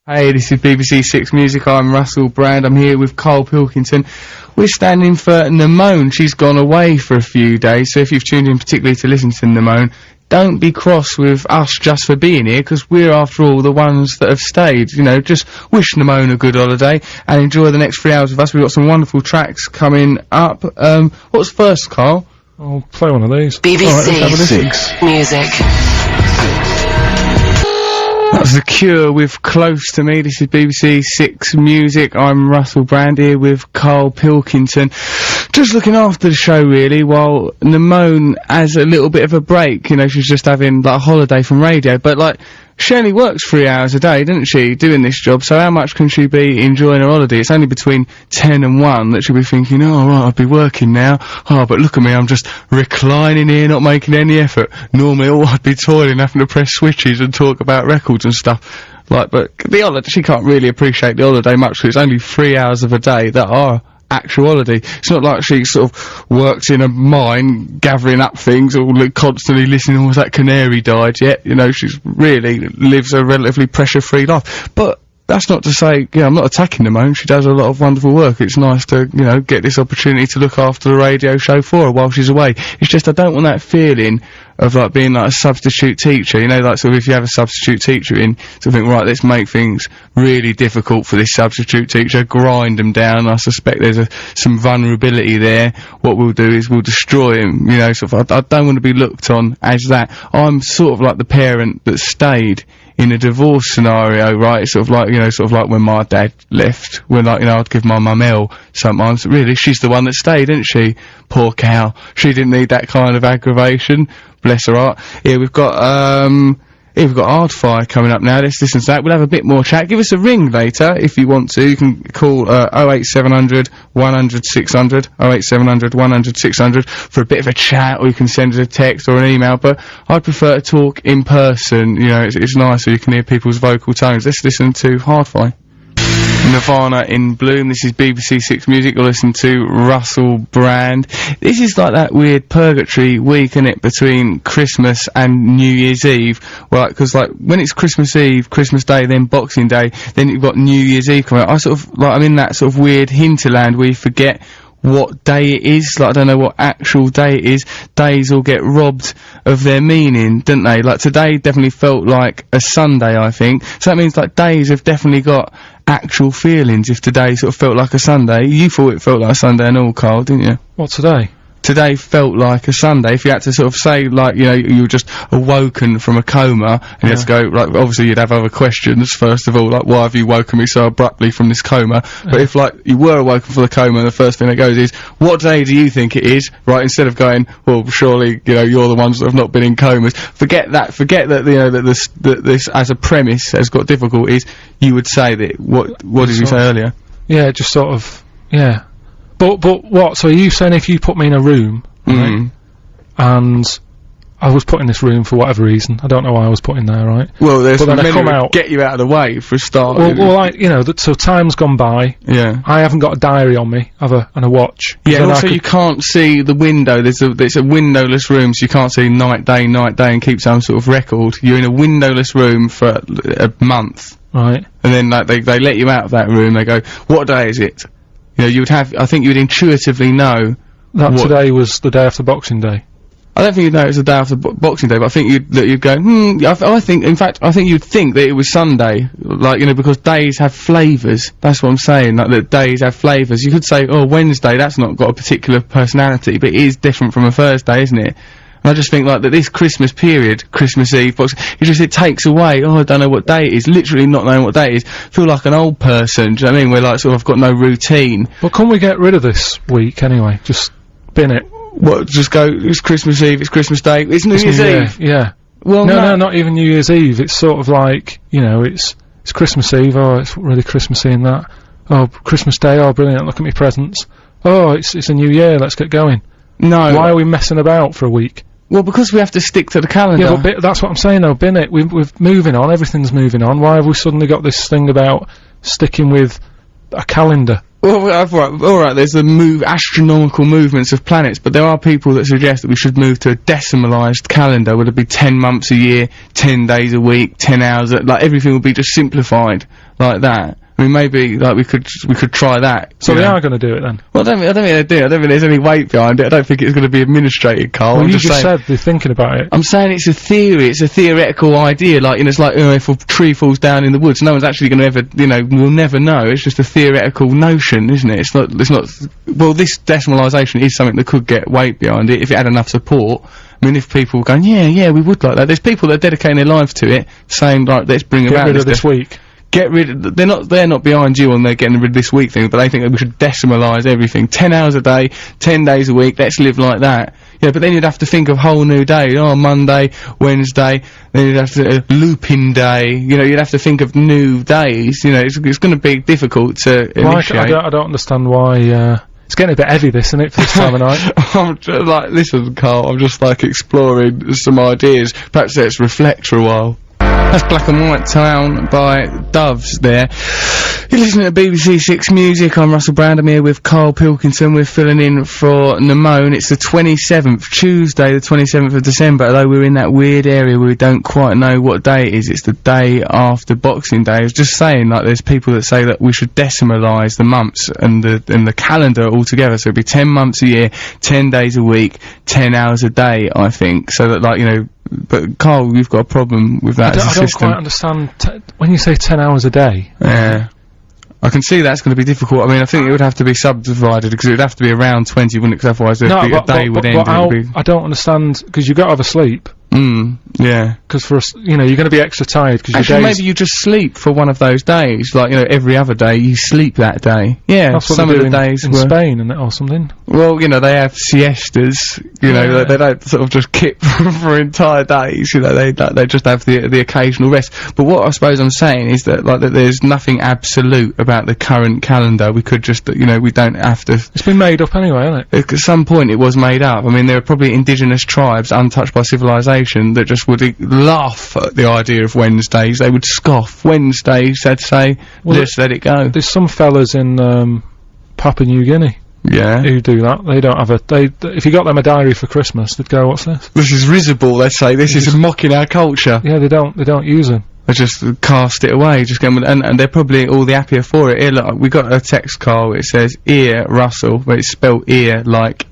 Hey, this is BBC Six Music. I'm Russel Brand. I'm here with Karl Pilkington. We're standing for Nimone. She's gone away for a few days, so if you've tuned in particularly to listen to Nimone, don't be cross with us just for being here, because we're, after all, the ones that have stayed. You know, just wish Nimone a good holiday and enjoy the next 3 hours with us. We've got some wonderful tracks coming up. What's first, Karl? I'll play one of these. BBC Six Music. That was The Cure with Close to Me. This is BBC Six Music. I'm Russel Brand here with Karl Pilkington. Just looking after the show, really, while Nimone has a little bit of a break. You know, she's just having, like, a holiday from radio. But, like, she only works 3 hours a day, doesn't she, doing this job? So how much can she be enjoying her holiday? It's only between 10 and 1 that she'll be thinking, oh, right, I'll be working now. Oh, but look at me, I'm just reclining here, not making any effort. Normally, I'd be toiling, having to press switches and talk about records and stuff. Like, but the holiday, she can't really appreciate the holiday much, because it's only 3 hours of a day that are actual holiday. It's not like she sort of works in a mine gathering up things or constantly listening, oh, that canary died yet. You know, she's really lives a relatively pressure-free life. But that's not to say, you know, I'm not attacking Nimone. She does a lot of wonderful work. It's nice to, you know, get this opportunity to look after the radio show for her while she's away. It's just I don't want that feeling of, like, being like a substitute teacher, you know, like, sort of if you have a substitute teacher in, to think, right, let's make things really difficult for this substitute teacher, grind them down. I suspect there's some vulnerability there. What we'll do is we'll destroy him, you know, sort of. I don't want to be looked on as that. I'm sort of like the parent that stayed in a divorce scenario, right? It's sort of like, you know, sort of like when my dad left, when, like, you know, I'd give my mum hell sometimes. Really, she's the one that stayed, isn't she? Poor cow. She didn't need that kind of aggravation. Bless her heart. Here we've got Hardfire coming up now. Let's listen to that. We'll have a bit more chat. Give us a ring later if you want to. You can call 08700 100 600, 08700 100 600 for a bit of a chat, or you can send us a text or an email. But I'd prefer to talk in person. You know, it's nicer. You can hear people's vocal tones. Let's listen to Hardfire. Nirvana in Bloom. This is BBC Six Music. You'll listen to Russel Brand. This is like that weird purgatory week, isn't it, between Christmas and New Year's Eve? Well, because, like, when it's Christmas Eve, Christmas Day, then Boxing Day, then you've got New Year's Eve coming out. I sort of, like, I'm in that sort of weird hinterland where you forget what day it is. Like, I don't know what actual day it is. Days all get robbed of their meaning, don't they? Like, today definitely felt like a Sunday, I think. So that means, like, days have definitely got actual feelings. If today sort of felt like a Sunday, you thought it felt like a Sunday and all, Karl, didn't you? What, today? Today felt like a Sunday. If you had to sort of say, like, you know, you were just awoken from a coma, and you had to go, like, obviously you'd have other questions, first of all, like, why have you woken me so abruptly from this coma? But if, like, you were awoken from the coma, the first thing that goes is, what day do you think it is? Right, instead of going, well, surely, you know, you're the ones that have not been in comas. Forget that, you know, that this as a premise has got difficulties. You would say that, what did you say earlier? Yeah, just sort of, yeah. But what, so are you saying if you put me in a room, right, and I was put in this room for whatever reason, I don't know why I was put in there, right? Well, there's but then I come out, get you out of the way for a start. Well, like, you know, so time's gone by. Yeah. I haven't got a diary on me, and a watch. Yeah, also you can't see the window. There's a windowless room, so you can't see night, day, and keep some sort of record. You're in a windowless room for a month. Right. And then, like, they let you out of that room, they go, what day is it? You know, you would have, I think you would intuitively know that today was the day after Boxing Day. I don't think you'd know it was the day after Boxing Day, but I think you'd go, I think, in fact, I think you'd think that it was Sunday. Like, you know, because days have flavours. That's what I'm saying, like, that days have flavours. You could say, oh, Wednesday, that's not got a particular personality, but it is different from a Thursday, isn't it? And I just think, like, that this Christmas period, Christmas Eve, it takes away, oh, I don't know what day it is, literally not knowing what day it is. Feel like an old person, do you know what I mean? Where, like, sort of, I've got no routine. Well, can't we get rid of this week, anyway? Just bin it. What, just go, it's Christmas Eve, it's Christmas Day, it's New Year's Eve? Yeah. Well, no, not even New Year's Eve. It's sort of like, you know, it's Christmas Eve, oh, it's really Christmassy and that. Oh, Christmas Day, oh, brilliant, look at me presents. Oh, it's a new year, let's get going. No. Why are we messing about for a week? Well, because we have to stick to the calendar. Yeah, but that's what I'm saying, though, bin it. We're moving on, everything's moving on. Why have we suddenly got this thing about sticking with a calendar? Well, alright, there's the astronomical movements of planets, but there are people that suggest that we should move to a decimalised calendar, where it'd be 10 months a year, 10 days a week, 10 hours, like everything would be just simplified like that. I mean, maybe, like, we could try that. So they are gonna do it then? Well, I don't think they do. I don't think there's any weight behind it. I don't think it's gonna be administrated, Carl. Well, you just said they're thinking about it. I'm saying it's a theory, it's a theoretical idea, like, you know, it's like, you know, if a tree falls down in the woods, no one's actually gonna ever, you know, we'll never know. It's just a theoretical notion, isn't it? It's not, well, this decimalisation is something that could get weight behind it, if it had enough support. I mean, if people were going, yeah, we would like that. There's people that are dedicating their lives to it, saying, like, let's bring about rid of this week. Get rid of, they're not behind you on their getting rid of this week thing, but they think that we should decimalise everything. 10 hours a day, 10 days a week, let's live like that. Yeah, but then you'd have to think of whole new days. Oh, Monday, Wednesday, then you'd have to, looping day, you know, you'd have to think of new days, you know, it's gonna be difficult to initiate. I don't understand why, it's getting a bit heavy, this, isn't it, for this time of night? I'm just like, listen, Carl, I'm just like exploring some ideas. Perhaps let's reflect for a while. That's Black and White Town by Doves there. You're listening to BBC Six Music. I'm Russel Brand. I'm here with Karl Pilkington. We're filling in for Namone. It's the 27th, Tuesday the 27th of December, although we're in that weird area where we don't quite know what day it is. It's the day after Boxing Day. I was just saying, like, there's people that say that we should decimalise the months and the calendar altogether, so it'd be 10 months a year, 10 days a week, 10 hours a day, I think, so that, like, you know, but Carl, you've got a problem with that as a system. I don't quite understand, when you say 10 hours a day. Yeah. I can see that's going to be difficult. I mean, I think it would have to be subdivided, because it would have to be around 20, wouldn't it? Because otherwise there'd be a day would end. I don't understand, because you've got to have a sleep. Yeah. Because for us, you know, you're going to be extra tired, because your days... maybe you just sleep for one of those days, like, you know, every other day you sleep that day. Yeah, that's what some of the days in Spain or something. Well, you know, they have siestas, you know, they don't sort of just kip for entire days, you know, they just have the occasional rest. But what I suppose I'm saying is that, like, that there's nothing absolute about the current calendar. We could just, you know, we don't have to... It's been made up anyway, hasn't it? At some point it was made up. I mean, there are probably indigenous tribes untouched by civilization that just would laugh at the idea of Wednesdays. They would scoff. Wednesdays, they'd say, well, just let it go. There's some fellas in Papua New Guinea, who do that. They don't have if you got them a diary for Christmas, they'd go, what's this? This is risible, they'd say. This is mocking our culture. Yeah, they don't use them. They just cast it away, just going, and they're probably all the happier for it. Here, look, we got a text, Carl, it says, ear Russell, but it's spelled ear, like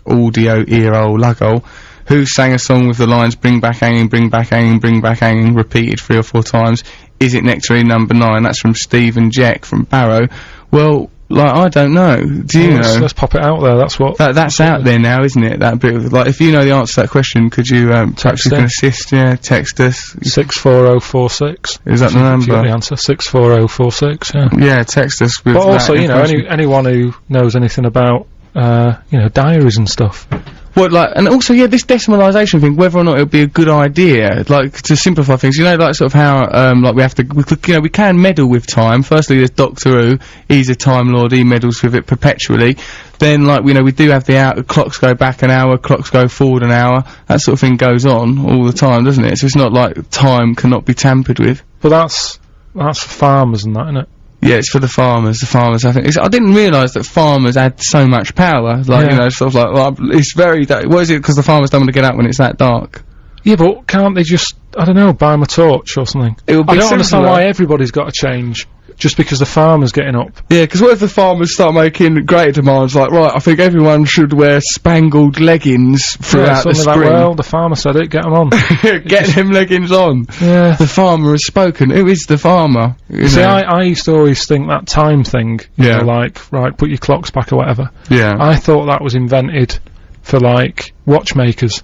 audio, ear-o, lug-o. Who sang a song with the lines, bring back hanging, bring back hanging, bring back hanging, repeated 3 or 4 times? Is it Nectarine number 9? That's from Stephen Jack from Barrow. Well, like, I don't know. Do you know? Let's pop it out there, that's what... That's out there now, isn't it? That bit of, like, if you know the answer to that question, could you, perhaps you can assist, text us? 64046. Is that the number? The answer, 64046, yeah. Yeah, text us with but also, you know, anyone who knows anything about, you know, diaries and stuff. Well, like, and also, yeah, this decimalisation thing, whether or not it would be a good idea, like, to simplify things, you know, like, sort of how, like, we can meddle with time. Firstly, there's Doctor Who, he's a Time Lord, he meddles with it perpetually. Then, like, you know, we do have the clocks go back an hour, clocks go forward an hour, that sort of thing goes on all the time, doesn't it? So it's not like time cannot be tampered with. Well, that's for farmers and that, isn't it? Yeah, it's for the farmers, I think. I didn't realise that farmers had so much power, like, you know, sort of like, it's very, what is it, because the farmers don't want to get out when it's that dark? Yeah, but can't they just, I don't know, buy them a torch or something? I don't understand why everybody's got to change, just because the farmer's getting up. Yeah, because what if the farmers start making greater demands, like, right, I think everyone should wear spangled leggings throughout the spring. Like, well, the farmer said it, get them on. Get them leggings on. Yeah. The farmer has spoken. Who is the farmer? See, I used to always think that time thing, you know, like, right, put your clocks back or whatever. Yeah. I thought that was invented for, like, watchmakers.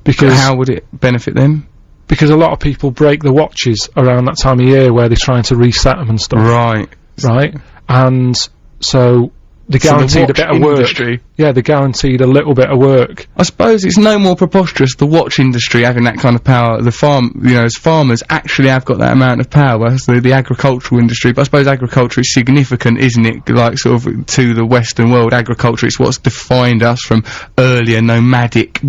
Because... How would it benefit them? Because a lot of people break the watches around that time of year where they're trying to reset them and stuff. Right. And so they're guaranteed a bit of work. Yeah, they're guaranteed a little bit of work. I suppose it's no more preposterous, the watch industry having that kind of power. You know, as farmers actually have got that amount of power, so the agricultural industry. But I suppose agriculture is significant, isn't it? Like, sort of, to the Western world, agriculture is what's defined us from earlier nomadic,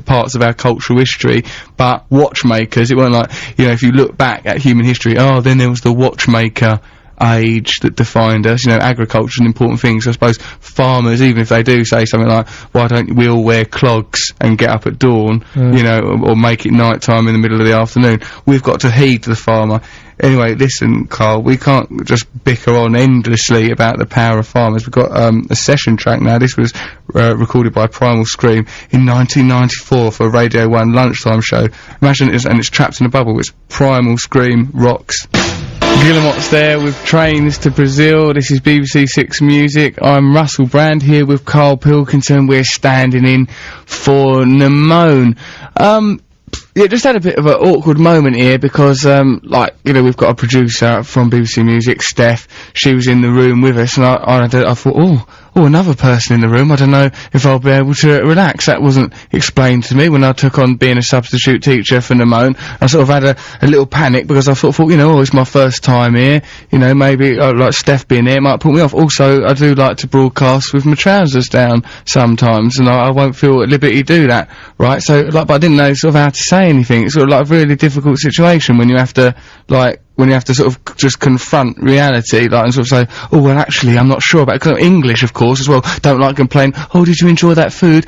parts of our cultural history. But watchmakers, it wasn't like, you know, if you look back at human history, oh, then there was the watchmaker, age that defined us. You know, agriculture is an important thing, so I suppose farmers, even if they do say something like, why don't we all wear clogs and get up at dawn, you know, or make it night time in the middle of the afternoon, we've got to heed the farmer. Anyway, listen, Carl, we can't just bicker on endlessly about the power of farmers. We've got a session track now. This was recorded by Primal Scream in 1994 for a Radio 1 lunchtime show. Imagine it's trapped in a bubble. It's Primal Scream rocks. Guillemot's there with Trains to Brazil. This is BBC Six Music. I'm Russel Brand here with Karl Pilkington. We're standing in for Namone. Yeah, just had a bit of an awkward moment here because, like, you know, we've got a producer from BBC Music, Steph. She was in the room with us, and I thought, oh, another person in the room. I don't know if I'll be able to relax. That wasn't explained to me when I took on being a substitute teacher for Namone. I sort of had a little panic because I sort of thought, you know, it's my first time here. You know, maybe, like, Steph being here might put me off. Also, I do like to broadcast with my trousers down sometimes, and I won't feel at liberty to do that, right? So, like, but I didn't know sort of how to say anything. It's sort of like a really difficult situation when you have to, like, sort of just confront reality, like, and sort of say, oh, well, actually, I'm not sure about it, 'cause I'm English, of course, as well, don't like complain, oh, did you enjoy that food?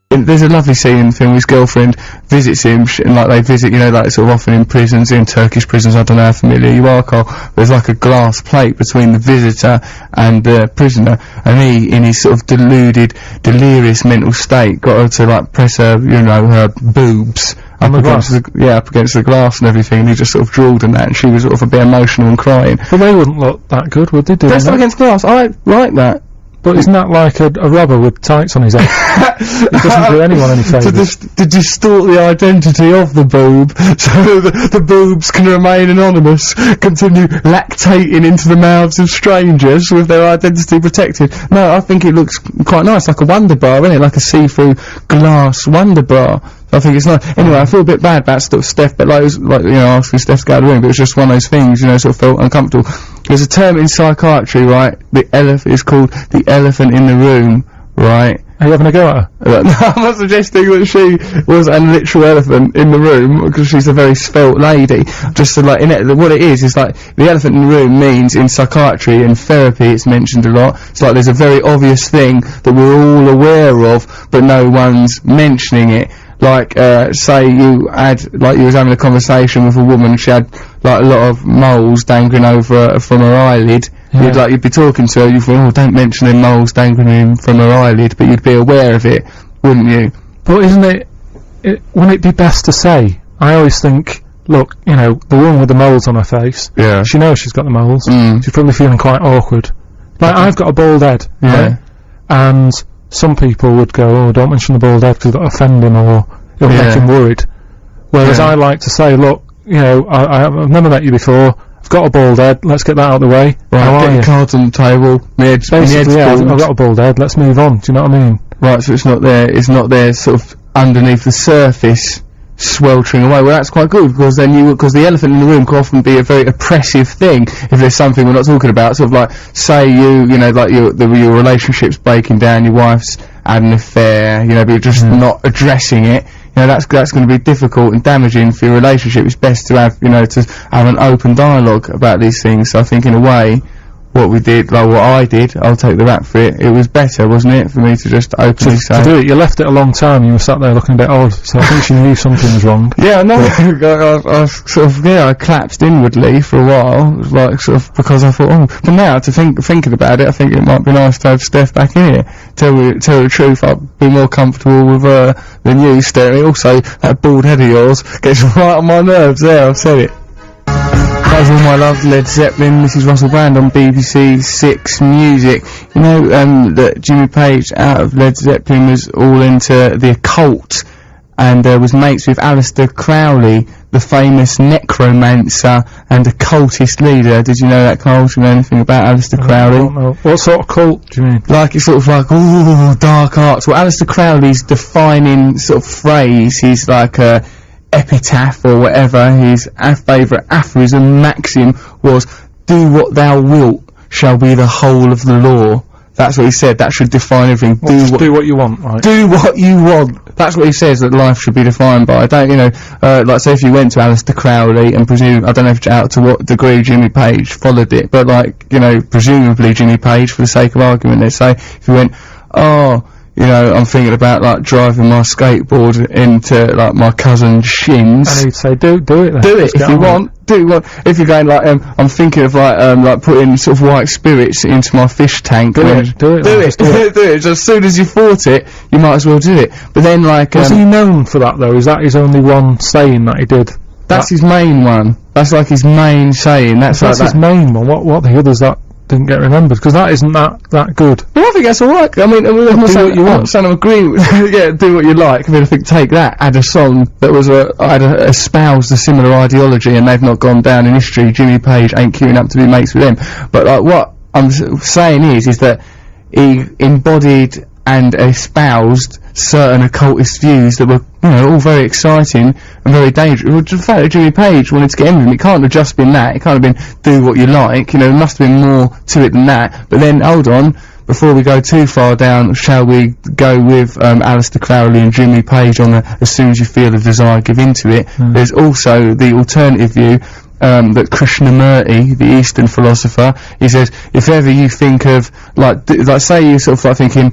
There's a lovely scene in the film, his girlfriend visits him, and like they visit, you know, like sort of often in prisons, in Turkish prisons, I don't know how familiar you are, Carl, there's like a glass plate between the visitor and the prisoner, and he, in his sort of delirious mental state, got her to like press her, you know, her boobs up against the glass and everything, and he just sort of drooled and that, and she was sort of a bit emotional and crying. Well, they wouldn't look that good, would they? Pressed up against glass, I like that. But isn't that like a robber with tights on his head? It doesn't do anyone any favours. To distort the identity of the boob, so the boobs can remain anonymous, continue lactating into the mouths of strangers with their identity protected. No, I think it looks quite nice, like a Wonder Bar, isn't it? Like a see-through glass Wonder Bar. I think it's nice. Anyway, I feel a bit bad about sort of Steph, but like, it was like, you know, asking Steph to go out of the room, but it was just one of those things, you know, sort of felt uncomfortable. There's a term in psychiatry, right? It's called the elephant in the room, right? Are you having a go at her? No, I'm not suggesting that she was a literal elephant in the room, because she's a very svelte lady. Just to, like, what it is like, the elephant in the room means, in psychiatry and therapy, it's mentioned a lot, it's like there's a very obvious thing that we're all aware of, but no one's mentioning it. Like, say you was having a conversation with a woman, she had, like, a lot of moles dangling over from her eyelid. Yeah. You'd be talking to her, you'd think, oh, don't mention them moles dangling from her eyelid, but you'd be aware of it, wouldn't you? But wouldn't it be best to say? I always think, look, you know, the woman with the moles on her face, yeah, she knows she's got the moles, she's probably feeling quite awkward. Like, I've got a bald head, right? And some people would go, oh, don't mention the bald head because it'll offend him or it'll make him worried. Whereas I like to say, look, you know, I've never met you before, I've got a bald head, let's get that out of the way. Right, how get your cards on the table, basically, I've got a bald head, let's move on, do you know what I mean? Right, so it's not there sort of underneath the surface, sweltering away. Well, that's quite good, because then because the elephant in the room can often be a very oppressive thing if there's something we're not talking about. Sort of like, say you know, like your relationship's breaking down, your wife's had an affair, you know, but you're just not addressing it. You know, that's going to be difficult and damaging for your relationship. It's best to have, you know, to have an open dialogue about these things. So I think in a way, what we did, like what I did, I'll take the rap for it. It was better, wasn't it, for me to just openly say. To do it, you left it a long time. You were sat there looking a bit odd. So I think she knew something was wrong. Yeah, I know. I sort of, I collapsed inwardly for a while, like sort of because I thought, oh, but now thinking about it, I think it might be nice to have Steph back in here. Tell the truth, I'd be more comfortable with her than you staring. Also, that bald head of yours gets right on my nerves. There, I've said it. That was all my love, Led Zeppelin. This is Russel Brand on BBC Six Music. You know, that Jimmy Page out of Led Zeppelin was all into the occult, and was mates with Aleister Crowley, the famous necromancer and occultist leader. Did you know that, Carl? Do you know anything about Aleister Crowley? I don't know. What sort of cult do you mean? Like, it's sort of like, ooh, dark arts. Well, Aleister Crowley's defining sort of phrase, he's like a epitaph or whatever, his favourite aphorism maxim was, do what thou wilt shall be the whole of the law. That's what he said. That should define everything. Do what you want, right? Do what you want. That's what he says that life should be defined by. Don't, you know, like, say if you went to Aleister Crowley and I don't know out to what degree Jimmy Page followed it, but like, you know, presumably Jimmy Page, for the sake of argument, let's say, if you went, you know, I'm thinking about, like, driving my skateboard into, like, my cousin's shins. And he'd say, do it then. Do it if you want. Do what. If you're going, like, I'm thinking of, like putting sort of white spirits into my fish tank. Do it. Do it. As soon as you thought it, you might as well do it. But then, like, was he known for that, though? Is that his only one saying that he did? That's his main one. That's like his main saying. That's his main one. What the others that didn't get remembered? Because that isn't that good. Well, I think that's alright. I mean, I'm not saying what you want. I'm agreeing with yeah, do what you like. I mean, I think take that, add a song that was espoused a similar ideology, and they've not gone down in history. Jimmy Page ain't queuing up to be mates with them. But like, what I'm saying is that he embodied and espoused certain occultist views that were, you know, all very exciting and very dangerous. Well, the fact that Jimmy Page wanted to get in with him, it can't have just been that. It can't have been do what you like. You know, there must have been more to it than that. But then, hold on, before we go too far down, shall we go with Aleister Crowley and Jimmy Page on the as soon as you feel a desire, give into it. There's also the alternative view that Krishnamurti, the Eastern philosopher, he says, if ever you think of, like say you sort of like thinking,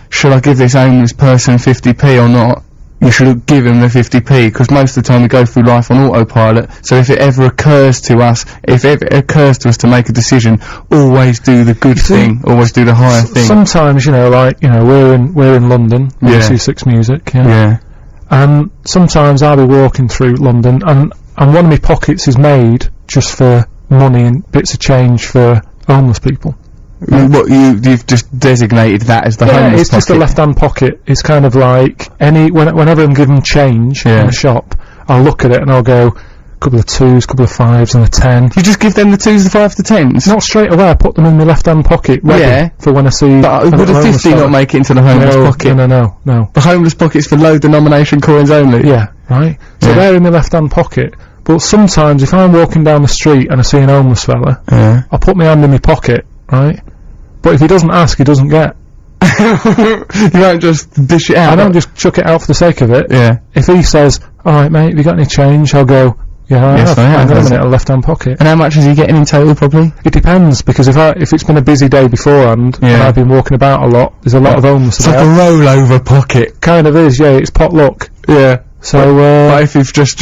should I give this homeless person 50p or not? You should give him the 50p, because most of the time we go through life on autopilot. So if it ever occurs to us to make a decision, always do the good thing, always do the higher thing. Sometimes, you know, like, you know, we're in London, BBC6 Music, and sometimes I'll be walking through London, and one of my pockets is made just for money and bits of change for homeless people. What, you've just designated that as the homeless pocket? Yeah, it's just a left-hand pocket. It's kind of like whenever I'm given change in a shop, I'll look at it and I'll go, couple of 2s, couple of 5s and a 10. You just give them the 2s, the 5s, the 10s? Not straight away, I put them in my left-hand pocket, ready for when I see... But would a 50 not make it into the homeless pocket? No. The homeless pocket's for low denomination coins only? Yeah, right? So they're in my left-hand pocket. But sometimes, if I'm walking down the street and I see an homeless fella, I'll put my hand in my pocket, right? But if he doesn't ask, he doesn't get. You don't just dish it out? I don't just chuck it out for the sake of it. Yeah. If he says, alright mate, have you got any change? I'll go, yeah, yes, I have. Hang on a minute, a left-hand pocket. And how much is he getting in total, probably? It depends, because if it's been a busy day beforehand, and I've been walking about a lot, there's a lot of homeless It's like a rollover pocket. Kind of is, yeah, it's potluck. Yeah. So, but if you've just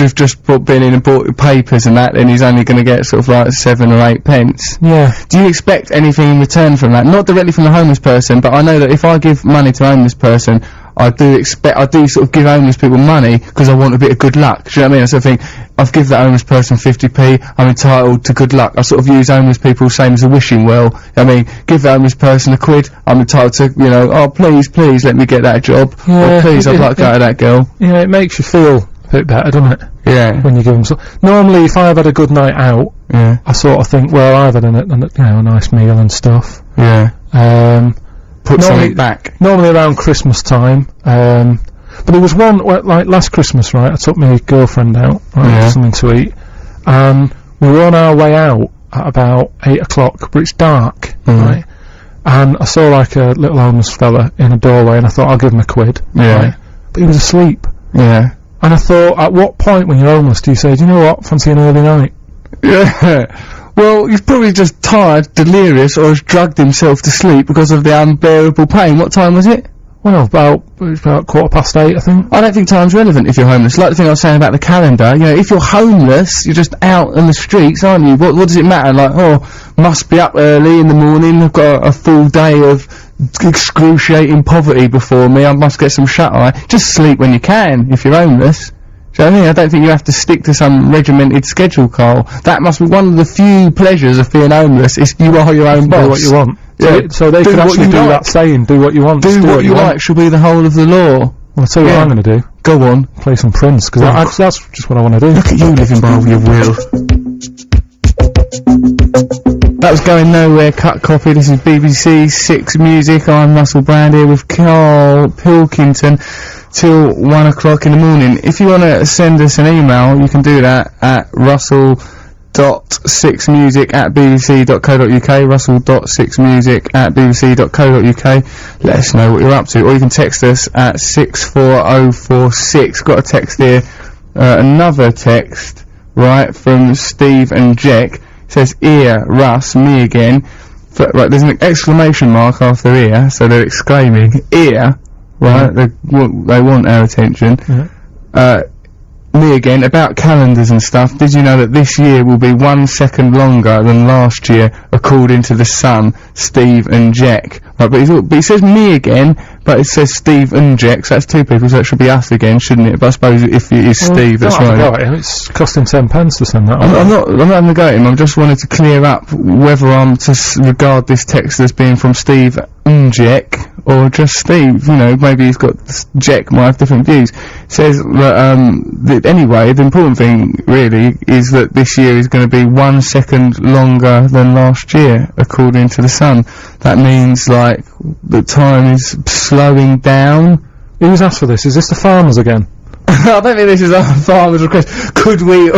been in and bought papers and that, then he's only going to get sort of like 7 or 8 pence. Yeah. Do you expect anything in return from that? Not directly from the homeless person, but I know that if I give money to a homeless person, I do sort of give homeless people money because I want a bit of good luck. Do you know what I mean? I sort of think, I've given that homeless person 50p, I'm entitled to good luck. I sort of use homeless people same as a wishing well. I mean, give the homeless person a quid, I'm entitled to, you know, oh please let me get that job. Yeah, or please, I'd like to go to that girl. Yeah, it makes you feel a bit better, doesn't it? Yeah. When you give them normally, if I've had a good night out, I sort of think, well, I've had a nice meal and stuff. Yeah. Put something back. Normally around Christmas time, but there was one, like last Christmas, right, I took my girlfriend out, for something to eat, and we were on our way out at about 8 o'clock, but it's dark, right, and I saw like a little homeless fella in a doorway, and I thought, I'll give him a quid, right, but he was asleep. Yeah. And I thought, at what point when you're homeless do you say, do you know what, fancy an early night? Yeah. Well, he's probably just tired, delirious, or has drugged himself to sleep because of the unbearable pain. What time was it? Well, about 8:15, I think. I don't think time's relevant if you're homeless. Like the thing I was saying about the calendar, you know, if you're homeless, you're just out on the streets, aren't you? What does it matter? Like, must be up early in the morning, I've got a full day of excruciating poverty before me, I must get some shut-eye. Just sleep when you can, if you're homeless. Do you know what I mean? I don't think you have to stick to some regimented schedule, Carl. That must be one of the few pleasures of being homeless, is you are your own boss. Do what you want. Yeah. So they could actually do that saying, do what you want. Do what you like should be the whole of the law. Well, I'll tell you what I'm going to do. Go on. Play some Prince, because that's just what I want to do. Look at you living by your will. That was Going Nowhere, cut copy. This is BBC6 Music. I'm Russel Brand here with Karl Pilkington till 1 o'clock in the morning. If you want to send us an email, you can do that at russel.brand russell.6music@bbc.co.uk, russell.6music@bbc.co.uk. Let us know what you're up to, or you can text us at 64046. Got a text here, another text, right, from Steve and Jack. It says, "Ear, Russ, me again." Right, there's an exclamation mark after ear, so they're exclaiming, "Ear," right, they want our attention. Me again, about calendars and stuff. Did you know that this year will be 1 second longer than last year, according to the Sun, Steve and Jack? Right, but he says me again, but it says Steve and Jack, so that's two people, so it should be us again, shouldn't it? But I suppose if it is Steve, that's right. It's costing £10 to send that. I'm not having a go at him. I just wanted to clear up whether I'm to regard this text as being from Steve and Jack, or just Steve. You know, maybe he's got Jack might have different views. It says that anyway, the important thing really is that this year is going to be 1 second longer than last year, according to the Sun. That means like the time is slowing down. Who's asked for this? Is this the farmers again? I don't think this is our farmer's request. Could we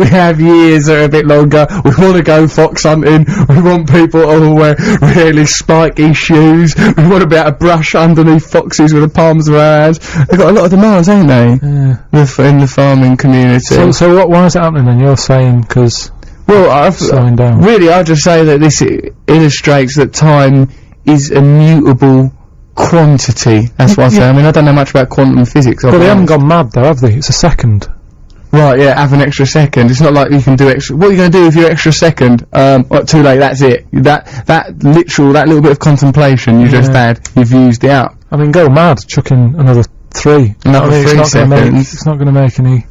have years that are a bit longer? We want to go fox hunting. We want people to wear really spiky shoes. We want to be able to brush underneath foxes with the palms of our hands. They've got a lot of demands, haven't they? Yeah. In the farming community. So why is it happening then? You're saying because... Well, slowing down. Really, I just say that this illustrates that time is a mutable quantity. That's what I say. I mean, I don't know much about quantum physics. But they haven't gone mad though, have they? It's a second. Right, yeah, have an extra second. It's not like you can do extra... What are you going to do with your extra second? Too late, that's it. That little bit of contemplation you just had, you've used it out. I mean, go mad, chuck in another 3. Another 3 seconds. It's not going to make any...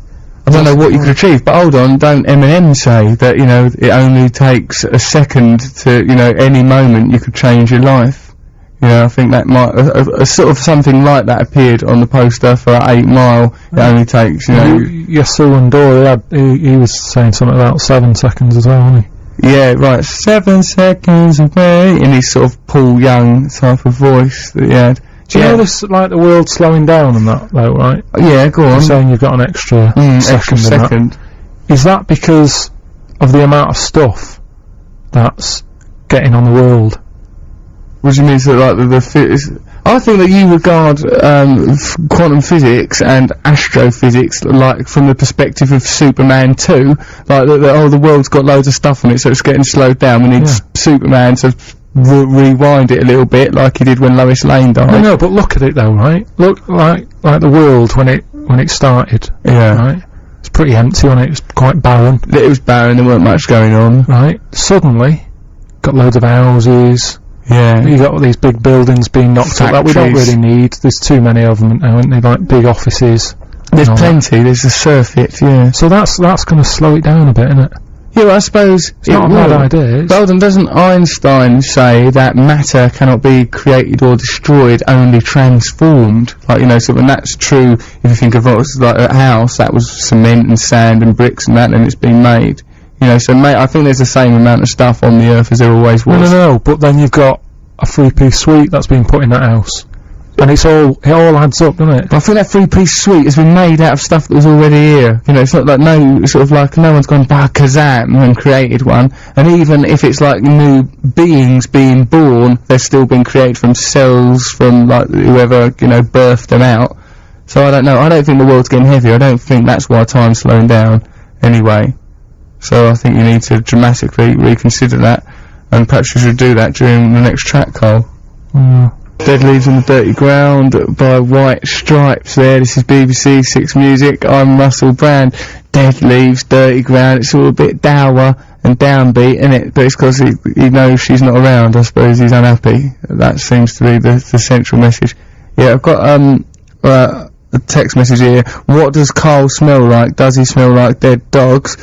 I don't know what you could achieve, but hold on, don't Eminem say that, you know, it only takes a second to, you know, any moment you could change your life. You know, I think that might, a sort of something like that appeared on the poster for 8 Mile. It only takes, you know... Yasu and Dora, he was saying something about 7 seconds as well, wasn't he? Yeah, right, 7 seconds away, in his sort of Paul Young type of voice that he had. Do you know this, like, the world slowing down and that, though, right? Yeah, go on. You're saying you've got an extra second. Is that because of the amount of stuff that's getting on the world? What do you mean, so, like, I think that you regard, quantum physics and astrophysics, like, from the perspective of Superman 2, like, the world's got loads of stuff on it, so it's getting slowed down. We need Superman to rewind it a little bit, like he did when Lois Lane died. No, but look at it though, right? Look, like the world when it started. Yeah. Right? It's pretty empty, wasn't it? It was quite barren. It was barren, there weren't much going on. Right. Suddenly, got loads of houses. Yeah. You got all these big buildings being knocked up that we don't really need. There's too many of them now, aren't they? Like big offices. There's plenty, there's a surfeit, yeah. So that's gonna slow it down a bit, isn't it? Yeah, well, I suppose it's not a bad idea. But doesn't Einstein say that matter cannot be created or destroyed, only transformed? Like, you know, so when that's true, if you think of what was like a house, that was cement and sand and bricks and that, and it's been made. You know, so I think there's the same amount of stuff on the earth as there always was. No, but then you've got a 3-piece suite that's been put in that house. And it all adds up, doesn't it? But I think that 3-piece suite has been made out of stuff that was already here. You know, it's not like no one's gone by Kazam and created one. And even if it's like new beings being born, they're still being created from cells from like whoever, you know, birthed them out. So I don't know. I don't think the world's getting heavier. I don't think that's why time's slowing down anyway. So I think you need to dramatically reconsider that. And perhaps you should do that during the next track, Carl. Dead Leaves in the Dirty Ground by White Stripes there. This is BBC 6 Music. I'm Russel Brand. Dead Leaves, Dirty Ground. It's all a bit dour and downbeat, isn't it? But it's because he knows she's not around. I suppose he's unhappy. That seems to be the central message. Yeah, I've got a text message here. What does Karl smell like? Does he smell like dead dogs?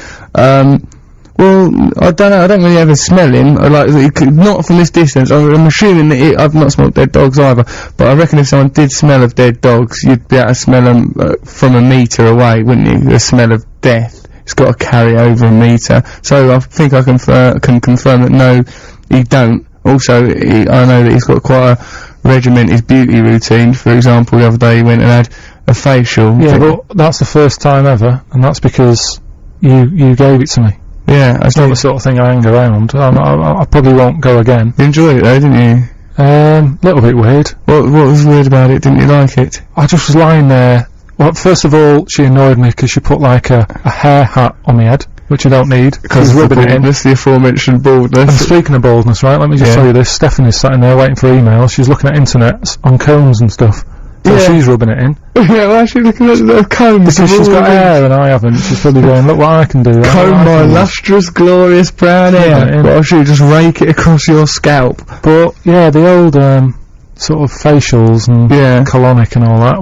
Well, I don't know. I don't really ever smell him. Not from this distance. I'm assuming that I've not smelled dead dogs either. But I reckon if someone did smell of dead dogs, you'd be able to smell them from a metre away, wouldn't you? The smell of death. It's got to carry over a metre. So I think I can confirm that no, he don't. Also, I know that he's got quite a regimented beauty routine. For example, the other day he went and had a facial. Yeah, but that's the first time ever, and that's because you gave it to me. Yeah, it's not the sort of thing I hang around. I probably won't go again. You enjoyed it though, didn't you? Little bit weird. What was weird about it? Didn't you like it? I just was lying there. Well, first of all, she annoyed me because she put like a hair hat on my head, which you don't need, because rubbing it in. The aforementioned baldness. And speaking of baldness, right, let me just tell you this. Stephanie's sat in there waiting for emails. She's looking at internet on combs and stuff. So she's rubbing it in. Yeah, why is she looking at the combs? Because she's got hair and I haven't. She's probably going, look what I can do. Comb my lustrous, glorious brown hair. Why should you just rake it across your scalp? But, yeah, the old, sort of facials and colonic and all that.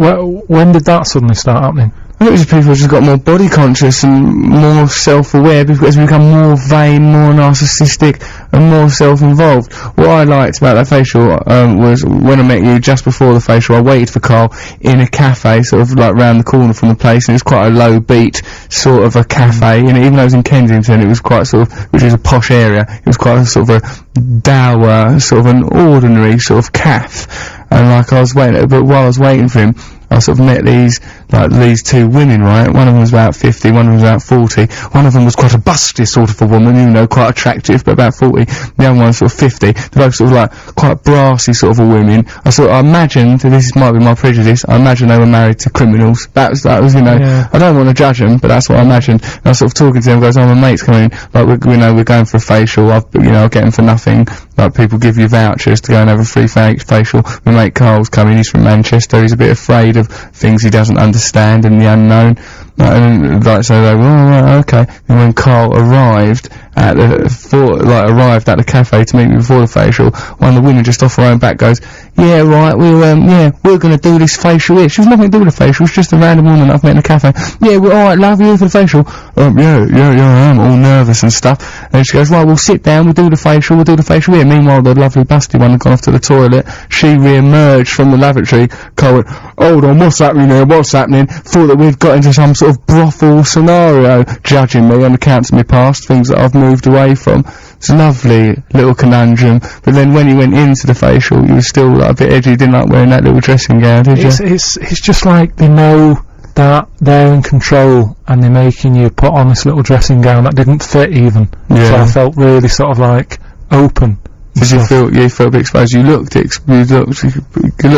When did that suddenly start happening? I think people just got more body conscious and more self-aware because we become more vain, more narcissistic and more self-involved. What I liked about that facial was when I met you just before the facial, I waited for Karl in a cafe sort of like round the corner from the place, and it was quite a low beat sort of a cafe, and even though it was in Kensington it was quite sort of, which is a posh area, it was quite a sort of a dour, sort of an ordinary sort of cafe. And like I was waiting, but while I was waiting for him, I sort of met these two women, right? One of them was about 50, one of them was about 40. One of them was quite a busty sort of a woman, you know, quite attractive, but about 40. The other one was sort of 50. They're both sort of like quite brassy sort of a women. I imagined, this might be my prejudice, I imagined they were married to criminals. That was, you know, I don't want to judge them, but that's what I imagined. And I was sort of talking to them, goes, oh, my mate's coming in, like, we're going for a facial, I'll get them for nothing. Like, people give you vouchers to go and have a free facial. My mate Carl's coming, he's from Manchester, he's a bit afraid of things he doesn't understand and the unknown. So they were, oh, right, okay. And when Karl arrived at the cafe to meet me before the facial, one of the women just off her own back goes, yeah, right, we're gonna do this facial here. She was nothing to do with the facial, it's just a random woman I've met in a cafe. Yeah, we're alright, love you for the facial. Yeah, I'm all nervous and stuff. And she goes, right, we'll sit down, we'll do the facial here. Meanwhile, the lovely busty one had gone off to the toilet. She re-emerged from the lavatory. Karl went, hold on, what's happening here, Thought that we'd got into some sort of brothel scenario, judging me on account of my past, things that I've moved away from. It's a lovely little conundrum. But then when you went into the facial, you were still like a bit edgy, you didn't like wearing that little dressing gown, did you? It's just like they know that they're in control and they're making you put on this little dressing gown that didn't fit even. Yeah. So I felt really sort of like open. Did you felt a bit exposed? You looked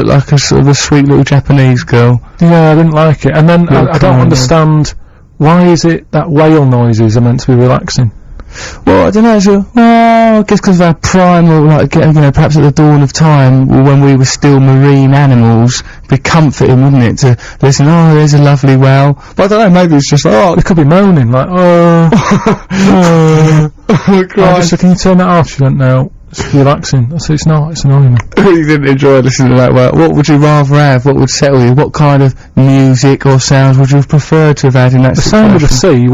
like a sort of a sweet little Japanese girl. Yeah, I didn't like it. And then I don't understand, why is it that whale noises are meant to be relaxing? Well, I don't know, I guess because of our primal, like, you know, perhaps at the dawn of time, when we were still marine animals, it'd be comforting, wouldn't it, to listen, oh, there's a lovely whale. But I don't know, maybe it's just like, oh, it could be moaning, like, oh Christ. So can you turn that off? She went, no. It's relaxing. I said, it's not, it's annoying me. You didn't enjoy listening to that. Well, what would you rather have? What would settle you? What kind of music or sounds would you have preferred to have had in that situation? The sound of the sea,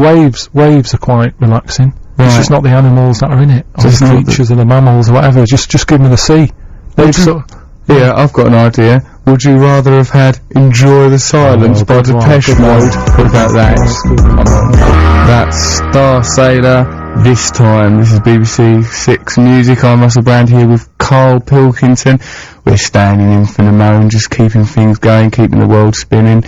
waves are quite relaxing. Right. It's just not the animals that are in it, or the creatures or the mammals or whatever. Just give me the sea. Yeah, I've got an idea. Would you rather have had Enjoy the Silence by Depeche Mode? What about that? That's Star Sailor. This time, this is BBC 6 Music. I'm Russel Brand here with Karl Pilkington. We're standing in for the moment, just keeping things going, keeping the world spinning.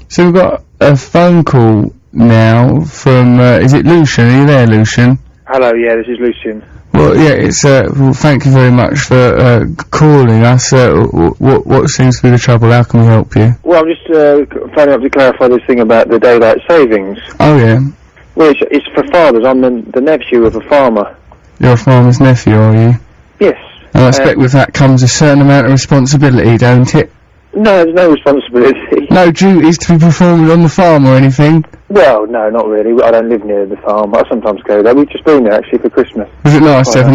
So we've got a phone call now from, is it Lucian? Are you there, Lucian? Hello, yeah, this is Lucian. Well, yeah, it's, well, thank you very much for, calling us. What seems to be the trouble? How can we help you? Well, I'm just, phoning up to clarify this thing about the daylight savings. Oh, yeah. Well, it's for fathers. I'm the nephew of a farmer. You're a farmer's nephew, are you? Yes. And I expect with that comes a certain amount of responsibility, don't it? No, there's no responsibility. No duties to be performed on the farm or anything? Well, no, not really. I don't live near the farm. I sometimes go there. We've just been there, actually, for Christmas. Was it nice? It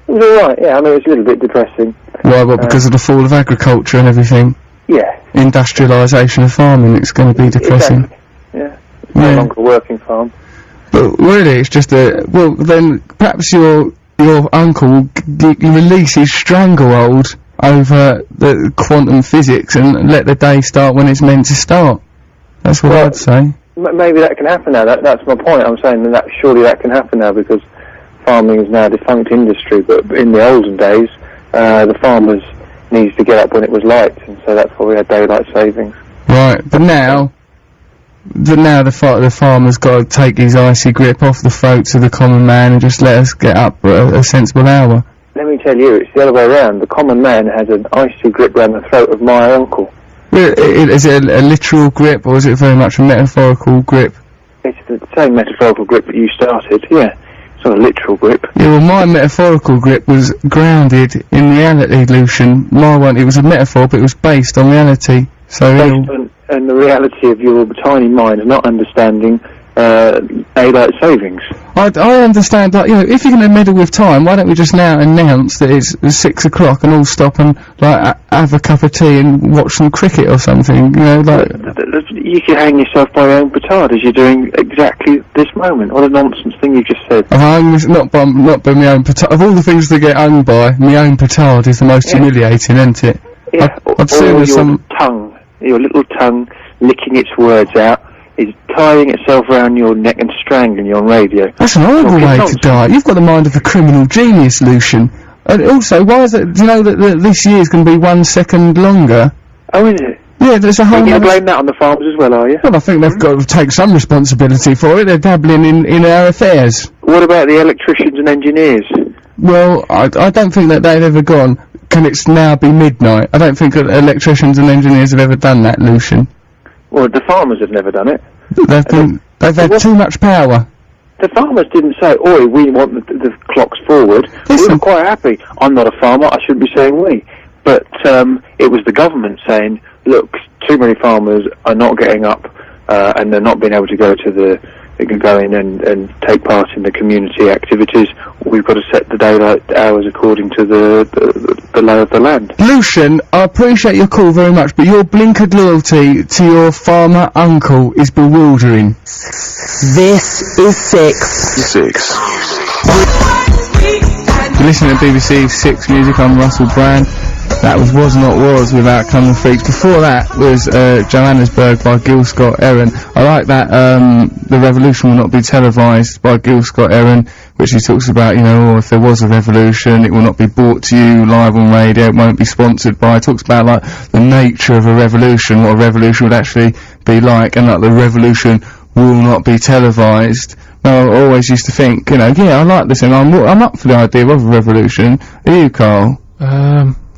was alright, yeah. I mean, it's a little bit depressing. Why, what, because of the fall of agriculture and everything? Yeah. Industrialisation of farming, it's going to be depressing. Exactly. Yeah. It's no longer a working farm. But really, it's just well, then, perhaps your uncle release his stranglehold over the quantum physics and let the day start when it's meant to start. That's what I'd say. Maybe that can happen now. That's my point. I'm saying that surely that can happen now because farming is now a defunct industry. But in the olden days, the farmers needed to get up when it was light, and so that's why we had daylight savings. Right, but now now the farmer's got to take his icy grip off the throats of the common man and just let us get up at a sensible hour. Let me tell you, it's the other way around. The common man has an icy grip round the throat of my uncle. Is it a literal grip, or is it very much a metaphorical grip? It's the same metaphorical grip that you started, yeah. It's not a literal grip. Yeah, well, my metaphorical grip was grounded in reality, Lucian. My one, it was a metaphor, but it was based on reality. So based on the reality of your tiny mind not understanding daylight savings. I understand that, if you're going to meddle with time, why don't we just now announce that it's 6 o'clock and all stop and, have a cup of tea and watch some cricket or something, You could hang yourself by your own petard as you're doing exactly this moment. What a nonsense thing you just said. Not by my own petard. Of all the things to get hung by, my own petard is the most humiliating, isn't it? Yeah, I've seen your little tongue licking its words out, is tying itself around your neck and strangling you on radio. That's an horrible way to die. You've got the mind of a criminal genius, Lucian. And also, why is it, do you know that this year's going to be 1 second longer? Oh, is it? Yeah, there's a whole... You're going to blame that on the farmers as well, are you? Well, I think they've got to take some responsibility for it. They're dabbling in our affairs. What about the electricians and engineers? Well, I don't think that they've ever gone, can it now be midnight? I don't think that electricians and engineers have ever done that, Lucian. Well, the farmers have never done it. They've had too much power. The farmers didn't say, "Oi, we want the clocks forward." Listen. We were quite happy. I'm not a farmer, I shouldn't be saying we. But it was the government saying, look, too many farmers are not getting up and they're not being able to go to they can go in and take part in the community activities. We've got to set the daylight hours according to the lay of the land. Lucian, I appreciate your call very much, but your blinkered loyalty to your farmer uncle is bewildering. This is 6. You're listening to BBC 6 Music, I'm Russel Brand. That was Not Was with Outcome the Freaks. Before that was Johannesburg by Gil Scott-Heron. I like that The Revolution Will Not Be Televised by Gil Scott-Heron, which he talks about, if there was a revolution, it will not be brought to you live on radio, it won't be sponsored by. He talks about, the nature of a revolution, what a revolution would actually be like, and, the revolution will not be televised. Well, I always used to think, I like this, and I'm up for the idea of a revolution. Are you, Carl?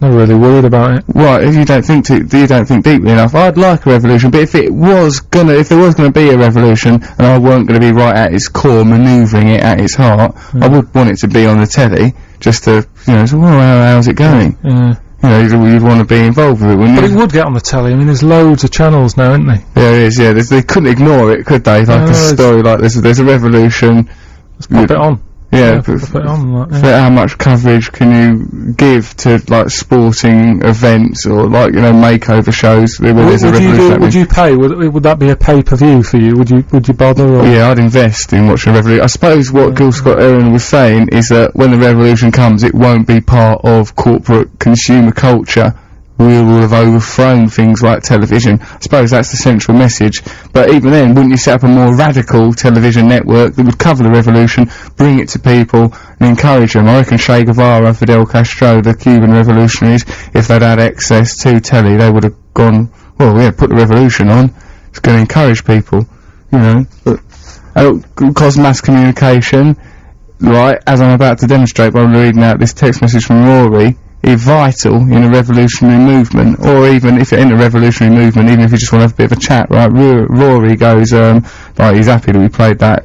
Not really worried about it. Right, if you don't think deeply enough, I'd like a revolution, but if there was gonna be a revolution, and I weren't gonna be right at its core, manoeuvring it at its heart, I would want it to be on the telly, just to, how's it going? Yeah. You'd want to be involved with it, wouldn't you? But it would get on the telly. I mean, there's loads of channels now, isn't there? There is, yeah. They couldn't ignore it, could they? Like a story like this, there's a revolution. Let's pop it on. Yeah, put it on, how much coverage can you give to sporting events or makeover shows where there's a revolution? Would you pay? Would that be a pay-per-view for you? Would you bother? Or? Yeah, I'd invest in watching a revolution. I suppose what Gil Scott-Heron was saying is that when the revolution comes, it won't be part of corporate consumer culture. We will have overthrown things like television. I suppose that's the central message. But even then, wouldn't you set up a more radical television network that would cover the revolution, bring it to people, and encourage them? I reckon Che Guevara and Fidel Castro, the Cuban revolutionaries, if they'd had access to telly, they would have gone, put the revolution on. It's going to encourage people, cause mass communication, right, as I'm about to demonstrate by reading out this text message from Rory, is vital in a revolutionary movement, or even if you're in a revolutionary movement, even if you just want to have a bit of a chat, right? Rory goes, he's happy that we played that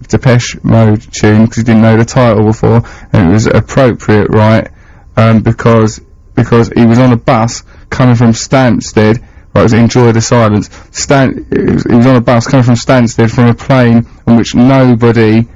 Depeche Mode tune because he didn't know the title before, and it was appropriate, right? Because he was on a bus coming from Stansted, right? It was Enjoy the Silence. He was on a bus coming from Stansted from a plane on which nobody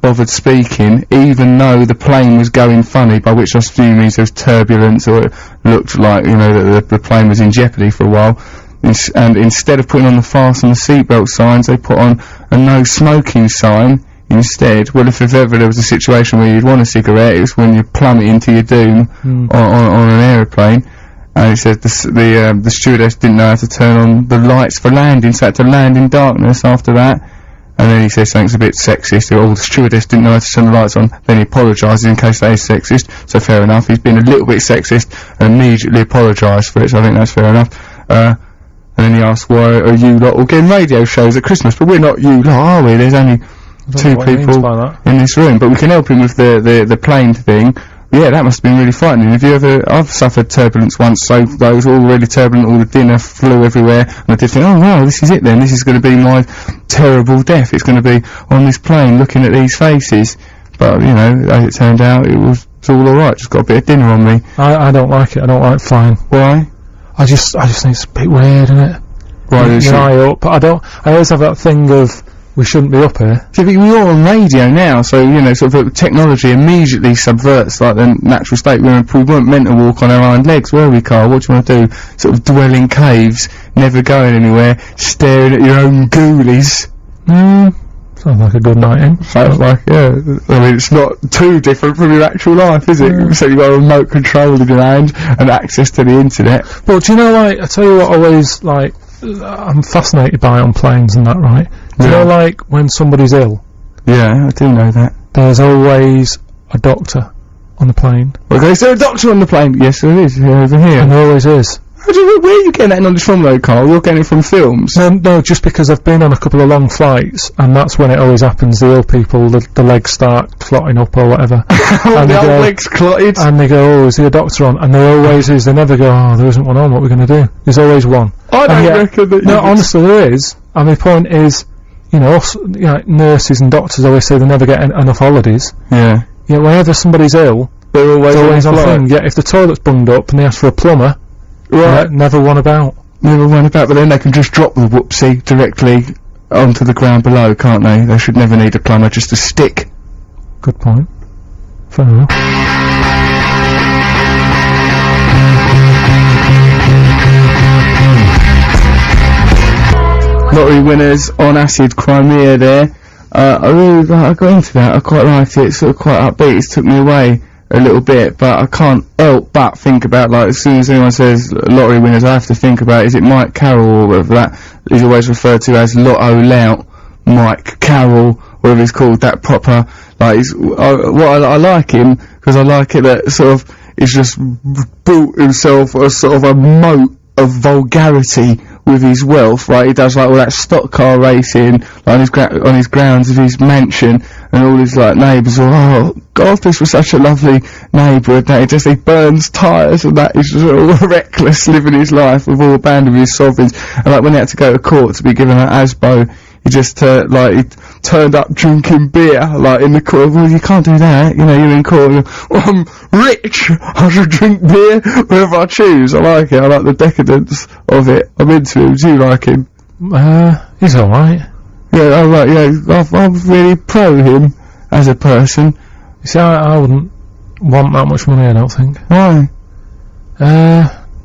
bothered speaking, even though the plane was going funny, by which I assume means there was turbulence, or it looked like, that the plane was in jeopardy for a while. And instead of putting on the fasten the seatbelt signs, they put on a no smoking sign instead. Well, if ever there was a situation where you'd want a cigarette, it was when you plummet into your doom on an aeroplane. And he said the stewardess didn't know how to turn on the lights for landing, so had to land in darkness after that. And then he says something's a bit sexist, the stewardess didn't know how to turn the lights on. Then he apologises in case that is sexist, so fair enough. He's been a little bit sexist and immediately apologised for it, so I think that's fair enough. And then he asked, why are you lot all getting radio shows at Christmas? But we're not you lot, are we? There's only 2 people in this room. But we can help him with the plane thing. Yeah, that must have been really frightening. I've suffered turbulence once, so that was all really turbulent, all the dinner flew everywhere, and I did think, oh wow, this is it then, this is going to be my terrible death, it's going to be on this plane looking at these faces. But, you know, as it turned out, it was all alright, just got a bit of dinner on me. I don't like it, I don't like flying. Why? I just think it's a bit weird, isn't it? Right, you're high up, but I always have that thing of, we shouldn't be up here. See, we're all on radio now, so, you know, sort of technology immediately subverts, like, the natural state. We weren't meant to walk on our hind legs, were we, Carl? What do you want to do? Sort of dwell in caves, never going anywhere, staring at your own ghoulies. Sounds like a good night in. Sounds like, yeah. I mean, it's not too different from your actual life, is it? Yeah. So you've got a remote control in your hand and access to the internet. But do you know, like, I tell you what, always, like, I'm fascinated by on planes and that, right? Do you know, like, when somebody's ill? Yeah, I do know that. There's always a doctor on the plane. Okay, is there a doctor on the plane? Yes, there is, over here. And there always is. Where are you getting that knowledge from, though, Carl? You're getting it from films? No, just because I've been on a couple of long flights, and that's when it always happens. The ill people, the legs start clotting up or whatever. And the old legs clotted? And they go, oh, is there a doctor on? And there always is. They never go, oh, there isn't one on, what are we going to do? There's always one. I don't reckon that. No, honestly, there is. And my point is, you know, nurses and doctors always say they never get enough holidays. Yeah. Yeah, whenever somebody's ill, they're always on thing. Yeah, if the toilet's bunged up and they ask for a plumber, right, never one about. But then they can just drop the whoopsie directly onto the ground below, can't they? They should never need a plumber, just a stick. Good point. Fair enough. Lottery winners on Acid Crimea there. I got into that. I quite liked it. It's sort of quite upbeat. It took me away a little bit, but I can't help but think about, like, as soon as anyone says lottery winners, I have to think about, is it Mike Carroll, or whatever that is always referred to as Lotto Lout, Mike Carroll, whatever it's called, that proper, like, I like him, because I like it that sort of, he's just built himself a sort of a moat of vulgarity with his wealth, right? He does like all that stock car racing, like on his grounds of his mansion, and all his like neighbours are, oh God, this was such a lovely neighbourhood. That he burns tyres and that. He's just all reckless, living his life with all a band of his sovereigns. And like when he had to go to court to be given an ASBO, he just he turned up drinking beer, like in the court. Well, you can't do that, you know. You're in court. And well, I'm rich. I should drink beer whenever I choose. I like it. I like the decadence of it. I'm into him. Do you like him? He's all right. Yeah, all right. Yeah, I'm really pro him as a person. You see, I wouldn't want that much money. I don't think. Why?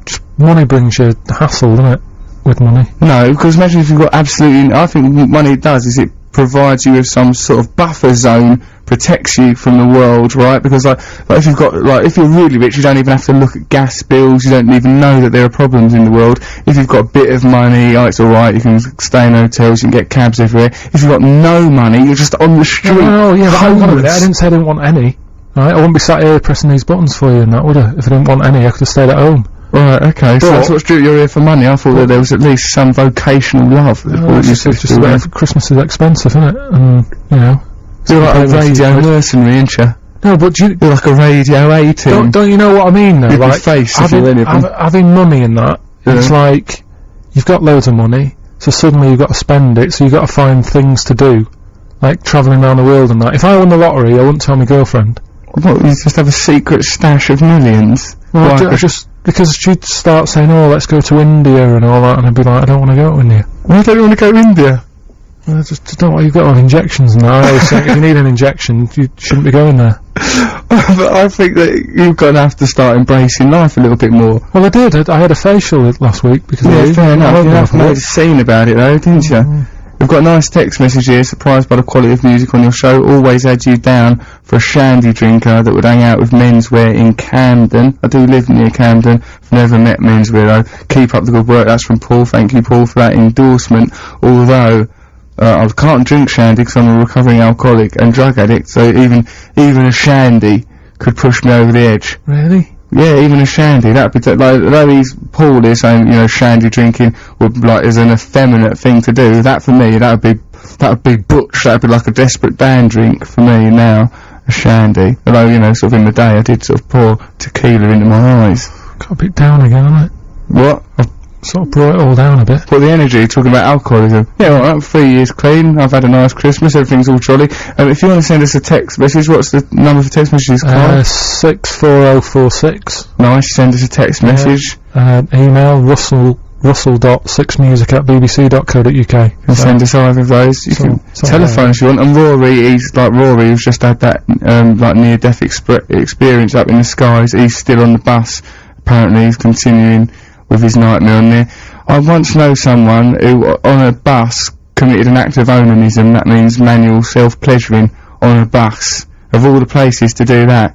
Just money brings you hassle, doesn't it? With money. No, because imagine if you've got absolutely... I think what money does is it provides you with some sort of buffer zone, protects you from the world, right? Because like if you've got, like, if you're really rich, you don't even have to look at gas bills, you don't even know that there are problems in the world. If you've got a bit of money, oh, it's alright, you can stay in hotels, you can get cabs everywhere. If you've got no money, you're just on the street. Oh, yeah, but I didn't say I didn't want any. Right? I wouldn't be sat here pressing these buttons for you and that, would I? If I didn't want any, I could have stayed at home. Right, okay, so that's what's true, you're here for money. I thought that there was at least some vocational love. Christmas is expensive, isn't it? And, you know... You're like a radio mercenary, ain't you? No, but you're like a radio A-team. Don't you know what I mean, though? You'd like, be face if you're any of them. Having money in that, it's like, you've got loads of money, so suddenly you've got to spend it, so you've got to find things to do. Like, travelling around the world and that. If I won the lottery, I wouldn't tell my girlfriend. What, you just have a secret stash of millions? Well, because she'd start saying, oh, let's go to India and all that, and I'd be like, I don't want to go to India. Why don't you want to go to India? Well, I just don't want, you've got to have injections and that. I always think if you need an injection, you shouldn't be going there. But I think that you're going to have to start embracing life a little bit more. Well, I did. I had a facial last week because of you. Fair enough. You have made a scene about it though, didn't you? We've got a nice text message here, surprised by the quality of music on your show. Always had you down for a shandy drinker that would hang out with menswear in Camden. I do live near Camden. I've never met menswear though. Keep up the good work. That's from Paul. Thank you, Paul, for that endorsement. Although, I can't drink shandy because I'm a recovering alcoholic and drug addict, so even a shandy could push me over the edge. Really? Yeah, even a shandy. That'd be like, though he's Paul is saying, you know, shandy drinking would like is an effeminate thing to do. That for me, that'd be butch. That'd be like a desperate Dan drink for me now. A shandy. Although, you know, sort of in the day, I did sort of pour tequila into my eyes. Got a bit down again, hasn't it? What? I've sort of brought it all down a bit. What, the energy, talking about alcoholism? Yeah, well, I'm 3 years clean, I've had a nice Christmas, everything's all jolly. If you want to send us a text message, what's the number for text messages, Carl? 64046. Nice, send us a text message. Email russell.6music@bbc.co.uk. And send us either of those. You can telephone if you want. And Rory, he's like Rory, who's just had that like near-death experience up in the skies. He's still on the bus. Apparently, he's continuing with his nightmare on there. I once know someone who, on a bus, committed an act of onanism. That means manual self-pleasuring on a bus. Of all the places to do that,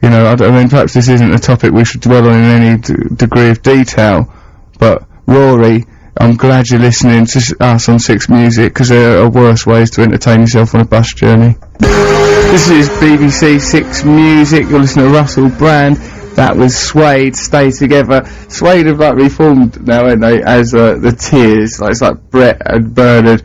you know, I mean, perhaps this isn't a topic we should dwell on in any degree of detail, but Rory, I'm glad you're listening to us on Six Music, because there are worse ways to entertain yourself on a bus journey. This is BBC Six Music. You're listening to Russel Brand. That was Suede, Stay Together. Suede have like reformed now, ain't they, as the Tears. Like, it's like Brett and Bernard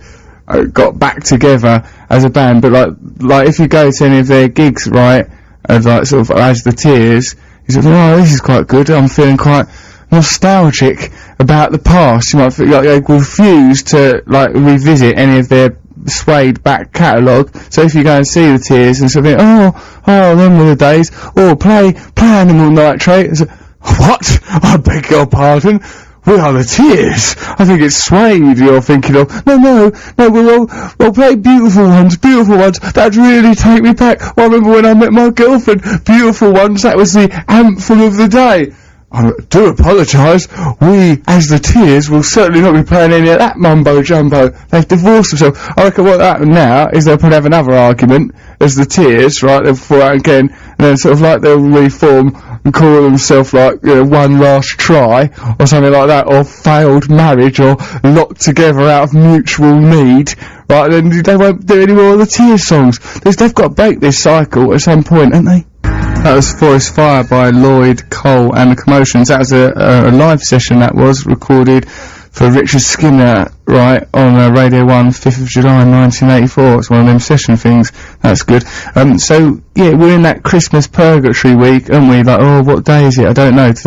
got back together as a band, but like if you go to any of their gigs, right, and like sort of as the Tears, you sort of, oh, this is quite good. I'm feeling quite nostalgic about the past. You might feel like they refuse to like revisit any of their Suede back catalogue. So if you go and see the Tears and sort of think, oh, them were the days, or play Animal Nitrate, and so, what? I beg your pardon? We are the Tears. I think it's Suede you're thinking of. No, we'll play Beautiful Ones, that'd really take me back. Well, I remember when I met my girlfriend, Beautiful Ones, that was the anthem of the day. I do apologise, we, as the Tears, will certainly not be playing any of that mumbo-jumbo. They've divorced themselves. I reckon what will happen now is they'll probably have another argument as the Tears, right, they'll fall out again, and then sort of like they'll reform and call themselves like, you know, One Last Try, or something like that, or Failed Marriage, or Locked Together Out of Mutual Need, right, then they won't do any more of the Tears songs. They've got to break this cycle at some point, haven't they? That was Forest Fire by Lloyd Cole and the Commotions. That was a live session that was recorded for Richard Skinner, right, on Radio 1, 5th of July 1984. It's one of them session things. That's good. So, yeah, we're in that Christmas purgatory week, aren't we? Like, oh, what day is it? I don't know. It's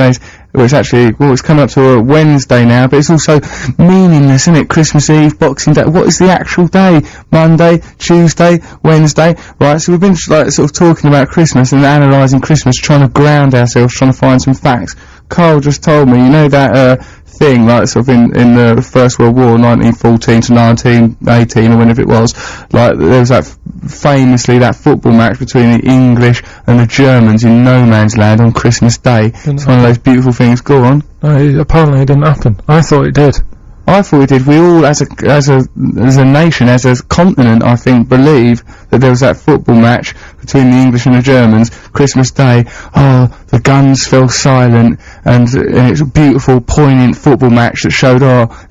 actually, it's coming up to a Wednesday now, but it's also meaningless, isn't it? Christmas Eve, Boxing Day. What is the actual day? Monday, Tuesday, Wednesday, right? So we've been, like, sort of talking about Christmas and analysing Christmas, trying to ground ourselves, trying to find some facts. Carl just told me, you know that, thing, like, sort of in the First World War, 1914 to 1918, or whenever it was, like, there was that, famously, that football match between the English and the Germans in no man's land on Christmas Day. It's one of those beautiful things. Go on. No, apparently it didn't happen. I thought it did. I thought it did. We all, as a nation, as a continent, I think, believe that there was that football match between the English and the Germans, Christmas Day. Oh, the guns fell silent, and it's a beautiful, poignant football match that showed,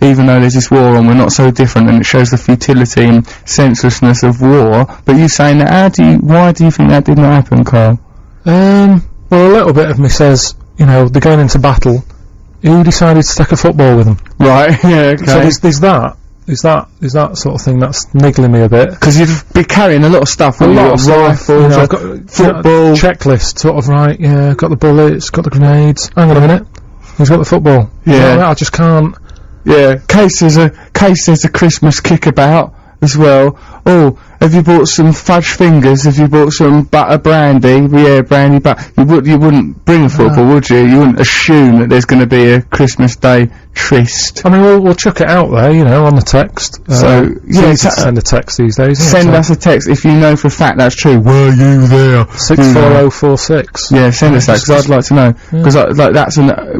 even though there's this war on, we're not so different, and it shows the futility and senselessness of war. But you saying that, why do you think that did not happen, Carl? Well, a little bit of me says, you know, they're going into battle. Who decided to take a football with them? Right, yeah, okay. So there's that sort of thing that's niggling me a bit. Because you'd be carrying a lot of stuff. A lot of rifles, you know, I've got football. Checklist, sort of, right, yeah, got the bullets, got the grenades. Hang on a minute. Who's got the football? Yeah. I just can't. Yeah, case there's a Christmas kickabout as well. Oh, have you bought some fudge fingers? Have you bought some butter brandy? Yeah, brandy, but you wouldn't bring a football, would you? You wouldn't assume that there's going to be a Christmas Day tryst. I mean, we'll chuck it out there, you know, on the text. So, yeah, send a text these days. Send us a text if you know for a fact that's true. Were you there? 64046. Yeah, send us that, because I'd like to know. Because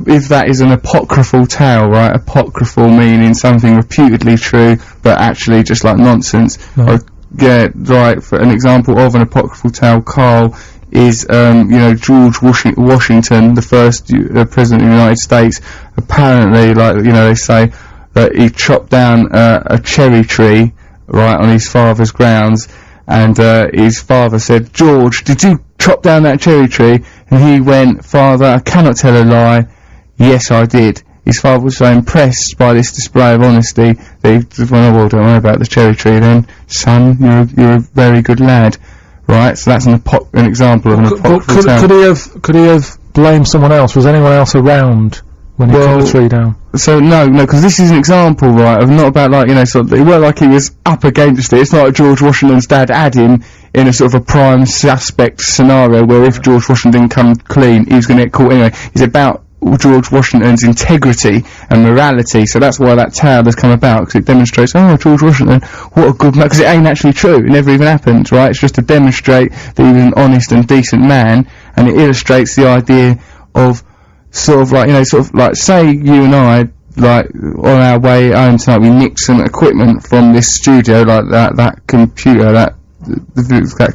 if that is an apocryphal tale, right? Apocryphal meaning something reputedly true, but actually just like nonsense. No. Yeah, right, for an example of an apocryphal tale, Carl, is, you know, George Washington, the first President of the United States, apparently, like, you know, they say that he chopped down a cherry tree, right, on his father's grounds, and his father said, "George, did you chop down that cherry tree?" And he went, "Father, I cannot tell a lie. Yes, I did." His father was so impressed by this display of honesty that he just went, "Oh, well, don't worry about the cherry tree then, son. You're a very good lad." Right? So that's an example of an apocryphal tale. Could he have blamed someone else? Was anyone else around when he cut the tree down? So no, because this is an example, right, of not about like, sort of, it weren't like he was up against it. It's not like George Washington's dad had him in a sort of a prime suspect scenario where if George Washington didn't come clean, he was going to get caught anyway. It's about George Washington's integrity and morality, so that's why that tale has come about, because it demonstrates, oh, George Washington, what a good man, because it ain't actually true, it never even happened, right? It's just to demonstrate that he was an honest and decent man, and it illustrates the idea of sort of like, say you and I, like, on our way home tonight, we nicked some equipment from this studio, like that computer, that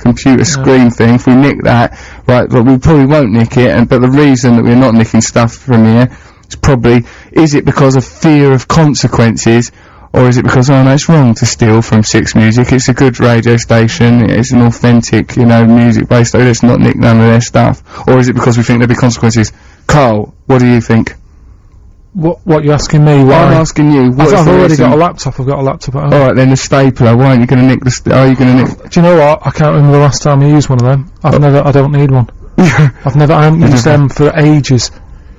computer screen thing. If we nick that, right, but we probably won't nick it, but the reason that we're not nicking stuff from here is probably, is it because of fear of consequences, or is it because, oh no, it's wrong to steal from Six Music, it's a good radio station, it's an authentic, music based, so let's not nick none of their stuff, or is it because we think there'll be consequences? Carl, what do you think? What you asking me? Why? I'm asking you. I've already got a laptop. I've got a laptop at home. Alright, then the stapler. Why aren't you going to nick the? Are you going to nick? Do you know what? I can't remember the last time I used one of them. I don't need one. I haven't used them for ages.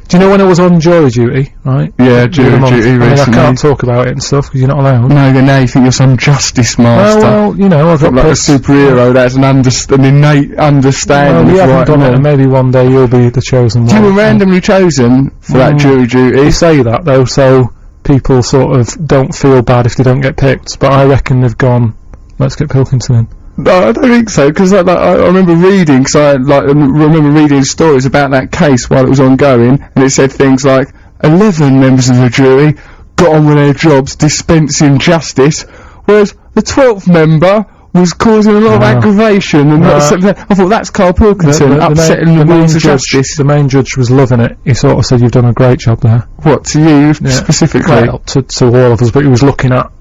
Do you know when I was on jury duty, right? Yeah, jury duty recently. I can't talk about it and stuff because you're not allowed. No, now you think you're some justice master. Well, I've got like a superhero that has an innate understanding. Well, we haven't done it, and maybe one day you'll be the chosen one. You were randomly chosen for that jury duty. You say that though, so people sort of don't feel bad if they don't get picked. But I reckon they've gone, let's get Pilkington in. No, I don't think so, because I remember reading, remember reading stories about that case while it was ongoing, and it said things like, 11 members of the jury got on with their jobs dispensing justice, whereas the 12th member was causing a lot of aggravation, and I thought, that's Karl Pilkington, upsetting the wheels of justice. The main judge was loving it. He sort of said, you've done a great job there. What, to you specifically? Well, to all of us, but he was looking at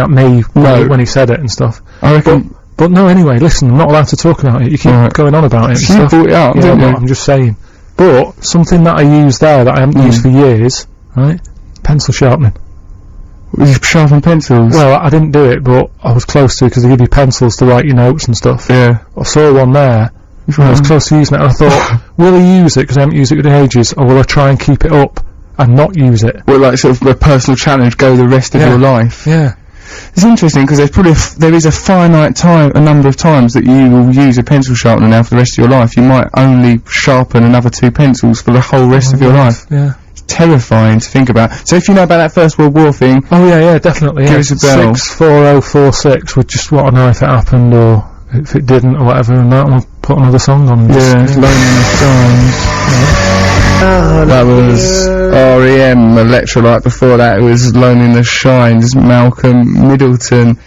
me when he said it and stuff. I reckon... But no, anyway, listen, I'm not allowed to talk about it. You keep going on about it and stuff. You brought it up, didn't you? I'm just saying. But something that I used there that I haven't used for years, right? Pencil sharpening. You sharpen pencils? Well, I didn't do it, but I was close to it because they give you pencils to write your notes and stuff. Yeah. I saw one there. I was close to using it, and I thought, will I use it because I haven't used it in ages, or will I try and keep it up and not use it? Well, like sort of a personal challenge, go the rest of your life. Yeah. It's interesting because there's probably there is a finite number of times that you will use a pencil sharpener now for the rest of your life. You might only sharpen another 2 pencils for the whole rest of your life. Yeah. It's terrifying to think about. So if you know about that First World War thing... Oh yeah, definitely. Give us a bell. 64046 would just want to know if it happened or if it didn't or whatever, and that, and we'll put another song on. Lonely Shines. That was R.E.M. Electrolyte. Before that it was Loneliness Shines, Malcolm Middleton.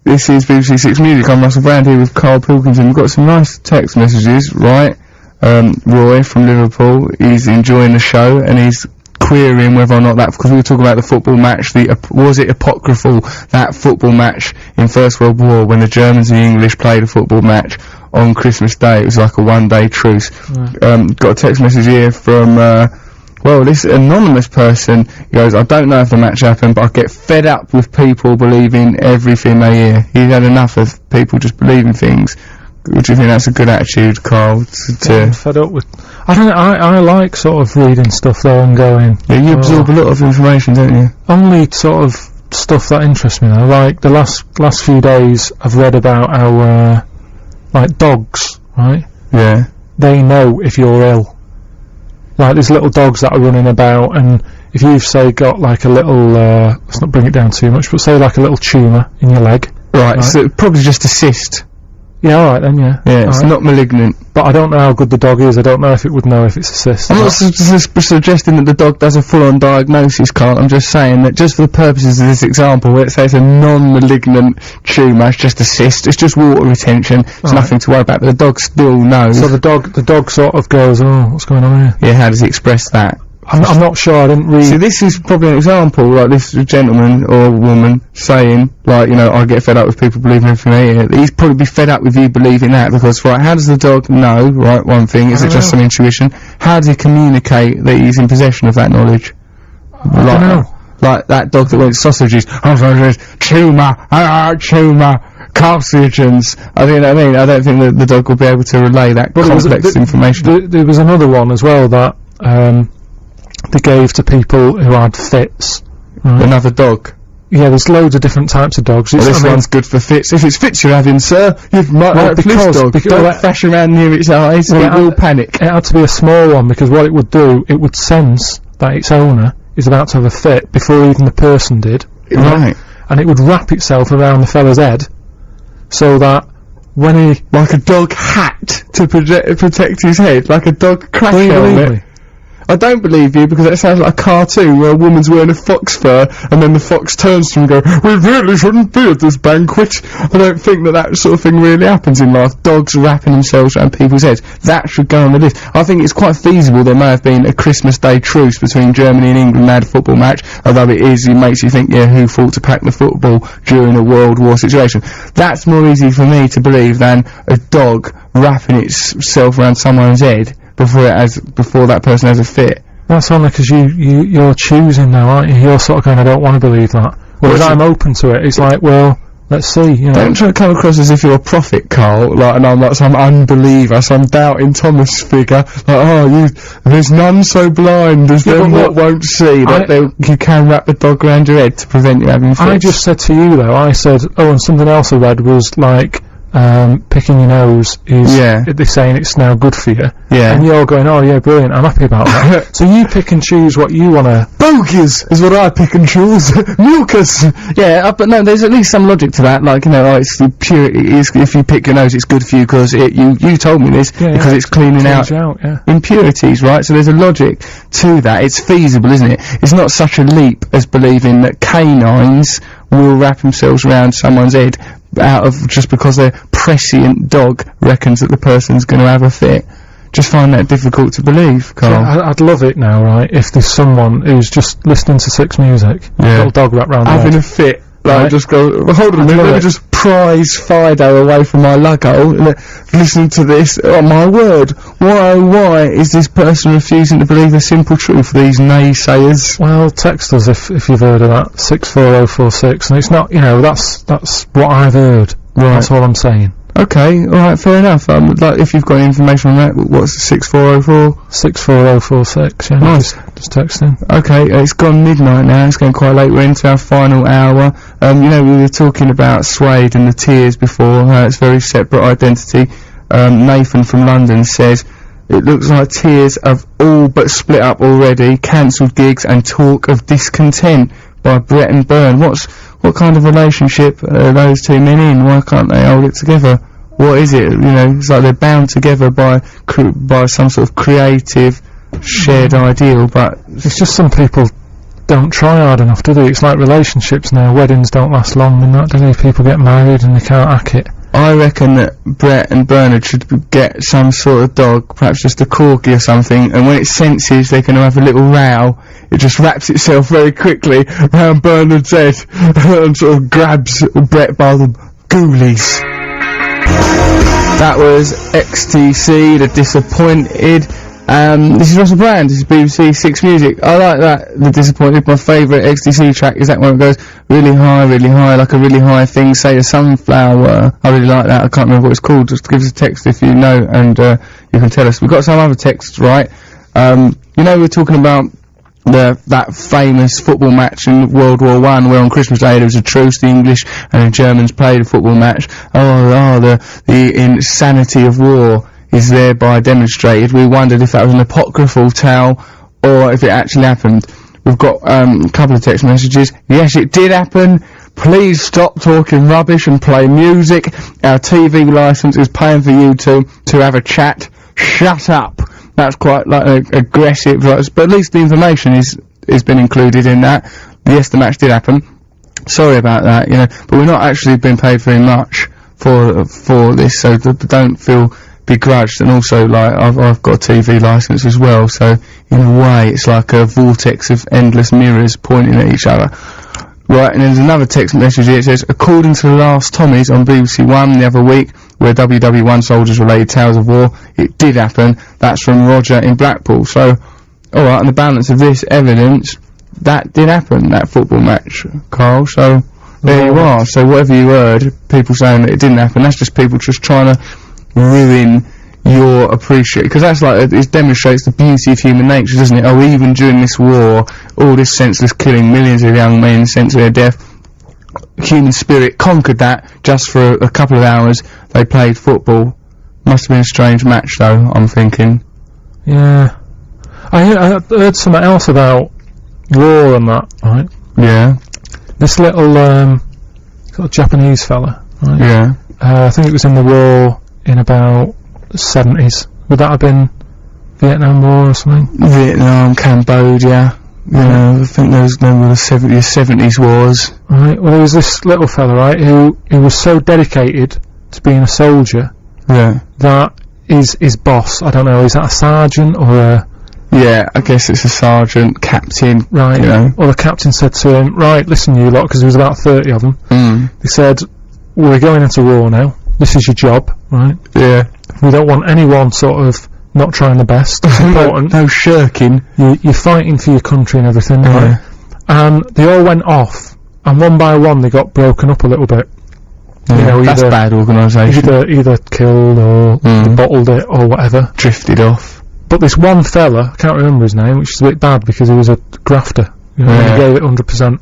This is BBC Six Music. I'm Russel Brand here with Karl Pilkington. We've got some nice text messages, right? Roy from Liverpool, he's enjoying the show and he's querying whether or not that, because we were talking about the football match, was it apocryphal, that football match in First World War when the Germans and the English played a football match on Christmas Day? It was like a one-day truce. Got a text message here from this anonymous person. He goes, I don't know if the match happened, but I get fed up with people believing everything they hear. He's had enough of people just believing things. Do you think that's a good attitude, Carl? Fed up with... I don't know, I like sort of reading stuff though and going... Yeah, you absorb a lot of information, don't you? Only sort of stuff that interests me though. Like, the last few days I've read about how, like, dogs, right? Yeah. They know if you're ill. Like, there's little dogs that are running about, and if you've, say, got like a little, let's not bring it down too much, but say like a little tumour in your leg. Right, so probably just a cyst. Yeah, alright then, yeah. Yeah, it's not malignant. But I don't know how good the dog is. I don't know if it would know if it's a cyst. I'm not suggesting that the dog does a full-on diagnosis, Carl. I'm just saying that just for the purposes of this example, let's say it's a non-malignant tumour, it's just a cyst, it's just water retention, it's nothing to worry about, but the dog still knows. So the dog sort of goes, oh, what's going on here? Yeah, how does he express that? I'm not sure, I didn't read... See, this is probably an example, like this gentleman or woman saying, like, you know, I get fed up with people believing everything they hear. He's probably be fed up with you believing that, because, right, how does the dog know, right, one thing, is it just some intuition? How does he communicate that he's in possession of that knowledge? I don't know. Like that dog that went sausages, tumour, carcinogens. I don't think that the dog will be able to relay that complex information. There was another one as well that they gave to people who had fits. Right? Another dog. Yeah, there's loads of different types of dogs. Well, this one's good for fits. If it's fits you're having, sir, you might like this dog. Don't flash around near its eyes, it will panic. It had to be a small one, because what it would do, it would sense that its owner is about to have a fit before even the person did. Right. And it would wrap itself around the fella's head, so that when he... Like a dog hat to protect his head, like a dog crash helmet. I don't believe you, because that sounds like a cartoon where a woman's wearing a fox fur and then the fox turns to him and goes, "We really shouldn't be at this banquet." I don't think that sort of thing really happens in life. Dogs wrapping themselves around people's heads. That should go on the list. I think it's quite feasible there may have been a Christmas Day truce between Germany and England. They had a football match, although it makes you think, yeah, who fought to pack the football during a World War situation? That's more easy for me to believe than a dog wrapping itself around someone's head before that person has a fit. That's only because you're choosing now, aren't you? You're sort of going, I don't want to believe that. Whereas I'm open to it. It's like, well, let's see, you know. Don't try to come across as if you're a prophet, Carl, like, and I'm like some unbeliever, some doubting Thomas figure, like, there's none so blind as them that won't see, that you can wrap the dog around your head to prevent you having fits. I just said to you, though, I said, and something else I read was, like, picking your nose is, they're saying it's now good for you. Yeah. And you're going, oh yeah, brilliant, I'm happy about that. So you pick and choose what you wanna... Bogies is what I pick and choose. Mucus! Yeah, but no, there's at least some logic to that, like, you know, it's the if you pick your nose, it's good for you, because you told me this, because it's cleaning out impurities, right? So there's a logic to that. It's feasible, isn't it? It's not such a leap as believing that canines will wrap themselves around someone's head out of just because their prescient dog reckons that the person's going to have a fit. Just find that difficult to believe, Carl. Yeah, I'd love it now, right, if there's someone who's just listening to Six Music, little dog wrapped round having a fit, like, just go, hold on a minute, let me just prise Fido away from my luggo, listen to this, oh my word, why is this person refusing to believe the simple truth, these naysayers? Well, text us if you've heard of that, 64046, and it's not, you know, that's what I've heard, that's all I'm saying. Okay, alright, fair enough. Like, if you've got any information on that, what's 6404? 64046, yeah. Nice. Just texting. Okay, it's gone midnight now, it's getting quite late, we're into our final hour. You know, we were talking about Suede and the Tears before, it's very separate identity. Nathan from London says, it looks like Tears have all but split up already, cancelled gigs and talk of discontent by Brett and Byrne. What kind of relationship are those two men in? Why can't they hold it together? What is it? You know, it's like they're bound together by some sort of creative, shared ideal, but... It's just some people don't try hard enough, do they? It's like relationships now, weddings don't last long and that, do they? People get married and they can't hack it. I reckon that Brett and Bernard should get some sort of dog, perhaps just a corgi or something, and when it senses they're going to have a little row, it just wraps itself very quickly around Bernard's head and sort of grabs Brett by the ghoulies. That was XTC, The Disappointed. This is Russel Brand, this is BBC Six Music. I like that, The Disappointed. My favourite XTC track is that one that goes really high, like a really high thing, say a sunflower. I really like that, I can't remember what it's called, just give us a text if you know, and you can tell us. We've got some other texts, right? You know, we're talking about that famous football match in World War I, where on Christmas Day there was a truce, the English and the Germans played a football match. The insanity of war is thereby demonstrated. We wondered if that was an apocryphal tale or if it actually happened. We've got a couple of text messages. Yes, it did happen. Please stop talking rubbish and play music. Our TV licence is paying for you to have a chat. Shut up. That's quite like aggressive, but at least the information is been included in that. Yes, the match did happen. Sorry about that, you know, but we're not actually being paid very much for this, so don't feel begrudged, and also, like, I've got a TV licence as well, so in a way it's like a vortex of endless mirrors pointing at each other. Right, and there's another text message here. It says, according to the last Tommies on BBC One the other week, where WW1 soldiers related tales of war, it did happen. That's from Roger in Blackpool. So, alright, on the balance of this evidence, that did happen, that football match, Carl. So, there you are. So whatever you heard, people saying that it didn't happen, that's just people just trying to ruin your appreciation, because that's like, it demonstrates the beauty of human nature, doesn't it? Oh, even during this war, all this senseless killing, millions of young men sent to their death, human spirit conquered that just for a couple of hours. They played football. Must have been a strange match, though, I'm thinking. Yeah. I heard something else about war and that, right? Yeah. This little, sort of Japanese fella, right? Yeah. I think it was in the war in about the 70s. Would that have been Vietnam War or something? Vietnam, Cambodia, you know, I think those were the 70s wars. Right, well there was this little fella, right, who was so dedicated to being a soldier, that his boss, I don't know, is that a sergeant or a... Yeah, I guess it's a sergeant, captain, right, you know. Well the captain said to him, right, listen you lot, because there was about 30 of them, he said, we're going into war now, this is your job, right? Yeah. We don't want anyone sort of not trying the best. It's important. No shirking. You're fighting for your country and everything, right? And they all went off, and one by one they got broken up a little bit. Yeah, you know, that's bad organisation. Either killed or they bottled it or whatever. Drifted off. But this one fella, I can't remember his name, which is a bit bad because he was a grafter. You know, he gave it 100%.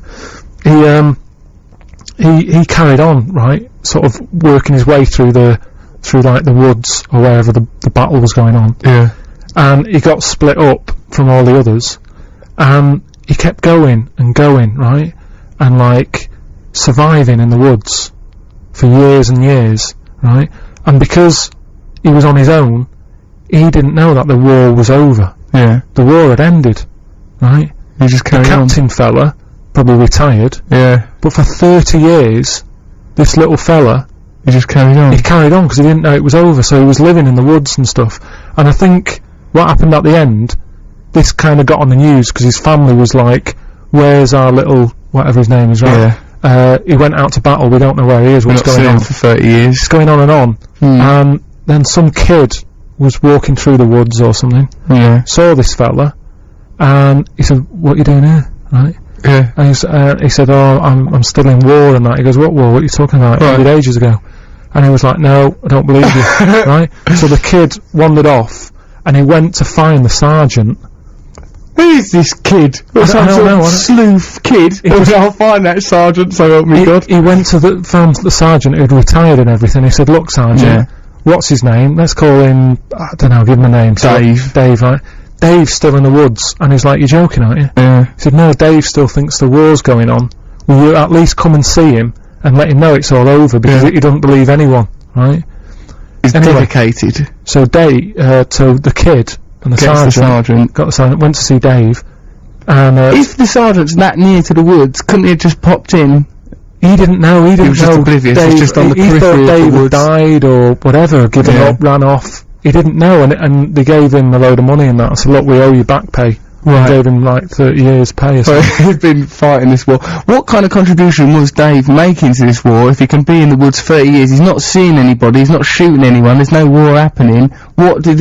He carried on, right? Sort of working his way through like the woods or wherever the battle was going on. Yeah. And he got split up from all the others, and he kept going and going, right? And like surviving in the woods for years and years, right? And because he was on his own, he didn't know that the war was over. Yeah. The war had ended, right? He just carried on. The captain fella probably retired. Yeah. But for 30 years, this little fella, he just carried on. He carried on because he didn't know it was over, so he was living in the woods and stuff. And I think what happened at the end, this kind of got on the news because his family was like, where's our little, whatever his name is, right? Yeah. He went out to battle, we don't know where he is, what's going on. For 30 years. It's going on and on. And then some kid was walking through the woods or something, saw this fella, and he said, what are you doing here, right? Yeah. And he said, oh, I'm still in war and that. He goes, what war? What are you talking about? It ended ages ago. And he was like, no, I don't believe you, right? So the kid wandered off, and he went to find the sergeant. Who is this kid? I don't know. Sleuth kid? I'll find that sergeant, so help me God. He went to found the sergeant who'd retired and everything. He said, look, sergeant, what's his name? Let's call him, I don't know, give him a name. Dave. Dave, right? Dave's still in the woods. And he's like, you're joking, aren't you? Yeah. He said, no, Dave still thinks the war's going on. Will you at least come and see him and let him know it's all over, because he doesn't believe anyone, right? He's dedicated. So Dave, so the kid and the sergeant got the sergeant, went to see Dave, and if the sergeant's that near to the woods, couldn't he have just popped in? He didn't know. He was just oblivious. Dave, he was just on the periphery thought Dave of the woods. Had died or whatever, given up, ran off. He didn't know, and they gave him a load of money and that. I said, look, we owe you back pay. Right. Gave him like 30 years pay or something. He'd been fighting this war. What kind of contribution was Dave making to this war if he can be in the woods 30 years? He's not seeing anybody, he's not shooting anyone, there's no war happening. What did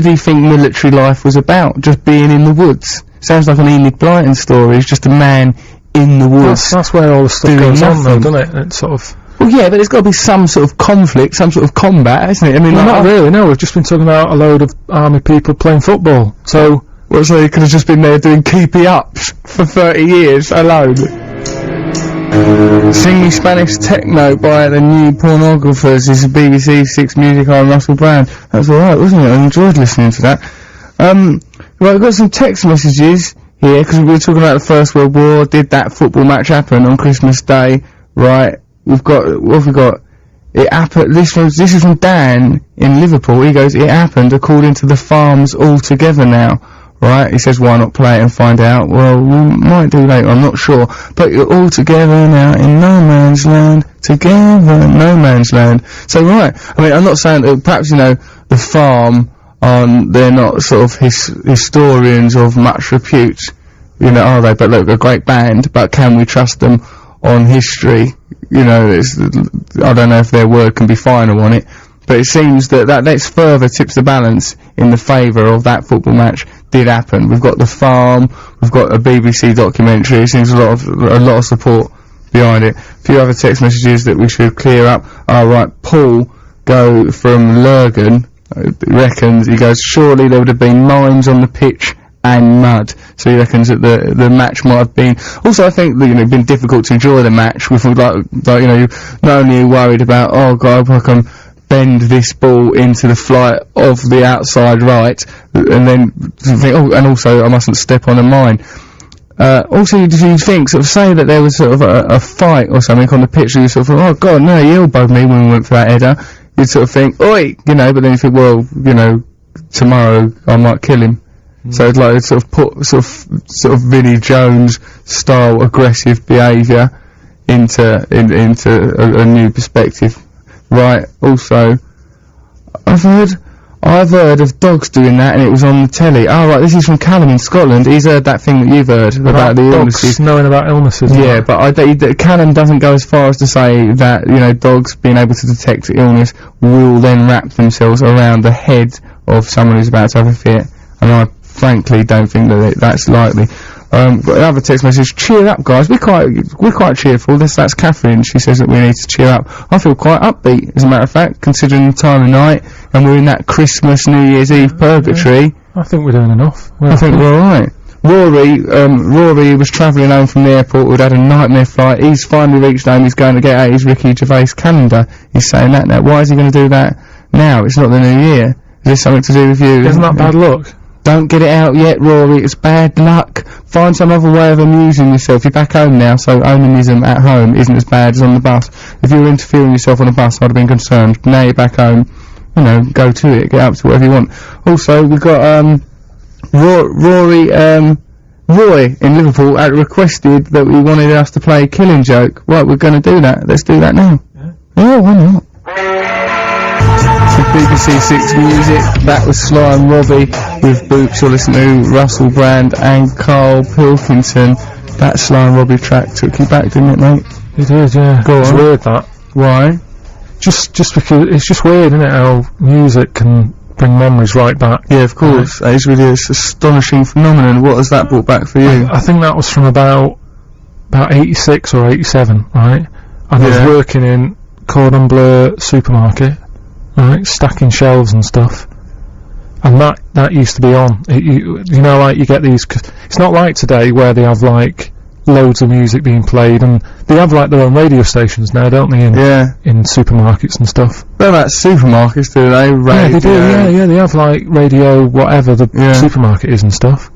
he think military life was about? Just being in the woods? Sounds like an Enid Blyton story. He's just a man in the woods. That's where all the stuff goes on though, doesn't it? It's sort of... Well, yeah, but there's got to be some sort of conflict, some sort of combat, hasn't it? I mean, well, not really, no. We've just been talking about a load of army people playing football. So... Well, so he could have just been there doing keepy-ups for 30 years alone. Sing Me Spanish Techno by the New Pornographers. This is BBC 6 Music. I'm Russel Brand. That's alright, wasn't it? I enjoyed listening to that. Right, we've got some text messages here, because we were talking about the First World War. Did that football match happen on Christmas Day? Right, we've got, what have we got? It happened, this is from Dan in Liverpool. He goes, it happened according to the farms altogether now. right? He says, why not play it and find out? Well, we might do later, I'm not sure. But you're all together now in no man's land. Together in no man's land. So, right, I mean, I'm not saying that perhaps, you know, the Farm, they're not sort of historians of much repute, you know, are they? But look, a great band, but can we trust them on history? You know, I don't know if their word can be final on it, but it seems that let's further tips the balance in the favour of that football match did happen. We've got the Farm, we've got a BBC documentary, it seems a lot of support behind it. A few other text messages that we should clear up. Right, Paul Go from Lurgan reckons, he goes, surely there would have been mimes on the pitch and mud. So he reckons that the match might have been. Also, I think that, you know, it'd been difficult to enjoy the match with, like you know, not only you're worried about, oh god, I can bend this ball into the flight of the outside right, and then think, oh, and also I mustn't step on a mine. Also, you think, sort of, say that there was sort of a fight or something on the pitch, and you sort of, oh god, no, he elbowed me when we went for that header. You'd sort of think, oi, you know, but then you think, well, you know, tomorrow I might kill him. So it's like, sort of put sort of Vinnie Jones style aggressive behaviour into a new perspective. Right, also, I've heard of dogs doing that, and it was on the telly. Oh, right, this is from Callum in Scotland. He's heard that thing that you've heard about the illnesses. Knowing about illnesses. Yeah, but Callum doesn't go as far as to say that, you know, dogs being able to detect illness will then wrap themselves around the head of someone who's about to have a fit, and I frankly don't think that that's likely. Got another text message, cheer up guys, we're quite cheerful. That's Catherine, she says that we need to cheer up. I feel quite upbeat, as a matter of fact, considering the time of night, and we're in that Christmas, New Year's Eve purgatory. Yeah. I think we're doing enough. I think we're alright. Rory was travelling home from the airport, who'd had a nightmare flight. He's finally reached home, he's going to get out his Ricky Gervais calendar. He's saying that now. Why is he going to do that now? It's not the new year. Is this something to do with you? Isn't that bad luck? Don't get it out yet, Rory, it's bad luck. Find some other way of amusing yourself. You're back home now, so onanism at home isn't as bad as on the bus. If you were interfering yourself on the bus, I'd have been concerned. Now you're back home, you know, go to it, get up to whatever you want. Also, we've got, Roy in Liverpool requested that we wanted us to play Killing Joke. Right, we're gonna do that. Let's do that now. Yeah, why not? BBC Six Music, that was Sly and Robbie with Boops. You're listening to Russel Brand and Karl Pilkington. That Sly and Robbie track took you back, didn't it, mate? It did, yeah. Go on. It's weird, that. Why? Just because it's just weird, isn't it, how music can bring memories right back. Yeah, of course. It's really an astonishing phenomenon. What has that brought back for you? I think that was from about 86 or 87, right? And I was working in Cordon Bleu supermarket, right, stacking shelves and stuff, and that used to be on. You know, like, you get these, it's not like today where they have like loads of music being played, and they have like their own radio stations now, don't they, in supermarkets and stuff. They're like supermarkets, do they? Radio. Yeah, they do, yeah, they have like radio, whatever the supermarket is and stuff.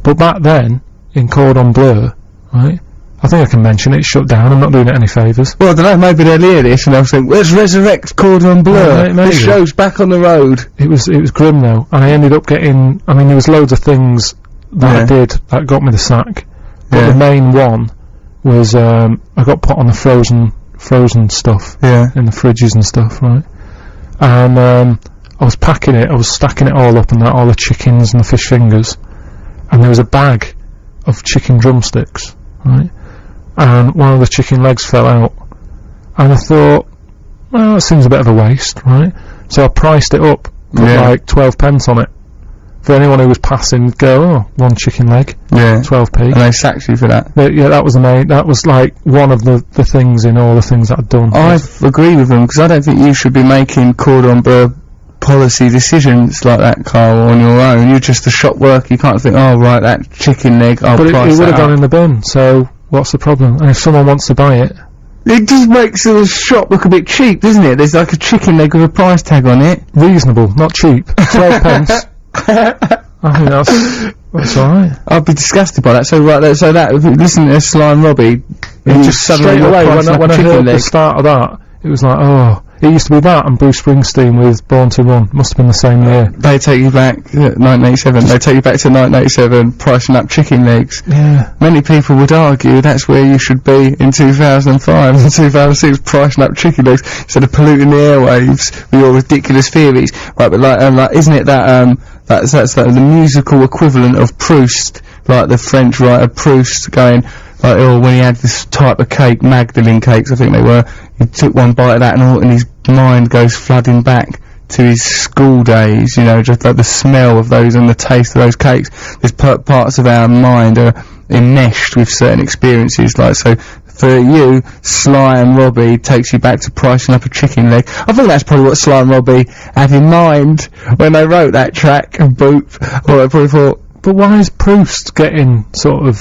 But back then, in Cordon Bleu, right, I think I can mention it, shut down, I'm not doing it any favours. Well, I don't know, maybe they'll hear this and they'll think, let's resurrect Cordon Bleu, this show's back on the road. It was grim though, and I ended up getting, I mean, there was loads of things that I did that got me the sack, but the main one was, I got put on the frozen stuff, in the fridges and stuff, right, and, I was packing it, I was stacking it all up and that, all the chickens and the fish fingers, and there was a bag of chicken drumsticks, right, and one of the chicken legs fell out, and I thought, well, that seems a bit of a waste, right? So I priced it up, put like 12 pence on it. For anyone who was passing, go, oh, one chicken leg, 12p. And they sacked you for that? Yeah, that was that was like one of the things in all the things that I'd done. I agree with them, because I don't think you should be making Cordon Bleu policy decisions like that, Carl, on your own. You're just a shop worker, you can't think, oh, right, that chicken leg, I'll price that up. But it would have gone in the bin, so what's the problem? And if someone wants to buy it, it just makes the shop look a bit cheap, doesn't it? There's like a chicken leg with a price tag on it. Reasonable, not cheap. 12 pence. I think that's alright. I'd be disgusted by that. So listen to Sly and Robbie, it just suddenly straight away when I heard the start of that, it was like, oh, It used to be that and Bruce Springsteen with Born to Run. Must have been the same year. They take you back, 1987, they take you back to 1987, pricing up chicken legs. Yeah. Many people would argue that's where you should be in 2005 and 2006, pricing up chicken legs, instead of polluting the airwaves with your ridiculous theories. Right, but like, isn't it that, that's the musical equivalent of Proust, like the French writer Proust going, like, when he had this type of cake, Magdalene cakes, I think they were, he took one bite of that and his mind goes flooding back to his school days, you know, just like the smell of those and the taste of those cakes. There's parts of our mind are enmeshed with certain experiences, like, so for you, Sly and Robbie takes you back to pricing up a chicken leg. I think that's probably what Sly and Robbie had in mind when they wrote that track, Boop, or they probably thought, but why is Proust getting sort of,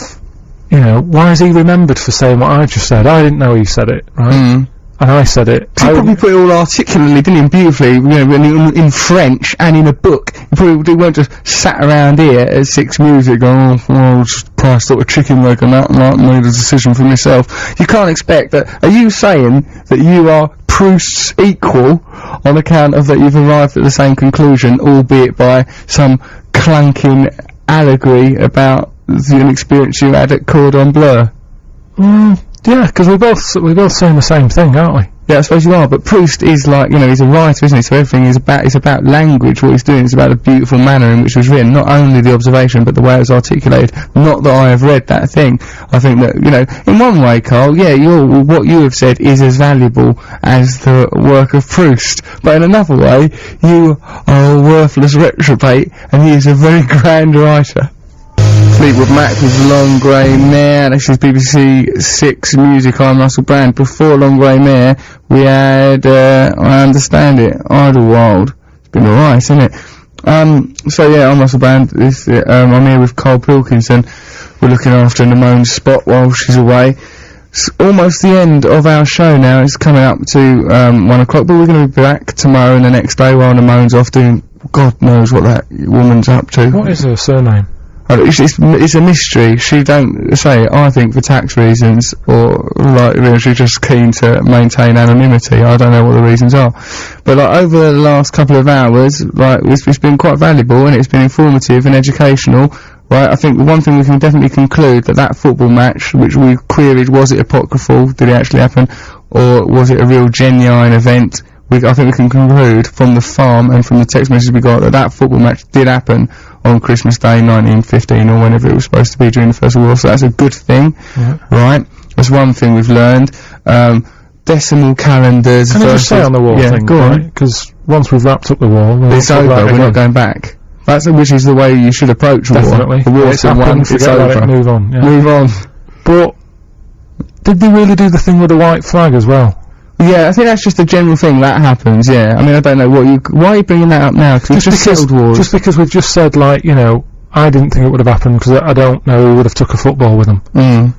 you know, why is he remembered for saying what I just said? I didn't know he said it, right? And I said it. He probably put it all articulately, didn't he, beautifully, you know, in French and in a book. He probably weren't just sat around here at Six Music going, I'll just price up a chicken leg and that, and I made a decision for myself. You can't expect that. Are you saying that you are Proust's equal on account of that you've arrived at the same conclusion, albeit by some clunking allegory about an experience you had at Cordon Bleu? Yeah, because we're both saying the same thing, aren't we? Yeah, I suppose you are, but Proust is like, you know, he's a writer, isn't he? So everything is about language, what he's doing is about the beautiful manner in which it was written, not only the observation, but the way it was articulated. Not that I have read that thing. I think that, you know, in one way, Carl, yeah, what you have said is as valuable as the work of Proust. But in another way, you are a worthless reprobate, and he is a very grand writer. Fleetwood Mac with Long Grey Mare. This is BBC 6 Music. I'm Russel Brand. Before Long Grey Mare, we had, I Understand It, Idlewild. It's been alright, isn't it? So yeah, I'm Russel Brand. I'm here with Karl Pilkington. We're looking after Namone's spot while she's away. It's almost the end of our show now. It's coming up to 1 o'clock, but we're going to be back tomorrow and the next day while Namone's off doing God knows what that woman's up to. What is her surname? It's a mystery. She don't say it, I think, for tax reasons, or like, you know, she's just keen to maintain anonymity. I don't know what the reasons are. But like, over the last couple of hours, like, it's been quite valuable, and it's been informative and educational. Right, I think the one thing we can definitely conclude that football match, which we queried, was it apocryphal, did it actually happen, or was it a real genuine event? I think we can conclude from the farm and from the text message we got that football match did happen on Christmas Day 1915 or whenever it was supposed to be during the First World War, so that's a good thing, right? That's one thing we've learned. Decimal calendars. Can I just say on the war thing? Go on. Because once we've wrapped up the war, it's over, we're not going back. That's which is the way you should approach war. Definitely. The war's won, it's over. Move on. Yeah. Move on. But did they really do the thing with the white flag as well? Yeah, I think that's just a general thing that happens, yeah. I mean, I don't know why are you bringing that up now? Cause just settled wars. Just because we've just said, like, you know, I didn't think it would have happened because I don't know who would have took a football with them.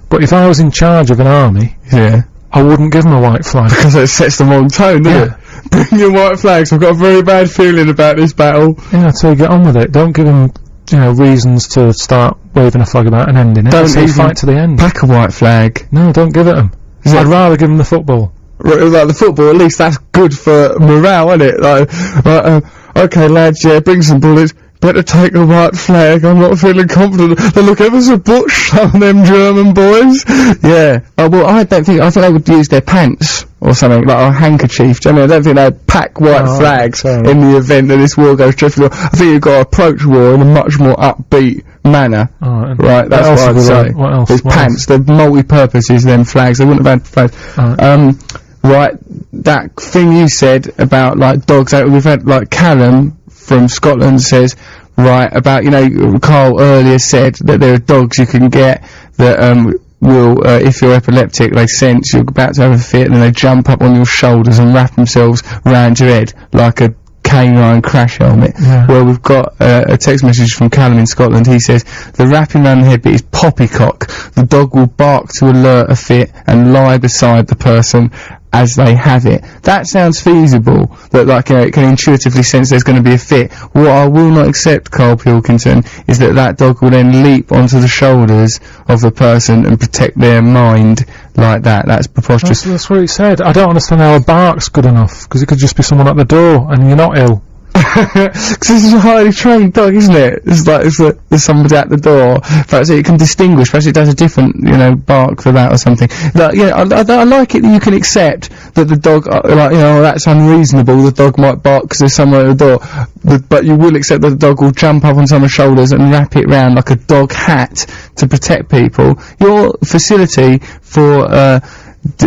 But if I was in charge of an army, I wouldn't give them a white flag. Because it sets the wrong tone, doesn't it? Bring your white flags, I've got a very bad feeling about this battle. Yeah, so get on with it. Don't give them, you know, reasons to start waving a flag about and ending it. Don't even fight to the end. Pack a white flag. No, don't give it them. I'd rather give them the football. Like the football, at least that's good for morale, isn't it? Like, okay lads, yeah, bring some bullets, better take a white flag, I'm not feeling confident. They look ever so butch, some of them German boys. Yeah. Well, I think they would use their pants or something, like a handkerchief. Do you know what I mean? I don't think they'd pack white flags in the event that this war goes dreadfully wrong. I think you've got to approach war in a much more upbeat manner. Right, that's what I'd say. What else? With pants, the multi-purposes, them flags, they wouldn't have had flags. Right, that thing you said about, like, dogs, we've had, like, Callum from Scotland says, right, about, you know, Carl earlier said that there are dogs you can get that, will, if you're epileptic, they sense you're about to have a fit, and then they jump up on your shoulders and wrap themselves round your head like a canine crash helmet. Well, we've got a text message from Callum in Scotland. He says, the wrapping around the head bit is poppycock. The dog will bark to alert a fit and lie beside the person as they have it. That sounds feasible, that like, it can intuitively sense there's going to be a fit. What I will not accept, Karl Pilkington, is that dog will then leap onto the shoulders of the person and protect their mind like that. That's preposterous. That's what he said. I don't understand how a bark's good enough, because it could just be someone at the door and you're not ill. Because this is a highly trained dog, isn't it? It's like there's somebody at the door. Perhaps it can distinguish. Perhaps it does a different, bark for that or something. Like, I like it that you can accept that the dog, that's unreasonable. The dog might bark because there's someone at the door, but you will accept that the dog will jump up on someone's shoulders and wrap it round like a dog hat to protect people. Your facility for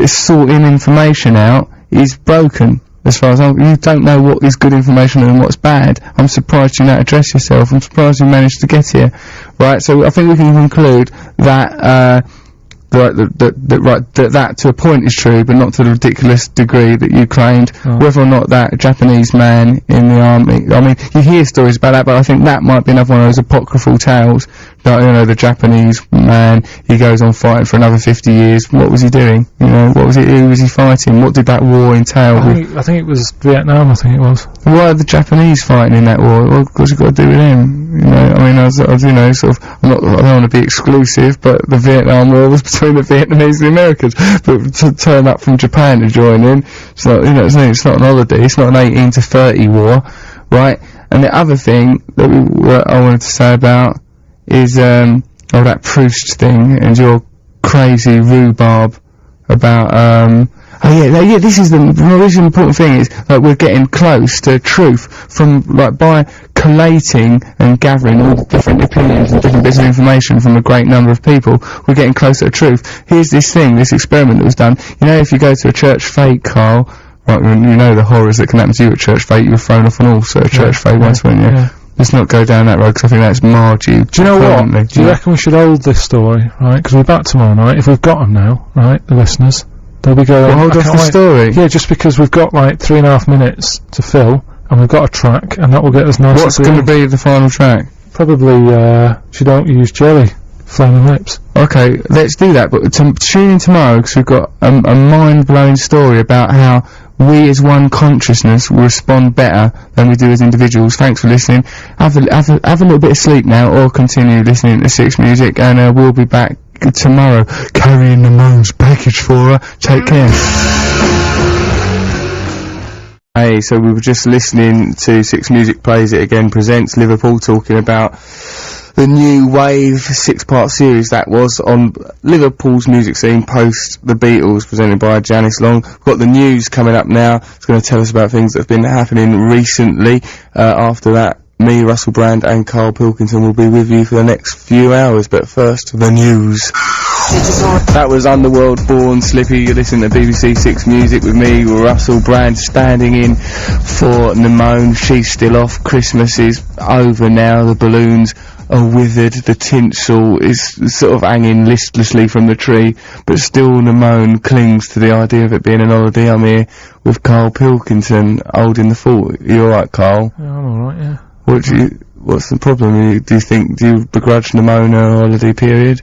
sorting information out is broken. As far as you don't know what is good information and what's bad. I'm surprised you don't address yourself. I'm surprised you managed to get here. Right, so I think we can conclude that, that to a point is true, but not to the ridiculous degree that you claimed. Oh. Whether or not that Japanese man in the army, I mean, you hear stories about that, but I think that might be another one of those apocryphal tales. That, the Japanese man, he goes on fighting for another 50 years. What was he doing? Who was he fighting? What did that war entail? I think it was Vietnam, I think it was. Why are the Japanese fighting in that war? Well, what's it got to do with him? I don't want to be exclusive, but the Vietnam War was between the Vietnamese and the Americans. But to turn up from Japan to join in, it's not, it's not an holiday, it's not an 18 to 30 war, right? And the other thing that I wanted to say about is, that Proust thing and your crazy rhubarb about, this is the most important thing is, we're getting close to truth from, by collating and gathering all the different opinions and different bits of information from a great number of people, we're getting closer to truth. Here's this experiment that was done. If you go to a church fete, Karl, right, the horrors that can happen to you at church fete, you were thrown off an altar at church fete once, weren't you? Yeah. Let's not go down that road, because I think that's marred you. Do you know what? Do you reckon we should hold this story, right? Because we're back tomorrow night. If we've got them now, right, the listeners, they'll be going... Well, hold off the story? Yeah, just because we've got, 3.5 minutes to fill, and we've got a track, and that will get us nice. What's going to be the final track? Probably, She Don't Use Jelly, Flaming Lips. Okay, let's do that, but tune in tomorrow, because we've got a mind-blowing story about how we as one consciousness will respond better than we do as individuals. Thanks for listening. Have a little bit of sleep now, or continue listening to Six Music, and we'll be back tomorrow carrying the Moan's package for her. Take care. Hey, so we were just listening to Six Music Plays It Again presents Liverpool, talking about the new Wave 6-part series that was on Liverpool's music scene post the Beatles, presented by Janice Long. We've got the news coming up now. It's going to tell us about things that have been happening recently. After that, me, Russel Brand, and Karl Pilkington will be with you for the next few hours. But first, the news. That was Underworld, Born, Slippy. You're listening to BBC Six Music with me, Russel Brand, standing in for Nimone. She's still off. Christmas is over now. The balloons are withered. The tinsel is sort of hanging listlessly from the tree, but still Nimone clings to the idea of it being an holiday. I'm here with Karl Pilkington, holding the fort. You alright, Karl? Yeah, I'm alright, yeah. What's the problem? Do you begrudge Nimone a holiday period?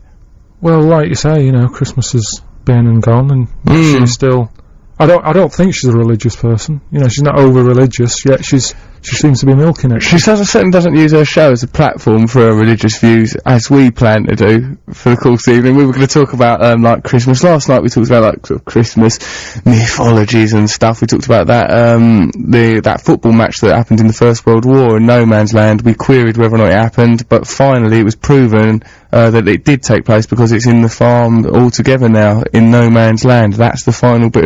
Well, like you say, Christmas has been and gone, and she's still... I don't think she's a religious person. She's not over-religious, yet she seems to be milking it. She certainly doesn't use her show as a platform for her religious views, as we plan to do for the course of the evening. We were going to talk about, Christmas. Last night we talked about, sort of Christmas mythologies and stuff. We talked about that, that football match that happened in the First World War in No Man's Land. We queried whether or not it happened, but finally it was proven that it did take place, because it's in the farm altogether now, in No Man's Land. That was the final bit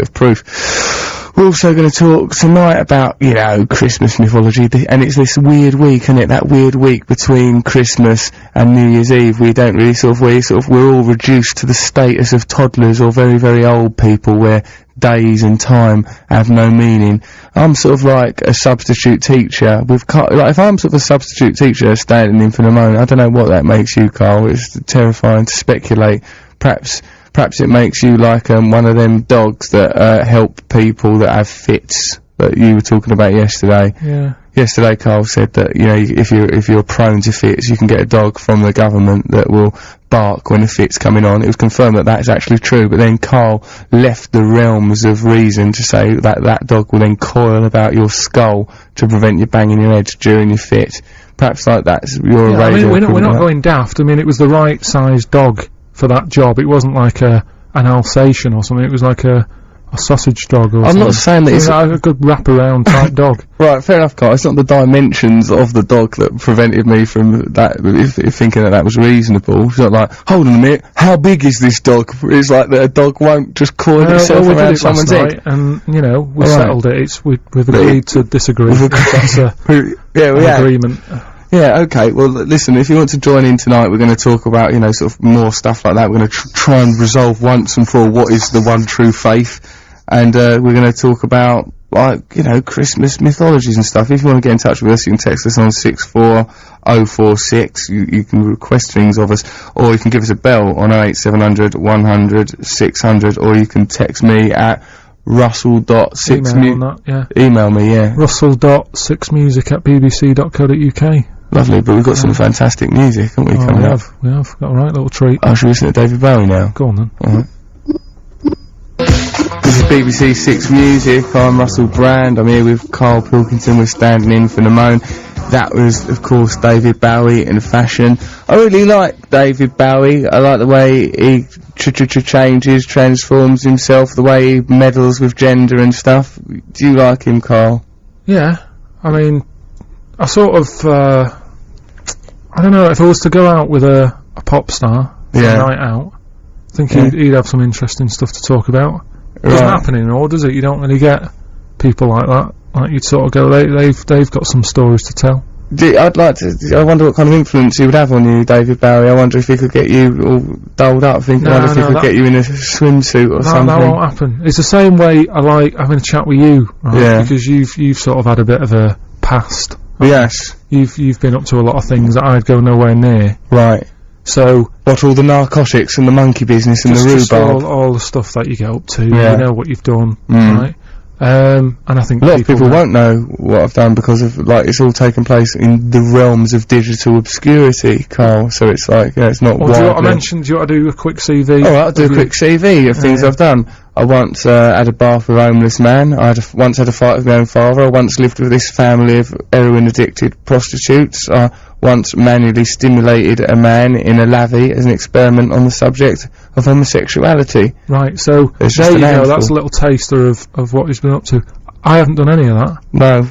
of proof. We're also going to talk tonight about, Christmas mythology, and it's this weird week, isn't it? That weird week between Christmas and New Year's Eve. We don't really we're all reduced to the status of toddlers or very, very old people, where days and time have no meaning. I'm sort of like a substitute teacher. If I'm sort of a substitute teacher standing in for Nimone, I don't know what that makes you, Karl. It's terrifying to speculate. Perhaps it makes you like one of them dogs that help people that have fits that you were talking about yesterday. Yeah. Yesterday, Carl said that, you know, if you're prone to fits, you can get a dog from the government that will bark when the fit's coming on. It was confirmed that that's actually true, but then Carl left the realms of reason to say that that dog will then coil about your skull to prevent you banging your head during your fit. Perhaps like that's your I mean, we're not going daft. I mean, it was the right sized dog for that job. It wasn't like an Alsatian or something. It was like a sausage dog or something. I'm not saying that it's like a good wrap-around type dog. Right, fair enough, Carl. It's not the dimensions of the dog that prevented me from that, if thinking that was reasonable. It's not like, hold on a minute, how big is this dog? It's like that a dog won't just coil itself around someone's head. And, you know, we settled it. We've agreed to disagree. That's an agreement. Yeah, okay, well, listen, if you want to join in tonight, we're going to talk about, you know, sort of more stuff like that. We're going to try and resolve once and for all what is the one true faith, and we're going to talk about, like, you know, Christmas mythologies and stuff. If you want to get in touch with us, you can text us on 64046, you can request things of us, or you can give us a bell on 08700 100 600, or you can text me at russell.6music. Email me, yeah. russell.6music@bbc.co.uk. Lovely, but we've got some fantastic music, haven't we, coming up? We have. Got a right little treat. Oh, should we listen to David Bowie now? Go on then. Alright. This is BBC 6 Music. I'm Russel Brand. I'm here with Karl Pilkington. We're standing in for Namone. That was, of course, David Bowie in fashion. I really like David Bowie. I like the way he changes, transforms himself, the way he meddles with gender and stuff. Do you like him, Karl? Yeah. I mean, I sort of, I don't know, if I was to go out with a pop star for a night out, I think he'd have some interesting stuff to talk about. It doesn't happen anymore, does it? You don't really get people like that. Like, you'd sort of go, they've got some stories to tell. I wonder what kind of influence he would have on you, David Bowie. I wonder if he could get you all dolled up. I wonder if he could get you in a swimsuit or something. That won't happen. It's the same way I like having a chat with you, right? Yeah. Because you've sort of had a bit of a past. Yes. You've been up to a lot of things that I'd go nowhere near. Right. So what, all the narcotics and the monkey business and the rhubarb? all the stuff that you get up to. You know what you've done, right? And I think a lot of people won't know what I've done because of, like, it's all taken place in the realms of digital obscurity, Karl. So it's like, you know, it's not. Well, do you want to mention? Do you want to do a quick CV? All right, I'll do a quick CV of things I've done. I once had a bath with a homeless man. I once had a fight with my own father. I once lived with this family of heroin-addicted prostitutes. I once manually stimulated a man in a lavvy as an experiment on the subject of homosexuality. Right, so there you go, that's a little taster of what he's been up to. I haven't done any of that. No.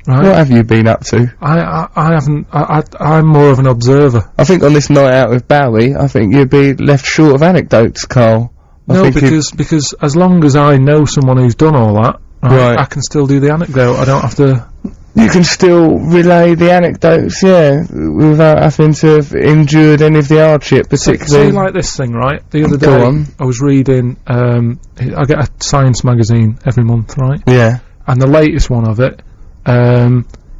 Right. What have you been up to? I haven't, I'm more of an observer. I think on this night out with Bowie, I think you'd be left short of anecdotes, Karl. No, because as long as I know someone who's done all that, I can still do the anecdote. I don't have to. You can still relay the anecdotes, without having to have endured any of the hardship, particularly. Say like this thing, right? The other day, I was reading, I get a science magazine every month, right? Yeah. And the latest one of it,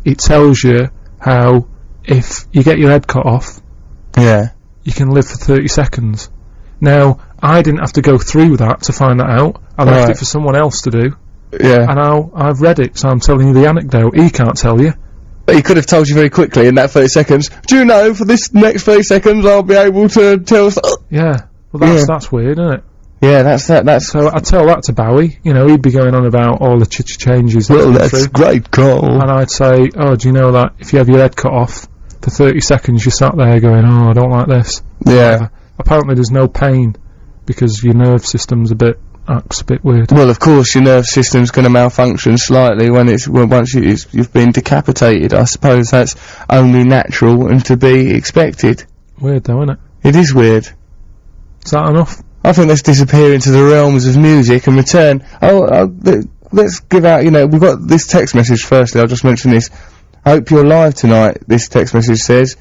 it tells you how if you get your head cut off, you can live for 30 seconds. Now, I didn't have to go through that to find that out. I left it for someone else to do. Yeah. And now I've read it, so I'm telling you the anecdote. He can't tell you. But he could have told you very quickly in that 30 seconds. Do you know, for this next 30 seconds, I'll be able to tell... Yeah. Well, that's weird, isn't it? Yeah, that's... So I'd tell that to Bowie. You know, he'd be going on about all the changes. Well, that's great, Karl. And I'd say, oh, do you know that if you have your head cut off, for 30 seconds you sat there going, oh, I don't like this. Yeah. Apparently there's no pain, because your nerve system's acts a bit weird. Well, of course, your nerve system's going to malfunction slightly once you've been decapitated. I suppose that's only natural and to be expected. Weird, though, isn't it? It is weird. Is that enough? I think let's disappear into the realms of music and return. Let's give out, you know, we've got this text message. Firstly, I'll just mention this. I hope you're live tonight, this text message says.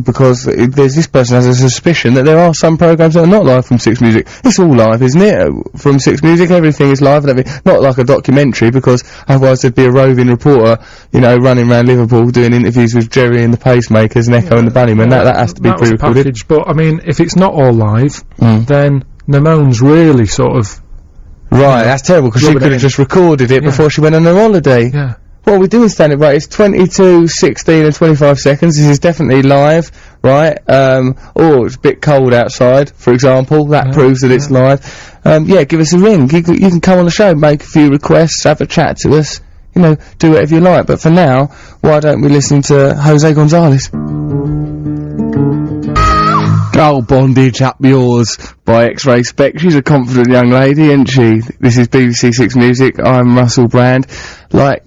Because there's this person has a suspicion that there are some programmes that are not live from 6 Music. It's all live, isn't it? From 6 Music, everything is live, and not like a documentary, because otherwise there'd be a roving reporter, you know, running around Liverpool doing interviews with Jerry and the Pacemakers and Echo and the Bunnymen. That has to be pre-recorded. But I mean, if it's not all live, then Namone's really sort of Right, that's terrible, because she could have just recorded it before she went on her holiday. Yeah. What are we doing standing right? It's 22, 16 and 25 seconds. This is definitely live, right? It's a bit cold outside, for example. That proves that it's live. Give us a ring. You can come on the show, make a few requests, have a chat to us. You know, do whatever you like. But for now, why don't we listen to Jose Gonzalez? Oh, Bondage Up Yours by X-Ray Spec. She's a confident young lady, isn't she? This is BBC Six Music. I'm Russel Brand. Like,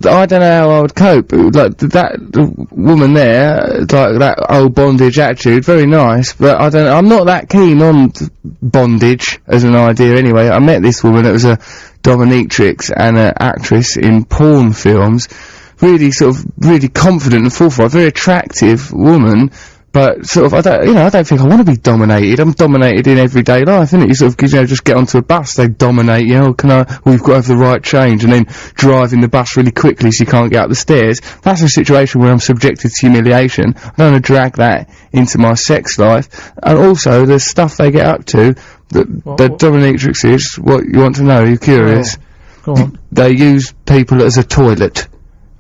I don't know how I would cope. Like, that woman there, like, that old bondage attitude, very nice, but I'm not that keen on bondage as an idea anyway. I met this woman that was a dominatrix and an actress in porn films. Really really confident and forthright, very attractive woman. But I don't think I want to be dominated. I'm dominated in everyday life, isn't it? You just get onto a bus, they dominate you. We've got to have the right change, and then driving the bus really quickly so you can't get up the stairs. That's a situation where I'm subjected to humiliation. I don't want to drag that into my sex life. And also, the stuff they get up to, the dominatrix is, what you want to know, you're curious. Go on. They use people as a toilet,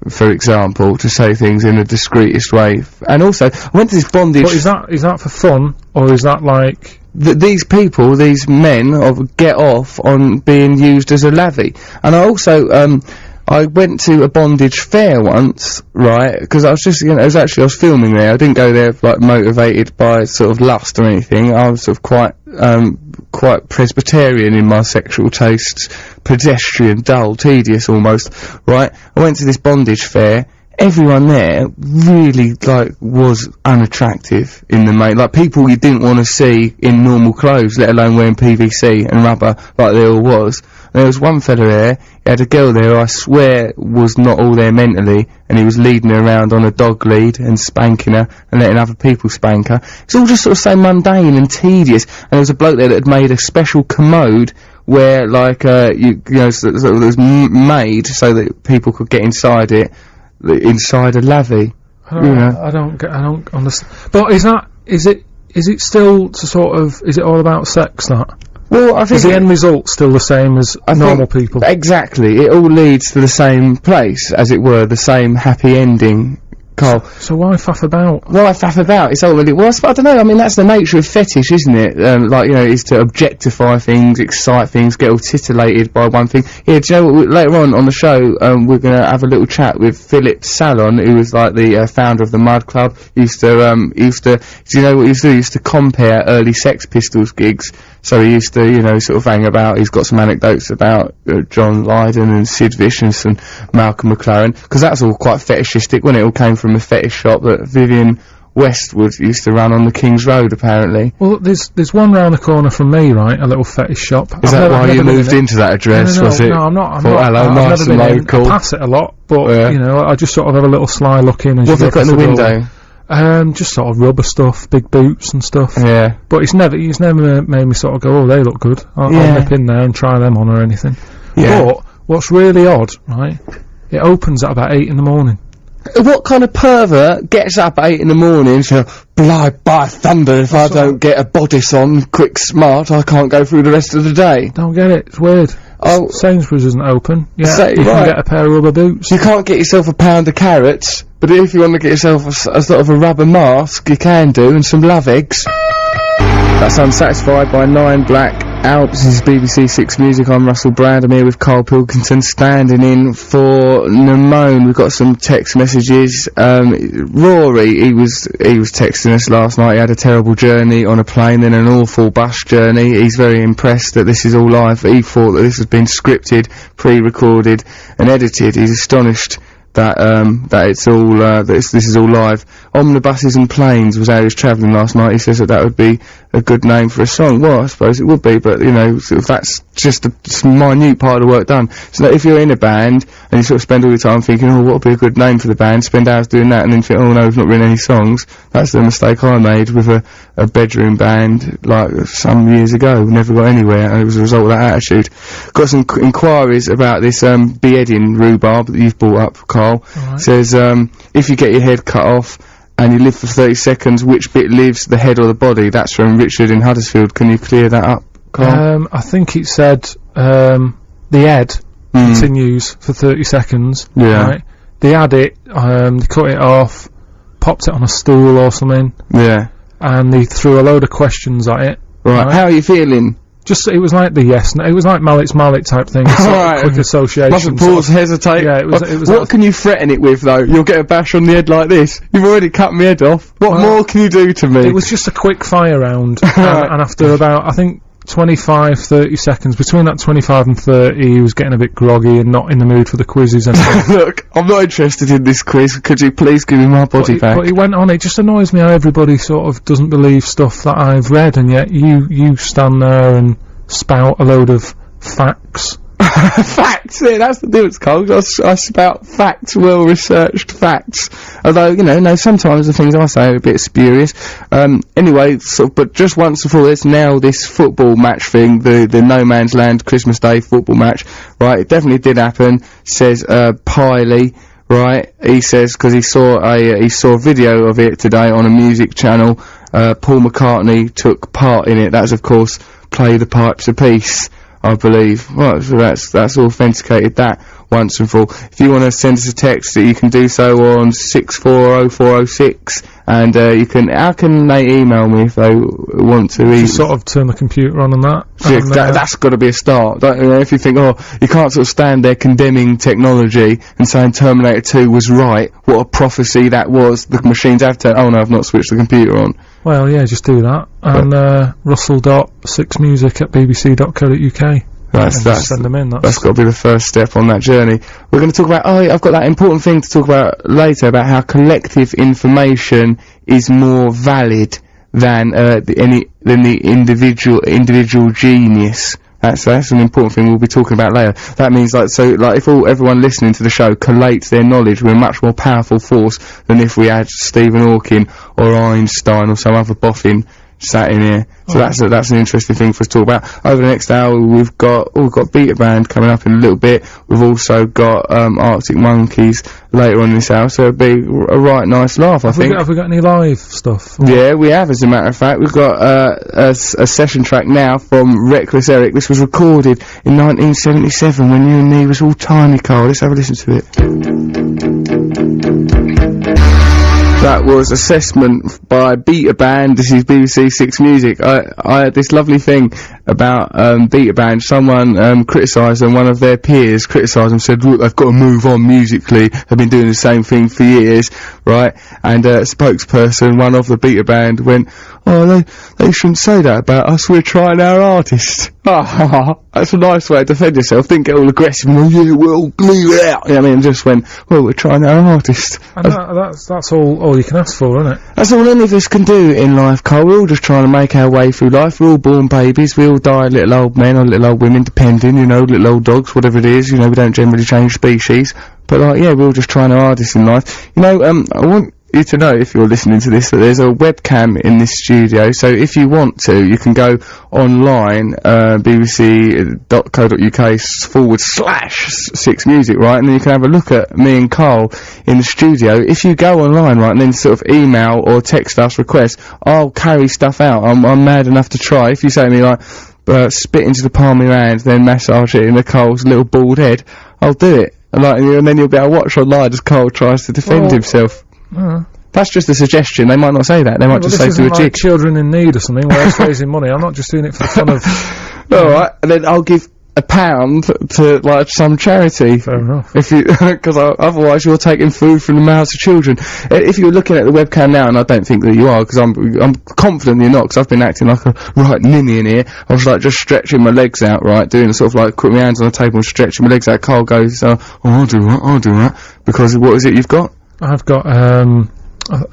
for example, to say things in the discreetest way. And also, I went to this bondage... But is that for fun, or is that like... These people, these men, get off on being used as a lavvy. And I also, I went to a bondage fair once, right, because I was just, I was filming there. I didn't go there, like, motivated by sort of lust or anything. I was sort of quite Presbyterian in my sexual tastes, pedestrian, dull, tedious almost, right? I went to this bondage fair. Everyone there really, was unattractive in the main. Like, people you didn't want to see in normal clothes, let alone wearing PVC and rubber like there all was. And there was one fella there, he had a girl there who I swear was not all there mentally, and he was leading her around on a dog lead and spanking her and letting other people spank her. It's all just sort of so mundane and tedious. And there was a bloke there that had made a special commode where, it was made so that people could get inside it, inside a lavvy. I don't understand. But is it still is it all about sex, that? Well, I think... Is the end result still the same as normal people? Exactly. It all leads to the same place, as it were, the same happy ending, Carl. So why faff about? Why faff about? It's ultimately... Well, I don't know, I mean, that's the nature of fetish, isn't it? Is to objectify things, excite things, get all titillated by one thing. Yeah, do you know what, later on the show, we're gonna have a little chat with Philip Salon, who was, the founder of the Mud Club. Do you know what he used to do? He used to compare early Sex Pistols gigs. So he used to, sort of hang about. He's got some anecdotes about John Lydon and Sid Vicious and Malcolm McLaren, because that's all quite fetishistic, when it all came from a fetish shop that Vivienne Westwood used to run on the King's Road, apparently. Well, there's one round the corner from me, right? A little fetish shop. Is that why you moved into that address? Was it? No, I'm not. Hello, nice and local. I pass it a lot, but I just sort of have a little sly look in. What have they got in the window? Just sort of rubber stuff, big boots and stuff. Yeah. But he's never made me sort of go, oh, they look good. I'll nip in there and try them on or anything. Yeah. But what's really odd, right? It opens at about 8 in the morning. What kind of pervert gets up at 8 in the morning and says, by thunder, if I don't get a bodice on quick smart, I can't go through the rest of the day? Don't get it. It's weird. Oh, Sainsbury's isn't open. Yeah, you can get a pair of rubber boots. You can't get yourself a pound of carrots, but if you want to get yourself a sort of a rubber mask, you can do, and some love eggs. That's Unsatisfied by 9 Black Alps. This is BBC Six Music. I'm Russel Brand. I'm here with Karl Pilkington, standing in for Namone. We've got some text messages. Rory, he was texting us last night. He had a terrible journey on a plane, then an awful bus journey. He's very impressed that this is all live. He thought that this has been scripted, pre-recorded and edited. He's astonished that it's all this is all live. Omnibuses and Planes was how he was travelling last night. He says that would be a good name for a song. Well, I suppose it would be, but sort of that's just a minute part of the work done. So that if you're in a band and you sort of spend all your time thinking, oh, what would be a good name for the band, spend hours doing that, and then think, oh no, we've not written any songs. That's the mistake I made with a bedroom band like some years ago. Never got anywhere, and it was a result of that attitude. Got some inquiries about this beheading rhubarb that you've brought up, Carl. Right. Says if you get your head cut off and you live for 30 seconds, which bit lives, the head or the body? That's from Richard in Huddersfield. Can you clear that up, Carl? I think it said the Ed continues for 30 seconds. Yeah. Right? They had it, they cut it off, popped it on a stool or something. Yeah. And they threw a load of questions at it. Right. How are you feeling? Just, it was like the yes, it was like Mallet's Mallet type thing. Right. Quick association. Mustn't pause, hesitate. Yeah, it was what can you threaten it with, though? You'll get a bash on the head like this. You've already cut my head off. What more can you do to me? It was just a quick fire round. And after about, I think, 25, 30 seconds, between that 25 and 30, he was getting a bit groggy and not in the mood for the quizzes anymore. Look, I'm not interested in this quiz. Could you please give me my body back? But he went on. It just annoys me how everybody sort of doesn't believe stuff that I've read, and yet you stand there and spout a load of facts. Facts, yeah, that's the difference, Cole. I spout facts, well-researched facts. Although, sometimes the things I say are a bit spurious. Anyway, but just once and for all, let's nail this football match thing, the No Man's Land Christmas Day football match, right? It definitely did happen, says, Piley, right? He says, because he saw a video of it today on a music channel, Paul McCartney took part in it. That's, of course, Play the Pipes of Peace, I believe. Right, so that's authenticated that once and for all. If you want to send us a text, you can do so on 640406, and you can. How can they email me if they want to? Just sort of turn the computer on and that. Yeah, that's got to be a start. Don't you know, if you think, you can't sort of stand there condemning technology and saying Terminator 2 was right, what a prophecy that was. The machines have turned. Oh no, I've not switched the computer on. Well, yeah, just do that. And russell.6music@bbc.co.uk. Send them in. That's got to be the first step on that journey. We're going to talk about. I've got that important thing to talk about later about how collective information is more valid than the individual genius. That's an important thing we'll be talking about later. That means if everyone listening to the show collates their knowledge, we're a much more powerful force than if we had Stephen Hawking or Einstein or some other boffin sat in here. So that's an interesting thing for us to talk about. Over the next hour, we've got Beta Band coming up in a little bit. We've also got Arctic Monkeys later on in this hour, so it'll be a right nice laugh, I think. Have we got any live stuff? Yeah, we have, as a matter of fact. We've got a session track now from Reckless Eric. This was recorded in 1977 when you and me was all tiny, Carl. Let's have a listen to it. That was Assessment by Beta Band. This is BBC Six Music. I had this lovely thing about Beta Band. Someone criticised them, one of their peers criticised them, said, look, they've got to move on musically. They've been doing the same thing for years, right? And a spokesperson, one of the Beta Band, went, they shouldn't say that about us. We're trying our artist. That's a nice way to defend yourself. Didn't get all aggressive. Leave it out. You know what I mean? Just went, we're trying our artist. And that's all you can ask for, isn't it? That's all any of us can do in life, Cole. We're all just trying to make our way through life. We're all born babies. We all die little old men or little old women, depending, little old dogs, whatever it is. We don't generally change species. But, we're all just trying our hardest in life. I want you to know, if you're listening to this, that there's a webcam in this studio, so if you want to, you can go online, bbc.co.uk/6music, right, and then you can have a look at me and Carl in the studio. If you go online, right, and then sort of email or text us requests, I'll carry stuff out. I'm mad enough to try. If you say to me, spit into the palm of your hand, then massage it in the Carl's little bald head, I'll do it. And then you'll be able to watch online as Carl tries to defend himself. That's just a suggestion. They might not say that. They might just say do a jig. Children in need or something where it's raising money. I'm not just doing it for the fun of... Alright, and then I'll give £1 to, some charity. Fair enough. Because otherwise you're taking food from the mouths of children. If you're looking at the webcam now, and I don't think that you are, because I'm confident you're not, because I've been acting like a right ninny in here. I was just stretching my legs out, right, doing putting my hands on the table and stretching my legs out. Carl goes, I'll do that, because what is it you've got? I've got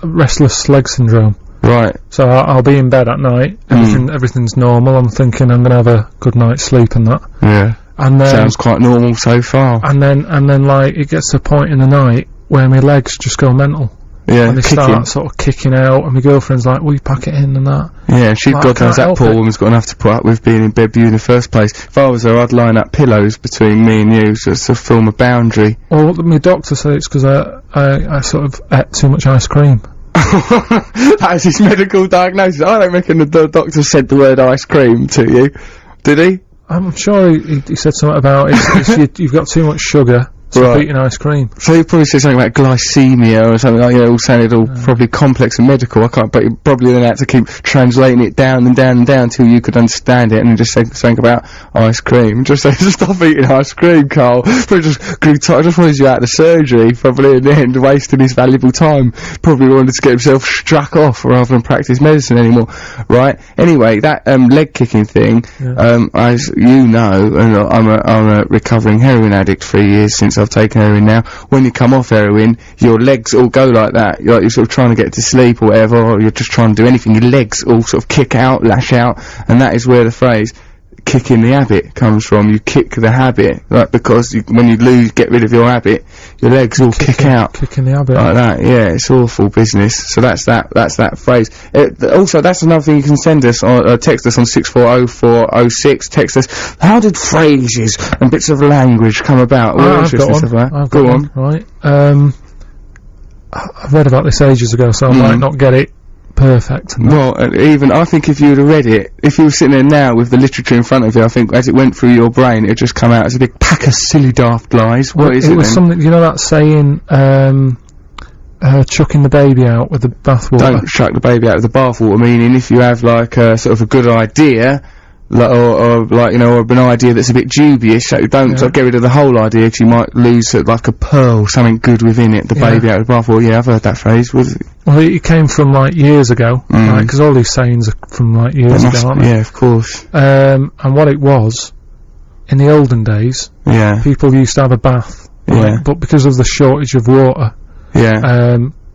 restless leg syndrome. Right. So I'll be in bed at night. Everything's normal. I'm thinking I'm gonna have a good night's sleep and that. Yeah. And then sounds quite normal so far. And then it gets to a point in the night where my legs just go mental. Yeah. And they start sort of kicking out, and my girlfriend's like, "Will you pack it in?" and that. Yeah, God knows that poor woman's got enough to put up with being in bed with you in the first place. If I was her, I'd line up pillows between me and you just to form a boundary. Well, my doctor said it's because I sort of ate too much ice cream. That is his medical diagnosis. I don't reckon the doctor said the word ice cream to you. Did he? I'm sure he said something about you've got too much sugar. Stop eating ice cream. So he probably said something about glycemia or something like, all sounded all probably complex and medical. But he probably then had to keep translating it down and down and down till you could understand it, and then just say something about ice cream. Just say, stop eating ice cream, Carl. But just grew tired. I just wanted you out of the surgery, probably in the end, wasting his valuable time. Probably wanted to get himself struck off rather than practice medicine anymore. Right? Anyway, that leg kicking thing, as you know, and I'm a recovering heroin addict 3 years since I've taken heroin now. When you come off heroin, your legs all go like that. You're sort of trying to get to sleep or whatever, or you're just trying to do anything. Your legs all sort of kick out, lash out, and that is where the phrase kicking the habit comes from. You kick the habit, like, because when you get rid of your habit, your legs all kick out. Kicking the habit. Like that, yeah, it's awful business. So that's that phrase. Also, that's another thing you can send us, or text us on 640406, text us, how did phrases and bits of language come about? I've got one. Right. I read about this ages ago, so I might not get it perfect. Well, even I think if you would have read it, if you were sitting there now with the literature in front of you, I think as it went through your brain, it would just come out as a big pack of silly daft lies. What is it? It was something, you know, that saying, chucking the baby out with the bathwater. Don't chuck the baby out with the bathwater. Meaning, if you have like sort of a good idea, or an idea that's a bit dubious, so don't get rid of the whole idea, because you might lose like a pearl, something good within it. The baby out of the bathwater. Yeah, I've heard that phrase. Well, it came from like years ago, right? Because all these sayings are from like years ago, aren't they? Yeah, of course. And what it was, in the olden days, people used to have a bath, right? But because of the shortage of water,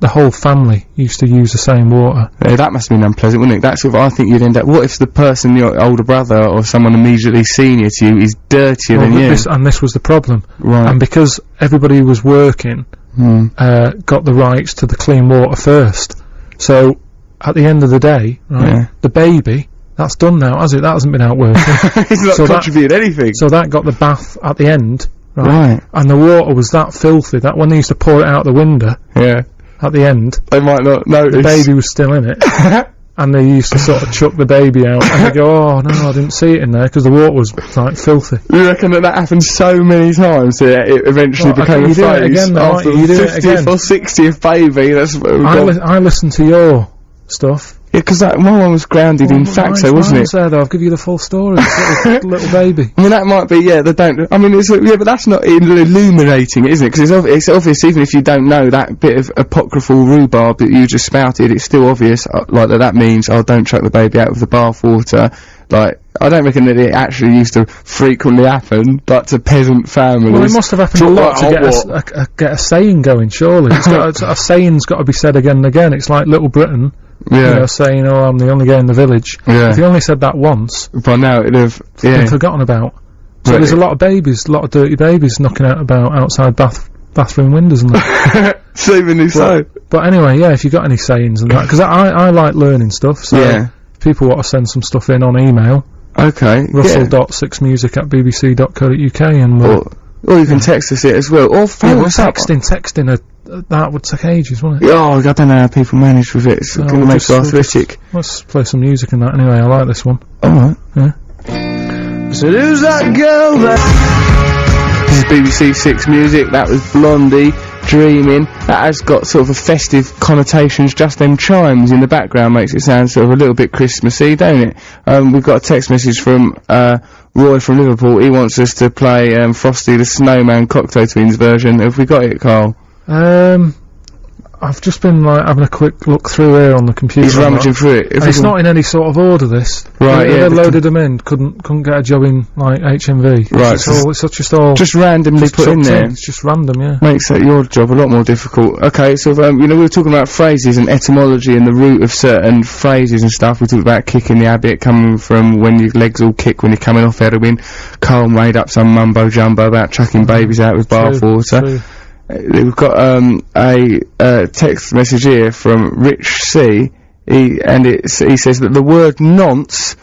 the whole family used to use the same water. Yeah, that must have been unpleasant, wouldn't it? That's what I think you'd end up. What if the person, your older brother or someone immediately senior to you, is dirtier than you? This was the problem. Right. And because everybody was working, got the rights to the clean water first. So, at the end of the day, right, the baby, that's done now, has it? That hasn't been out working. It's not contributed anything. So that got the bath at the end, right? And the water was that filthy that when they used to pour it out the window, at the end, they might not notice. The baby was still in it. And they used to sort of chuck the baby out, and they go, oh no, I didn't see it in there, because the water was, like, filthy. You reckon that happened so many times that it eventually became a phrase after the 50th or 60th baby? I listened to your stuff. Yeah, because my one was grounded in facts, wasn't it? I'll give you the full story. little baby. I mean, that might be, they don't. I mean, but that's not illuminating, isn't it? Because it's obvious, even if you don't know that bit of apocryphal rhubarb that you just spouted, it's still obvious, like, that means, don't chuck the baby out with the bath water. Like, I don't reckon that it actually used to frequently happen, like, to peasant families. Well, it must have happened a lot to get a saying going, surely. A saying's got to be said again and again. It's like Little Britain. Saying, I'm the only guy in the village. If he only said that once, by now it'd have been forgotten about. So there's a lot of babies, a lot of dirty babies knocking about outside bathroom windows and that. Seemingly so. But anyway, if you got any sayings and that, because I like learning stuff, so if people want to send some stuff in on email, russell.6music@bbc.co.uk, and or you can text us it as well, or phone us up. Texting that would take ages, wouldn't it? Oh, I don't know how people manage with it. It's going to make it arthritic. Let's play some music in that anyway. I like this one. Alright. Yeah. So who's that girl there? This is BBC Six Music. That was Blondie, Dreaming. That has got sort of a festive connotations. Just them chimes in the background makes it sound sort of a little bit Christmassy, don't it? We've got a text message from Roy from Liverpool. He wants us to play Frosty the Snowman Cocteau Twins version. Have we got it, Carl? I've just been like having a quick look through here on the computer. He's rummaging through it. It's not in any sort of order, this. Right, they loaded them in, couldn't get a job in, like, HMV. Right. It's just all... Just randomly put in there. It's just random, yeah. Makes your job a lot more difficult. Okay, so, we were talking about phrases and etymology and the root of certain phrases and stuff. We talked about kicking the habit coming from when your legs all kick when you're coming off heroin. Carl made up some mumbo-jumbo about chucking babies out with bath water. We've got a text message here from Rich C. He says that the word nonce,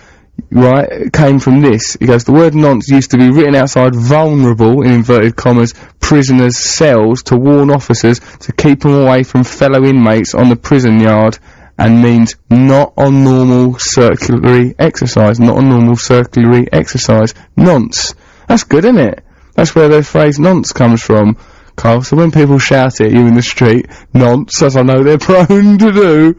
right, came from this. He goes, the word nonce used to be written outside vulnerable, in inverted commas, prisoners' cells to warn officers to keep them away from fellow inmates on the prison yard and means not on normal circulatory exercise. Not on normal circulatory exercise. Nonce. That's good, isn't it? That's where the phrase nonce comes from, Carl. So when people shout at you in the street, nonce, as I know they're prone to do,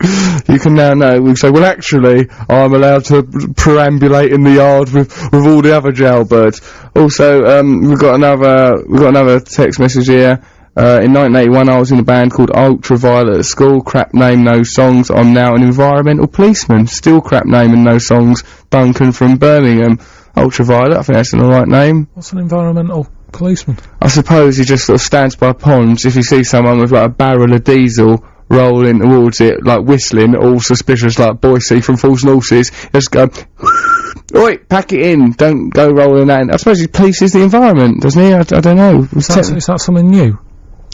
you can now know. We say, well, actually, I'm allowed to perambulate in the yard with all the other jailbirds. Also, we've got another text message here. In 1981, I was in a band called Ultraviolet at school. Crap name, no songs. I'm now an environmental policeman. Still crap name and no songs. Duncan from Birmingham. Ultraviolet, I think that's an alright name. What's an environmental policeman? I suppose he just sort of stands by ponds. If you see someone with like a barrel of diesel rolling towards it, like whistling, all suspicious, like Boise from Fools and Horses, just go, oi, pack it in, don't go rolling that in. I suppose he polices the environment, doesn't he? I don't know. Is that something new?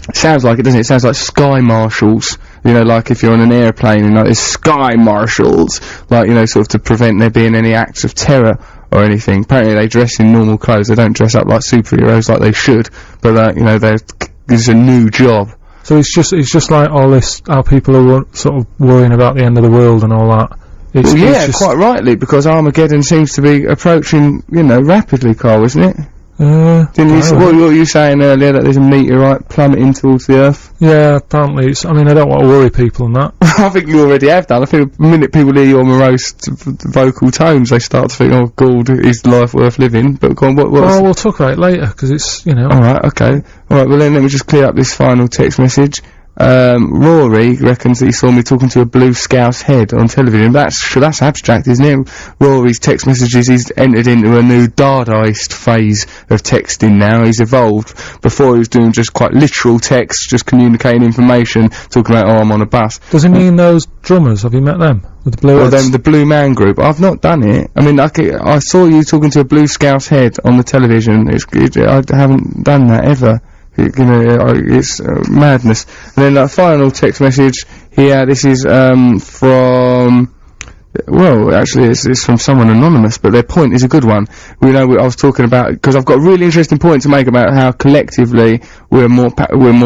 It sounds like it, doesn't it? It sounds like sky marshals. You know, like if you're on an airplane and like there's sky marshals, like, you know, sort of to prevent there being any acts of terror or anything. Apparently they dress in normal clothes. They don't dress up like superheroes like they should, but you know, this is a new job. So it's just like all this, how people are sort of worrying about the end of the world and all that. Well, yeah, quite rightly, because Armageddon seems to be approaching, you know, rapidly, Carl, isn't it? What were you saying earlier, that there's a meteorite plummeting towards the Earth? Yeah, apparently it's, I mean, I don't want to worry people on that. I think you already have done. I think the minute people hear your morose vocal tones, they start to think, oh God, is life worth living? But go on, well, we'll talk about it later, because it's, you know... Alright, okay. Alright, well then let me just clear up this final text message. Rory reckons that he saw me talking to a blue scouse head on television. That's abstract, isn't it? Rory's text messages, he's entered into a new Dadaist phase of texting now. He's evolved. Before he was doing just quite literal text, just communicating information, talking about, oh, I'm on a bus. Does he mean those drummers? Have you met them? With the blue heads? Well, the Blue Man Group. I've not done it. I mean, I saw you talking to a blue scouse head on the television. I haven't done that ever. You know, it's madness. And then that final text message here, this is from, well, actually it's from someone anonymous, but their point is a good one. I was talking about, because I've got a really interesting point to make about how collectively we're more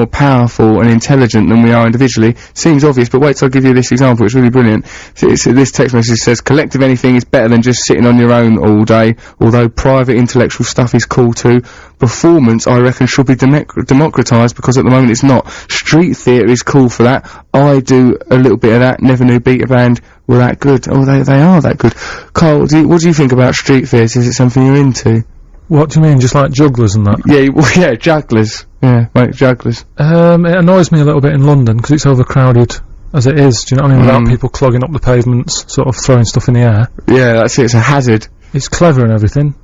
powerful and intelligent than we are individually. Seems obvious, but wait till I give you this example, it's really brilliant. This text message says, collective anything is better than just sitting on your own all day, although private intellectual stuff is cool too. Performance, I reckon, should be democratised, because at the moment it's not. Street theatre is cool for that. I do a little bit of that. Never knew Beta Band were that good. Oh, they are that good. Carl, what do you think about street theatre? Is it something you're into? What do you mean, just like jugglers and that? Yeah, well, yeah, jugglers. Yeah, like jugglers. It annoys me a little bit in London, because it's overcrowded as it is, do you know what I mean? Without people clogging up the pavements, sort of throwing stuff in the air. Yeah, that's it, it's a hazard. It's clever and everything.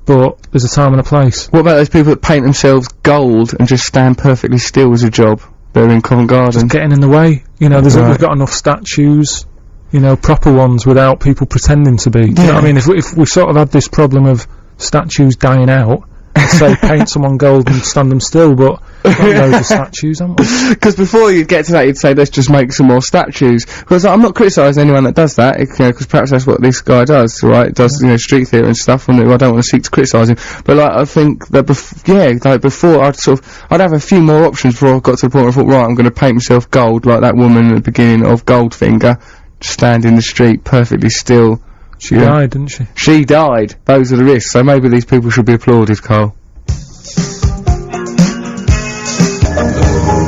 But there's a time and a place. What about those people that paint themselves gold and just stand perfectly still as a job? They're in Covent Garden. Just getting in the way. You know, we've got enough statues, you know, proper ones without people pretending to be. Do you know what I mean? If we sort of had this problem of statues dying out, I'd say paint someone gold and stand them still, but we've got loads of statues, haven't we? Because before you'd get to that, you'd say, let's just make some more statues. Because I'm not criticising anyone that does that, you know, because perhaps that's what this guy does, right? Does, you know, street theatre and stuff, and I don't want to seek to criticise him. But, like, I think that, before, I'd have a few more options before I got to the point where I thought, right, I'm going to paint myself gold, like that woman at the beginning of Goldfinger, stand in the street perfectly still. She died, didn't she? She died. Those are the risks. So maybe these people should be applauded, Carl.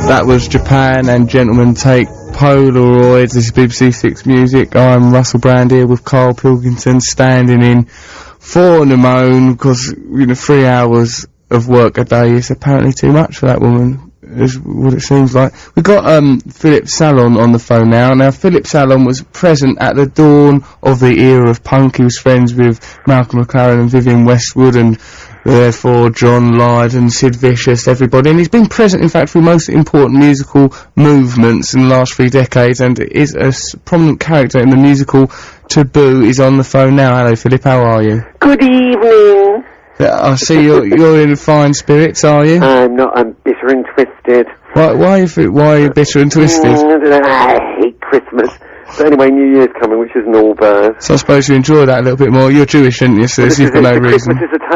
That was Japan and Gentlemen Take Polaroids. This is BBC Six Music. I'm Russel Brand here with Karl Pilkington, standing in for Nimone, because, you know, 3 hours of work a day is apparently too much for that woman, is what it seems like. We've got Philip Salon on the phone now. Now, Philip Salon was present at the dawn of the era of punk. He was friends with Malcolm McLaren and Vivienne Westwood, and therefore John Lydon, Sid Vicious, everybody. And he's been present, in fact, through most important musical movements in the last 3 decades, and is a prominent character in the musical taboo. He's on the phone now. Hello, Philip, how are you? Good evening. I see you're in fine spirits, are you? I'm not, I'm bitter and twisted. Why are you bitter and twisted? I don't know, I hate Christmas. But anyway, New Year's coming, which is an all birth. So I suppose you enjoy that a little bit more. You're Jewish, aren't you? So you've got no reason. Christmas is a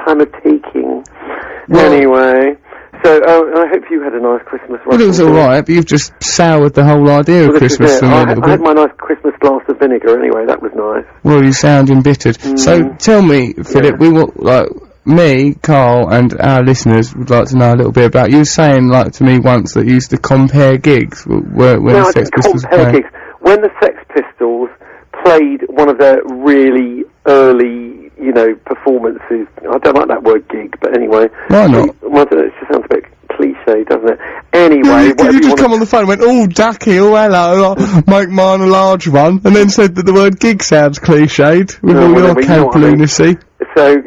time of taking. Well, anyway, So, I hope you had a nice Christmas. Well, it was alright, but you've just soured the whole idea of Christmas for me a little bit. I had my nice Christmas glass of vinegar anyway, that was nice. Well, you sound embittered. So, tell me, Philip, we want, like, me, Carl, and our listeners would like to know a little bit about, you were saying, like, to me once that you used to compare gigs when the Sex Pistols compare gigs. When the Sex Pistols played one of their really early, performances, I don't like that word gig, but anyway. Why not? It just sounds a bit cliche, doesn't it? Anyway, Did you just come on the phone and went, oh, Ducky, oh, hello, I'll make mine a large one, and then said that the word gig sounds cliched, with all your camp lunacy? So,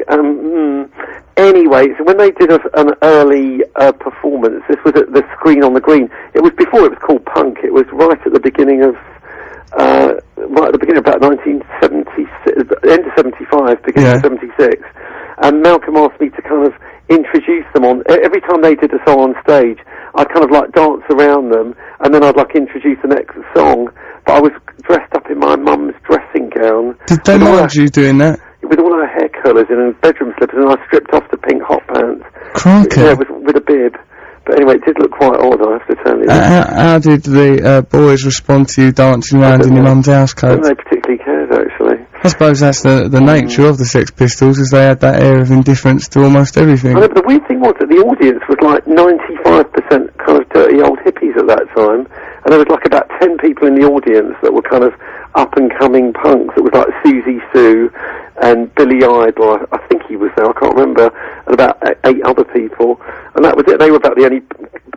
anyway, so when they did an early performance, this was at the Screen on the Green. It was before it was called punk. It was right at the beginning of about 1976, end of 75, beginning of 76. And Malcolm asked me to kind of introduce them on, every time they did a song on stage, I'd kind of like dance around them, and then I'd like introduce the next song, but I was dressed up in my mum's dressing gown. Did they mind you doing that? With all our hair colours in and bedroom slippers, and I stripped off the pink hot pants. Crikey. Yeah, with a bib. But anyway, it did look quite odd, I have to tell you. How did the boys respond to you dancing around in your mum's house coat? I don't know, they particularly cared, actually. I suppose that's the nature of the Sex Pistols, is they had that air of indifference to almost everything. I know, but the weird thing was that the audience was like 95% kind of dirty old hippies at that time, and there was like about 10 people in the audience that were kind of up-and-coming punks. It was like Susie Sue and Billy Idol, I think he was there, I can't remember, and about 8 other people, and that was it. They were about the only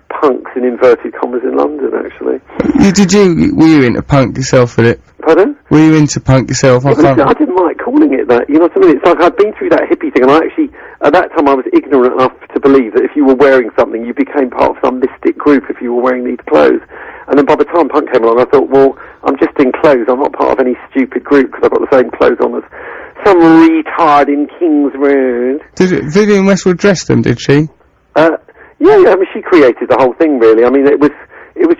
punks in inverted commas in London, actually. Were you into punk yourself, Philip? Pardon? Were you into punk yourself? I didn't like calling it that, you know what I mean? It's like I'd been through that hippie thing, and I actually, at that time I was ignorant enough to believe that if you were wearing something, you became part of some mystic group if you were wearing these clothes. And then by the time punk came along, I thought, well, I'm just in clothes, I'm not part of any stupid group, because I've got the same clothes on as some retard in King's Road. Did Vivienne Westwood dress them, did she? Yeah, I mean, she created the whole thing, really. I mean, it was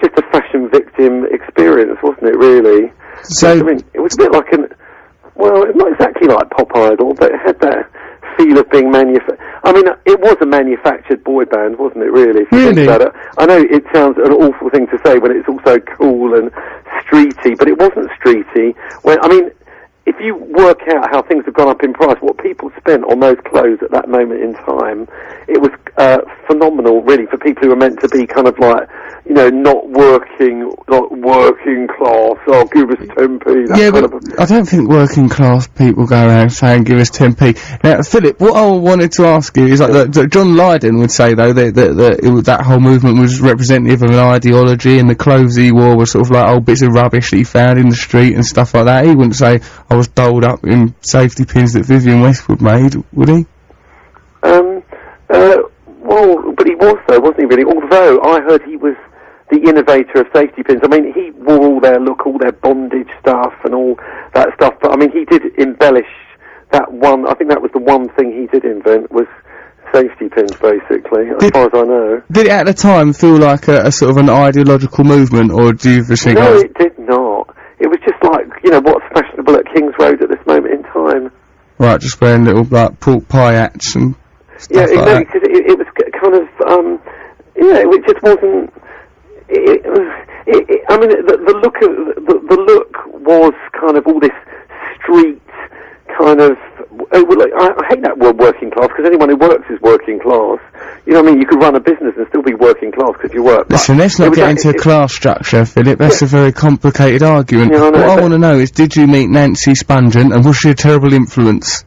just a fashion victim experience, wasn't it, really? So, I mean, it was a bit like it's not exactly like Pop Idol, but it had that feel of being I mean, it was a manufactured boy band, wasn't it, really? If you think about it. I know it sounds an awful thing to say when it's also cool and streety, but it wasn't streety. If you work out how things have gone up in price, what people spent on those clothes at that moment in time, it was phenomenal, really, for people who were meant to be kind of like, not working class, give us 10p. Yeah, but I don't think working class people go around saying, give us 10p. Now, Philip, what I wanted to ask you is, like, that John Lydon would say, though, that whole movement was representative of an ideology, and the clothes he wore were sort of like old bits of rubbish that he found in the street and stuff like that. He wouldn't say, I was doled up in safety pins that Vivienne Westwood made, would he? Well, but he was, though, wasn't he, really? Although I heard he was the innovator of safety pins. I mean, he wore all their bondage stuff and all that stuff, but I mean, he did embellish that one. I think that was the one thing he did invent, was safety pins, basically, as far as I know. Did it at the time feel like a sort of an ideological movement, or do you think... No, it did not. It was just like, what's fashionable at King's Road at this moment in time. Right, just wearing little, like, pork pie hats and stuff like that. Because it was kind of, it just wasn't... I mean, the look was kind of all this street kind of. I hate that word working class, because anyone who works is working class. You know what I mean? You could run a business and still be working class because you work. Listen, let's not get into class structure, Philip. That's a very complicated argument. Yeah, what I want to know is, did you meet Nancy Spungen, and was she a terrible influence?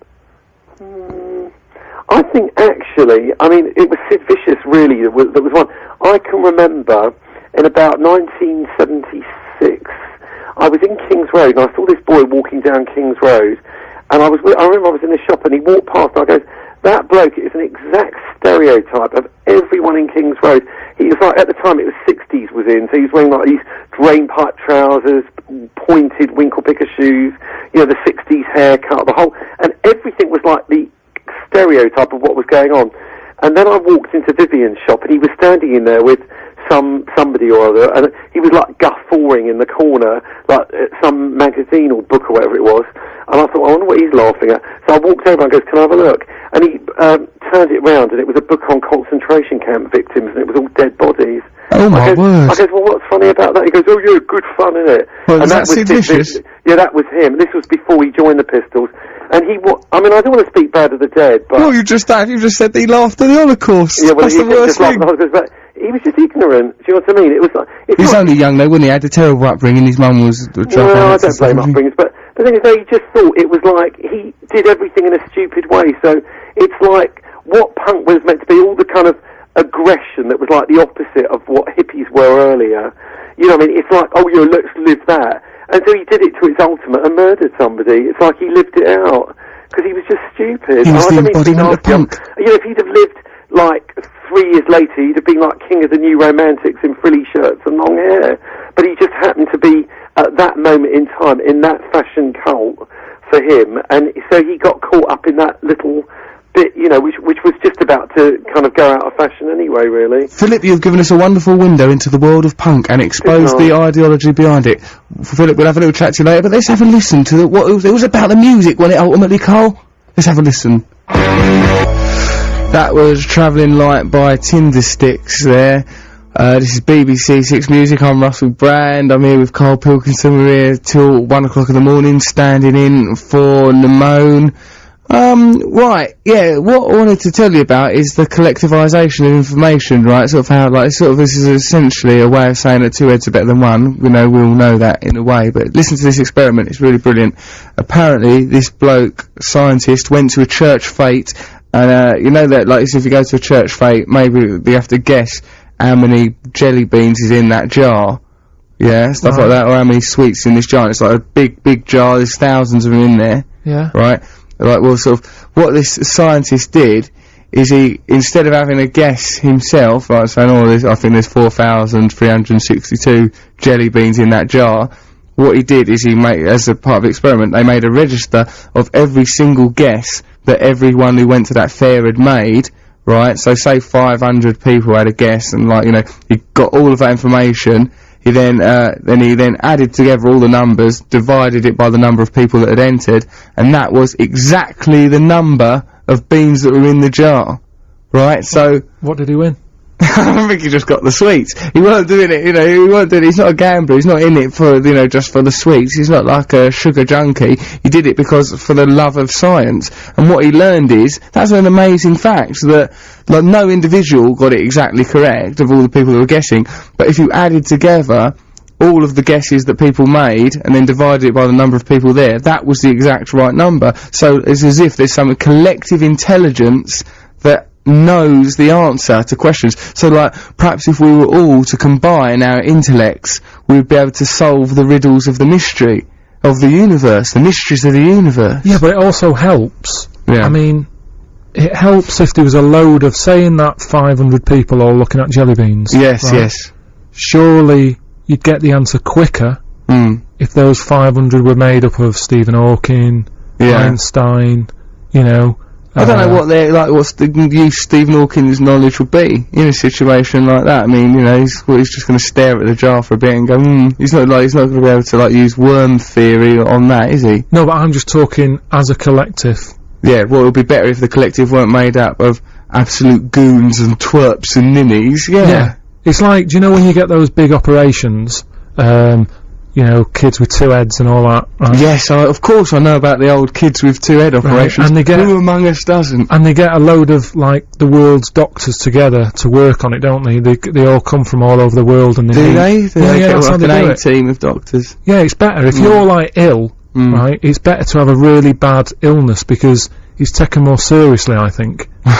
I think actually, I mean, it was Sid Vicious really that was one. I can remember. In about 1976, I was in King's Road, and I saw this boy walking down King's Road, and I remember I was in the shop, and he walked past, and I goes, that bloke is an exact stereotype of everyone in King's Road. He was like, at the time, it was 60s was in, so he was wearing like these drain pipe trousers, pointed winkle picker shoes, the 60s haircut, the whole, and everything was like the stereotype of what was going on. And then I walked into Vivienne's shop, and he was standing in there with somebody or other, and he was like guffawing in the corner, like at some magazine or book or whatever it was. And I thought, I wonder what he's laughing at. So I walked over and goes, "Can I have a look?" And he turned it round, and it was a book on concentration camp victims, and it was all dead bodies. Oh my word! I goes, "Well, what's funny about that?" He goes, "Oh yeah, good fun, isn't it?" Well, and that was vicious. Yeah, that was him. This was before he joined the Pistols. And I mean, I don't want to speak bad of the dead, but... Well, you just said that he laughed at the Holocaust. Yeah, well, that's the worst thing. But he was just ignorant. Do you know what I mean? It was like... He's only young, though, wasn't he? He had a terrible upbringing. His mum was... No, I don't blame upbringings, but the thing is, though, he just thought it was like he did everything in a stupid way. So it's like what punk was meant to be, all the kind of aggression that was like the opposite of what hippies were earlier. You know what I mean? It's like, oh, yeah, let's live that. And so he did it to its ultimate and murdered somebody. It's like he lived it out. Because he was just stupid. He was the embodiment of punk. You know, if he'd have lived, like, 3 years later, he'd have been like king of the new romantics in frilly shirts and long hair. But he just happened to be, at that moment in time, in that fashion cult for him. And so he got caught up in that little bit, you know, which was just about to kind of go out of fashion anyway, really. Philip, you've given us a wonderful window into the world of punk and exposed the ideology behind it. Philip, we'll have a little chat to you later, but let's have a listen to what it was about the music, wasn't it, ultimately, Carl? Let's have a listen. That was Travelling Light by Tindersticks there. This is BBC Six Music. I'm Russel Brand. I'm here with Karl Pilkington. We're here till 1 o'clock in the morning, standing in for Lamone. Right, yeah, what I wanted to tell you about is the collectivisation of information, right, sort of how, like, this is essentially a way of saying that two heads are better than one. We all know that in a way, but listen to this experiment, it's really brilliant. Apparently, this bloke, scientist, went to a church fete, and, you know that, like, if you go to a church fete, maybe you have to guess how many jelly beans is in that jar. Yeah, stuff like that, or how many sweets in this jar. And it's like a big jar, there's thousands of them in there. Yeah. Right? Like, well, sort of, what this scientist did is he, instead of having a guess himself, like saying, oh, I think there's 4,362 jelly beans in that jar, what he did is he made, as a part of the experiment, they made a register of every single guess that everyone who went to that fair had made, right? So say 500 people had a guess, and, like, you know, he got all of that information. He then added together all the numbers, divided it by the number of people that had entered, and that was exactly the number of beans that were in the jar. Right, so... What did he win? I think he just got the sweets. He weren't doing it, he's not a gambler, he's not in it for, just for the sweets. He's not like a sugar junkie. He did it because, for the love of science. And what he learned is, that's an amazing fact, that, like, no individual got it exactly correct of all the people who were guessing, but if you added together all of the guesses that people made, and then divided it by the number of people there, that was the exact right number. So it's as if there's some collective intelligence that knows the answer to questions. So, like, perhaps if we were all to combine our intellects, we'd be able to solve the riddles of the mystery of the universe, the mysteries of the universe. Yeah, but it also helps. Yeah. I mean, it helps if there was a load of, saying that 500 people all looking at jelly beans. Yes, right? yes. Surely you'd get the answer quicker if those 500 were made up of Stephen Hawking, Einstein, I don't know what they're like. What's the use Stephen Hawking's knowledge would be in a situation like that? I mean, he's just going to stare at the jar for a bit and go, He's not going to be able to, like, use worm theory on that, is he? No, but I'm just talking as a collective. Yeah, well, it would be better if the collective weren't made up of absolute goons and twerps and ninnies. Yeah. It's like, do you know when you get those big operations? Kids with 2 heads and all that. Right? Yes, of course I know about the old kids with 2 head operations. And they get, who among us doesn't? And they get a load of, like, the world's doctors together to work on it, don't they? They all come from all over the world, and do they get like an A team of doctors? Yeah, it's better if you're, like, ill, right? It's better to have a really bad illness because it's taken more seriously, I think. Do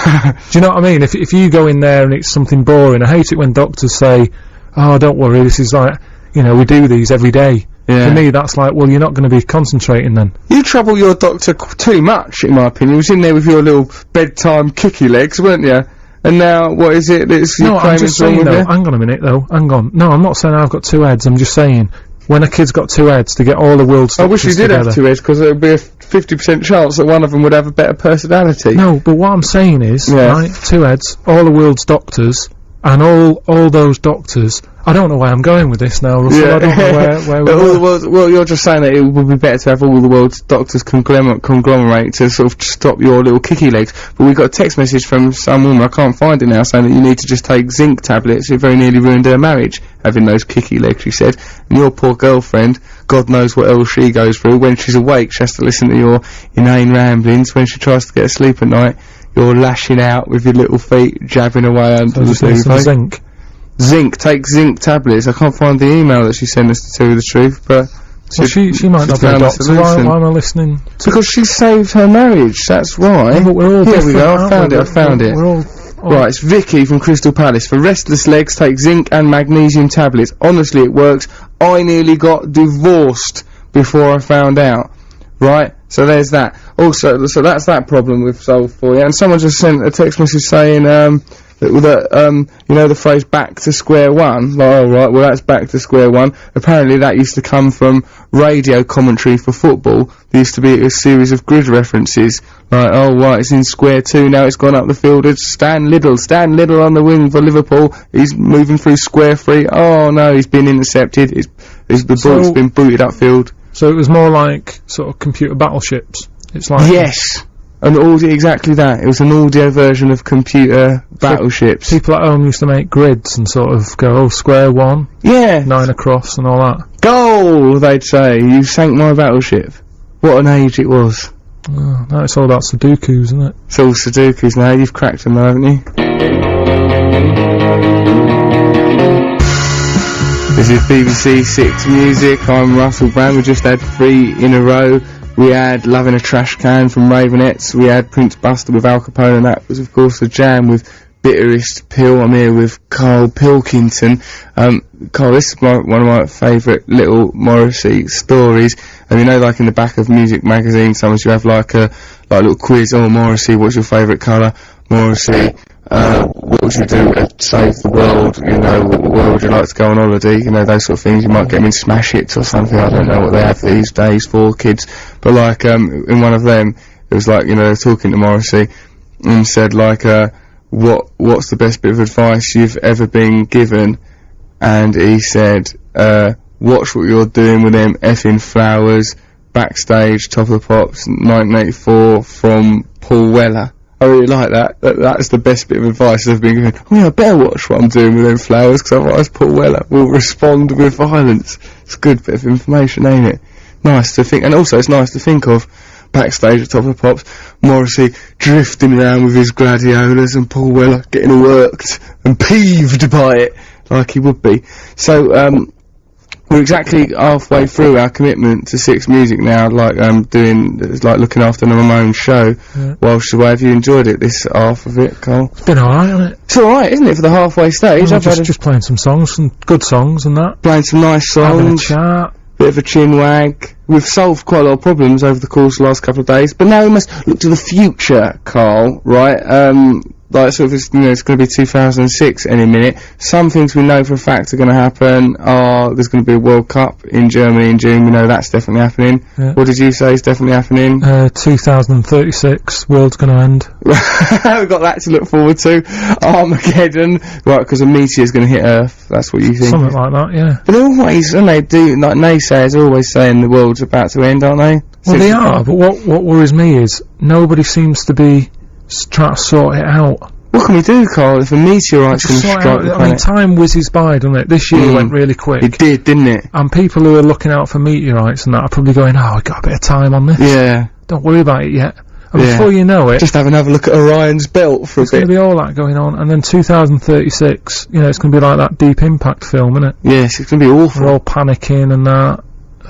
you know what I mean? If you go in there and it's something boring, I hate it when doctors say, "Oh, don't worry, this is like." We do these every day. Yeah. For me, that's like, well, you're not going to be concentrating then. You trouble your doctor too much, in my opinion. You was in there with your little bedtime kicky legs, weren't you? And now, what is it that's No, I'm just saying, though, hang on a minute, though, hang on. No, I'm not saying I've got 2 heads, I'm just saying, when a kid's got 2 heads, to get all the world's doctors I wish you did together. have 2 heads, because there would be a 50% chance that one of them would have a better personality. No, but what I'm saying is, right, 2 heads, all the world's doctors, And all those doctors, I don't know where I'm going with this now, Russell. I don't know where well, you're just saying that it would be better to have all the world's doctors conglomerate to sort of stop your little kicky legs. But we got a text message from some woman, I can't find it now, saying that you need to just take zinc tablets. It very nearly ruined her marriage, having those kicky legs, she said. And your poor girlfriend, God knows what else she goes through. When she's awake, she has to listen to your inane ramblings. When she tries to get to sleep at night, you're lashing out with your little feet, jabbing away under the duvet. Zinc. Zinc, take zinc tablets. I can't find the email that she sent us to tell you the truth, but... Well, she might not be a doctor. Why am I listening? Because she saved her marriage, that's why. Yeah, but we're all Here we go, I found it. We're all right, it's Vicky from Crystal Palace. For restless legs, take zinc and magnesium tablets. Honestly, it works. I nearly got divorced before I found out. Right? So there's that. Also, so that's that problem we've solved for you. And someone just sent a text message saying, that you know the phrase back to square one? Like, oh right, well that's back to square one. Apparently that used to come from radio commentary for football. There used to be a series of grid references. Like, oh right, it's in square two, now it's gone up the field. It's Stan Liddle on the wing for Liverpool. He's moving through square three. Oh no, he's been intercepted. The ball's been booted upfield. So it was more like sort of computer battleships. It's like yes, an audio, exactly that. It was an audio version of computer battleships. People at home used to make grids and sort of go square one, 9 across, and all that. Goal, they'd say. You sank my battleship. What an age it was. Oh, now it's all about Sudokus, isn't it? It's all Sudokus now. You've cracked them, haven't you? This is BBC 6 Music. I'm Russel Brand. We just had 3 in a row. We had Love in a Trash Can from Ravenettes. We had Prince Buster with Al Capone, and that was, of course, the Jam with Bitterest Pill. I'm here with Karl Pilkington. Karl, this is one of my favourite little Morrissey stories. And you know, like in the back of music magazine, sometimes you have like a little quiz. Oh, Morrissey, what's your favourite colour? Morrissey, what would you do to save the world? You know, where would you like to go on holiday? You know, those sort of things. You might get them in smash hits or something. I don't know what they have these days for kids. But like, in one of them, it was like, you know, they're talking to Morrissey and said like, what's the best bit of advice you've ever been given? And he said, watch what you're doing with them effing flowers, backstage, Top of the Pops, 1984 from Paul Weller. I really like that. That's the best bit of advice I've been given. Oh yeah, I better watch what I'm doing with them flowers, because otherwise Paul Weller will respond with violence. It's a good bit of information, ain't it? Nice to think, and also it's nice to think of backstage at Top of the Pops, Morrissey drifting around with his gladiolas and Paul Weller getting worked and peeved by it, like he would be. So, we're exactly halfway through our commitment to 6 Music now, like looking after my own show while she's away. Have you enjoyed it, this half of it, Karl? It's been alright, hasn't it? It's alright, isn't it, for the halfway stage? I've just playing some songs, some good songs and that. Playing some nice songs. Having a chat. Bit of a chin wag. We've solved quite a lot of problems over the course of the last couple of days, but now we must look to the future, Karl, right? Like, sort of, it's going to be 2006 any minute. Some things we know for a fact are going to happen are, there's going to be a World Cup in Germany in June. We know that's definitely happening. Yeah. What did you say is definitely happening? 2036, world's going to end. We've got that to look forward to. Armageddon. Right, because a meteor's going to hit Earth. That's what you think. Something like that, yeah. But always, and they do, like naysayers are always saying the world's about to end, aren't they? Well, they are, but what worries me is nobody seems to be trying to sort it out. What can we do, Karl, if a meteorite's going to strike the planet? I mean, time whizzes by, doesn't it? This year went really quick. It did, didn't it? And people who are looking out for meteorites and that are probably going, oh, we've got a bit of time on this. Yeah. Don't worry about it yet. And before you know it... Just have another look at Orion's belt for a bit. There's going to be all that going on. And then 2036, you know, it's going to be like that Deep Impact film, isn't it? Yes, it's going to be awful. We're all panicking and that.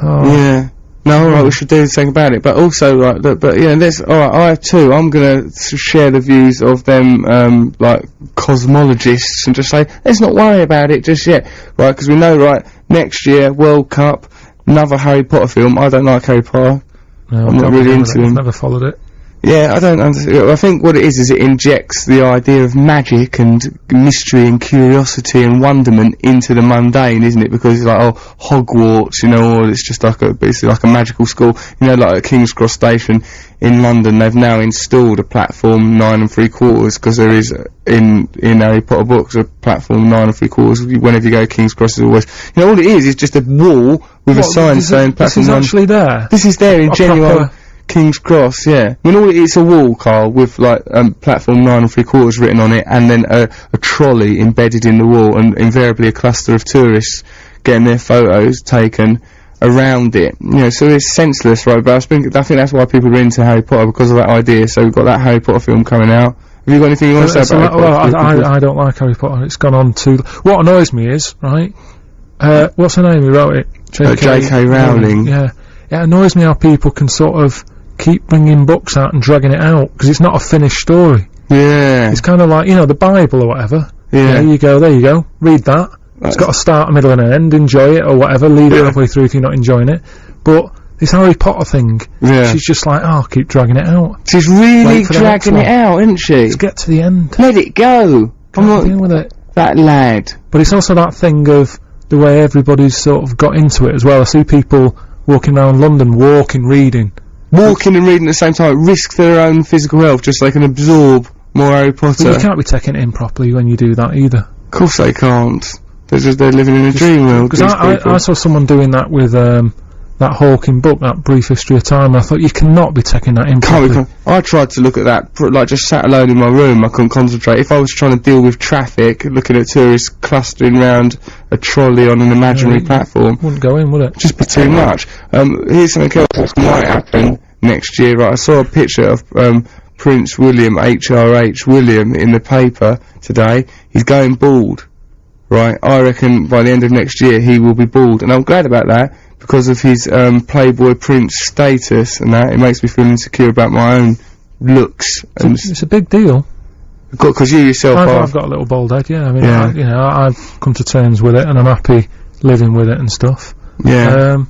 Oh. Yeah. No, alright, we should do something about it. But also, like, but yeah, there's, alright, I too, I'm gonna share the views of them, like, cosmologists and just say, let's not worry about it just yet. Right, because we know, right, next year, World Cup, another Harry Potter film. I don't like Harry Potter. No, I'm not really into him. I've never followed it. Yeah, I don't understand. I think what it is it injects the idea of magic and mystery and curiosity and wonderment into the mundane, isn't it? Because it's like, oh, Hogwarts, you know, or it's just like basically like a magical school. You know, like at King's Cross Station in London, they've now installed a platform 9 3/4, because there is, in Harry Potter books, a platform 9 3/4. Whenever you go to King's Cross, is always, you know, all it is just a wall with a sign saying platform 9. This is actually there? This is there in genuine King's Cross, yeah. I mean, it's a wall, Carl, with like platform 9 3/4 written on it, and then a trolley embedded in the wall, and invariably a cluster of tourists getting their photos taken around it. You know, so it's senseless, right? But I think that's why people are into Harry Potter, because of that idea. So we've got that Harry Potter film coming out. Have you got anything you want to say about Harry Potter? Well, I don't like Harry Potter. It's gone on to... What annoys me is, right, what's her name who wrote it? J.K. Rowling. Yeah. It annoys me how people can sort of keep bringing books out and dragging it out, because it's not a finished story. Yeah. It's kind of like, you know, the Bible or whatever. Yeah. There you go, read that. It's got a start, a middle and an end, enjoy it or whatever, leave it halfway through if you're not enjoying it. But this Harry Potter thing, she's just like, oh, keep dragging it out. She's really dragging it out, isn't she? Let's get to the end. Let it go. I'm not dealing with it. That lad. But it's also that thing of the way everybody's sort of got into it as well. I see people walking around London, reading at the same time, risk their own physical health just so they can absorb more Harry Potter. But you can't be taking it in properly when you do that either. Of course they can't. They're living in a dream world. Because I saw someone doing that with that Hawking book, that Brief History of Time, and I thought, you cannot be taking that in properly. I tried to look at that, like, just sat alone in my room, I couldn't concentrate. If I was trying to deal with traffic, looking at tourists clustering round a trolley on an imaginary platform... Wouldn't go in, would it? Just be too much. Here's something else that might happen next year, right? I saw a picture of Prince William, H.R.H. William, in the paper today. He's going bald, right? I reckon by the end of next year he will be bald, and I'm glad about that, because of his Playboy Prince status and that. It makes me feel insecure about my own looks. It's a big deal. Because you yourself I've got a little bald head, yeah. I mean, I've come to terms with it, and I'm happy living with it and stuff. Yeah.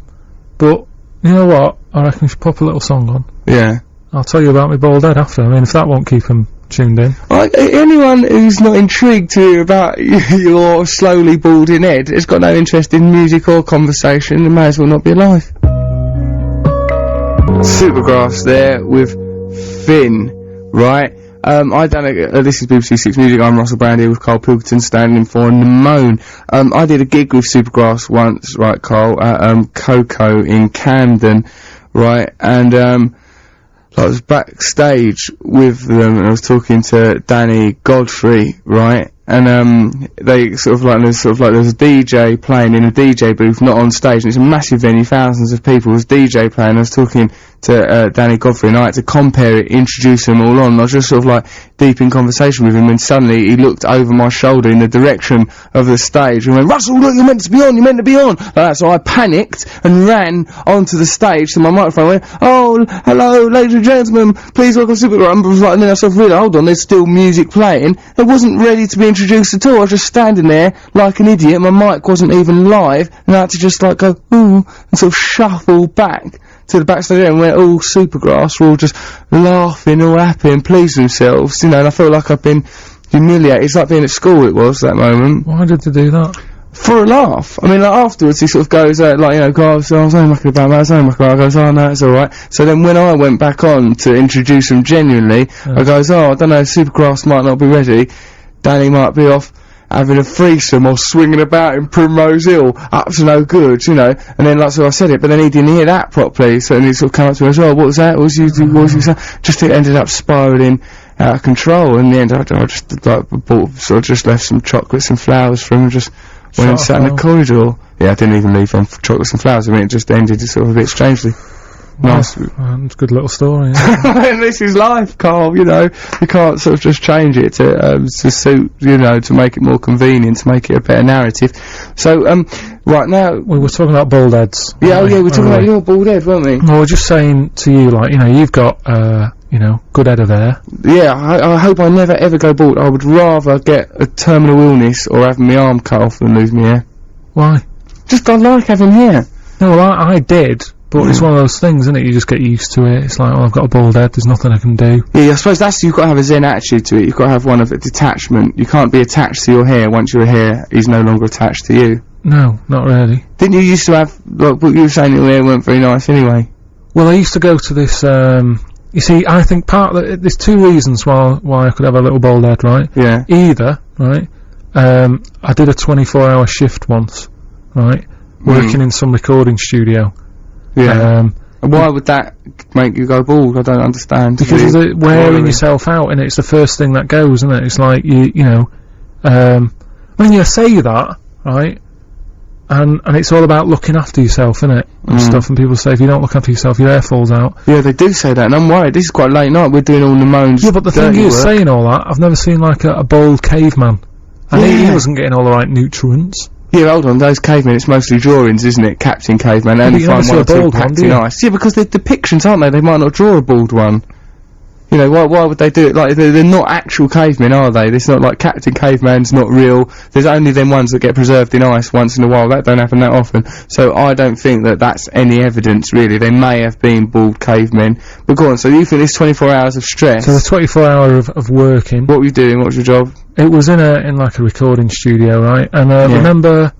But, you know what? I reckon we should pop a little song on. Yeah. I'll tell you about my bald head after. I mean, if that won't keep them tuned in. Anyone who's not intrigued to hear about your slowly balding head has got no interest in music or conversation and may as well not be alive. Supergrass there with Finn, right? This is BBC Six Music. I'm Russel Brand here with Karl Pilkington, standing in for Namone. I did a gig with Supergrass once, right, Carl, at Coco in Camden, right, and I was backstage with them, and I was talking to Danny Godfrey, right, and they there's a DJ playing in a DJ booth, not on stage, and it's a massive venue, thousands of people. There's a DJ playing. I was talking to Danny Godfrey, and I had to compare it, introduce them all on. I was just sort of like deep in conversation with him, and suddenly he looked over my shoulder in the direction of the stage and went, "Russell, look, you're meant to be on, like that." So I panicked and ran onto the stage to my microphone and went, "Oh, hello, ladies and gentlemen, please welcome Supergrass." And then I sort of realised, hold on, there's still music playing. I wasn't ready to be introduced at all. I was just standing there like an idiot. My mic wasn't even live, and I had to just like go, ooh, and sort of shuffle back to the backstage and went, all Supergrass were all just laughing, all happy and pleased themselves, you know, and I felt like I'd been humiliated. It's like being at school, it was, that moment. Why did they do that? For a laugh. I mean, like, afterwards he sort of goes, like, you know, guys, I was only mucking about that, I was only mucking about that. I goes, oh, no, it's alright. So then when I went back on to introduce them genuinely, I goes, oh, I don't know, Supergrass might not be ready. Danny might be off having a threesome or swinging about in Primrose Hill, up to no good, you know. And then, like, so I said it, but then he didn't hear that properly, so then he sort of came up to me and goes, oh, what was that? What was you saying? Just it ended up spiralling out of control. In the end, I just, like, just left some chocolates and flowers for him and just went and sat in the corridor. Yeah, I didn't even leave on chocolates and flowers. I mean, it just ended sort of a bit strangely. Nice. It's a good little story. This is life, Carl, you know. You can't sort of just change it to suit, you know, to make it more convenient, to make it a better narrative. So, right now... We were talking about bald heads. Yeah, we were talking about your bald head, weren't we? Well, we're just saying to you, like, you know, you've got, you know, good head of hair. Yeah, I hope I never ever go bald. I would rather get a terminal illness or have my arm cut off than lose my hair. Why? Just, I like having hair. No, well, I did But it's one of those things, isn't it? You just get used to it. It's like, oh, I've got a bald head, there's nothing I can do. Yeah, I suppose you've got to have a zen attitude to it. You've got to have one of a detachment. You can't be attached to your hair. Once your hair is no longer attached to you. No, not really. Didn't you used to have, like, what you were saying, your hair weren't very nice anyway? Well, I used to go to this, you see, I think there's two reasons why I could have a little bald head, right? Yeah. Either, right, I did a 24-hour shift once, right, working in some recording studio. Yeah. And why would that make you go bald? I don't understand. Because it's wearing yourself out, and it's the first thing that goes, isn't it? It's like, you know, when you say that, right, and it's all about looking after yourself, isn't it? And stuff, and people say if you don't look after yourself, your hair falls out. Yeah, they do say that, and I'm worried. This is quite late night, we're doing all the moans. Yeah, but the thing is, saying all that, I've never seen, like, a bald caveman. And he wasn't getting all the right nutrients. Yeah, hold on, those cavemen, it's mostly drawings, isn't it? Captain Caveman, only find one or two packed in ice. Yeah, because they're depictions, aren't they? They might not draw a bald one. You know, why would they do it? Like, they're not actual cavemen, are they? It's not like Captain Caveman's not real. There's only them ones that get preserved in ice once in a while. That don't happen that often. So I don't think that that's any evidence, really. They may have been bald cavemen. But go on, so you think this 24 hours of stress? So the 24 hour of working. What were you doing? What was your job? It was in like a recording studio, right? And remember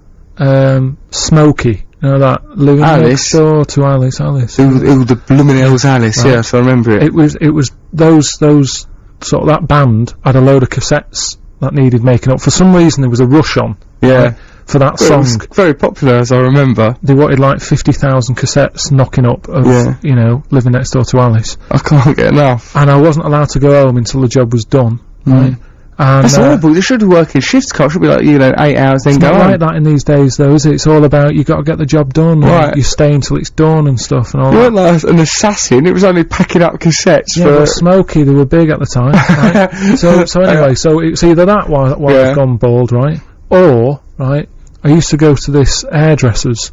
Smokey, you know that living next door to Alice. Ooh, the blooming hell's Alice. Right. Yes, I remember it. It was those sort of, that band had a load of cassettes that needed making up. For some reason there was a rush on. Yeah. Right, for that song. It was very popular, as I remember. They wanted like 50,000 cassettes knocking up of, you know, living next door to Alice. I can't get enough. And I wasn't allowed to go home until the job was done. Right? And that's horrible. They should work in shifts, Carl. It should be like, you know, 8 hours, then go home. It's not like that in these days, though, is it? It's all about, you got to get the job done, right? You stay until it's done and stuff and all that. You weren't like an assassin, it was only packing up cassettes for... Yeah, but Smokey, they were big at the time, right? So anyway, so it's either that why I've gone bald, right? Or, right, I used to go to this hairdresser's.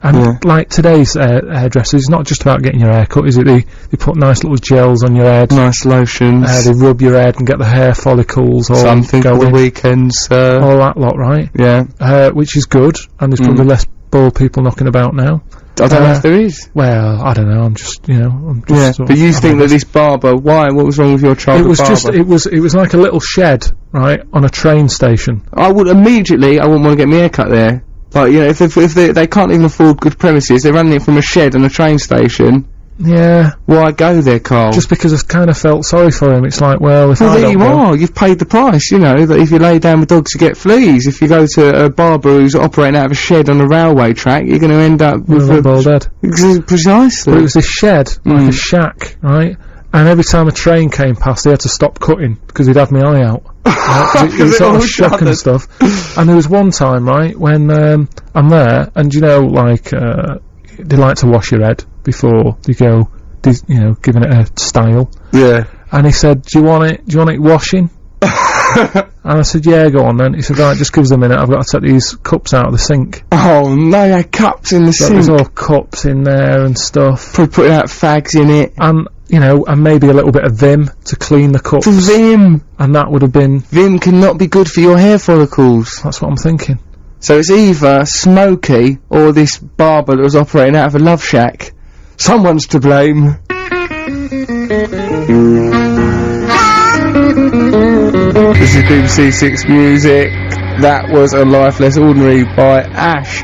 And like today's hairdressers, it's not just about getting your hair cut, is it? They put nice little gels on your head, nice lotions. They rub your head and get the hair follicles all something for the weekends, all that lot, right? Yeah. Which is good, and there's probably less bald people knocking about now. I don't know if there is. Well, I don't know. I'm just, you know, but you think that this barber? Why? What was wrong with your childhood barber? It was like a little shed, right, on a train station. I wouldn't want to get my hair cut there. Like, you know, if they can't even afford good premises, they're running it from a shed on a train station. Yeah. Why go there, Carl? Just because I've kind of felt sorry for him. It's like, well, if I don't there you are. You've paid the price, you know, that if you lay down with dogs you get fleas. If you go to a barber who's operating out of a shed on a railway track, you're going to end up with a bald head. Precisely. But it was this shed, like a shack, right? And every time a train came past, they had to stop cutting because he'd have my eye out. Right? It was sort of shock and stuff. And there was one time, right, when I'm there, and you know, like, they like to wash your head before you go, you know, giving it a style. Yeah. And he said, "Do you want it washing?" And I said, "Yeah, go on then." He said, "Right, just give us a minute. I've got to take these cups out of the sink." Oh no, you had cups in the sink. There's all cups in there and stuff. Probably putting out fags in it. And, you know, and maybe a little bit of Vim to clean the cups. Vim! And that would have been... Vim cannot be good for your hair follicles. That's what I'm thinking. So it's either Smokey or this barber that was operating out of a love shack. Someone's to blame. This is BBC 6 Music. That was A Life Less Ordinary by Ash.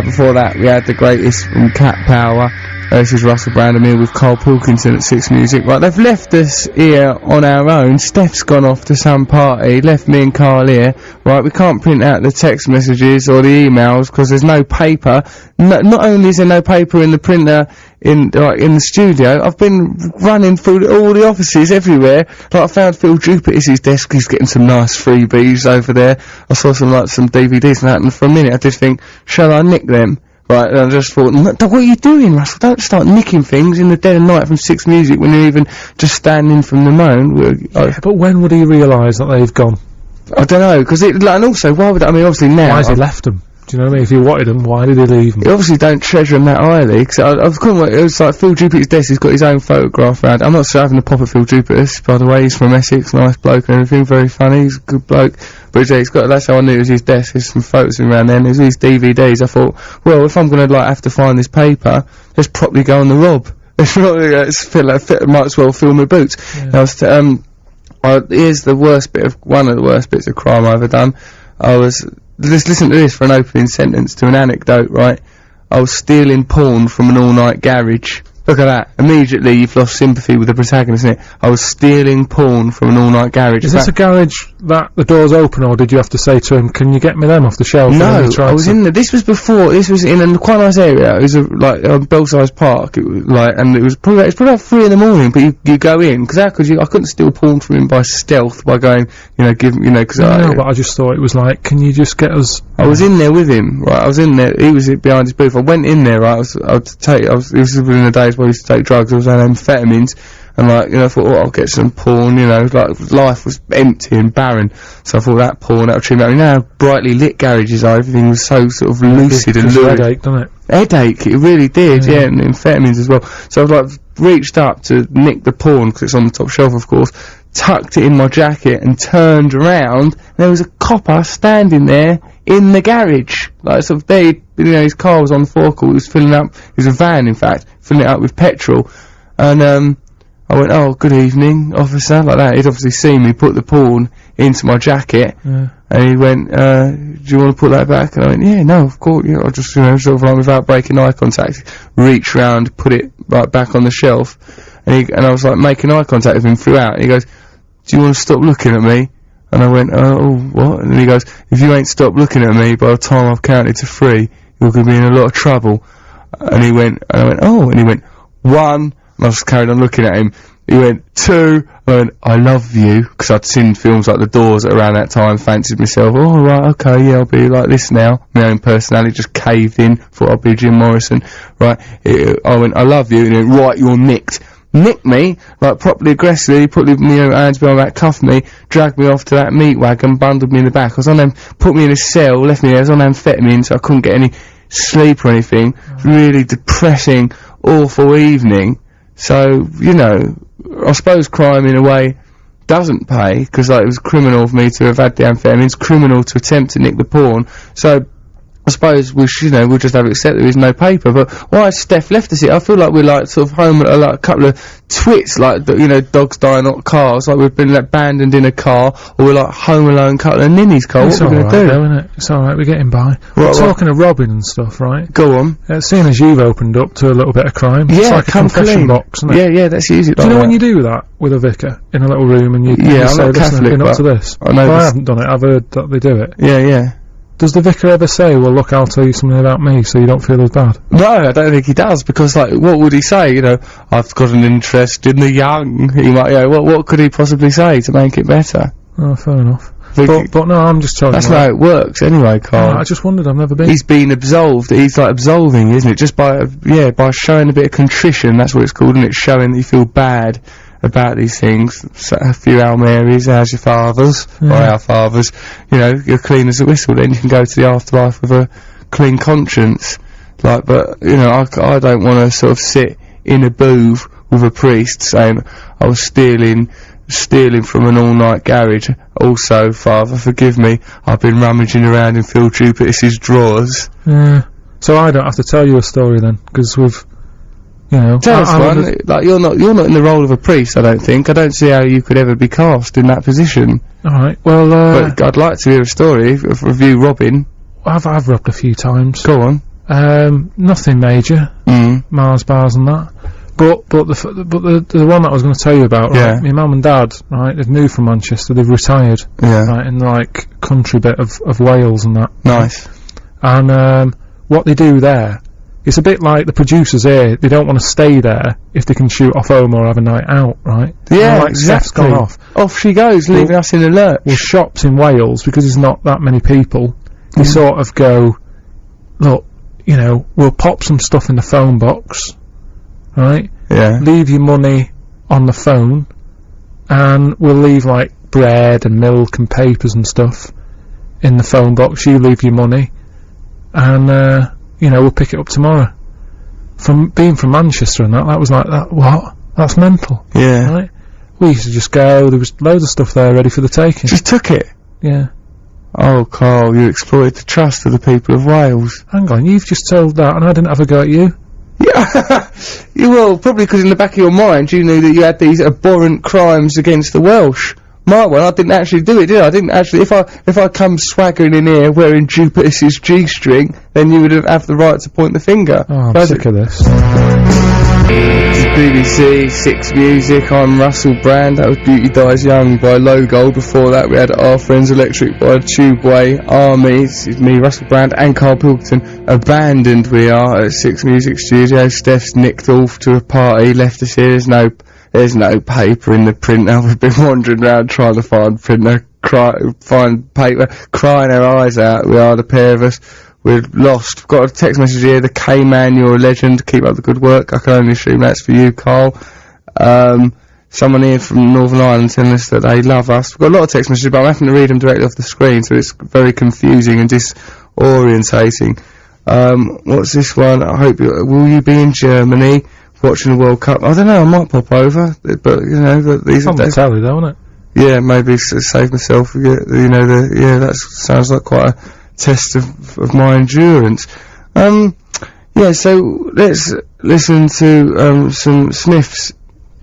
Before that we had the greatest from Cat Power. This is Russel Brand. I'm here with Karl Pilkington at 6 Music. Right, they've left us here on our own. Steph's gone off to some party, left me and Karl here. Right, we can't print out the text messages or the emails because there's no paper. Not only is there no paper in the printer in the studio, I've been running through all the offices everywhere. Like, I found Phil Jupiter's desk. He's getting some nice freebies over there. I saw some DVDs and that, and for a minute I did think, shall I nick them? Right, and I just thought, what are you doing, Russell? Don't start nicking things in the dead of night from 6 Music when you're even just standing from the moan. Yeah, but when would he realise that they've gone? I don't know, because and also, why would, I mean, obviously now... Why has he left them? Do you know what I mean? If he wanted them, why did he leave them? You obviously don't treasure them that highly, because it was like Phil Jupiter's desk, he's got his own photograph around. I'm not having a pop at Phil Jupiter's, by the way, he's from Essex, nice bloke and everything, very funny, he's a good bloke. But that's how I knew it was his desk. There's some photos of him around there, and there's these DVDs. I thought, well, if I'm gonna, like, have to find this paper, let's probably go on the rob. Might as well fill my boots. Yeah. Here's one of the worst bits of crime I've ever done. Listen to this for an opening sentence to an anecdote, right? I was stealing porn from an all-night garage. Look at that. Immediately you've lost sympathy with the protagonist, isn't it? I was stealing porn from an all-night garage. Is this a garage that the door's open, or did you have to say to him, can you get me them off the shelf? No, I was in there. This was in a quite nice area. It was Belsize Park. It was and it was probably about 3 in the morning, but you go in, because I couldn't steal porn from him by stealth by going, but I just thought it was like, can you just get us... I was in there with him, right? I was in there, he was behind his booth. I went in there, right? This was in the days where I used to take drugs. I was on amphetamines, and I thought, I'll get some porn, life was empty and barren. So I thought that'll trim out. How brightly lit garages are, everything was so sort of lucid and lurid. Headache, doesn't it? Headache, it really did, yeah, and amphetamines as well. So I reached up to nick the porn, because it's on the top shelf, of course, tucked it in my jacket, and turned around, and there was a copper standing there in the garage. His car was on the forecourt, he was filling up, it was a van, in fact, filling it up with petrol, and, I went, oh, good evening, officer, like that. He'd obviously seen me put the porn into my jacket, and he went, do you want to put that back? And I went, yeah, no, of course, I just, sort of without breaking eye contact, reached round, put it right back on the shelf, and I was making eye contact with him throughout, and he goes, do you want to stop looking at me? And I went, oh, what? And he goes, if you ain't stopped looking at me by the time I've counted to 3, you're going to be in a lot of trouble. And I went, oh, and he went, 1, and I just carried on looking at him. He went, 2, I went, I love you, because I'd seen films like The Doors around that time, fancied myself, oh, right, okay, yeah, I'll be like this now. My own personality just caved in, thought I'd be Jim Morrison, right? I went, I love you, and he went, right, you're nicked. Nicked me, properly aggressively, put hands behind my back, cuffed me, dragged me off to that meat wagon, bundled me in the back. Put me in a cell, left me there. I was on amphetamine, so I couldn't get any sleep or anything. Really depressing, awful evening. So, I suppose crime in a way doesn't pay, because it was criminal for me to have had the amphetamines, criminal to attempt to nick the porn. So, I suppose we'll just have to accept there is no paper. But why has Steph left us here? I feel like we're sort of home, a couple of twits, dogs dying on cars, we've been abandoned in a car, or we're home alone, couple of ninnies, Carl. What are we going to do? Though, isn't it? It's alright, we're getting by. We're talking of robbing and stuff, right? Go on. Seeing as you've opened up to a little bit of crime, it's like a confession box, isn't it? Yeah, that's easy. Do you know when you do that with a vicar in a little room and you say, I'm not Catholic, I've been up to this? I haven't done it, I've heard that they do it. Yeah. Does the vicar ever say, well, look, I'll tell you something about me so you don't feel as bad? No, I don't think he does, because, what would he say? I've got an interest in the young. He might, what could he possibly say to make it better? Oh, fair enough. But no, I'm just telling you. That's how it works anyway, Carl. I just wondered, I've never been. He's been absolved. He's absolving, isn't it? Just by showing a bit of contrition, that's what it's called, and it's showing that you feel bad about these things. So a few Hail Marys, how's your fathers, or our fathers, you're clean as a whistle, then you can go to the afterlife with a clean conscience. I don't want to sort of sit in a booth with a priest saying, I was stealing from an all-night garage. Also, Father, forgive me, I've been rummaging around in Phil Jupiter's drawers. Yeah. So I don't have to tell you a story then, because we've... Tell us one. You're not in the role of a priest, I don't think. I don't see how you could ever be cast in that position. Alright, well, but I'd like to hear a story of you robbing. I've robbed a few times. Go on. Nothing major. Mars bars and that. But the one that I was going to tell you about, right? My mum and dad, right? They've moved from Manchester. They've retired. Yeah. Right, in country bit of Wales and that. Nice. And what they do there, it's a bit like the producers here. They don't want to stay there if they can shoot off home or have a night out, right? Yeah, exactly. Steph's gone off. Off she goes, leaving us in the lurch. Well, shops in Wales, because there's not that many people, they sort of go, look, we'll pop some stuff in the phone box, right? Yeah. Leave your money on the phone, and we'll leave bread and milk and papers and stuff in the phone box. You leave your money, and we'll pick it up tomorrow. From being from Manchester and that was like that. What? That's mental. Yeah. Right? We used to just go. There was loads of stuff there ready for the taking. Just took it. Yeah. Oh, Carl, you exploited the trust of the people of Wales. Hang on, you've just told that and I didn't have a go at you? Yeah, you will, probably because in the back of your mind you knew that you had these abhorrent crimes against the Welsh. My one, I didn't actually do it, did I? I didn't actually, if I come swaggering in here wearing Jupiter's G-string, then you would have the right to point the finger. Oh, I'm sick of this. This is BBC 6 Music, I'm Russel Brand, that was Beauty Dies Young by Low Gold. Before that we had Our Friends Electric by Tubeway, Army, this is me, Russell Brand, and Karl Pilkington. Abandoned we are at 6 Music Studio. Steph's nicked off to a party, left us here, there's no paper in the printer. We've been wandering around trying to find printer, find paper, crying our eyes out. We are, the pair of us. We're lost. Got a text message here, the K-Man, you're a legend, keep up the good work. I can only assume that's for you, Carl. Someone here from Northern Ireland telling us that they love us. We've got a lot of text messages, but I'm having to read them directly off the screen, so it's very confusing and disorientating. What's this one? I hope will you be in Germany watching the World Cup? I don't know, I might pop over, but, you know, these are... It's on the telly, though, isn't it? Yeah, maybe save myself, you know, that sounds like quite a test of my endurance. Yeah, so let's listen to some Smiths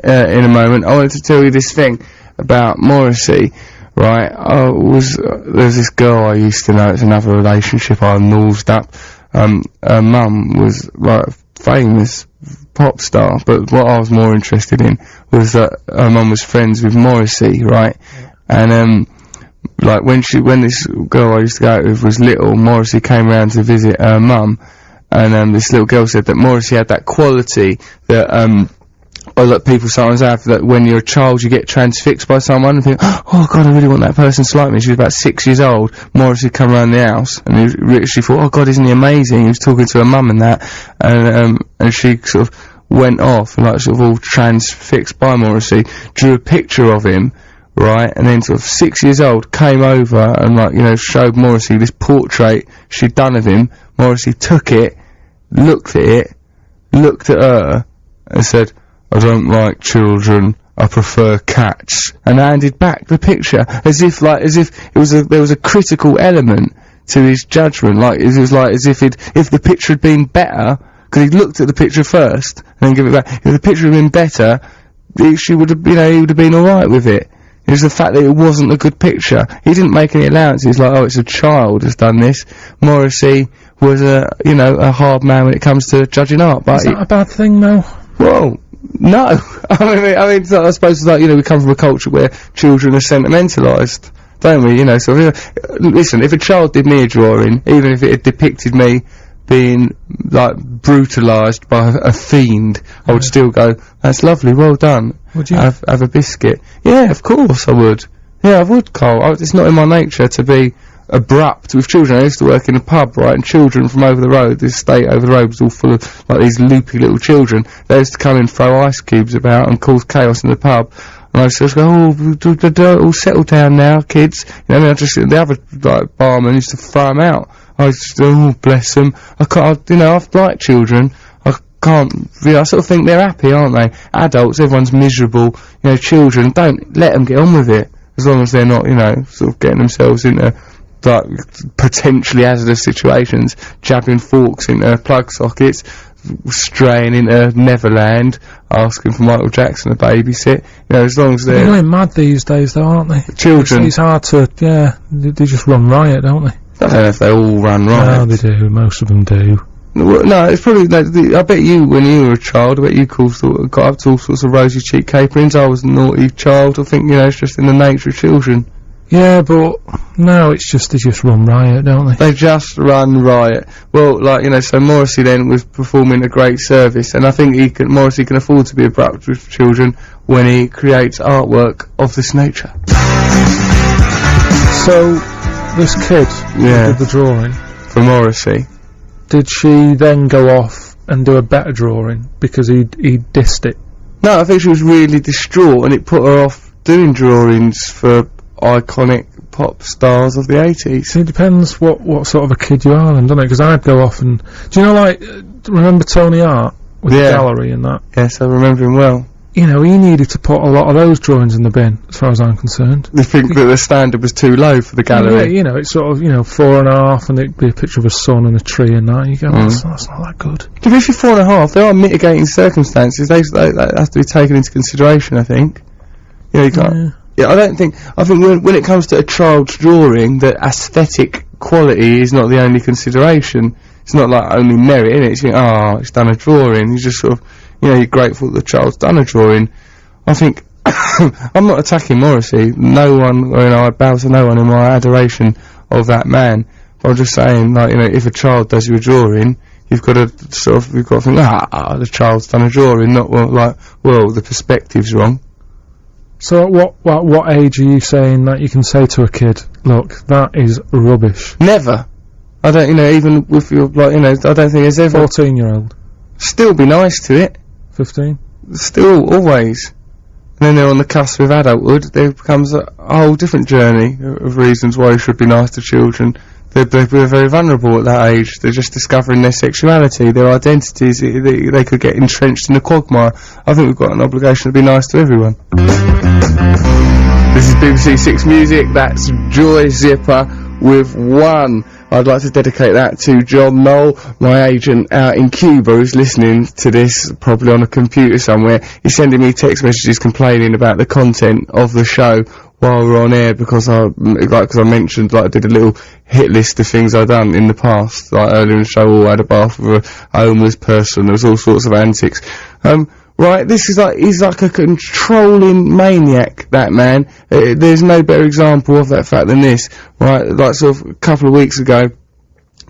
in a moment. I wanted to tell you this thing about Morrissey, right? There's this girl I used to know, it's another relationship I nosed up. Her mum was like a famous pop star, but what I was more interested in was that her mum was friends with Morrissey, right? And like when this girl I used to go out with was little, Morrissey came round to visit her mum, and this little girl said that Morrissey had that quality that that people sometimes have, that when you're a child you get transfixed by someone and think, oh god, I really want that person to like me. She was about 6 years old. Morrissey come around the house and she thought, oh god, isn't he amazing? He was talking to her mum and that, and she sort of went off and like sort of all transfixed by Morrissey, drew a picture of him, right, and then sort of 6 years old came over and like, you know, showed Morrissey this portrait she'd done of him. Morrissey took it, looked at her and said, I don't like children, I prefer cats, and handed back the picture as if there was a critical element to his judgment, like it was like as if the picture had been better, because he looked at the picture first and then give it back. If the picture had been better, he would have been alright with it. It was the fact that it wasn't a good picture. He didn't make any allowances, like, oh, it's a child has done this. Morrissey was a hard man when it comes to judging art, but... Is that a bad thing, though? Well, no. I mean, I suppose, like, you know, we come from a culture where children are sentimentalised, don't we? You know, so, listen, if a child did me a drawing, even if it had depicted me being, like, brutalised by a fiend, I would still go, that's lovely, well done. Would you? Have a biscuit. Yeah, of course I would. Yeah, I would, Carl. It's not in my nature to be abrupt with children. I used to work in a pub, right, and children from over the road, this estate over the road was all full of, like, these loopy little children. They used to come and throw ice cubes about and cause chaos in the pub. And I used to go, all settle down now, kids. You know, the other, like, barman used to throw them out. I just, oh, bless them. I can't, you know, I've liked children. I can't, you know, I sort of think they're happy, aren't they? Adults, everyone's miserable. You know, children, don't let them get on with it. As long as they're not, you know, sort of getting themselves into, like, potentially hazardous situations, jabbing forks into plug sockets, straying into Neverland, asking for Michael Jackson to babysit. You know, as long as they're going mad these days, though, aren't they? Children. It's hard to, yeah, they just run riot, don't they? I don't know if they all run riot. No, they do. Most of them do. No, it's probably, like, I bet you, when you were a child, I bet you got up to all sorts of rosy cheek caperings. I was a naughty child. I think, you know, it's just in the nature of children. Yeah, but no, they just run riot, don't they? They just run riot. Well, like, you know, so Morrissey then was performing a great service, and I think Morrissey can afford to be abrupt with children when he creates artwork of this nature. So, this kid did the drawing for Morrissey. Did she then go off and do a better drawing because he dissed it? No, I think she was really distraught, and it put her off doing drawings for iconic pop stars of the 80s. It depends what sort of a kid you are then, doesn't it? Because I'd go off and... Do you know, like, remember Tony Hart? With the gallery and that? Yes, I remember him well. you know, he needed to put a lot of those drawings in the bin, as far as I'm concerned. You think that the standard was too low for the gallery? Yeah, you know, it's sort of, 4.5, and it'd be a picture of a sun and a tree and that. You go, that's not that good. If you're 4.5, there are mitigating circumstances. They have to be taken into consideration, I think. You know, you can't. Yeah, I think when it comes to a child's drawing, that aesthetic quality is not the only consideration. It's not like only merit, innit? It's, it's done a drawing. You just sort of, you're grateful that the child's done a drawing. I think, I'm not attacking Morrissey. No one, I bow to no one in my adoration of that man. But I'm just saying, like, if a child does you a drawing, you've got to think, the child's done a drawing, not, the perspective's wrong. So at what age are you saying that you can say to a kid, look, that is rubbish? Never. I don't, even with your, I don't think there's ever... 14-year-old. Still be nice to it. 15? Still, always. And then they're on the cusp of adulthood, there becomes a whole different journey of reasons why you should be nice to children. They're very vulnerable at that age. They're just discovering their sexuality, their identities. They could get entrenched in a quagmire. I think we've got an obligation to be nice to everyone. This is BBC Six Music. That's Joy Zipper with One. I'd like to dedicate that to John Knoll, my agent out in Cuba, who's listening to this probably on a computer somewhere. He's sending me text messages complaining about the content of the show while we're on air, because I mentioned, I did a little hit list of things I'd done in the past, earlier in the show. I had a bath with a homeless person. There was all sorts of antics. Right, he's like a controlling maniac, that man. There's no better example of that fact than this. Right, sort of a couple of weeks ago,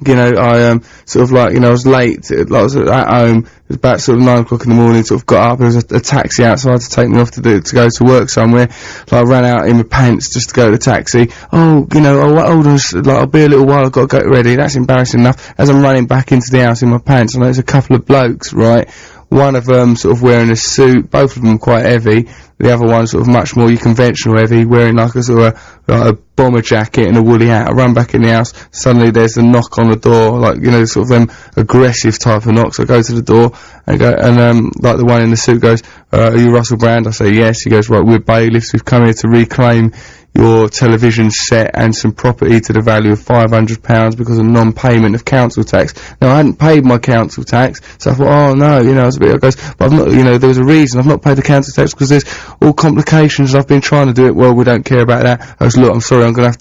I was late, I was at home, it was about sort of 9 o'clock in the morning, sort of got up, there was a taxi outside to take me off to go to work somewhere. I ran out in my pants just to go to the taxi. Hold on, I'll be a little while, I've got to get ready. That's embarrassing enough. As I'm running back into the house in my pants, and there's a couple of blokes, right? One of them sort of wearing a suit, both of them quite heavy. The other one sort of much more conventional heavy, wearing like a sort of a bomber jacket and a woolly hat. I run back in the house, suddenly there's a knock on the door, sort of them aggressive type of knocks. I go to the door and the one in the suit goes, are you Russel Brand? I say yes. He goes, right, we're bailiffs, we've come here to reclaim your television set and some property to the value of £500 because of non-payment of council tax. Now, I hadn't paid my council tax, so I thought, I was a bit, but I've not, there was a reason, I've not paid the council tax because there's all complications, I've been trying to do it, well, we don't care about that. I was, look, I'm sorry, I'm gonna have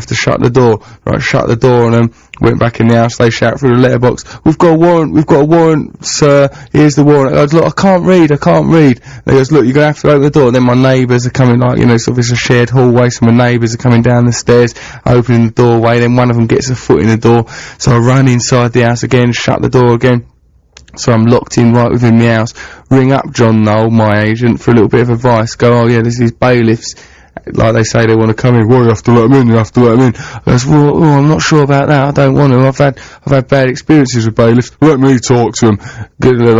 to shut the door. Right, shut the door, and went back in the house, they shout through the letterbox, we've got a warrant, sir, here's the warrant. I goes, look, I can't read. They goes, look, you're gonna have to open the door. And then my neighbours are coming, sort of, it's a shared hallway, so my neighbours are coming down the stairs, opening the doorway, then one of them gets a foot in the door, so I run inside the house again, shut the door again. So I'm locked in right within the house, ring up John Knoll, my agent, for a little bit of advice, go, there's these bailiffs, like they say they want to come in, well, you have to let them in. I goes, well, I'm not sure about that, I don't want to, I've had bad experiences with bailiffs, let me talk to them.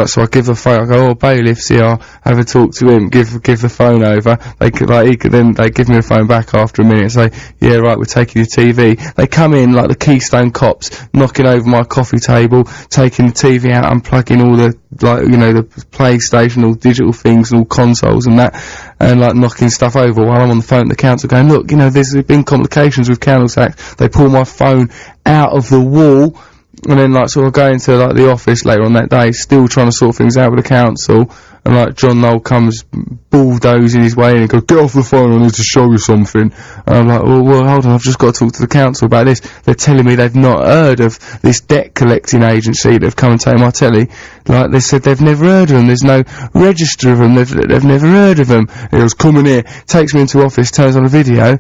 So I give the phone, I go, bailiffs, I'll have a talk to him, give the phone over. They give me the phone back after a minute and say, yeah, right, we're taking your TV. They come in like the Keystone Cops, knocking over my coffee table, taking the TV out, unplugging all the, the PlayStation, all digital things and all consoles and that, and knocking stuff over while I'm on the phone to the council going, look, there's been complications with council tax. They pull my phone out of the wall, and then sort of going to the office later on that day, still trying to sort things out with the council, and John Knoll comes bulldozing his way in and goes, get off the phone, I need to show you something. And I'm like, well, hold on, I've just got to talk to the council about this. They're telling me they've not heard of this debt collecting agency that have come and taken my telly. They said they've never heard of them, there's no register of them, they've never heard of them. And he goes, come in here, takes me into office, turns on a video,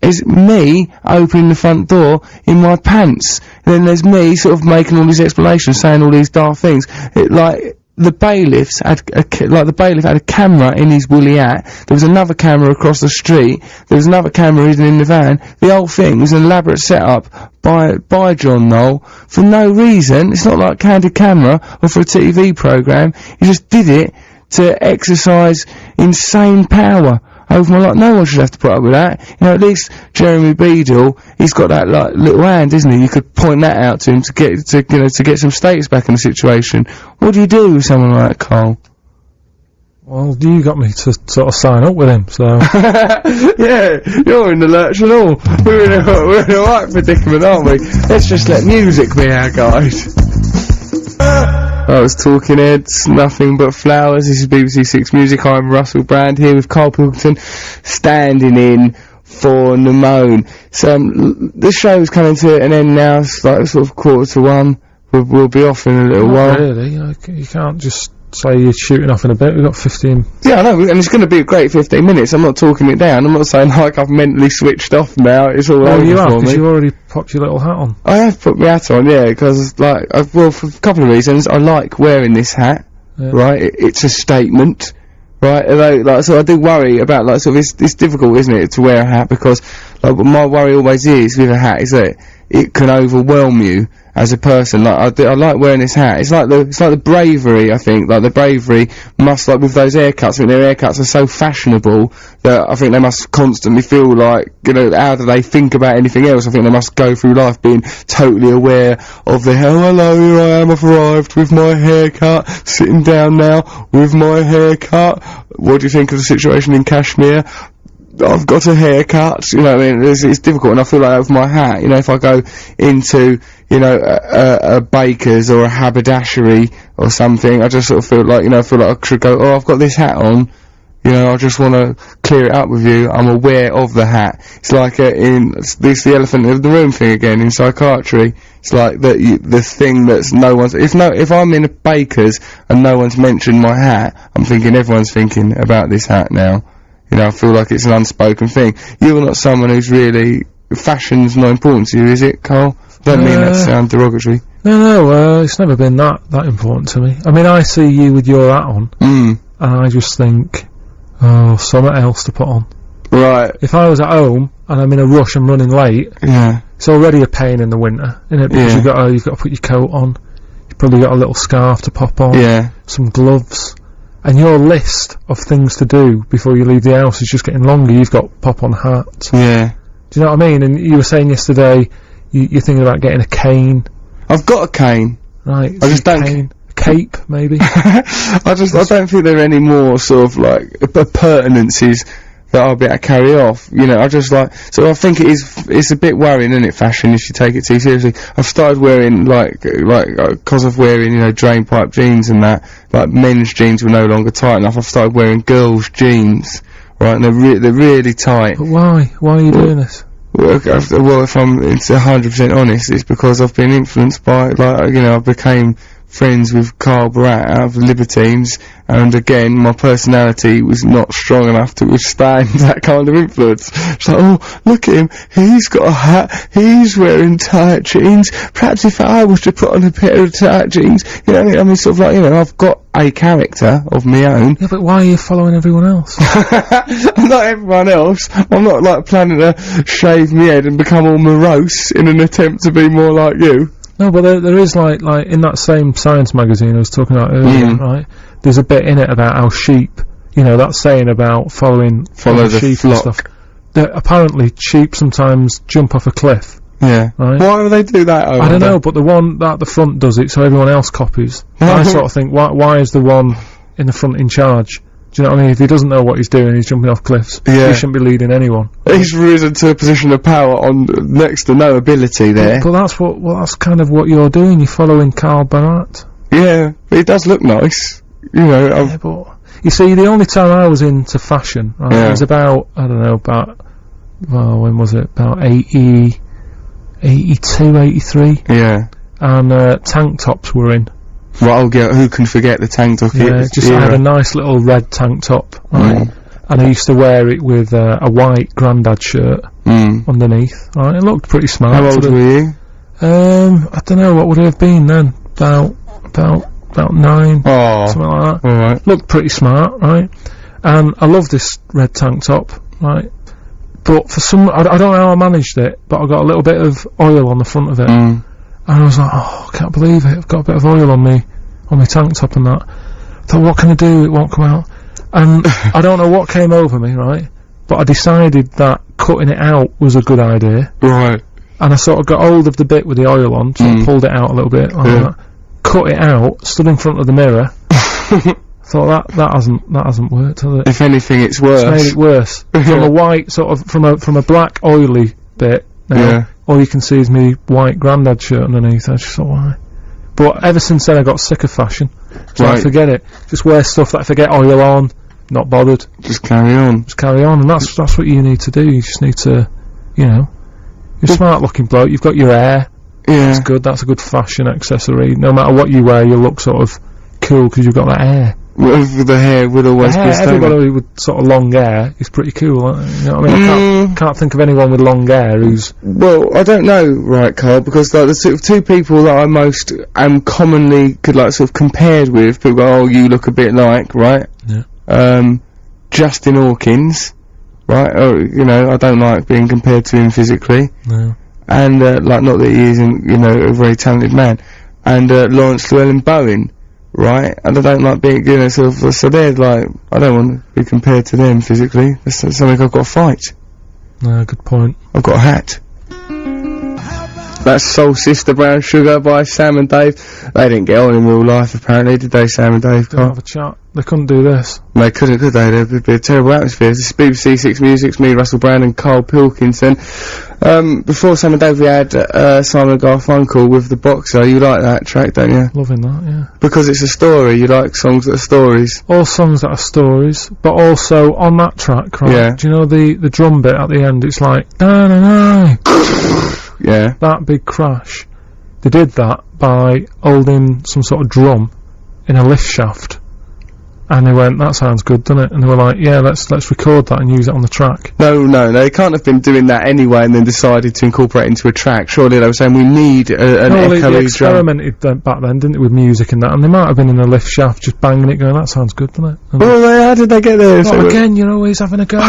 is me opening the front door in my pants. And then there's me sort of making all these explanations, saying all these daft things. The bailiffs had the bailiff had a camera in his woolly hat. There was another camera across the street. There was another camera hidden in the van. The whole thing was an elaborate setup by John Knoll for no reason. It's not like Candid Camera or for a TV programme. He just did it to exercise insane power over my life. No one should have to put up with that. At least Jeremy Beadle, he's got that little hand, isn't he? You could point that out to him to get some status back in the situation. What do you do with someone like that, Carl? Well, you got me to sort of sign up with him, so... Yeah, you're in the lurch and all. We're in a right predicament, aren't we? Let's just let music be our guide. I was Talking Heads, Nothing But Flowers. This is BBC Six Music. I'm Russel Brand here with Karl Pilkington, standing in for Namone. So, the show's coming to an end now. It's like sort of 1:45. We'll be off in a little while. Really, you can't just say you're shooting off in a bit. We've got 15. Yeah, I know, and it's going to be a great 15 minutes. I'm not talking it down. I'm not saying like I've mentally switched off now. It's all over you have, for me. because you already popped your little hat on. I have put my hat on, yeah, because like, well, for a couple of reasons. I like wearing this hat, right? It's a statement, right? Although, like, so I do worry about like sort of it's difficult, isn't it, to wear a hat, because like my worry always is with a hat is that it can overwhelm you as a person. Like I like wearing this hat. It's like the bravery, I think. Like the bravery must, like with those haircuts, I think their haircuts are so fashionable that I think they must constantly feel like, you know, how do they think about anything else? I think they must go through life being totally aware of the hello, here I am, I've arrived with my haircut, sitting down now with my haircut. What do you think of the situation in Kashmir? I've got a haircut, you know what I mean? It's difficult, and I feel like that with my hat, you know, if I go into, you know, a baker's or a haberdashery or something, I just sort of feel like, you know, I should go, oh, I've got this hat on, you know, I just want to clear it up with you, I'm aware of the hat. It's like it's the elephant in the room thing again in psychiatry. It's like the thing that's no one's, if I'm in a baker's and no one's mentioned my hat, I'm thinking everyone's thinking about this hat now. You know, I feel like it's an unspoken thing. You're not someone who's really... Fashion's not important to you, is it, Karl? Don't mean that to sound derogatory. No, it's never been that important to me. I mean, I see you with your hat on, and I just think, oh, something else to put on. Right. If I was at home, and I'm in a rush and running late, it's already a pain in the winter, isn't it? Because you've got to put your coat on, you've probably got a little scarf to pop on, some gloves... And your list of things to do before you leave the house is just getting longer. You've got pop-on hats. Yeah. Do you know what I mean? And you were saying yesterday you're thinking about getting a cane. I've got a cane. Right. I just don't... A cape, maybe? I don't think there are any more sort of, like, appurtenances that I'll be able to carry off, you know. I just like, so I think it's a bit worrying, isn't it, fashion, if you take it too seriously. I've started wearing, because of wearing, you know, drain pipe jeans and that, like, men's jeans were no longer tight enough, I've started wearing girls' jeans, right, and they're really tight. But why? Why are you doing this? Well, if I'm 100% honest, it's because I've been influenced by, like, you know, I became friends with Karl Pilkington out of the Libertines, and again, my personality was not strong enough to withstand that kind of influence. It's like, oh, look at him, he's got a hat, he's wearing tight jeans, perhaps if I was to put on a pair of tight jeans, you know what I mean? I mean, sort of like, you know, I've got a character of my own. Yeah, but why are you following everyone else? Not everyone else. I'm not, like, planning to shave my head and become all morose in an attempt to be more like you. No, but there is, like, in that same science magazine I was talking about earlier, right, there's a bit in it about how sheep, you know, that saying about follow the sheep flock. and stuff. That apparently sheep sometimes jump off a cliff. Yeah. Right? Why would they do that? I don't know, but the one at the front does it, so everyone else copies. I sort of think, why is the one in the front in charge? Do you know what I mean? If he doesn't know what he's doing, he's jumping off cliffs. He shouldn't be leading anyone. He's risen to a position of power on next to no ability there. But that's kind of what you're doing. You're following Karl Pilkington. Yeah, but it does look nice. You know. Yeah, but you see, the only time I was into fashion, right, it was about, I don't know, when was it? About 82, 83. Yeah. And tank tops were in. Right, who can forget the tank top? Yeah, I had a nice little red tank top, right? And I used to wear it with a white grandad shirt underneath, right? It looked pretty smart. How old were you? I don't know, what would it have been then? About 9, something like that. Alright. Looked pretty smart, right? And I love this red tank top, right? But for some, I don't know how I managed it, but I got a little bit of oil on the front of it. And I was like, oh, I can't believe it, I've got a bit of oil on my tank top and that. I thought, what can I do? It won't come out. And I don't know what came over me, right? But I decided that cutting it out was a good idea. Right. And I sort of got hold of the bit with the oil on, so I pulled it out a little bit like that. Cut it out, stood in front of the mirror, I thought that hasn't worked, has it? If anything, it's worse. It's made it worse. From a white, sort of, from a black, oily bit, all you can see is me white grandad shirt underneath. I just thought, why? But ever since then I got sick of fashion. So I forget it. Just wear stuff that if I get oil on, not bothered. Just carry on. Just carry on, and that's what you need to do. You just need to, you're a smart looking bloke, you've got your hair. Yeah. That's good, that's a good fashion accessory. No matter what you wear, you look sort of cool because you've got that hair. With the hair would always be everybody with sort of long hair is pretty cool, you know what I mean? I can't think of anyone with long hair who's... Well, I don't know, right, Carl, because like, the sort of two people that I most commonly could like sort of compared with, people go, oh, you look a bit like, right? Yeah. Justin Hawkins, right? Oh, I don't like being compared to him physically. No. And, like, not that he isn't, a very talented man. And, Lawrence Llewellyn-Bowen. Right, and I don't like being, so they're like, I don't want to be compared to them physically. That's something I've got to fight. No, good point. I've got a hat. That's Soul Sister Brown Sugar by Sam and Dave. They didn't get on in real life, apparently, did they, Sam and Dave? Didn't have a chat. They couldn't do this. They couldn't, could they? There'd be a terrible atmosphere. This is BBC 6 Music's me, Russel Brand, and Karl Pilkington. Before Sam and Dave, we had Simon Garfunkel with The Boxer. You like that track, don't you? Loving that, yeah. Because it's a story. You like songs that are stories. All songs that are stories, but also on that track, right? Yeah. Do you know the drum bit at the end? It's like, na-na-na. Yeah. That big crash. They did that by holding some sort of drum in a lift shaft. And they went, that sounds good, doesn't it? And they were like, yeah, let's record that and use it on the track. No, they can't have been doing that anyway and then decided to incorporate it into a track. Surely they were saying we need an echoey drum. They experimented back then, didn't they, with music and that, and they might have been in a lift shaft just banging it going, that sounds good, doesn't it? And how did they get there? Not again, you're always having a go.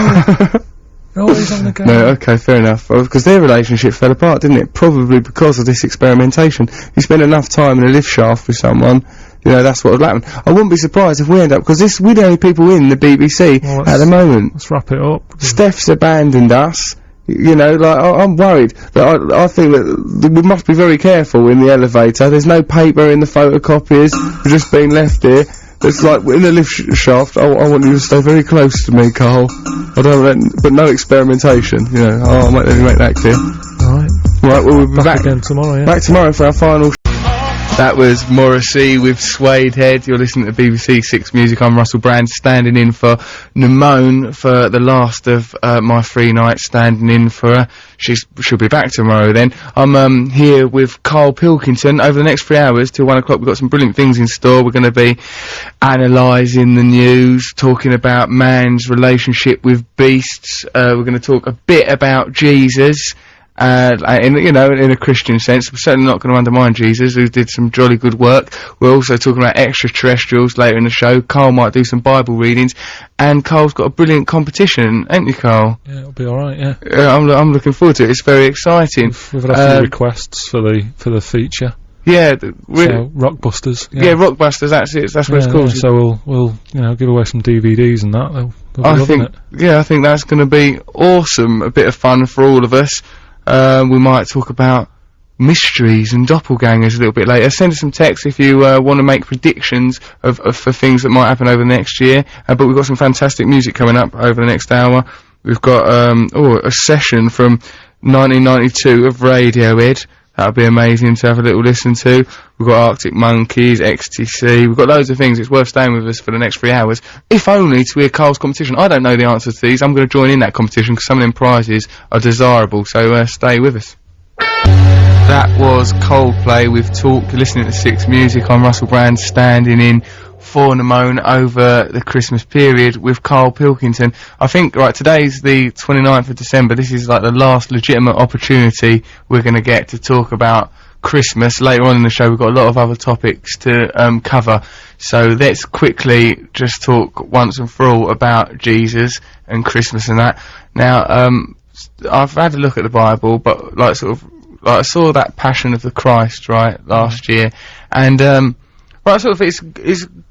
You're always having a go. No, okay, fair enough. Because their relationship fell apart, didn't it? Probably because of this experimentation. You spend enough time in a lift shaft with someone, that's what would happen. I wouldn't be surprised if we end up, because we're the only people in the BBC at the moment. Let's wrap it up. Steph's abandoned us. I'm worried. But I think that we must be very careful in the elevator. There's no paper in the photocopiers. We've just been left here. It's like, in the lift shaft, I want you to stay very close to me, Carl. I don't but no experimentation, I'll let me make that clear. Right, we'll be back again tomorrow, yeah. Back tomorrow for our final That was Morrissey with Suede Head. You're listening to BBC 6 Music. I'm Russel Brand, standing in for Nimone for the last of my free nights, standing in for her. She'll be back tomorrow then. I'm here with Karl Pilkington. Over the next 3 hours till 1 o'clock, we've got some brilliant things in store. We're going to be analysing the news, talking about man's relationship with beasts. We're going to talk a bit about Jesus. In a Christian sense. We're certainly not going to undermine Jesus, who did some jolly good work. We're also talking about extraterrestrials later in the show. Karl might do some Bible readings, and Karl's got a brilliant competition, ain't you, Karl? Yeah, it'll be alright, yeah. I'm looking forward to it. It's very exciting. We've had a few requests for the feature. Yeah, so Rockbusters. Yeah, Rockbusters. That's it. That's what it's called. Yeah, so we'll give away some DVDs and that. They'll be loving it. Yeah, I think that's going to be awesome. A bit of fun for all of us. We might talk about mysteries and doppelgangers a little bit later. Send us some text if you want to make predictions for things that might happen over the next year. But we've got some fantastic music coming up over the next hour. We've got a session from 1992 of Radiohead. That would be amazing to have a little listen to. We've got Arctic Monkeys, XTC. We've got loads of things. It's worth staying with us for the next 3 hours, if only to hear Karl's competition. I don't know the answers to these. I'm going to join in that competition because some of them prizes are desirable, so stay with us. That was Coldplay with Talk. You're listening to 6 Music. I'm Russel Brand, standing in for Nimone over the Christmas period with Karl Pilkington. I think, today's the 29th of December. This is like the last legitimate opportunity we're going to get to talk about Christmas. Later on in the show, we've got a lot of other topics to cover. So let's quickly just talk once and for all about Jesus and Christmas and that. Now, I've had a look at the Bible, but I saw that Passion of the Christ, last year, and Right, sort of, it's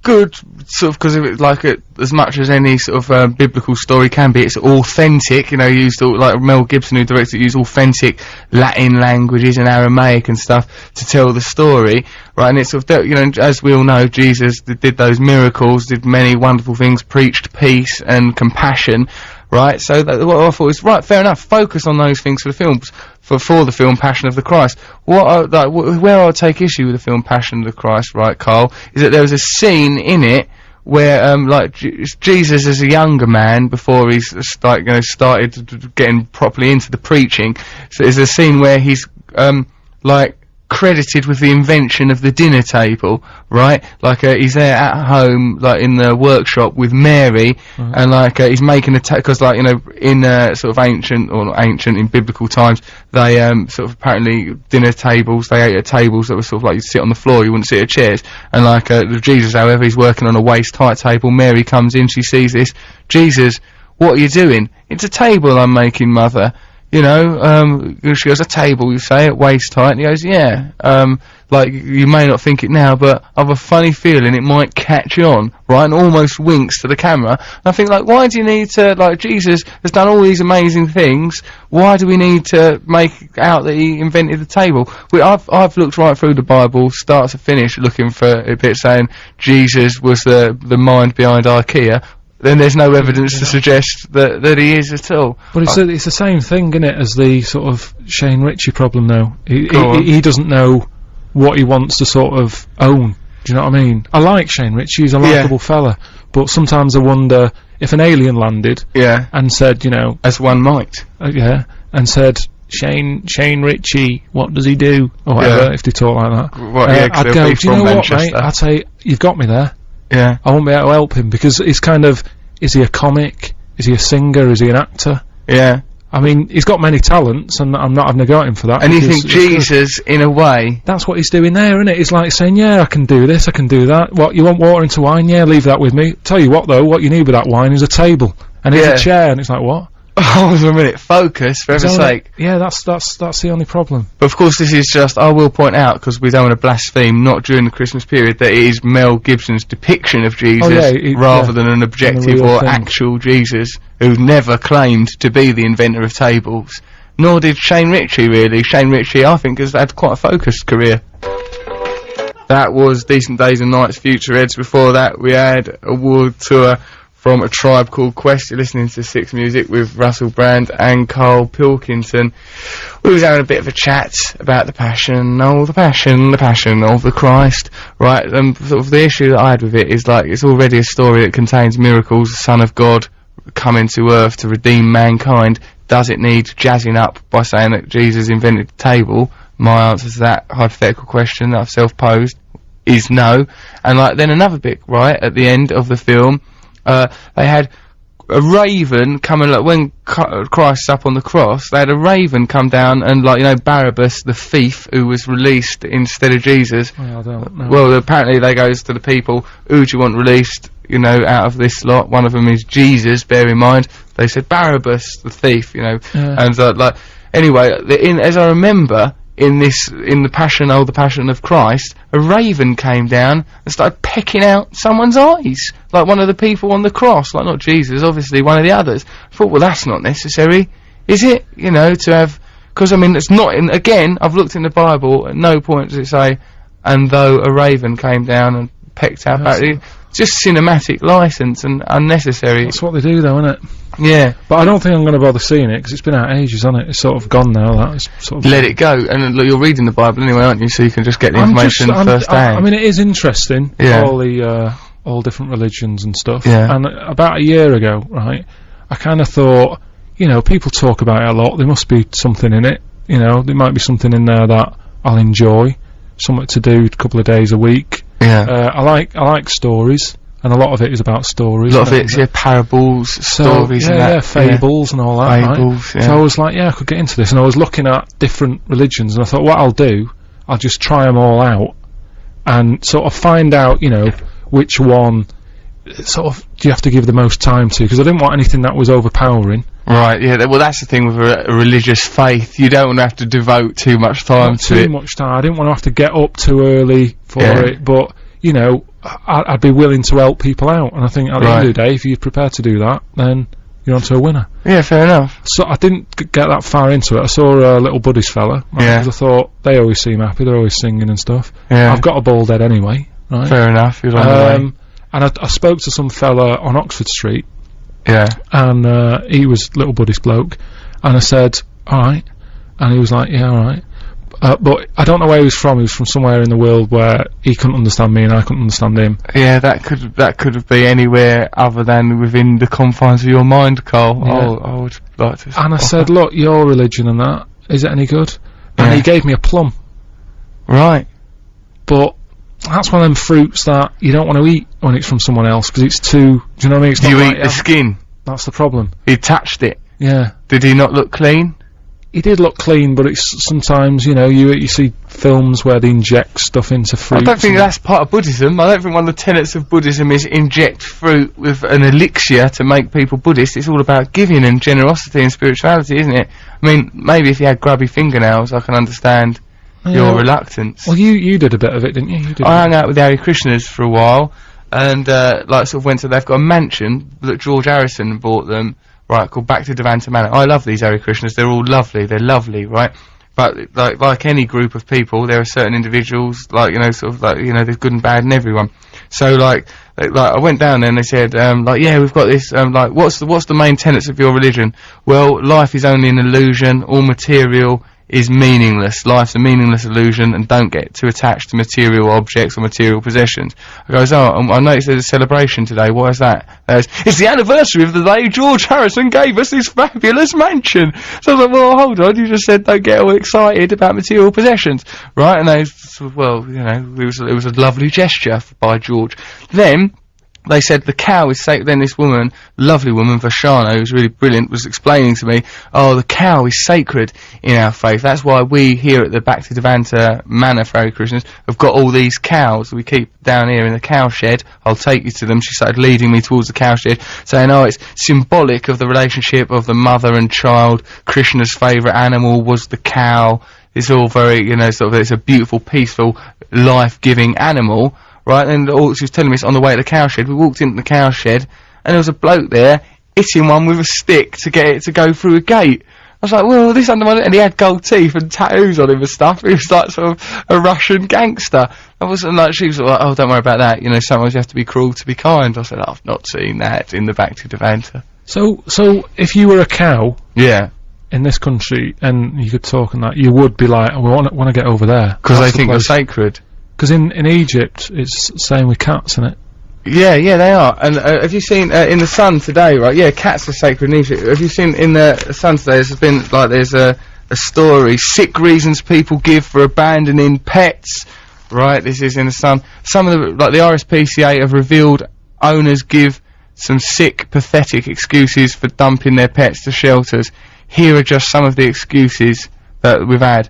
good, sort of, because of it, like, as much as any sort of, biblical story can be, it's authentic, you know, used, like, Mel Gibson, who directed it, used authentic Latin languages and Aramaic and stuff to tell the story, right, and it's sort of, you know, as we all know, Jesus did those miracles, did many wonderful things, preached peace and compassion, right, so what I thought was, right, fair enough, focus on those things for the films, for the film Passion of the Christ. Where I'll take issue with the film Passion of the Christ, right, Carl, is that there was a scene in it where, like, Jesus as a younger man, before he's, started getting properly into the preaching, so there's a scene where he's, like, credited with the invention of the dinner table, right? Like, he's there at home, like, in the workshop with Mary, and, like, he's making because, like, you know, in, sort of ancient, or not ancient, in biblical times, they, sort of, apparently, dinner tables, they ate at tables that were sort of like, you'd sit on the floor, you wouldn't sit at chairs, and, like, Jesus, however, he's working on a waist-tight table, Mary comes in, she sees this, Jesus, what are you doing? It's a table I'm making, mother. You know, she goes, a table, you say, at waist height, and he goes, yeah, like, you may not think it now, but I've a funny feeling it might catch on, right, and almost winks to the camera, and I think, like, why do you need to, like, Jesus has done all these amazing things, why do we need to make out that he invented the table? I've looked right through the Bible, start to finish, looking for a bit saying Jesus was the mind behind IKEA, then there's no evidence to suggest that he is at all. But it's the same thing, isn't it, as the sort of Shane Ritchie problem, though. He doesn't know what he wants to sort of own. Do you know what I mean? I like Shane Ritchie, he's a likeable fella, but sometimes I wonder if an alien landed and said, you know... As one might. And said, Shane Ritchie, what does he do? Or whatever, if they talk like that. I'd go, do you know what, mate? I'd say, you've got me there. Yeah. I won't be able to help him, because it's kind of, is he a comic? Is he a singer? Is he an actor? Yeah. I mean, he's got many talents, and I'm not having a go at him for that. And you think Jesus, in a way... That's what he's doing there, isn't it? It's like saying, yeah, I can do this, I can do that. What, you want water into wine? Yeah, leave that with me. Tell you what, though, what you need with that wine is a table. And here's a chair, and it's like, what? Hold on a minute, focus, for heaven's sake. Yeah, that's the only problem. But of course this is just, I will point out, because we don't want to blaspheme, not during the Christmas period, that it is Mel Gibson's depiction of Jesus, rather than an objective or actual Jesus, who never claimed to be the inventor of tables. Nor did Shane Ritchie, really. Shane Ritchie, I think, has had quite a focused career. That was Decent Days and Nights Future Eds. Before that, we had a world tour from A Tribe Called Quest. You're listening to Six Music with Russel Brand and Karl Pilkington. We was having a bit of a chat about the passion of the Christ, right? Sort of the issue that I had with it is, like, it's already a story that contains miracles, the Son of God coming to earth to redeem mankind. Does it need jazzing up by saying that Jesus invented the table? My answer to that hypothetical question that I've self-posed is no. And, like, then another bit, right, at the end of the film, they had a raven coming, like, when Christ's up on the cross, they had a raven come down and, like, you know, Barabbas, the thief, who was released instead of Jesus. Well, I don't know. Well, apparently they goes to the people, who do you want released, you know, out of this lot? One of them is Jesus, bear in mind. They said Barabbas, the thief, you know, and, like, anyway, as I remember, in the Passion of Christ, a raven came down and started pecking out someone's eyes, like one of the people on the cross, like not Jesus, obviously one of the others. I thought, well, that's not necessary, is it? You know, to have, because I mean, it's not again, I've looked in the Bible, at no point does it say, and though a raven came down and pecked out, just cinematic license and unnecessary. That's what they do, though, isn't it? Yeah. But I don't think I'm going to bother seeing it, because it's been out ages, hasn't it? It's sort of gone now, that. It's sort of let it go. And look, you're reading the Bible anyway, aren't you? So you can just get the information first hand. I mean, it is interesting, all different religions and stuff. Yeah. And about a year ago, right, I kind of thought, you know, people talk about it a lot, there must be something in it, you know, there might be something in there that I'll enjoy, something to do a couple of days a week. Yeah. I like stories, and a lot of it is about stories. A lot of it's, parables, stories and that. Fables and all that, fables, right? So I was like, I could get into this, and I was looking at different religions, and I thought, what I'll do, I'll just try them all out, and sort of find out, you know, which one, sort of, do you have to give the most time to, because I didn't want anything that was overpowering. Right, yeah, well that's the thing with a religious faith, you don't want to have to devote too much time to it. Too much time, I didn't want to have to get up too early for it, but, you know, I'd be willing to help people out. And I think at the end of the day, if you're prepared to do that, then you're onto a winner. Yeah, fair enough. So I didn't get that far into it. I saw a little Buddies fella. Because I thought, they always seem happy, they're always singing and stuff. Yeah. I've got a bald head anyway, right? Fair enough, you're on the way. And I spoke to some fella on Oxford Street. Yeah. And he was little Buddies bloke. And I said, alright. And he was like, yeah, alright. But I don't know where he was from. He was from somewhere in the world where he couldn't understand me and I couldn't understand him. Yeah, that could have been anywhere other than within the confines of your mind, Carl. Yeah. I would like to. And I said, look, your religion and that, is it any good? And he gave me a plum. Right. But that's one of them fruits that you don't want to eat when it's from someone else, because it's too, do you know what I mean? It's do you eat the skin? That's the problem. He touched it. Yeah. Did he not look clean? He did look clean, but it's sometimes, you know, you see films where they inject stuff into fruit. I don't think that's part of Buddhism. I don't think one of the tenets of Buddhism is inject fruit with an elixir to make people Buddhist. It's all about giving and generosity and spirituality, isn't it? I mean, maybe if you had grubby fingernails, I can understand your reluctance. Well, you did a bit of it, didn't you? I hung out with the Hare Krishnas for a while, and like sort of went to. They've got a mansion that George Harrison bought them. Right, called Back to Deventer Manor. I love these Hare Krishnas, they're all lovely, they're lovely, right? But, like any group of people, there are certain individuals, like, you know, sort of, like, you know, there's good and bad in everyone. So, like, I went down there and they said, like, yeah, we've got this, like, what's the main tenets of your religion? Well, life is only an illusion, all material is meaningless. Life's a meaningless illusion, and don't get too attached to material objects or material possessions. I goes, I noticed there's a celebration today. What is that? It's the anniversary of the day George Harrison gave us this fabulous mansion. So I was like, well, hold on, you just said don't get all excited about material possessions, right? And they said, well, you know, it was a lovely gesture by George. Then they said the cow is sacred. Then this woman, lovely woman, Vashana, who was really brilliant, was explaining to me, oh, the cow is sacred in our faith. That's why we here at the Back to Deventer Manor for Hare Krishnas have got all these cows we keep down here in the cow shed. I'll take you to them. She started leading me towards the cow shed, saying, oh, it's symbolic of the relationship of the mother and child. Krishna's favourite animal was the cow. It's all very, you know, sort of, it's a beautiful, peaceful, life-giving animal. Right, and she was telling me it's on the way to the cow shed. We walked into the cow shed, and there was a bloke there, hitting one with a stick to get it to go through a gate. I was like, well, this under my... And he had gold teeth and tattoos on him and stuff. He was like sort of a Russian gangster. I wasn't like, she was like, oh, don't worry about that. You know, sometimes you have to be cruel to be kind. I said, I've not seen that in the Back to Deventer. So if you were a cow... Yeah. In this country, and you could talk and that, you would be like, oh, we want to get over there. Because they think they're sacred. Because in Egypt, it's the same with cats, isn't it? Yeah, they are. And have you seen in the Sun today, right? Yeah, cats are sacred in Egypt. Have you seen in the Sun today, there's a story, 6 reasons people give for abandoning pets, right? This is in the Sun. Some of the, like the RSPCA have revealed owners give some sick, pathetic excuses for dumping their pets to shelters. Here are just some of the excuses that we've had.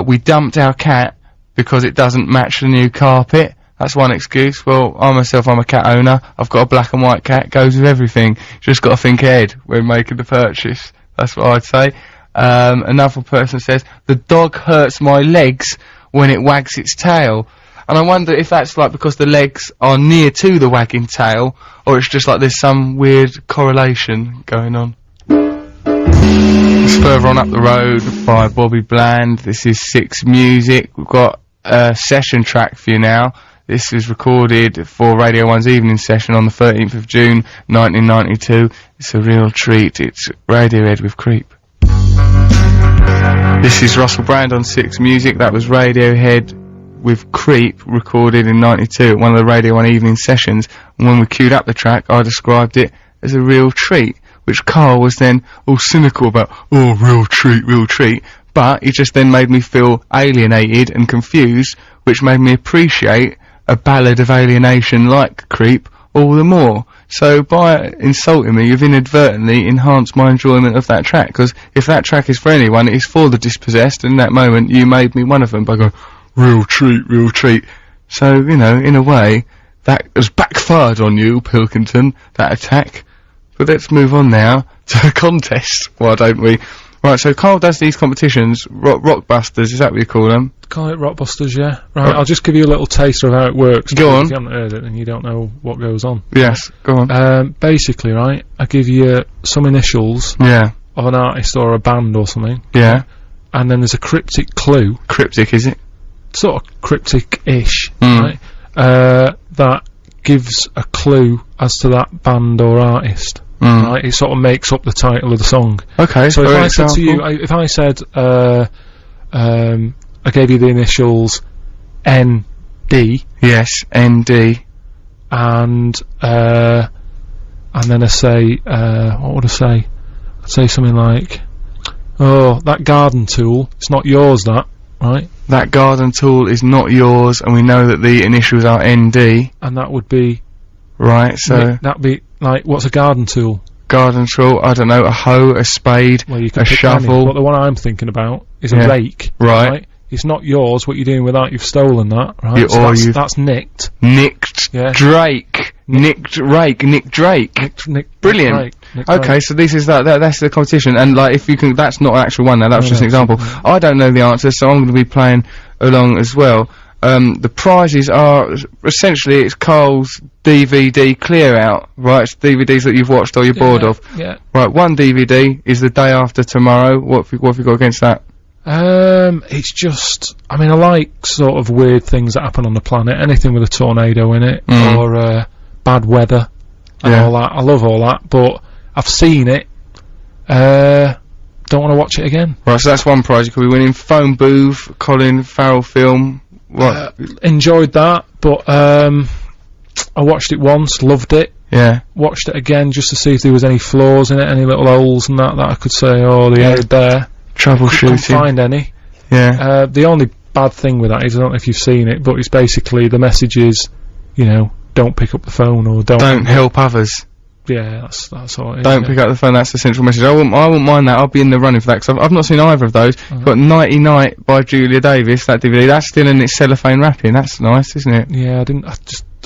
We dumped our cat because it doesn't match the new carpet. That's one excuse. Well, I'm a cat owner. I've got a black and white cat. Goes with everything. Just got to think ahead when making the purchase. That's what I'd say. Another person says, the dog hurts my legs when it wags its tail. And I wonder if that's like because the legs are near to the wagging tail, or it's just like there's some weird correlation going on. It's Further On Up the Road by Bobby Bland. This is 6 Music. We've got a session track for you now. This was recorded for Radio 1's evening session on the 13th of June 1992. It's a real treat. It's Radiohead with Creep. This is Russel Brand on 6 Music. That was Radiohead with Creep, recorded in 92 at one of the Radio 1 evening sessions. And when we queued up the track, I described it as a real treat, which Carl was then all cynical about. Oh, real treat. But it just then made me feel alienated and confused, which made me appreciate a ballad of alienation like Creep all the more. So by insulting me, you've inadvertently enhanced my enjoyment of that track, because if that track is for anyone, it is for the dispossessed, and in that moment you made me one of them by going, real treat. So, you know, in a way, that has backfired on you, Pilkington, that attack. But let's move on now to the contest, why don't we? Right, so Carl does these competitions, Rockbusters, is that what you call them? Call it Rockbusters, yeah. Right, I'll just give you a little taster of how it works. Go on. If you haven't heard it, then you don't know what goes on. Yes, go on. Basically, right, I give you some initials Yeah. of an artist or a band or something. Yeah. And then there's a cryptic clue. Cryptic, is it? Sort of cryptic-ish, Mm. right? That gives a clue as to that band or artist. Right, it sort of makes up the title of the song. Okay, so if I said to you, if I said, I gave you the initials ND. Yes, ND. And then I say, what would I say? I'd say something like, oh, that garden tool, it's not yours, that, right? That garden tool is not yours, and we know that the initials are ND. And that would be... Right, so... That'd be, like, what's a garden tool? Garden tool, I don't know, a hoe, a spade, well, you can a shovel. But the one I'm thinking about is a rake. Right. It's not yours. What you're doing with that, you've stolen that, right? So that's nicked. Nicked. Yeah. Drake. Nicked rake. Nick Drake. Nick Brilliant. Drake. Nick Okay, Drake. so this is that's the competition, and like if you can, that's not an actual one. Now that was just an example. I don't know the answer, so I'm going to be playing along as well. The prizes are essentially it's Carl's DVD clear out, right? It's DVDs that you've watched or you're bored of. Yeah. Right, one DVD is The Day After Tomorrow. What have you got against that? It's just, I mean, I like sort of weird things that happen on the planet, anything with a tornado in it, or bad weather, and all that. I love all that, but I've seen it, don't want to watch it again. Right, so that's one prize you could be winning. Phone Booth, Colin Farrell film. What? Enjoyed that, but I watched it once, loved it. Yeah. Watched it again just to see if there was any flaws in it, any little holes and that I could say, oh, they aired there. Troubleshooting. Couldn't find any. Yeah. The only bad thing with that is, I don't know if you've seen it, but it's basically the message is, you know, don't pick up the phone or don't help others. Yeah, that's all it is. Don't pick up the phone, that's the central message. I wouldn't mind that, I'll be in the running for that, because I've not seen either of those. Got Nighty Night by Julia Davis, that DVD, that's still in its cellophane wrapping, that's nice, isn't it? Yeah,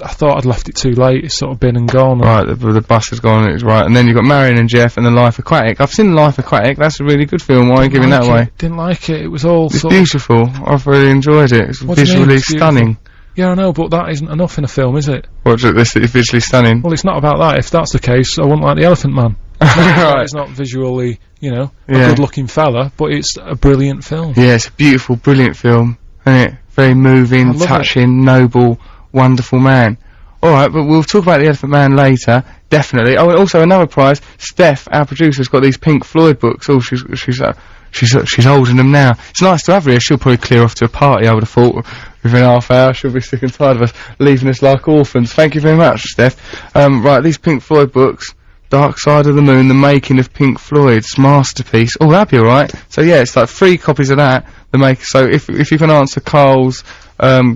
I thought I'd left it too late, it's sort of been and gone. Right, the bus has gone, it's right. And then you've got Marion and Jeff and The Life Aquatic. I've seen The Life Aquatic, that's a really good film, why are you giving that away? Didn't like it, it was all it's sort beautiful, I've really enjoyed it, it's visually stunning. Yeah, I know, but that isn't enough in a film, is it? What's it, this is visually stunning? Well, it's not about that. If that's the case, I wouldn't like The Elephant Man. Right. It's not visually, you know, a good-looking fella, but it's a brilliant film. Yeah, it's a beautiful, brilliant film, isn't it? Very moving, touching, noble, wonderful man. Alright, but we'll talk about The Elephant Man later, definitely. Oh, and also another prize, Steph, our producer's got these Pink Floyd books. Oh, she's holding them now. It's nice to have her here. She'll probably clear off to a party, I would have thought. Within half hour, she'll be sick and tired of us, leaving us like orphans. Thank you very much, Steph. Right, these Pink Floyd books, Dark Side of the Moon, The Making of Pink Floyd's masterpiece. Oh, that'd be alright. So yeah, it's like 3 copies of that. So if you can answer Carl's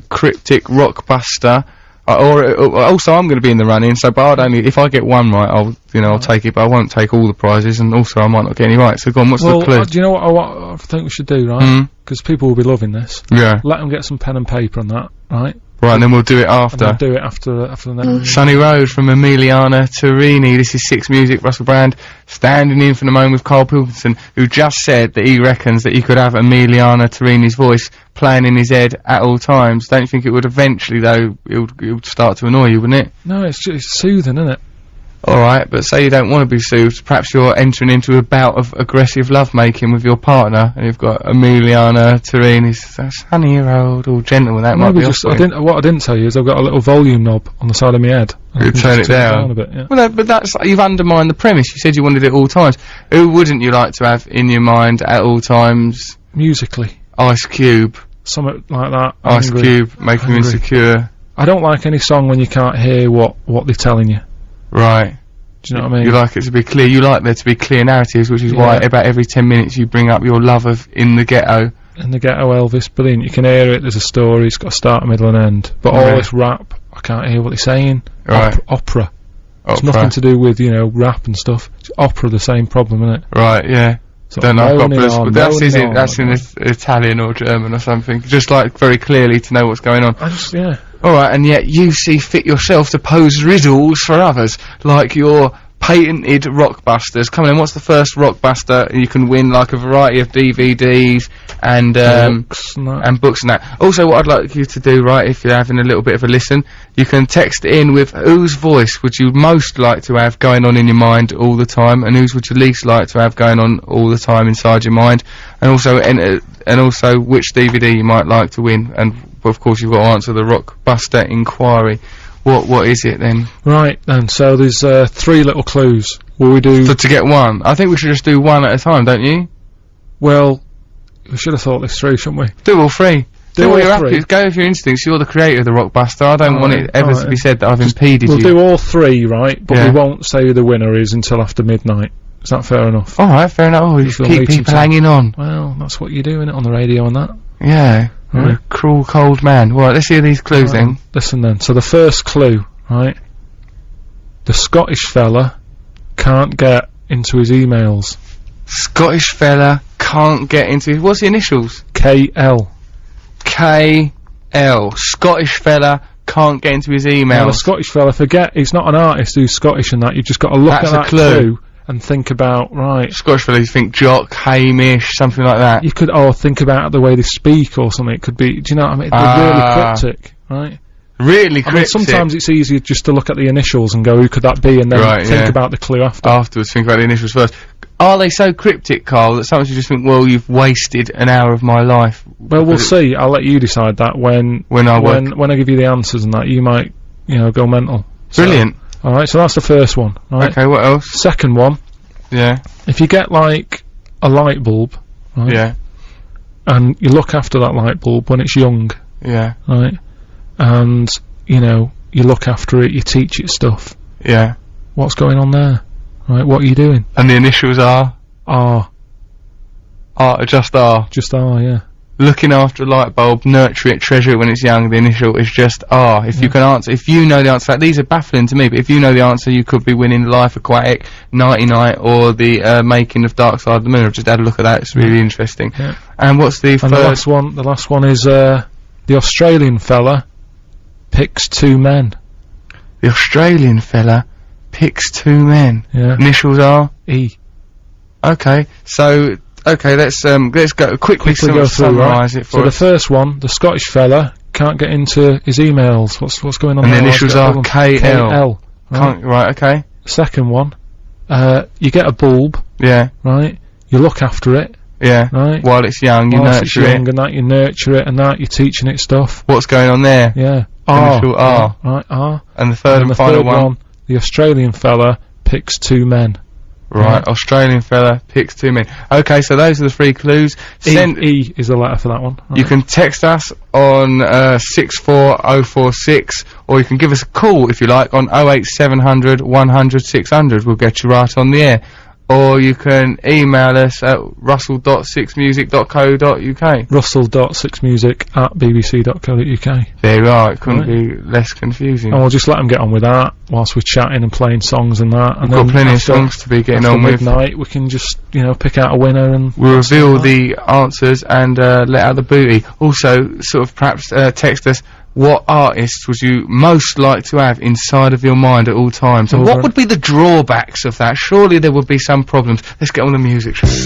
cryptic rockbuster, also I'm going to be in the running. So, but if I get one right, I'll take it. But I won't take all the prizes, and also I might not get any right. So, go on. What's the clue? Do you know what I think we should do, right? Because people will be loving this. Yeah. Let them get some pen and paper on that, right? Right, and then we'll do it after. And we'll do it after the next. Sunny Road from Emiliana Torini. This is 6 Music. Russel Brand standing in for the moment with Karl Pilkington, who just said that he reckons that he could have Emiliana Torini's voice playing in his head at all times. Don't you think it would eventually, though, it would start to annoy you, wouldn't it? No, it's soothing, isn't it? Alright, but say you don't want to be soothed, perhaps you're entering into a bout of aggressive lovemaking with your partner, and you've got Emiliana Torini's Sunny Road, all gentle, and that might be what I didn't tell you is I've got a little volume knob on the side of my head. You turn it down a bit, yeah. Well, no, but that's, you've undermined the premise. You said you wanted it all times. Who wouldn't you like to have in your mind at all times? Musically. Ice Cube. Something like that. Ice Cube, making you insecure. I don't like any song when you can't hear what they're telling you. Right. Do you know what I mean? You like it to be clear. You like there to be clear narratives, which is why about every 10 minutes you bring up your love of In the Ghetto. In the Ghetto, Elvis, brilliant. You can hear it, there's a story, it's got a start, a middle and end. But all this rap, I can't hear what they're saying. Right. Opera. It's nothing to do with, rap and stuff. It's opera, the same problem, isn't it? Right, yeah. Don't like operas, but that's in Italian or German or something. Just like very clearly to know what's going on. Alright, and yet you see fit yourself to pose riddles for others, like your patented rockbusters. Come on, what's the first rockbuster? You can win like a variety of DVDs and books and that. Also, what I'd like you to do, right, if you're having a little bit of a listen, you can text in with whose voice would you most like to have going on in your mind all the time, and whose would you least like to have going on all the time inside your mind, and also which DVD you might like to win. And of course, you've got to answer the rockbuster inquiry. What is it then? Right, and so there's 3 little clues. Will we do... to get one? I think we should just do one at a time, don't you? Well, we should have thought this through, shouldn't we? Do all 3. Do all 3. Go with your instincts. You're the creator of the rockbuster. I don't want it ever to be said that I've impeded you. We'll do all 3, right? But we won't say who the winner is until after midnight. Is that fair enough? Alright, fair enough. Oh, you keep people hanging on. Well, that's what you do, innit, on the radio and that. Yeah. You're a cruel, cold man. Right, let's hear these clues then. Listen then. So the first clue, right? The Scottish fella can't get into his emails. Scottish fella can't get into his... What's the initials? KL. KL. Scottish fella can't get into his emails. Now the Scottish fella, forget, he's not an artist who's Scottish and that. You've just got to look at that clue and think about, right... Scottish fella, you think Jock, Hamish, something like that. You could, think about the way they speak or something. It could be, do you know what I mean? They're really cryptic, right? Really cryptic? I mean, sometimes it's easier just to look at the initials and go, who could that be, and then think about the clue afterwards, think about the initials first. Are they so cryptic, Carl, that sometimes you just think, well, you've wasted an hour of my life? Well, we'll see. I'll let you decide that when I give you the answers and that. You might, go mental. Brilliant. Alright, so that's the first one, right? Okay, what else? Second one. Yeah. If you get, like, a light bulb, right? Yeah. And you look after that light bulb when it's young. Yeah. Right? And, you look after it, you teach it stuff. Yeah. What's going on there? Right, what are you doing? And the initials are? R. Just R? Just R, yeah. Looking after a light bulb, nurture it, treasure it when it's young, the initial is just R. If you can answer, if you know the answer, these are baffling to me, but if you know the answer, you could be winning Life Aquatic, Nighty Night, or the making of Dark Side of the Moon. I've just had a look at that, it's really interesting. Yeah. And what's the third? The last one is, the Australian fella picks 2 men. The Australian fella picks 2 men. Yeah. Initials are? E. Okay, so... Okay, let's go quickly summarise it for us. So the first one, the Scottish fella can't get into his emails. What's going on there? And the initials are KL. Right, okay. Second one, you get a bulb. Yeah. Right. You look after it. Yeah. Right. While it's young, you nurture it. And that, you nurture it, and that, you're teaching it stuff. What's going on there? Yeah. Initial R. Right, R. And the third and final one, the Australian fella picks 2 men. Right, Australian fella picks 2 men. Okay, so those are the 3 clues. E is the letter for that one. Right. You can text us on 64046, or you can give us a call if you like on 08700 100 600. We'll get you right on the air. Or you can email us at russell.6music.co.uk. russell.6music@bbc.co.uk. There you are, it couldn't be less confusing. And we'll just let them get on with that whilst we're chatting and playing songs and that. And we've got plenty of songs to be getting on with. After midnight, we can just, pick out a winner and... We'll reveal the answers and let out the booty. Also, sort of perhaps text us, what artists would you most like to have inside of your mind at all times? And what would be the drawbacks of that? Surely there would be some problems. Let's get on the music, shall we?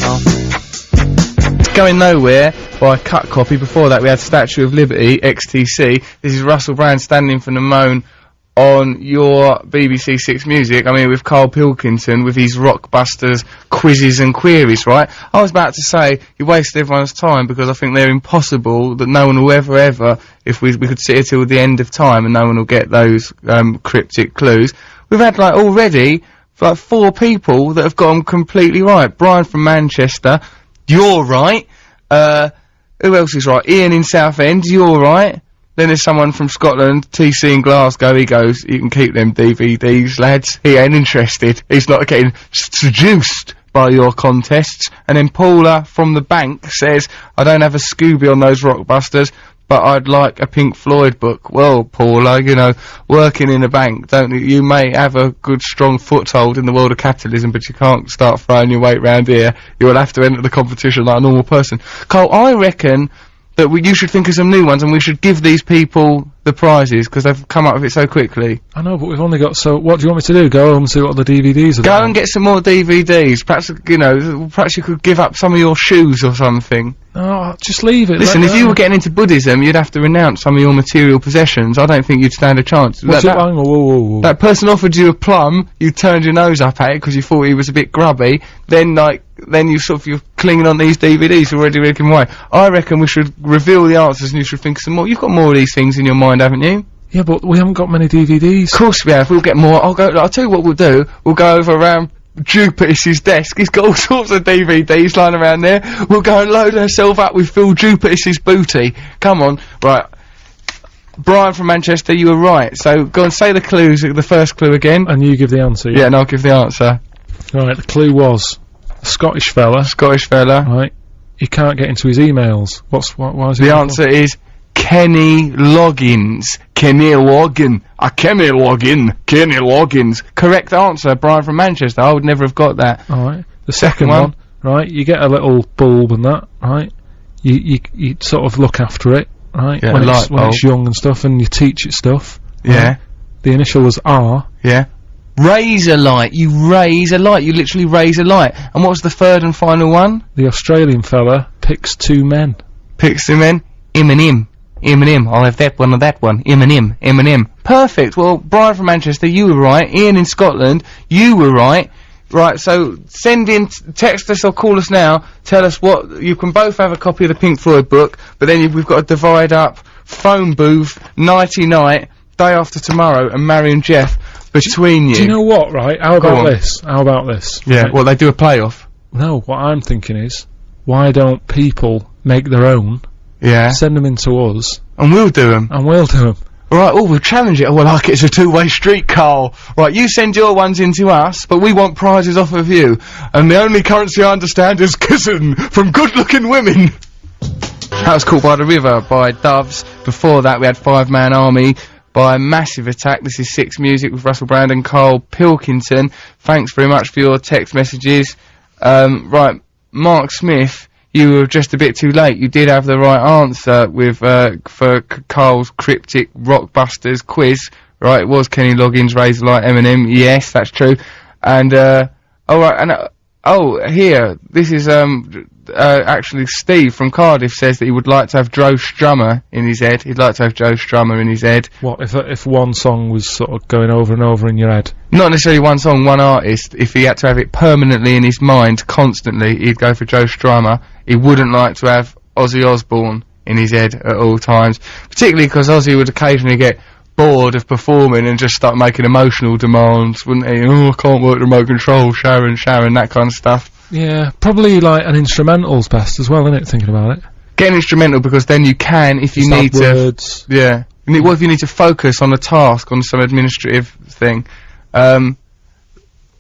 It's Going Nowhere by Cut Copy. Before that we had Statue of Liberty, XTC. This is Russel Brand standing for Namone on your BBC 6 Music. I mean, with Karl Pilkington, with his Rockbusters quizzes and queries, right? I was about to say, you wasted everyone's time because I think they're impossible, that no one will ever, if we could sit here till the end of time and no one will get those, cryptic clues. We've had, already, 4 people that have got them completely right. Brian from Manchester, you're right. Who else is right? Ian in Southend, you're right. Then there's someone from Scotland, TC in Glasgow, he goes, you can keep them DVDs, lads. He ain't interested. He's not getting seduced by your contests. And then Paula from the bank says, I don't have a Scooby on those Rockbusters, but I'd like a Pink Floyd book. Well, Paula, working in a bank, you may have a good, strong foothold in the world of capitalism, but you can't start throwing your weight round here. You will have to enter the competition like a normal person. Carl, I reckon that you should think of some new ones, and we should give these people the prizes because they've come up with it so quickly. I know, but we've only got what do you want me to do? Go home and see what the DVDs are? Go and get some more DVDs. Perhaps, you know, perhaps you could give up some of your shoes or something. No, just leave it. Listen, if you were getting into Buddhism, you'd have to renounce some of your material possessions. I don't think you'd stand a chance. Whoa. That person offered you a plum, you turned your nose up at it because you thought he was a bit grubby, then you're clinging on these DVDs already making way. I reckon we should reveal the answers and you should think of some more. You've got more of these things in your mind, haven't you? Yeah, but we haven't got many DVDs. Of course we have, we'll get more. I'll tell you what we'll do, we'll go over around Jupiter's desk. He's got all sorts of DVDs lying around there. We'll go and load ourselves up with Phil Jupiter's booty. Come on. Right. Brian from Manchester, you were right. So go and say the clues, the first clue again. And you give the answer, yeah? Yeah, and I'll give the answer. Right, the clue was a Scottish fella. Right. He can't get into his emails. Why is the answer is Kenny Loggins. Kenny Loggins. Correct answer, Brian from Manchester. I would never have got that. Alright. The second one, right, you get a little bulb and that, right? You sort of look after it, right? Yeah, when it's young and stuff, and you teach it stuff. Yeah. Right? The initial was R. Yeah. Razor light. You raise a light. You literally raise a light. And what was the third and final one? The Australian fella picks two men. Picks two men? Eminem. I'll have that one or that one. Eminem. Perfect. Well, Brian from Manchester, you were right. Ian in Scotland, you were right. Right, so send in, text us or call us now. Tell us what, you can both have a copy of the Pink Floyd book, but then we've got to divide up phone booth, nighty night, day after tomorrow, and Mary and Jeff between you. Do you know what, right? How about this? Yeah, right? well, they do a playoff. No, what I'm thinking is, why don't people make their own? Yeah. Send them in to us. And we'll do them. Right, we'll challenge it. Oh, well, like it's a two-way street, Carl. Right, you send your ones in to us, but we want prizes off of you. And the only currency I understand is kissing from good-looking women. That was Caught by the River by Doves. Before that, we had Five Man Army by Massive Attack. This is Six Music with Russel Brand and Karl Pilkington. Thanks very much for your text messages. Right, Mark Smith, you were just a bit too late. You did have the right answer with for Carl's cryptic Rockbusters quiz. Right, it was Kenny Loggins, Razor Light, Eminem. Yes, that's true. And here, this is actually Steve from Cardiff says that he would like to have Joe Strummer in his head. He'd like to have Joe Strummer in his head. What if one song was sort of going over and over in your head? Not necessarily one song, one artist. If he had to have it permanently in his mind, constantly, he'd go for Joe Strummer. He wouldn't like to have Ozzy Osbourne in his head at all times, particularly because Ozzy would occasionally get bored of performing and just start making emotional demands, wouldn't he? Oh, I can't work the remote control, Sharon, that kind of stuff. Yeah, probably like an instrumental's best as well, isn't it, thinking about it? Get an instrumental because then you can, if you need to... Yeah. What if you need to focus on a task, on some administrative thing?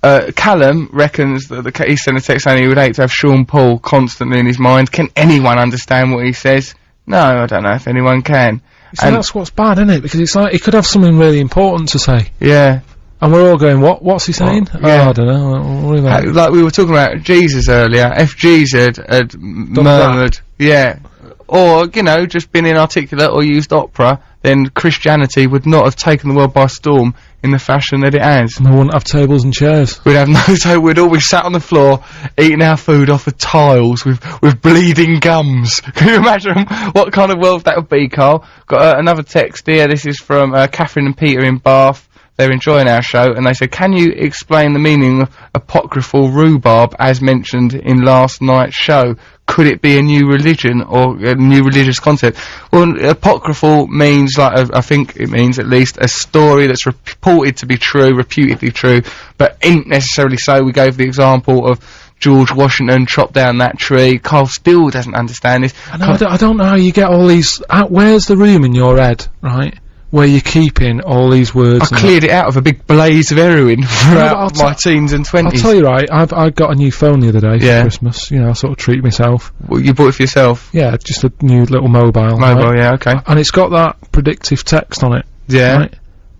Callum reckons that he sent a text saying he would hate to have Sean Paul constantly in his mind. Can anyone understand what he says? No, I don't know if anyone can. So that's what's bad, isn't it? Because it's like, he could have something really important to say. Yeah. And we're all going, what's he saying? Yeah. Oh, I don't know. What about like we were talking about Jesus earlier. If Jesus had murmured, yeah, or, you know, just been inarticulate or used opera, then Christianity would not have taken the world by storm in the fashion that it has. And we wouldn't have tables and chairs. We'd have no table, we'd all be sat on the floor, eating our food off of tiles with bleeding gums. Can you imagine what kind of world that would be, Carl? Got another text here, this is from Catherine and Peter in Bath. They're enjoying our show, and they said, can you explain the meaning of apocryphal rhubarb as mentioned in last night's show? Could it be a new religion or a new religious concept? Well, apocryphal means, like, I think it means at least a story that's reported to be true, reputedly true, but ain't necessarily so. We gave the example of George Washington chopped down that tree. Carl still doesn't understand this. I don't know how you get all these... where's the room in your head, right, where you're keeping all these words? I cleared it out of a big blaze of heroin throughout my teens and 20s. I'll tell you, right, I got a new phone the other day for Christmas. You know, I sort of treat myself. Well, you bought it for yourself? Yeah, just a new little mobile. Right? Yeah, okay. And it's got that predictive text on it. Yeah. Right?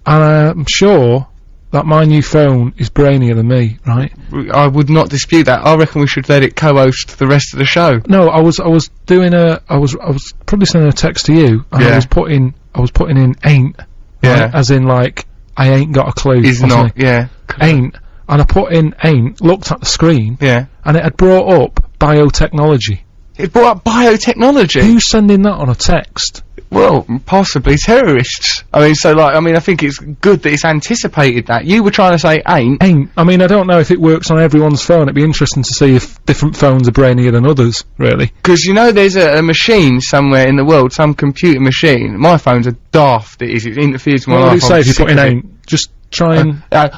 And I'm sure that my new phone is brainier than me, right? I would not dispute that. I reckon we should let it co-host the rest of the show. No, I was probably sending a text to you, and I was putting I was putting in ain't. Yeah. Right? As in, like, I ain't got a clue. Is not, yeah. Ain't. And I put in ain't, looked at the screen. Yeah. And it had brought up biotechnology. It brought up biotechnology? Who's sending that on a text? Well, possibly terrorists. I mean, so, like, I think it's good that it's anticipated that. You were trying to say ain't. Ain't. I mean, I don't know if it works on everyone's phone. It'd be interesting to see if different phones are brainier than others, really. Because, you know, there's a machine somewhere in the world, some computer machine. My phone's a daft, it interferes with my life. What would it say if you put in ain't? Just try and... I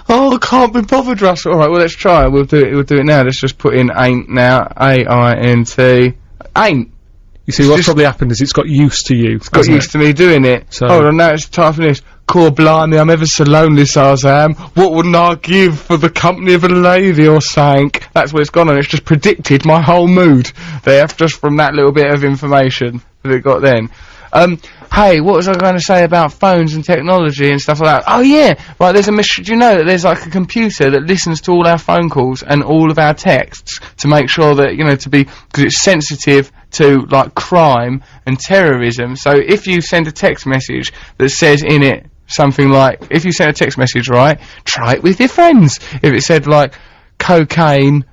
can't be bothered, Russell. Alright, well, let's try it. We'll do it now. Let's just put in ain't now. A-I-N-T. Ain't. You see, what's probably happened is it's got used to you. It's got used to me doing it. So hold on, now it's typing this. Core blimey, I'm ever so lonely, so I am. What wouldn't I give for the company of a lady or sank? That's what it's gone on. It's just predicted my whole mood there, just from that little bit of information that it got then. Hey, what was I going to say about phones and technology and stuff like that? Oh yeah, right, there's do you know that there's like a computer that listens to all our phone calls and all of our texts to make sure that, you know, because it's sensitive to, like, crime and terrorism. So if you send a text message that says in it something like, if you send a text message, right, try it with your friends. If it said, like, cocaine,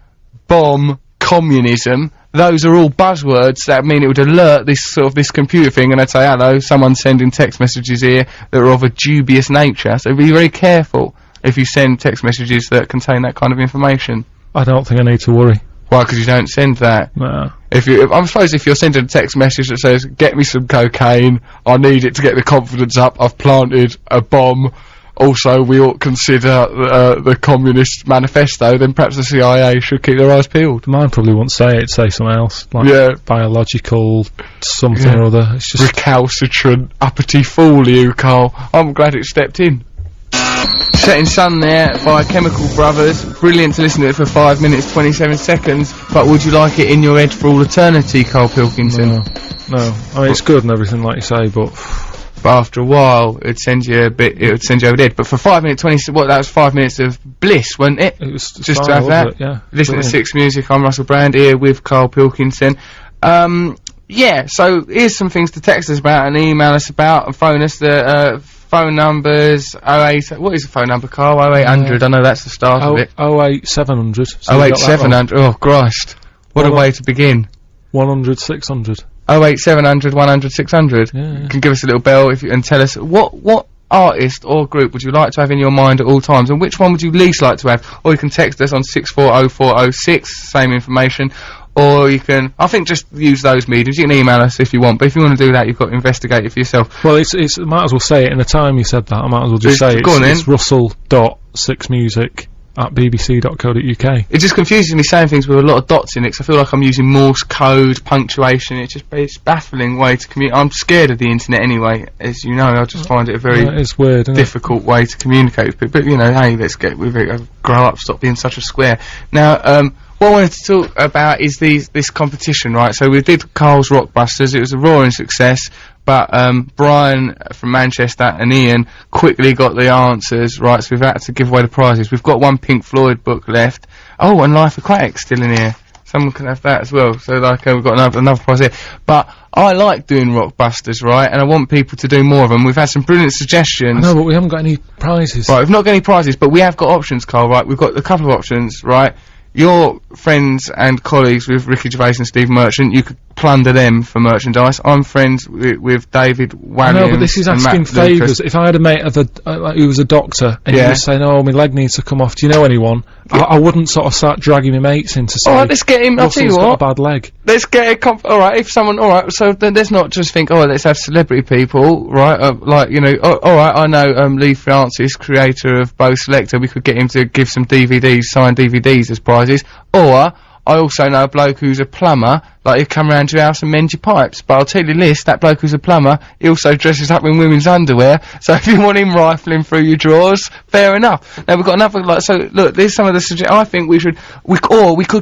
bomb, communism, those are all buzzwords that mean it would alert this computer thing, and I'd say, hello, someone's sending text messages here that are of a dubious nature. So be very careful if you send text messages that contain that kind of information. I don't think I need to worry. Why? Because you don't send that. No. I suppose if you're sending a text message that says, get me some cocaine, I need it to get the confidence up, I've planted a bomb, also we ought to consider the Communist Manifesto, then perhaps the CIA should keep their eyes peeled. Mine probably won't say it, it'd say something else. Like biological something or other. It's just recalcitrant, uppity fool, you, Carl. I'm glad it stepped in. Setting Sun there by Chemical Brothers. Brilliant to listen to it for 5 minutes 27 seconds, but would you like it in your head for all eternity, Karl Pilkington? No. I mean, it's good and everything, like you say, but after a while, it would send you over the head. But for 5 minutes 20, that was 5 minutes of bliss, wasn't it? It was just to have that. Yeah. Listen to Six Music. I'm Russel Brand here with Karl Pilkington. Yeah. So here's some things to text us about and email us about and phone us. The phone numbers 08. What is the phone number, Carl? 0800. I know that's the start of it. 08700. 08700. Oh Christ! What a way to begin. 100 600. 08700 100 600. Yeah. You can give us a little bell and tell us what artist or group would you like to have in your mind at all times, and which one would you least like to have? Or you can text us on 640406, same information. Or you can, I think, just use those mediums. You can email us if you want, but if you want to do that, you've got to investigate it for yourself. Well, it's might as well say it in the time you said that. I might as well just say it's russell.6music@bbc.co.uk. It just confuses me saying things with a lot of dots in it, 'cause I feel like I'm using Morse code, punctuation. It's baffling way to communicate. I'm scared of the internet anyway, as you know. I just find it a very it's weird, difficult way to communicate with people. But, you know, hey, let's get with it. Grow up, stop being such a square. Now, what I wanted to talk about is this competition, right? So we did Carl's Rockbusters. It was a roaring success, but Brian from Manchester and Ian quickly got the answers, right? So we've had to give away the prizes. We've got one Pink Floyd book left. Oh, and Life Aquatic still in here. Someone can have that as well. So, like, we've got another prize here. But I like doing Rockbusters, right? And I want people to do more of them. We've had some brilliant suggestions. No, but we haven't got any prizes. Right, we've not got any prizes, but we have got options, Carl, right? We've got a couple of options, right? Your friends and colleagues with Ricky Gervais and Steve Merchant, you could plunder them for merchandise. I'm friends with David Walliams. No, but this is asking favours. If I had a mate of who was a doctor, and he was saying, "Oh, my leg needs to come off. Do you know anyone?" I wouldn't sort of start dragging my mates in to say, alright, let's get him. I'll tell you what. Got a bad leg. Let's get a alright, if someone, alright, so then let's not just think, oh, let's have celebrity people, right? Like, you know, alright, I know, Lee Francis, creator of Bo Selector, we could get him to give some DVDs, signed DVDs as prizes. Or, I also know a bloke who's a plumber, like he'll come round to your house and mend your pipes. But I'll tell you this, that bloke who's a plumber, he also dresses up in women's underwear, so if you want him rifling through your drawers, fair enough. Now we've got another, like, so look, there's some of the I think we could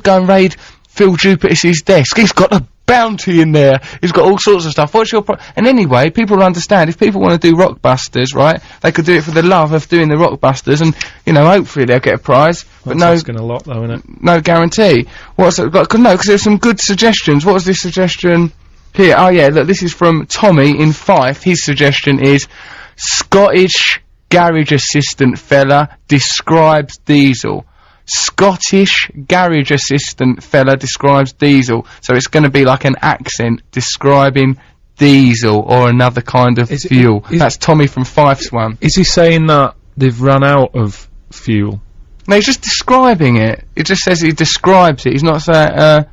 go and raid Phil Jupiter's desk. He's got a bounty in there. He's got all sorts of stuff. What's your and anyway, people will understand. If people want to do Rockbusters, right, they could do it for the love of doing the Rockbusters, and, you know, hopefully they'll get a prize. But that's asking a lot, though, isn't it? No guarantee. What's it? No, because there's some good suggestions. What was this suggestion? Here, oh yeah, look, this is from Tommy in Fife. His suggestion is Scottish garage assistant fella describes Diesel. Scottish garage assistant fella describes Diesel. So it's going to be like an accent describing Diesel or another kind of fuel. That's Tommy from Fife's one. Is he saying that they've run out of fuel? No, he's just describing it. It just says he describes it. He's not saying,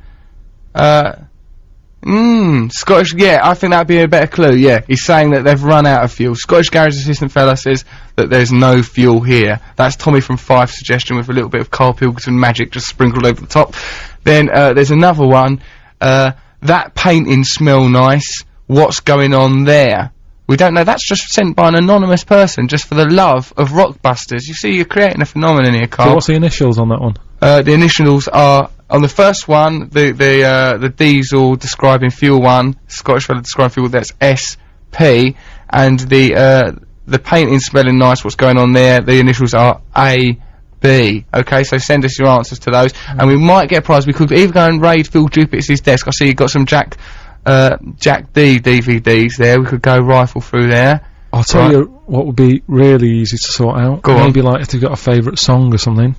Scottish, yeah, I think that'd be a better clue, yeah. He's saying that they've run out of fuel. Scottish garage assistant fella says that there's no fuel here. That's Tommy from Fife's suggestion with a little bit of Karl Pilkington magic just sprinkled over the top. Then, there's another one, that painting smell nice, what's going on there? We don't know, that's just sent by an anonymous person, just for the love of Rockbusters. You see, you're creating a phenomenon here, Karl. So what's the initials on that one? The initials are, on the first one, the Diesel describing fuel one, Scottish fella describing fuel, that's SP, and the painting smelling nice, what's going on there, the initials are AB. Okay, so send us your answers to those, and we might get a prize. We could either go and raid Phil Jupiter's desk. I see you've got some Jack D DVDs there. We could go rifle through there. I'll tell you what would be really easy to sort out. Maybe like if you've got a favourite song or something.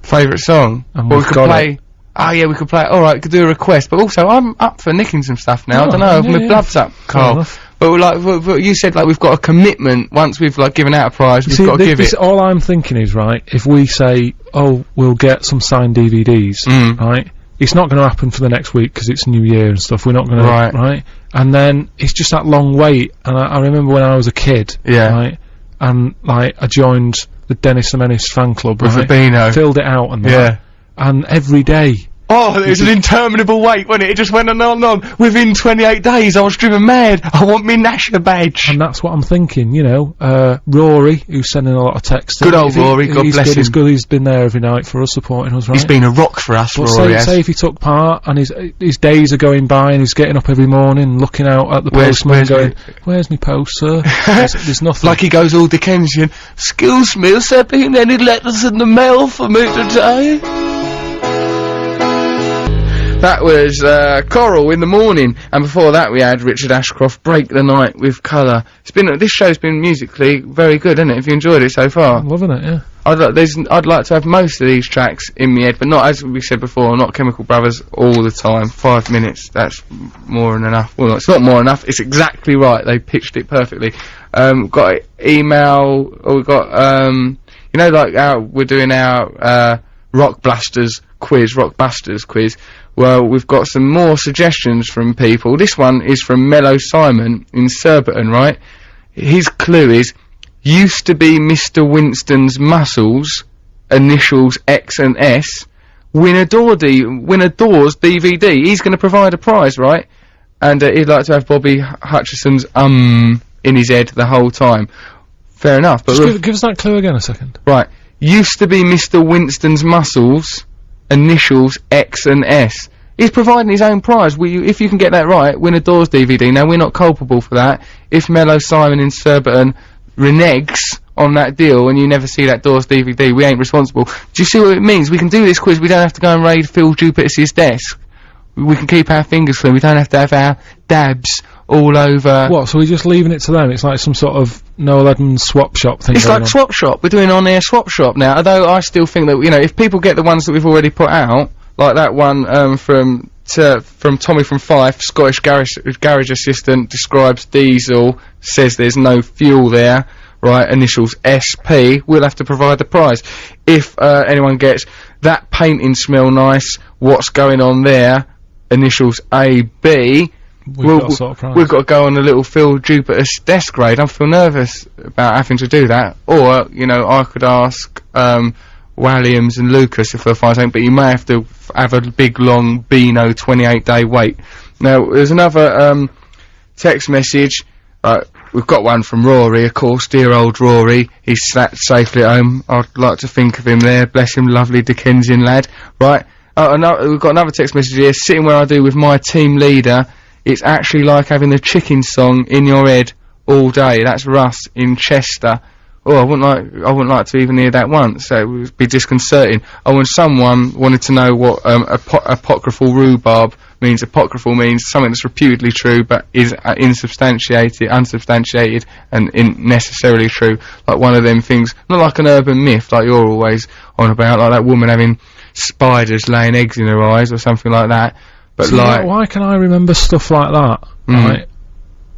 Favourite song? And we could play. Oh yeah, we could play. Alright, we could do a request, but also I'm up for nicking some stuff now. I don't know, my blood's up, Karl. But like, you said, like, we've got a commitment. Once we've like given out a prize, we've got to give it. All I'm thinking is, right, if we say, oh, we'll get some signed DVDs, right, it's not going to happen for the next week because it's New Year and stuff. We're not going to, right? And then it's just that long wait. And I remember when I was a kid, right, and like I joined the Dennis the Menace fan club, with the Beano, filled it out and that, and every day. Oh, it was an interminable wait, wasn't it? It just went on and on. Within 28 days, I was driven mad. I want me Nasher badge. And that's what I'm thinking, you know. Rory, who's sending a lot of texts. Good old Rory, God bless him. He's good, he's been there every night for us, supporting us, right? He's been a rock for us, but Rory. Say if he took part, and his days are going by, and he's getting up every morning, looking out at the postman, going, where's me post, sir? there's nothing. Like he goes all Dickensian. Excuse me, has there been any letters in the mail for me today? That was Coral in the Morning, and before that we had Richard Ashcroft, Break the Night with Colour. This show's been musically very good, isn't it? Have you enjoyed it so far? I'm loving it, yeah. I'd like to have most of these tracks in my head, but not, as we said before, not Chemical Brothers all the time. 5 minutes, that's more than enough. Well, it's not more than enough, it's exactly right, they pitched it perfectly. Got an email, or we got, you know, like we're doing our Rockbusters quiz. Well, we've got some more suggestions from people. This one is from Mellow Simon in Surbiton, right? His clue is, used to be Mr. Winston's muscles, initials X and S, win a Doors DVD. He's going to provide a prize, right? And he'd like to have Bobby Hutcherson's in his head the whole time. Fair enough, but just give us that clue again a second. Right. Used to be Mr. Winston's muscles, initials X and S. He's providing his own prize. If you can get that right, win a Doors DVD. Now, we're not culpable for that. If Mellow Simon in Surbiton reneges on that deal and you never see that Doors DVD, we ain't responsible. Do you see what it means? We can do this quiz, we don't have to go and raid Phil Jupiter's desk. We can keep our fingers clean, we don't have to have our dabs all over. What, so we're just leaving it to them? It's like some sort of Noel Edmonds swap shop thing. It's like swap shop. We're doing on-air swap shop now, although I still think that, you know, if people get the ones that we've already put out, like that one from Tommy from Fife, Scottish garage assistant, describes Diesel, says there's no fuel there, right, initials SP, we'll have to provide the prize. If anyone gets that painting smell nice, what's going on there, initials AB, we've got to go on a little Phil Jupiter's desk raid. I feel nervous about having to do that. Or, you know, I could ask Williams and Lucas if they'll find something, but you may have to have a big long Beano 28-day wait. Now, there's another text message. We've got one from Rory, of course, dear old Rory. He's sat safely at home. I'd like to think of him there. Bless him, lovely Dickensian lad. Right. We've got another text message here. Sitting where I do with my team leader, it's actually like having the chicken song in your head all day. That's Russ in Chester. Oh, I wouldn't like to even hear that once. So it would be disconcerting. Oh, and someone wanted to know what apocryphal rhubarb means apocryphal means something that's reputedly true but is unsubstantiated, and necessarily true. Like one of them things, not like an urban myth like you're always on about, like that woman having spiders laying eggs in her eyes or something like that. But so like, why can I remember stuff like that, right?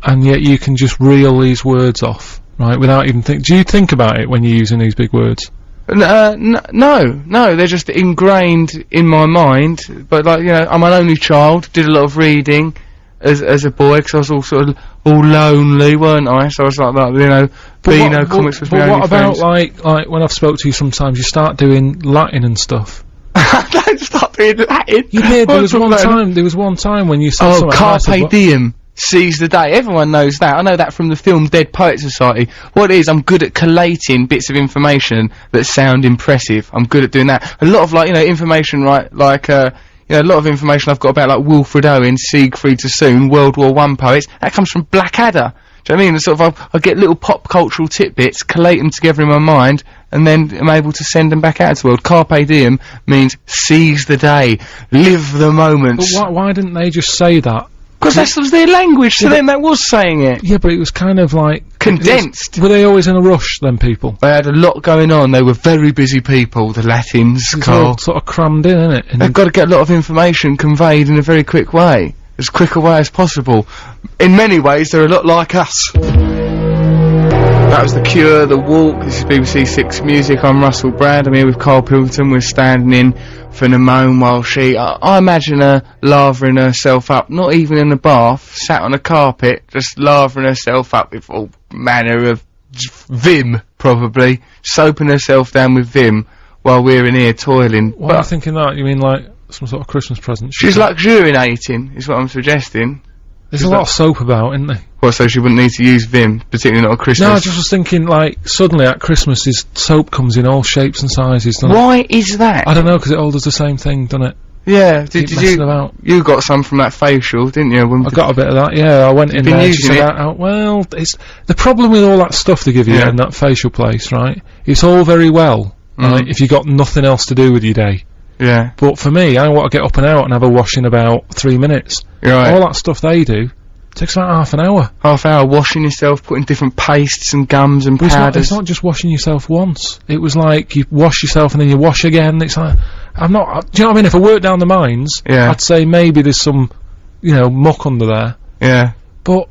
And yet you can just reel these words off, right, without even think. Do you think about it when you're using these big words? No, they're just ingrained in my mind. But like, you know, I'm an only child, did a lot of reading as a boy, because I was all sort of all lonely, weren't I? So I was like that, you know, Beano comics was my only friends. But what about like when I've spoke to you sometimes, you start doing Latin and stuff? Don't start doing Latin. You did. There was one time when you said something. Carpe diem. Seize the day. Everyone knows that. I know that from the film Dead Poets Society. What it is, I'm good at collating bits of information that sound impressive. I'm good at doing that. A lot of, like, you know, information, right, like, you know, a lot of information I've got about, like, Wilfred Owen, Siegfried Sassoon, World War I poets, that comes from Blackadder. Do you know what I mean? Sort of, I get little pop cultural tidbits, collate them together in my mind, and then I'm able to send them back out to the world. Carpe diem means seize the day, live the moments. But why didn't they just say that? Because that was their language, so then that was saying it. Yeah, but it was kind of like... condensed. Were they always in a rush, them people? They had a lot going on, they were very busy people, the Latins, Carl. Sort of crammed in, innit? They've got to get a lot of information conveyed in a very quick way. As quick a way as possible. In many ways, they're a lot like us. That was The Cure, The Walk. This is BBC Six Music. I'm Russel Brand. I'm here with Karl Pilkington. We're standing in for Nimone while she... I imagine her lavering herself up, not even in the bath, sat on a carpet, just lavering herself up with all manner of vim, probably. Soaping herself down with vim while we're in here toiling. Why are you thinking that? You mean like some sort of Christmas present? She's luxuriating, is what I'm suggesting. There's a lot of soap about, isn't there? Well, so she wouldn't need to use Vim, particularly not at Christmas. No, I just was thinking, like, suddenly at Christmas, soap comes in all shapes and sizes, doesn't it? Why is that? I don't know, because it all does the same thing, doesn't it? Yeah, did you... You got some from that facial, didn't you? I got a bit of that, yeah. I went in there, using it. Well, it's... The problem with all that stuff they give you in that facial place, right? It's all very well, right, if you got nothing else to do with your day. Yeah. But for me, I want to get up and out and have a wash in about 3 minutes. Right. All that stuff they do takes about half an hour. Half hour washing yourself, putting different pastes and gums and powders. It's not just washing yourself once. It was like you wash yourself and then you wash again. It's like, I'm not... do you know what I mean? If I worked down the mines, I'd say maybe there's some, you know, muck under there. Yeah. But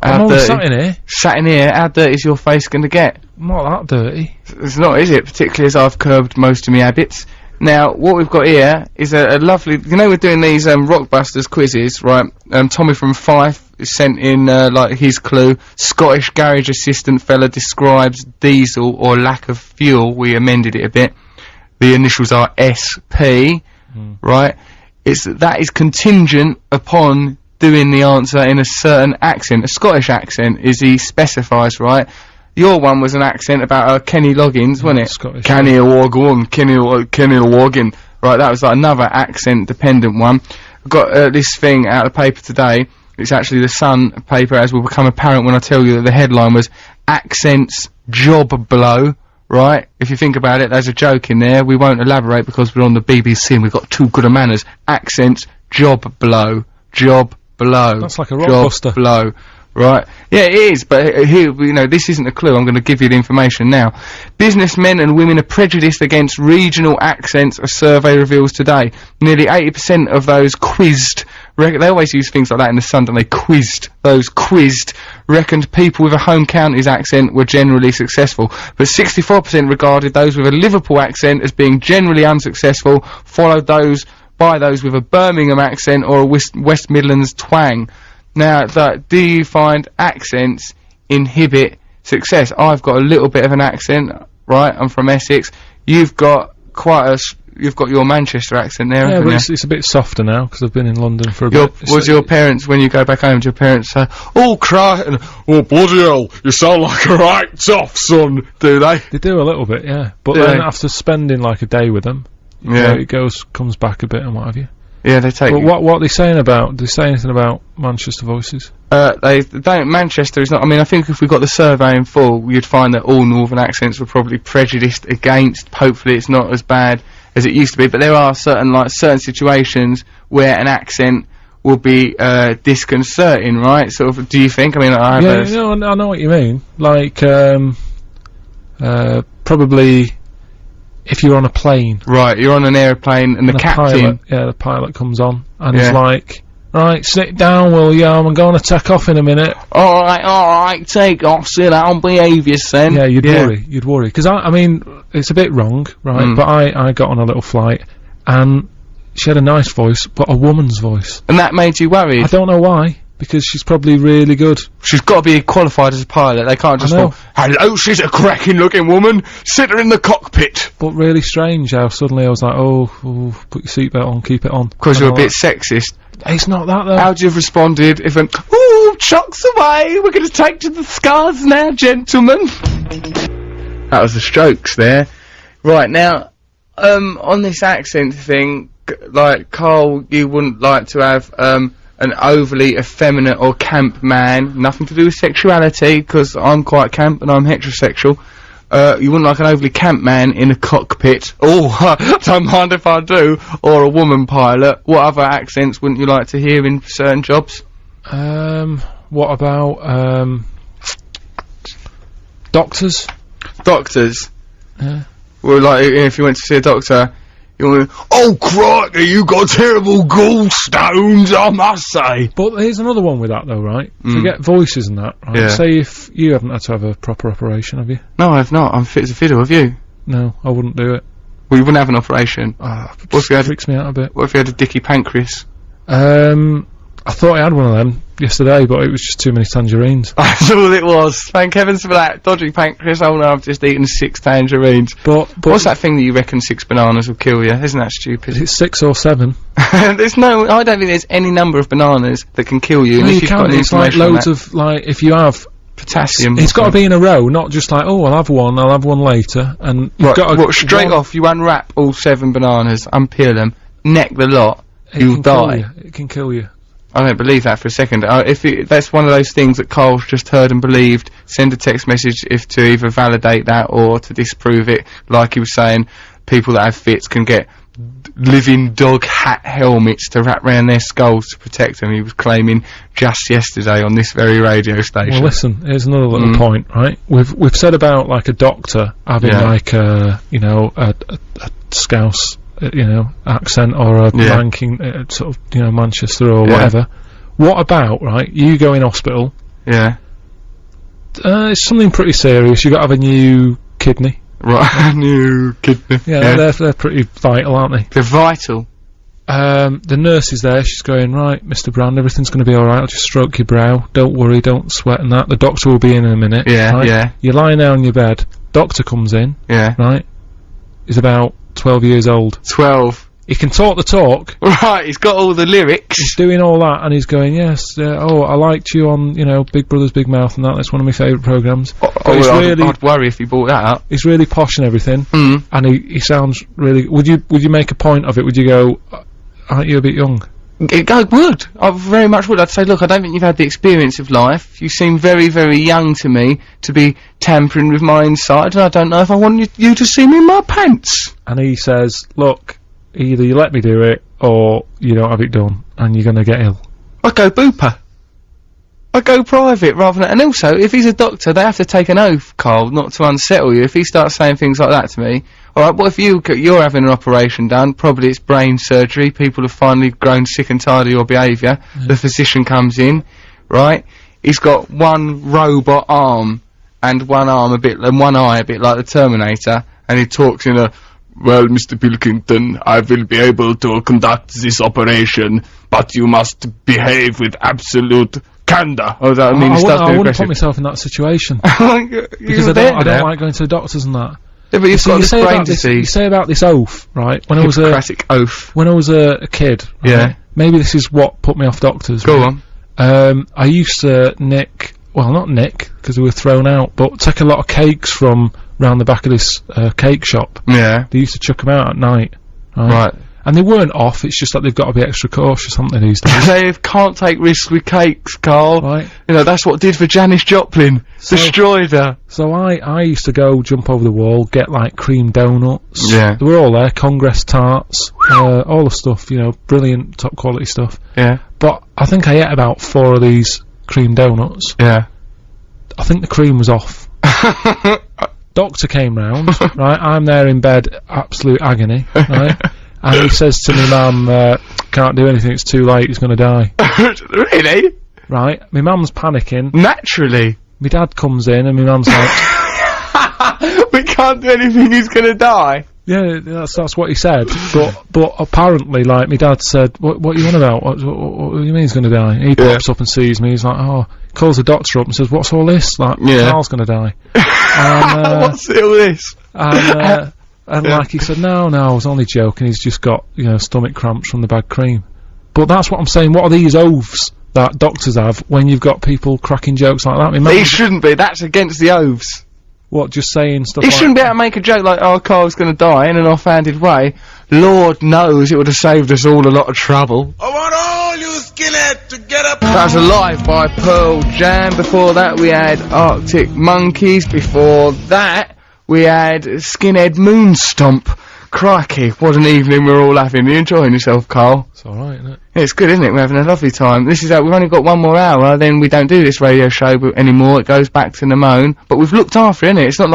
I'm only sat in here. Sat in here, how dirty is your face going to get? Not that dirty. It's not, is it? Particularly as I've curbed most of my habits. Now, what we've got here is a lovely... You know, we're doing these Rockbusters quizzes, right? Tommy from Fife is sent in, like, his clue. Scottish garage assistant fella describes diesel or lack of fuel. We amended it a bit. The initials are SP, right? That is contingent upon doing the answer in a certain accent. A Scottish accent, as he specifies, right? Your one was an accent about Kenny Loggins, wasn't it? Scottish. Kenny Loggin. Right, that was like another accent-dependent one. I've got this thing out of the paper today. It's actually the Sun paper, as will become apparent when I tell you that the headline was Accents Job Blow. Right? If you think about it, there's a joke in there. We won't elaborate because we're on the BBC and we've got too good a manners. Accents Job Blow. Job Blow. That's like a Rockbuster. Job Blow. Right. Yeah, it is, but here, you know, this isn't a clue. I'm going to give you the information now. Businessmen and women are prejudiced against regional accents, a survey reveals today. Nearly 80% of those quizzed, they always use things like that in the Sun, don't they? Quizzed. Those quizzed reckoned people with a home counties accent were generally successful, but 64% regarded those with a Liverpool accent as being generally unsuccessful, followed by those with a Birmingham accent or a West Midlands twang. Now, do you find accents inhibit success? I've got a little bit of an accent, right? I'm from Essex. You've got you've got your Manchester accent there, haven't you? Yeah, but it's a bit softer now, because I've been in London for a bit. Your parents, when you go back home, do your parents say, oh, crap, oh, bloody hell, you sound like a right tough son, do they? They do a little bit, yeah. But then after spending like a day with them, you know, it comes back a bit and what have you. Yeah, they take. But what are they saying about? Do they say anything about Manchester voices? They don't. Manchester is not. I mean, I think if we got the survey in full, you'd find that all northern accents were probably prejudiced against. Hopefully, it's not as bad as it used to be. But there are certain situations where an accent will be disconcerting, right? Sort of. Do you think? I mean, I know what you mean. Like, probably if you're on a plane. Right, you're on an aeroplane and the captain... the pilot comes on and he's like, right, sit down, will you? I'm going to take off in a minute. Alright, take off, sit down, behave yourself. Yeah, you'd worry. Because, I mean, it's a bit wrong, right? But I got on a little flight and she had a nice voice, but a woman's voice. And that made you worried? I don't know why. Because she's probably really good. She's got to be qualified as a pilot. They can't just go, hello, she's a cracking-looking woman. Sit her in the cockpit. But really strange how suddenly I was like, oh put your seatbelt on, keep it on. Because you're a bit sexist. It's not that, though. How'd you have responded if an, ooh, chucks away, we're going to take to the skies now, gentlemen. That was the Strokes there. Right, now, on this accent thing, like, Carl, you wouldn't like to have, an overly effeminate or camp man, nothing to do with sexuality, because I'm quite camp and I'm heterosexual. You wouldn't like an overly camp man in a cockpit. Oh, don't mind if I do. Or a woman pilot. What other accents wouldn't you like to hear in certain jobs? What about, doctors? Doctors? Yeah. Well, like, if you went to see a doctor, you went, oh crikey, you got terrible gallstones, I must say. But here's another one with that, though, right? Forget voices and that, right? Yeah. Say if you haven't had to have a proper operation, have you? No, I've not. I'm fit as a fiddle, have you? No, I wouldn't do it. Well, you wouldn't have an operation. What if you had... freaks me out a bit. What if you had a dicky pancreas? I thought I had one of them yesterday, but it was just too many tangerines. That's all it was. Thank heavens for that. Dodgy pancreas. Oh no, I've just eaten 6 tangerines. But what's that thing that you reckon 6 bananas will kill you? Isn't that stupid? It's 6 or 7. I don't think there's any number of bananas that can kill you. No, you can't. It's like loads of, like, if you have... potassium. It's got to be in a row, not just like, oh, I'll have one later, and you've got to... straight off, you unwrap all 7 bananas, unpeel them, neck the lot, you'll die. It can kill you. I don't believe that for a second. If that's one of those things that Carl's just heard and believed, send a text message to either validate that or to disprove it. Like he was saying, people that have fits can get living dog hat helmets to wrap around their skulls to protect them. He was claiming just yesterday on this very radio station. Well, listen, here's another little point, right? We've said about, like, a doctor having like a Scouse accent or a ranking sort of Manchester or whatever. What about, right, you go in hospital, it's something pretty serious, you got to have a new kidney. Right, new kidney. Yeah, they're pretty vital, aren't they? They're vital. The nurse is there, she's going, right, Mr. Brand, everything's going to be alright, I'll just stroke your brow, don't worry, don't sweat and that, the doctor will be in a minute. You're lying there on your bed, doctor comes in, right, he's about 12 years old. 12. He can talk the talk. Right, he's got all the lyrics. He's doing all that, and he's going, yes, I liked you on, Big Brother's Big Mouth and that's one of my favourite programmes. I'd worry if he brought that up. He's really posh and everything, and he sounds really... Would you make a point of it? Would you go, aren't you a bit young? I would. I very much would. I'd say, look, I don't think you've had the experience of life. You seem very, very young to me to be tampering with my inside, and I don't know if I want you to see me in my pants. And he says, look, either you let me do it, or you don't have it done, and you're gonna get ill. I go booper. I go private rather than... And also, if he's a doctor, they have to take an oath, Carl, not to unsettle you. If he starts saying things like that to me... Alright, what if you're having an operation done, probably it's brain surgery, people have finally grown sick and tired of your behaviour, the physician comes in, right, he's got one robot arm, and one eye a bit like the Terminator, and he talks in a, well, Mr. Pilkington, I will be able to conduct this operation, but you must behave with absolute candour. I wouldn't put myself in that situation. Because I don't like going to the doctors and that. Yeah, but you've got this brain disease. You say about this oath, right? When I was oath. When I was a kid, right? Maybe this is what put me off doctors. Go on. I used to not nick, because we were thrown out, but take a lot of cakes from round the back of this cake shop. Yeah. They used to chuck them out at night. Right. And they weren't off, it's just that they've got to be extra cautious, haven't they, these days? They can't take risks with cakes, Carl. Right. That's what did for Janis Joplin. Destroyed her. So I used to go jump over the wall, get, like, cream donuts. Yeah. They were all there, Congress tarts, all the stuff, brilliant, top quality stuff. Yeah. But I think I ate about 4 of these cream donuts. Yeah. I think the cream was off. Doctor came round, right? I'm there in bed, absolute agony, right? And he says to me, Mum, can't do anything, it's too late, he's going to die. Really? Right? My mum's panicking. Naturally. My dad comes in and my mum's like... We can't do anything, he's going to die. Yeah, that's what he said. But apparently, like, my dad said, what are you on about? What do you mean he's going to die? And he pops up and sees me, he's like, calls the doctor up and says, what's all this? Like, Carl's going to die. And, what's all this? And like, he said, no, I was only joking, he's just got, stomach cramps from the bad cream. But that's what I'm saying, what are these oaths that doctors have when you've got people cracking jokes like that? They shouldn't be, that's against the oaths. What, just saying stuff He like shouldn't be able to make a joke like, Carl's going to die in an offhanded way. Lord knows it would have saved us all a lot of trouble. I want all you skinheads to get up. That was Alive by Pearl Jam. Before that we had Arctic Monkeys. Before that we had Skinhead Moonstomp. Crikey, what an evening we're all having. Are you enjoying yourself, Carl? It's alright, isn't it? Yeah, it's good, isn't it? We're having a lovely time. This is we've only got 1 more hour, then we don't do this radio show anymore. It goes back to Namone. But we've looked after it, innit? It's not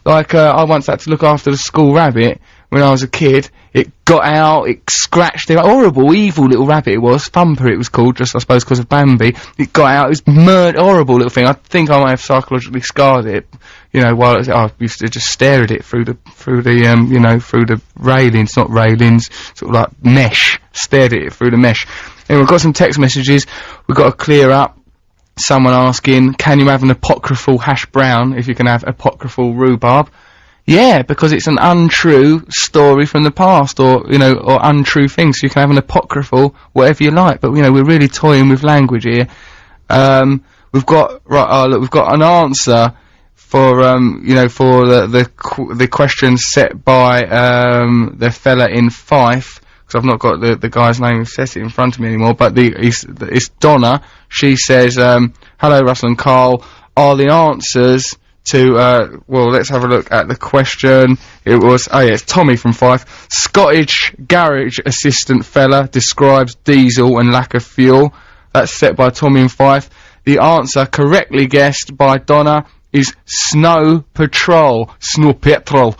like I once had to look after the school rabbit when I was a kid. It got out, it scratched it. Horrible, evil little rabbit it was. Thumper it was called, just I suppose because of Bambi. It got out, it was horrible little thing. I think I might have psychologically scarred it. While I used to just stare at it through the through the railings, not railings, sort of like mesh. Stared at it through the mesh. Anyway, we've got some text messages. We've got to clear up. Someone asking, can you have an apocryphal hash brown if you can have apocryphal rhubarb? Yeah, because it's an untrue story from the past, or untrue things. So you can have an apocryphal, whatever you like. But we're really toying with language here. We've got we've got an answer for for the question set by the fella in Fife, because I've not got the guy's name who says it in front of me anymore, but it's Donna. She says, hello Russell and Carl, are the answers to let's have a look at the question. It was it's Tommy from Fife. Scottish garage assistant fella describes diesel and lack of fuel. That's set by Tommy in Fife. The answer correctly guessed by Donna is snow patrol. Snow petrol,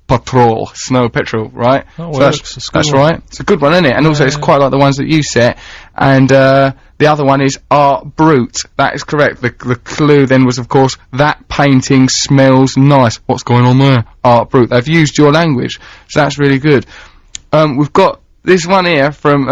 right? That works. That's right. It's a good one, isn't it? And also it's quite like the ones that you set. And the other one is art brute. That is correct. The clue then was, of course, that painting smells nice. What's going on there? Art brute. They've used your language, so that's really good. We've got this one here from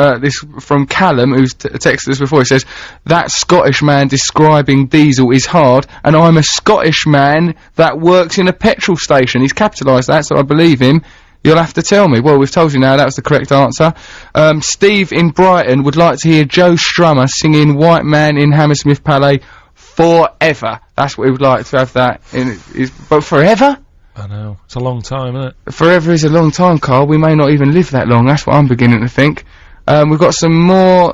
Callum, who's texted us before. He says, that Scottish man describing diesel is hard, and I'm a Scottish man that works in a petrol station. He's capitalised that, so I believe him. You'll have to tell me. Well, we've told you now, that was the correct answer. Steve in Brighton would like to hear Joe Strummer singing White Man in Hammersmith Palais forever. That's what he would like to have that in. But forever? I know. It's a long time, isn't it? Forever is a long time, Carl. We may not even live that long. That's what I'm beginning to think. We've got some more.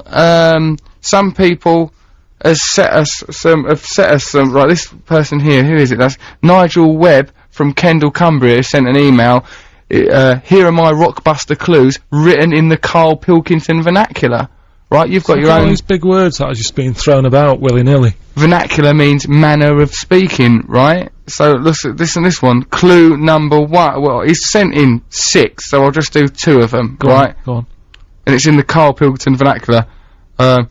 Some people have set us some. Like this person here. Who is it? That's Nigel Webb from Kendal, Cumbria. Who sent an email. Here are my rockbuster clues written in the Karl Pilkington vernacular. Right, you've got your own. These big words that are just being thrown about willy-nilly. Vernacular means manner of speaking, right? So listen, this one. Clue number 1. Well, he's sent in 6, so I'll just do 2 of them, right? Go on. And it's in the Karl Pilkington vernacular.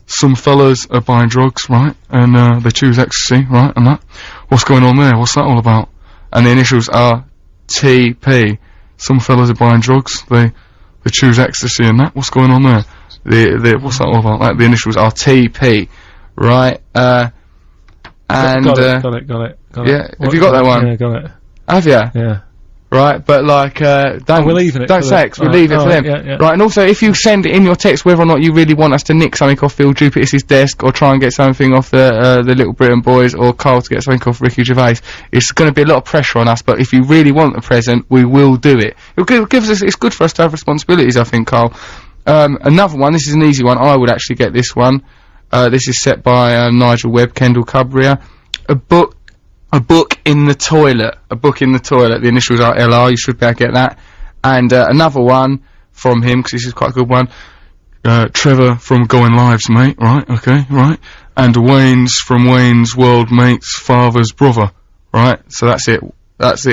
Some fellas are buying drugs, right? And they choose ecstasy, right? And that. What's going on there? What's that all about? And the initials are TP. Some fellas are buying drugs. They choose ecstasy and that. What's going on there? What's that all about? Like, the initials are TP, right? Got it. Yeah, have you got that one? Yeah, got it. Have you? Yeah. Right, but like, we're leaving it. Don't say X, we'll leave it for them. Yeah. Right, and also, if you send it in your text whether or not you really want us to nick something off Phil Dupitis' desk, or try and get something off the Little Britain boys, or Carl to get something off Ricky Gervais, it's going to be a lot of pressure on us, but if you really want a present, we will do it. It's good for us to have responsibilities, I think, Carl. Another one, this is an easy one, I would actually get this one. This is set by Nigel Webb, Kendal, Cumbria. A book in the toilet. A book in the toilet. The initials are LR, you should be able to get that. And another one from him, because this is quite a good one. Trevor from Going Lives, mate, right, okay, right, and Wayne's from Wayne's World Mate's father's brother, right, so that's it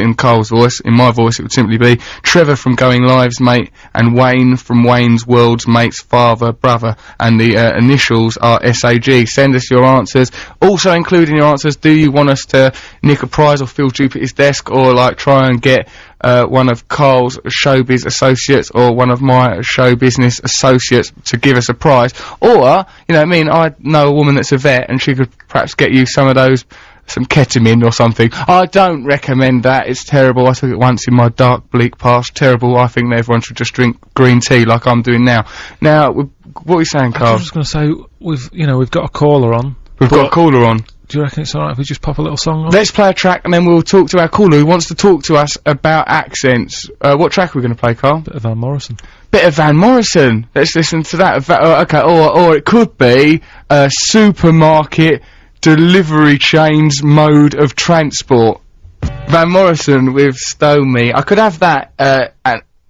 in Carl's voice. In my voice it would simply be Trevor from Going Lives, mate, and Wayne from Wayne's World's Mate's father, brother, and the initials are SAG. Send us your answers, also including your answers, do you want us to nick a prize off Phil Jupiter's desk, or like try and get one of Carl's showbiz associates or one of my show business associates to give us a prize, or, you know what I mean, I know a woman that's a vet and she could perhaps get you some ketamine or something. I don't recommend that, it's terrible. I took it once in my dark, bleak past. Terrible. I think everyone should just drink green tea like I'm doing now. Now, what are you saying, Carl? I was just going to say, we've got a caller on. We've got a caller on. Do you reckon it's alright if we just pop a little song on? Let's play a track and then we'll talk to our caller who wants to talk to us about accents. What track are we going to play, Carl? Bit of Van Morrison. Bit of Van Morrison. Let's listen to that. Okay, or it could be a supermarket delivery chain's mode of transport. Van Morrison with Stow Me. I could have that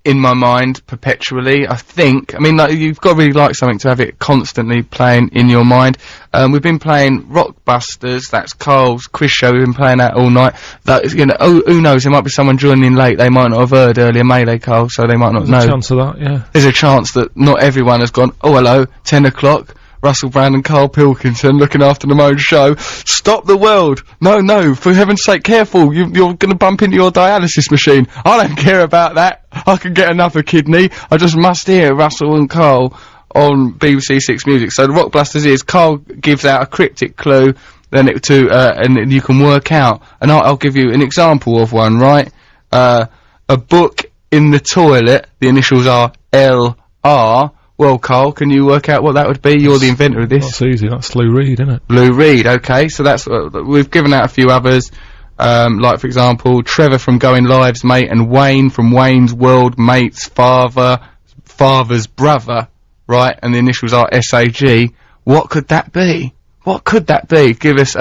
in my mind perpetually, I think. I mean, like, you've got to really like something to have it constantly playing in your mind. We've been playing Rockbusters, that's Carl's quiz show, we've been playing that all night. That, you know, who knows, there might be someone joining in late, they might not have heard earlier Melee, Carl, so they might not know. There's a chance of that, yeah. There's a chance that not everyone has gone, oh hello, 10 o'clock. Russel Brand and Karl Pilkington looking after the own show. Stop the world! No, for heaven's sake, careful! You're gonna bump into your dialysis machine. I don't care about that. I can get another kidney. I just must hear Russell and Karl on BBC Six Music. So the Rockbusters is Karl gives out a cryptic clue, then and you can work out. And I'll give you an example of one, right? A book in the toilet. The initials are LR. Well, Karl, can you work out what that would be? You're the inventor of this. That's easy. That's Lou Reed, isn't it? Lou Reed, okay. So that's, we've given out a few others. Like, for example, Trevor from Going Lives, mate, and Wayne from Wayne's World Mate's father's brother, right? And the initials are SAG. What could that be? What could that be? Give us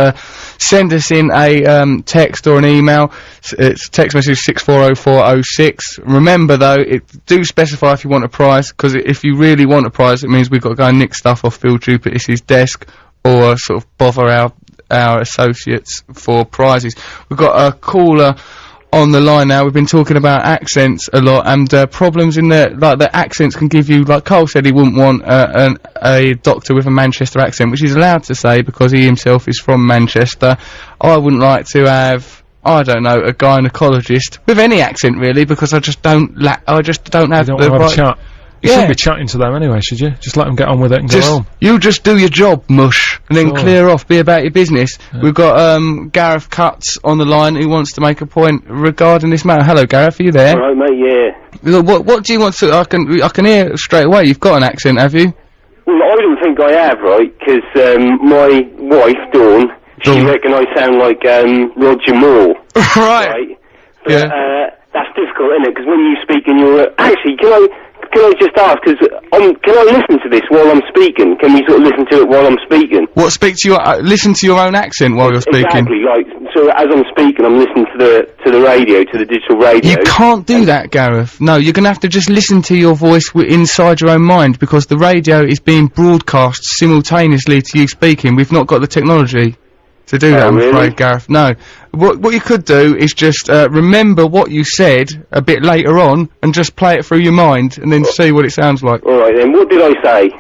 send us in a text or an email. It's text message 640406. Remember though, do specify if you want a prize, because if you really want a prize, it means we've got to go and nick stuff off Phil Jupiter's desk, or sort of bother our associates for prizes. We've got a caller on the line now. We've been talking about accents a lot, and problems in the accents can give you, like Carl said, he wouldn't want a doctor with a Manchester accent, which he's allowed to say because he himself is from Manchester. I wouldn't like to have, I don't know, a gynecologist with any accent really, because I just don't have the right chat. You shouldn't be chatting to them anyway, should you? Just let them get on with it and go home. You just do your job, mush, and then clear off, be about your business. Yeah. We've got Gareth Cutts on the line who wants to make a point regarding this matter. Hello, Gareth, are you there? Hello, mate, yeah. What do you want to... I can hear straight away, you've got an accent, have you? Well, I don't think I have, right, because my wife, Dawn, she reckon I sound like Roger Moore. Right. But, yeah. That's difficult, isn't it? Because when you speak in your... Actually, can I just ask, because can I listen to this while I'm speaking? Can we sort of listen to it while I'm speaking? What, listen to your own accent while you're speaking? Exactly, like, so as I'm speaking, I'm listening to the radio, to the digital radio. You can't do that, Gareth. No, you're gonna have to just listen to your voice inside your own mind, because the radio is being broadcast simultaneously to you speaking. We've not got the technology to do that, I'm afraid, Gareth. No. What you could do is just remember what you said a bit later on and just play it through your mind and then see what it sounds like. Alright then, what did I say?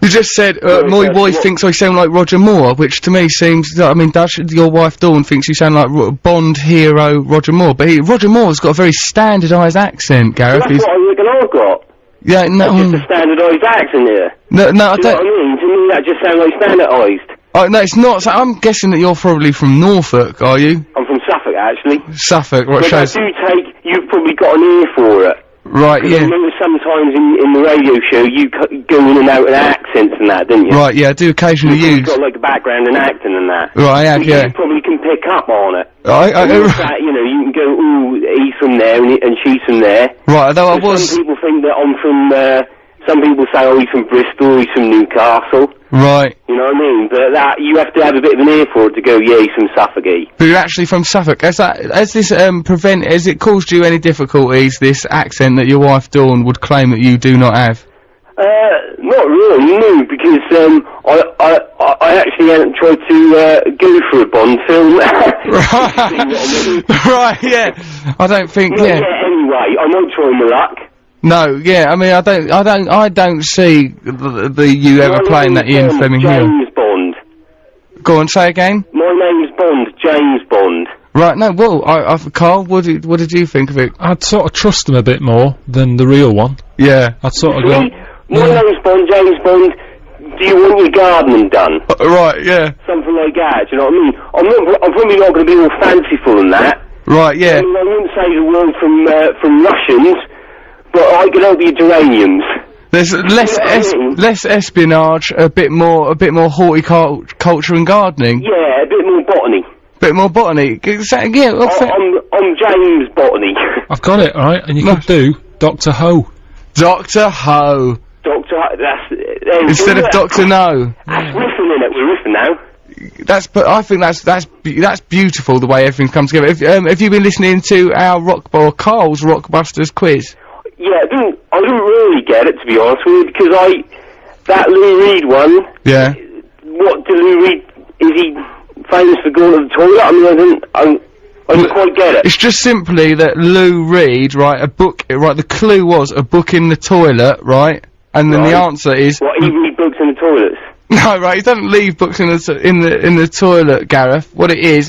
You just said, my wife thinks I sound like Roger Moore, which to me seems, I mean, your wife Dawn thinks you sound like Bond hero Roger Moore, but Roger Moore's got a very standardised accent, Gareth. Well, that's what I reckon I've got. Yeah, no. It's just a standardised accent here. No, I don't... know what I mean? To me that just sounds like standardised. Oh, no, it's not. So I'm guessing that you're probably from Norfolk, are you? I'm from Suffolk, actually. Suffolk, what shows... You've probably got an ear for it. Right, yeah. I remember sometimes in the radio show you go in and out in accents and that, didn't you? Right, yeah, I do occasionally use... You've got like a background in acting and that. Right, yeah. You probably can pick up on it. Right, you know, you can go, ooh, he's from there and she's from there. Right, although I was... Some people think that I'm from, some people say, oh, he's from Bristol, he's from Newcastle. Right. You know what I mean? But that, you have to have a bit of an ear for it to go, yeah, he's from Suffolk. But you're actually from Suffolk. Has it caused you any difficulties, this accent that your wife Dawn would claim that you do not have? Not really, no, because I actually hadn't tried to go for a Bond film. Right, yeah. I don't think, yeah. Anyway, I might try my luck. No, yeah, I mean, I don't see you ever playing that Ian Fleming here. James Bond. Go on, say again? My name's Bond, James Bond. Right, no, well, Carl, what did you think of it? I'd sort of trust him a bit more than the real one. Yeah. I'd sort of go... My name's Bond, James Bond. Do you want your gardening done? Right, yeah. Something like that, do you know what I mean? I'm probably not going to be all fanciful in that. Right, yeah. I mean, I wouldn't say the word from Russians, but I can help you geraniums. There's less espionage, a bit more horticulture and gardening. Yeah, a bit more botany. Bit more botany. Yeah, I'm James Botany. I've got it, alright, and you could do Doctor Ho. Doctor Ho. Doctor Ho, that's... Instead of Doctor No. That's riffing, innit? We're riffing now. But I think that's beautiful, the way everything comes together. Have you been listening to our Carl's Rockbusters quiz? Yeah, I didn't really get it, to be honest with you, because that Lou Reed one... Yeah. What do Lou Reed... Is he famous for going to the toilet? I mean, I didn't quite get it. It's just simply that Lou Reed, right, the clue was a book in the toilet, right? And then the answer is... What, he read books in the toilets? No, right, he doesn't leave books in the toilet, Gareth. What it is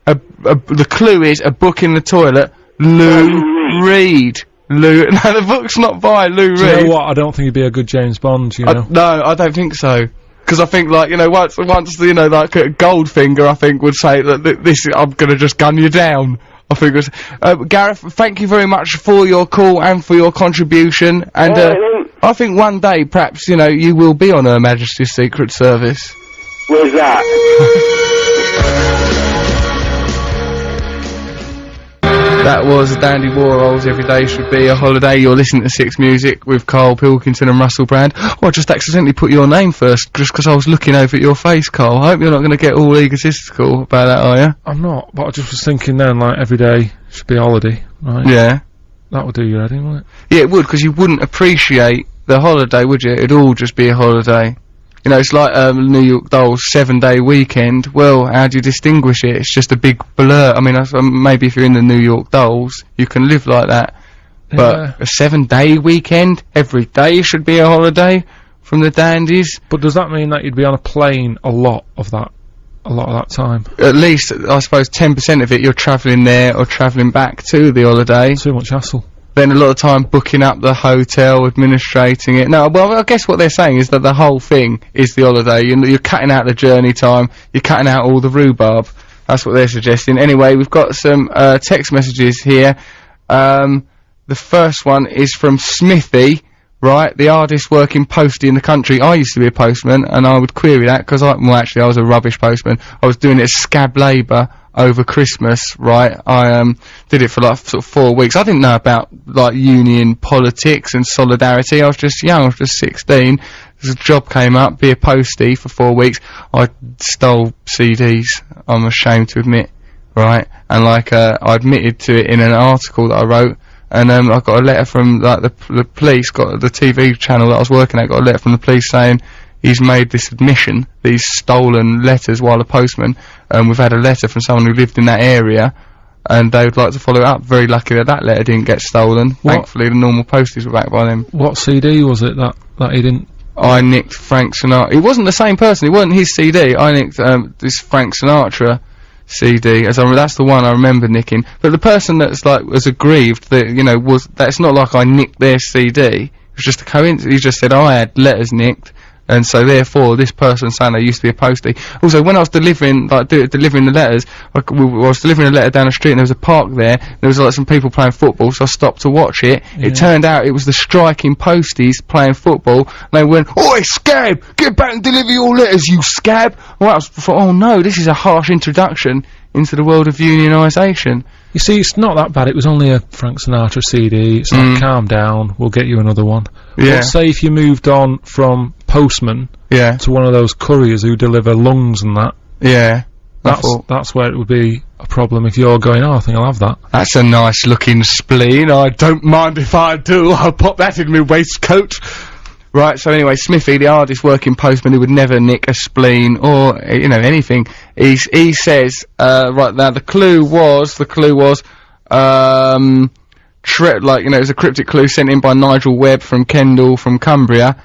the clue is a book in the toilet, Lou Reed. No, the book's not by Lou Reed. Do you know what? I don't think he'd be a good James Bond, you know? No, I don't think so. Because I think, like, you know, once, you know, like, Goldfinger, I think, would say that this, I'm gonna just gun you down. I think it was, Gareth, thank you very much for your call and for your contribution, and, I think one day, perhaps, you know, you will be on Her Majesty's Secret Service. Where's that? That was Dandy Warhols, Every Day Should Be a Holiday. You're listening to Six Music with Karl Pilkington and Russel Brand. Oh, I just accidentally put your name first, just because I was looking over at your face, Karl. I hope you're not going to get all egotistical about that, are you? I'm not, but I just was thinking then, like, every day should be a holiday, right? Yeah. That would do your head in, wouldn't it? Yeah, it would, because you wouldn't appreciate the holiday, would you? It'd all just be a holiday. You know, it's like, New York Dolls' 7-day weekend. Well, how do you distinguish it? It's just a big blur. I mean, maybe if you're in the New York Dolls, you can live like that. Yeah. But a 7-day weekend, every day should be a holiday from the dandies. But does that mean that you'd be on a plane a lot of that time? At least, I suppose, 10% of it you're travelling there or travelling back to the holiday. Too much hassle. Then a lot of time booking up the hotel, administrating it. No, well, I guess what they're saying is that the whole thing is the holiday. You're cutting out the journey time, you're cutting out all the rhubarb. That's what they're suggesting. Anyway, we've got some text messages here. The first one is from Smithy, right? The hardest working postie in the country. I used to be a postman, and I would query that, because actually I was a rubbish postman. I was doing it as scab labour over Christmas, right? I did it for like sort of 4 weeks. I didn't know about like union politics and solidarity. I was just young. I was just 16. A job came up, be a postie for 4 weeks. I stole CDs. I'm ashamed to admit, right? And like I admitted to it in an article that I wrote. And I got a letter from like the police, got the TV channel that I was working at, got a letter from the police saying he's made this admission, these stolen letters while a postman. We've had a letter from someone who lived in that area, and they would like to follow it up. Very lucky that letter didn't get stolen. What? Thankfully, the normal posties were back by then. What CD was it that he didn't? I nicked Frank Sinatra. It wasn't the same person. It wasn't his CD. I nicked this Frank Sinatra CD. That's the one I remember nicking. But the person that's like was aggrieved that that's not like I nicked their CD. It was just a coincidence. He just said I had letters nicked. And so therefore, this person saying they used to be a postie. Also, when I was delivering the letters, I was delivering a letter down the street and there was a park there, there was like some people playing football, so I stopped to watch it. Yeah. It turned out it was the striking posties playing football, and they went, "Oi, scab! Get back and deliver your letters, you scab!" Well, I thought, oh no, this is a harsh introduction into the world of unionisation. You see, it's not that bad. It was only a Frank Sinatra CD. It's like, calm down, we'll get you another one. Yeah. But say if you moved on from postman to one of those couriers who deliver lungs and that. Yeah. That's where it would be a problem if you're going, oh, I think I'll have that. That's a nice looking spleen. I don't mind if I do. I'll pop that in my waistcoat. Right, so anyway, Smithy, the hardest working postman who would never nick a spleen or, you know, anything, he says, right now, the clue was, like, you know, it was a cryptic clue sent in by Nigel Webb from Kendal from Cumbria.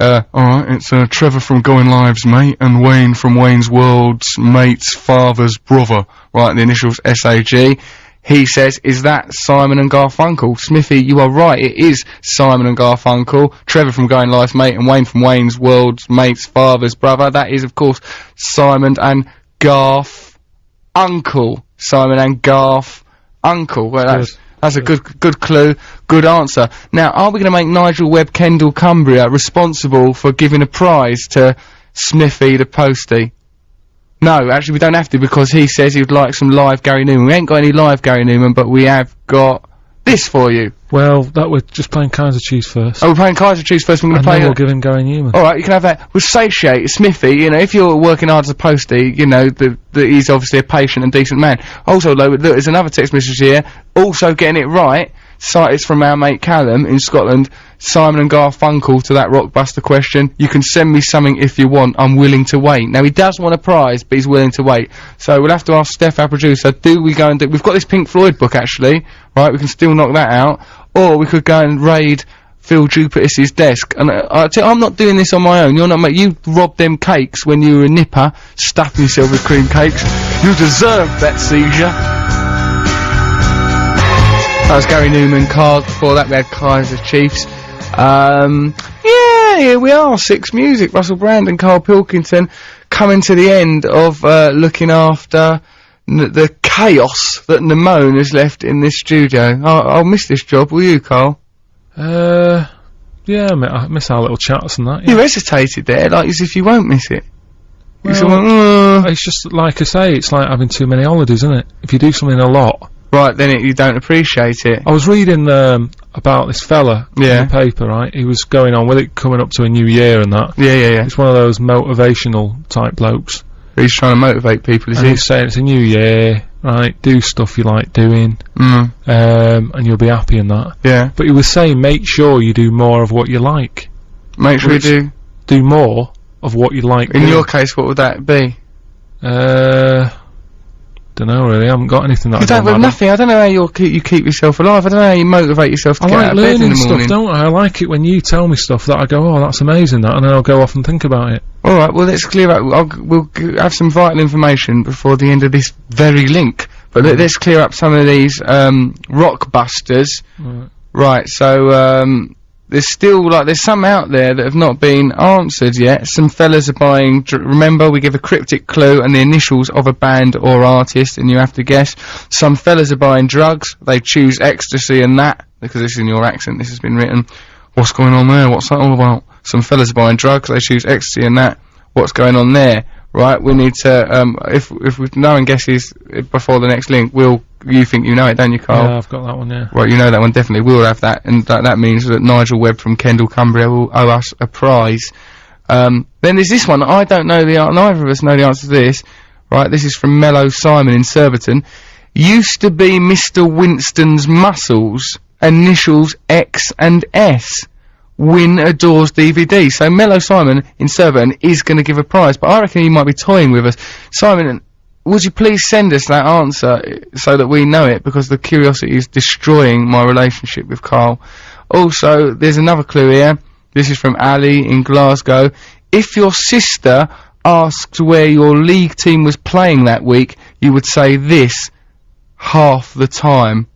Alright, it's, Trevor from Going Live's mate, and Wayne from Wayne's World's mate's father's brother. Right, the initials SAG. He says, is that Simon and Garfunkel? Smithy, you are right, it is Simon and Garfunkel. Trevor from Going Live's mate, and Wayne from Wayne's World's mate's father's brother. That is, of course, Simon and Garf Uncle. Simon and Garf Uncle. Well, that's a good clue, good answer. Now, are we going to make Nigel Webb Kendal Cumbria responsible for giving a prize to Smithy the postie? No, actually we don't have to, because he says he would like some live Gary Newman. We ain't got any live Gary Newman, but we have got this for you. Well, that we're just playing Kaiser Chiefs first. Oh, we're playing Kaiser Chiefs first, we're going to play... And then we'll give him Gary Newman. Alright, you can have that. We'll satiate Smithy, you know, if you're working hard as a postie, you know, he's obviously a patient and decent man. Also, though, look, there's another text message here, also getting it right. It's from our mate Callum in Scotland. Simon and Garfunkel to that Rockbuster question. You can send me something if you want. I'm willing to wait. Now, he does want a prize, but he's willing to wait. So we'll have to ask Steph, our producer, do we go and do... We've got this Pink Floyd book, actually. Right, we can still knock that out. Or we could go and raid Phil Jupitus' desk. And I'm not doing this on my own. You're not, mate. You robbed them cakes when you were a nipper, stuffing yourself with cream cakes. You deserved that seizure. That was Gary Newman. Card before that we had Kaiser Chiefs. Yeah, here we are, 6 Music, Russel Brand and Karl Pilkington coming to the end of looking after the chaos that Namone has left in this studio. I'll miss this job, will you, Karl? Yeah, I miss our little chats and that, yeah. You hesitated there, like as if you won't miss it. Well, it's just, like I say, it's like having too many holidays, isn't it? If you do something a lot... Right, then you don't appreciate it. I was reading about this fella in the paper, right? He was going on with it coming up to a new year and that. Yeah. He's one of those motivational type blokes. He's trying to motivate people, is and he? He's saying it's a new year, right? Do stuff you like doing, and you'll be happy in that. Yeah. But he was saying, make sure you do more of what you like. Make sure you do more of what you like. In your case, what would that be? Don't know really. I haven't got anything that I don't nothing. I don't know how you keep yourself alive. I don't know how you motivate yourself to get out of bed in the morning. Stuff, don't I? I like it when you tell me stuff that I go, oh, that's amazing, that, and then I'll go off and think about it. All right. Well, let's clear up. We'll have some vital information before the end of this very link. But let's clear up some of these rockbusters. Right. So there's still there's some out there that have not been answered yet. Some fellas are buying. Remember, we give a cryptic clue and the initials of a band or artist, and you have to guess. Some fellas are buying drugs. They choose ecstasy and that, because this is in your accent. This has been written. What's going on there? What's that all about? Some fellas are buying drugs. They choose ecstasy and that. What's going on there? Right. We need to. If no one guesses before the next link, you think you know it, don't you, Karl? Yeah, I've got that one, yeah. Right, you know that one, definitely. We'll have that, and that means that Nigel Webb from Kendal Cumbria will owe us a prize. Then there's this one. I don't know neither of us know the answer to this. Right, this is from Mellow Simon in Surbiton. Used to be Mr. Winston's muscles, initials X and S. Win a Doors DVD. So Mellow Simon in Surbiton is going to give a prize, but I reckon he might be toying with us. Simon, would you please send us that answer so that we know it, because the curiosity is destroying my relationship with Karl. Also, there's another clue here. This is from Ali in Glasgow. If your sister asked where your league team was playing that week, you would say this half the time.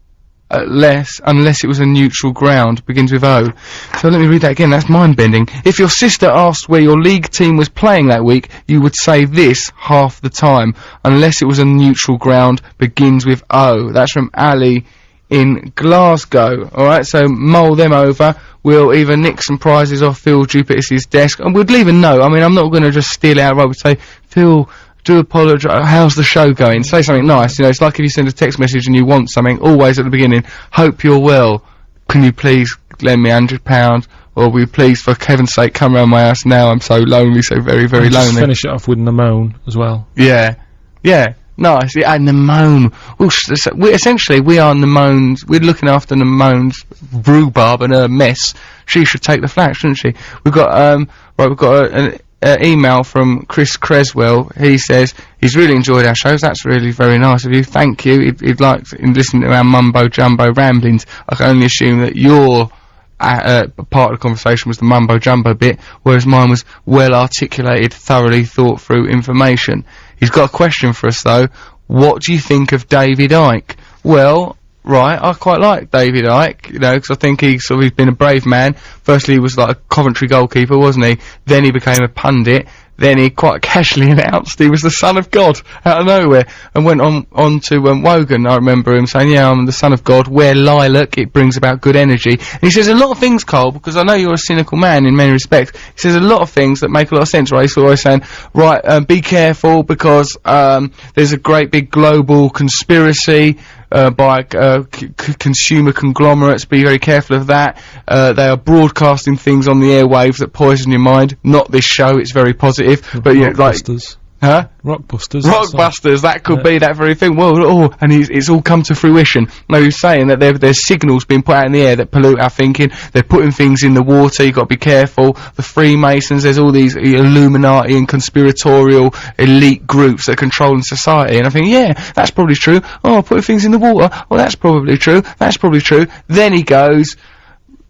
Unless it was a neutral ground, begins with O. So let me read that again, that's mind-bending. If your sister asked where your league team was playing that week, you would say this half the time, unless it was a neutral ground, begins with O. That's from Ali in Glasgow. Alright, so mull them over. We'll either nick some prizes off Phil Jupitus' desk, and we'd leave a note. I mean, I'm not going to just steal it out, right? We'd say, Phil, do apologise, how's the show going? Say something nice, you know, it's like if you send a text message and you want something, always at the beginning, hope you're well, can you please lend me £100, or will you please, for heaven's sake, come round my house now, I'm so lonely, so very, very lonely. Just finish it off with Namone as well. Yeah. Nice, yeah, and Nimone. Essentially, we are Nimone's. We're looking after Nimone's rhubarb and her mess. She should take the flak, shouldn't she? We've got an email from Chris Creswell. He says he's really enjoyed our shows. That's really very nice of you. Thank you. He'd like to listen to our mumbo jumbo ramblings. I can only assume that your part of the conversation was the mumbo jumbo bit, whereas mine was well articulated, thoroughly thought through information. He's got a question for us though. What do you think of David Icke? Well, right, I quite like David Icke, you know, because I think he's been a brave man. Firstly, he was like a Coventry goalkeeper, wasn't he? Then he became a pundit. Then he quite casually announced he was the son of God out of nowhere, and went on to Wogan. I remember him saying, "Yeah, I'm the son of God. Wear lilac; it brings about good energy." And he says a lot of things, Cole, because I know you're a cynical man in many respects. He says a lot of things that make a lot of sense, right? He's always saying, "Right, be careful because there's a great big global conspiracy." By consumer conglomerates, be very careful of that. They are broadcasting things on the airwaves that poison your mind. Not this show, it's very positive. But yeah, like... Huh? Rockbusters. Rockbusters, that could be that very thing. Well, and it's all come to fruition. No, he's saying that there's signals being put out in the air that pollute our thinking. They're putting things in the water, you've got to be careful. The Freemasons, there's all these Illuminati and conspiratorial elite groups that are controlling society. And I think, yeah, that's probably true. Oh, putting things in the water. Well, that's probably true. That's probably true. Then he goes...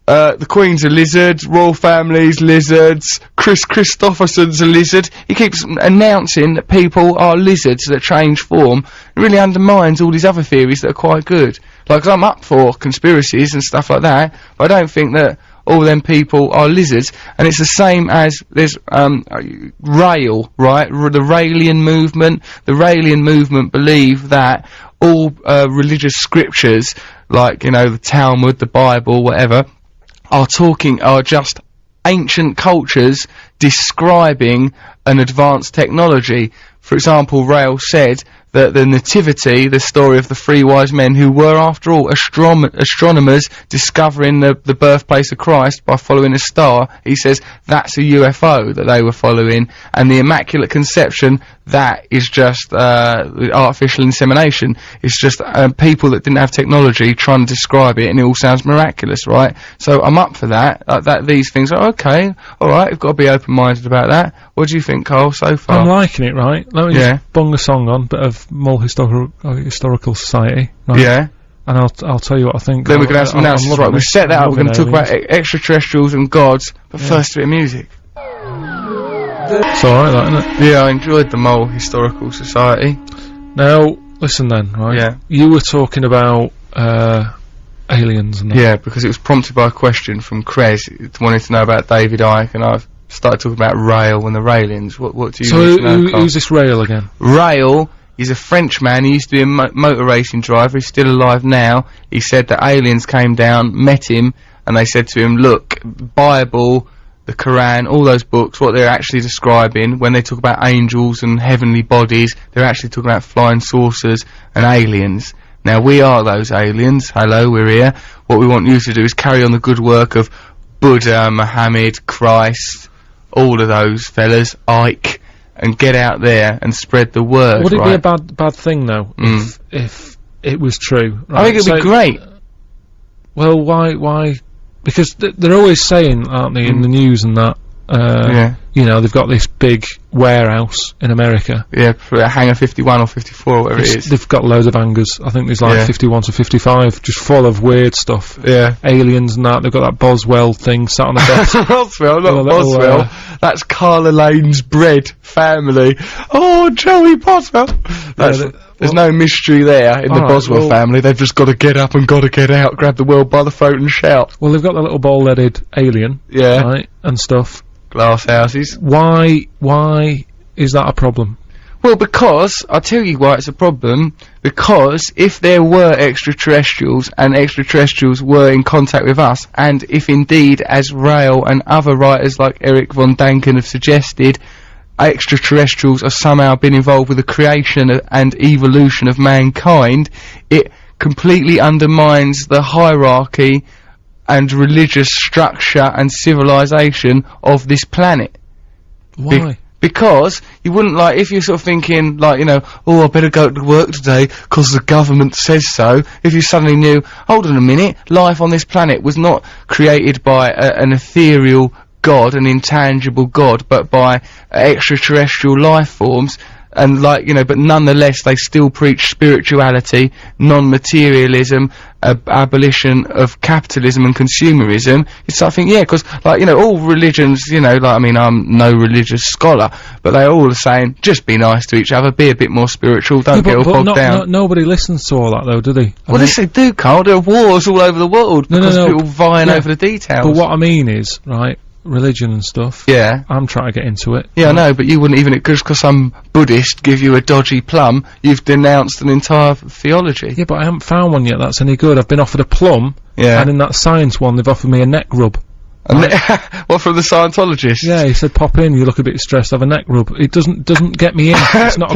the Queen's a lizard, royal family's lizards, Chris Christopherson's a lizard. He keeps announcing that people are lizards that change form. It really undermines all these other theories that are quite good. Like, I'm up for conspiracies and stuff like that, but I don't think that all them people are lizards. And it's the same as there's Rail, right? The Raelian movement. The Raelian movement believe that all religious scriptures, like, you know, the Talmud, the Bible, whatever, are just ancient cultures describing an advanced technology. For example, Rail said that the Nativity, the story of the three wise men who were, after all, astronomers discovering the birthplace of Christ by following a star, he says that's a UFO that they were following, and the Immaculate Conception, that is just artificial insemination. It's just people that didn't have technology trying to describe it, and it all sounds miraculous, right? So I'm up for that. These things are okay, alright, we've got to be open-minded about that. What do you think, Carl, so far? I'm liking it, right? Let me just bung a song on, bit of Mull Historical Society, right? Yeah. And I'll tell you what I think. Then we can have some announcements, right? We've set that up, we're going to talk about extraterrestrials and gods, but first a bit of music. It's alright, that, isn't it? Yeah, I enjoyed the Mull Historical Society. Now, listen then, right? Yeah. You were talking about, aliens and that. Yeah, because it was prompted by a question from Krez, wanting to know about David Icke, and I've started talking about Rail and the Raelians. What do you need to know, Carl? Who's this Rail again? Rail, he's a French man. He used to be a motor racing driver. He's still alive now. He said that aliens came down, met him, and they said to him, look, Bible, the Quran, all those books, what they're actually describing, when they talk about angels and heavenly bodies, they're actually talking about flying saucers and aliens. Now, we are those aliens. Hello, we're here. What we want you to do is carry on the good work of Buddha, Muhammad, Christ, all of those fellas, Ike, and get out there and spread the word. Would it be a bad thing though, if it was true? Right? I think it'd be great. Well, why? Because they're always saying, aren't they, in the news and that, you know, they've got this big warehouse in America. Yeah, for Hangar 51 or 54 or whatever it is. They've got loads of hangars. I think there's like 51 to 55, just full of weird stuff. Yeah. Aliens and that. They've got that Boswell thing sat on the desk. Boswell, not Boswell. That's Carla Lane's bread family. Oh, Joey Boswell. There's no mystery there in the Boswell family. They've just got to get up and got to get out, grab the world by the throat and shout. Well, they've got the little bald-headed alien. Yeah. Right, and stuff. Glass houses. Why is that a problem? Well, because, I'll tell you why it's a problem, because if there were extraterrestrials, and extraterrestrials were in contact with us, and if indeed, as Rail and other writers like Eric von Däniken have suggested, extraterrestrials are somehow been involved with the creation and evolution of mankind, it completely undermines the hierarchy and religious structure and civilization of this planet. Why? Because you wouldn't, like, if you're sort of thinking, like, you know, oh, I better go to work today 'cause the government says so. If you suddenly knew, hold on a minute, life on this planet was not created by an ethereal god, an intangible god, but by extraterrestrial life forms, and, like, you know, but nonetheless they still preach spirituality, non-materialism, abolition of capitalism and consumerism. It's something, yeah, 'cause, like, you know, all religions, you know, like, I mean, I'm no religious scholar, but they're all saying, just be nice to each other, be a bit more spiritual, don't get all bogged down. Nobody listens to all that, though, do they? Well, yes, they do, Carl. There are wars all over the world because people vying over the details. But what I mean is, right, religion and stuff. Yeah. I'm trying to get into it. Yeah, I know, but you wouldn't even, just 'cause some Buddhist give you a dodgy plum, you've denounced an entire theology. Yeah, but I haven't found one yet that's any good. I've been offered a plum, and in that science one, they've offered me a neck rub. What, from the Scientologist? Yeah, he said, pop in, you look a bit stressed, have a neck rub. It doesn't get me in. It's not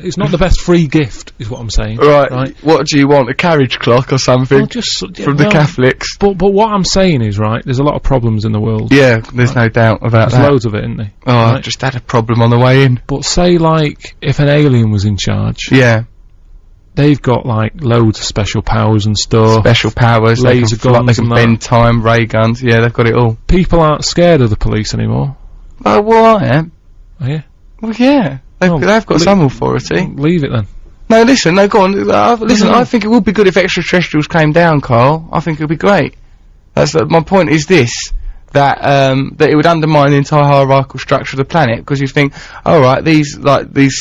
it's not the best free gift, is what I'm saying. Right. What do you want, a carriage clock or something? From the Catholics? But what I'm saying is, right, there's a lot of problems in the world. Yeah, there's no doubt about that. There's loads of it, isn't there? Oh, I just had a problem on the way in. But say, like, if an alien was in charge. Yeah. They've got, like, loads of special powers and stuff. Special powers, laser guns, they can bend time, ray guns, yeah, they've got it all. People aren't scared of the police anymore. Oh, well, I am. Are you? Well, yeah. They've got some authority. Leave it then. No, listen, no, go on. Listen, I think it would be good if extraterrestrials came down, Carl. I think it would be great. My point is this. That it would undermine the entire hierarchical structure of the planet, because you think, alright, these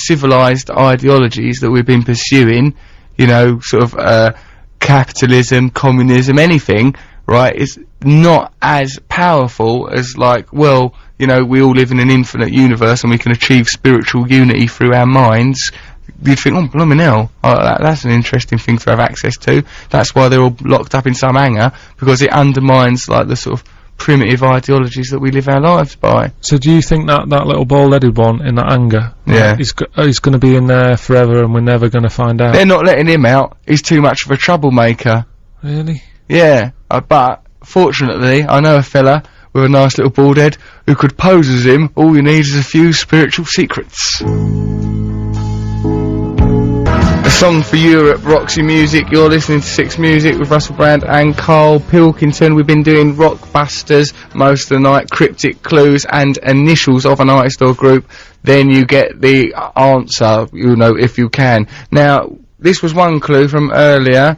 civilized ideologies that we've been pursuing, you know, sort of, capitalism, communism, anything, right, is not as powerful as, like, well, you know, we all live in an infinite universe and we can achieve spiritual unity through our minds. You'd think, oh, blimey hell, that's an interesting thing to have access to. That's why they're all locked up in some hangar, because it undermines, like, the sort of primitive ideologies that we live our lives by. So do you think that little bald-headed one in that hangar, is going to be in there forever and we're never going to find out? They're not letting him out. He's too much of a troublemaker. Really? Yeah, but fortunately, I know a fella with a nice little bald head who could pose as him. All you need is a few spiritual secrets. A song for Europe, Roxy Music. You're listening to Six Music with Russel Brand and Karl Pilkington. We've been doing Rockbusters most of the night, cryptic clues and initials of an artist or group. Then you get the answer, you know, if you can. Now, this was one clue from earlier.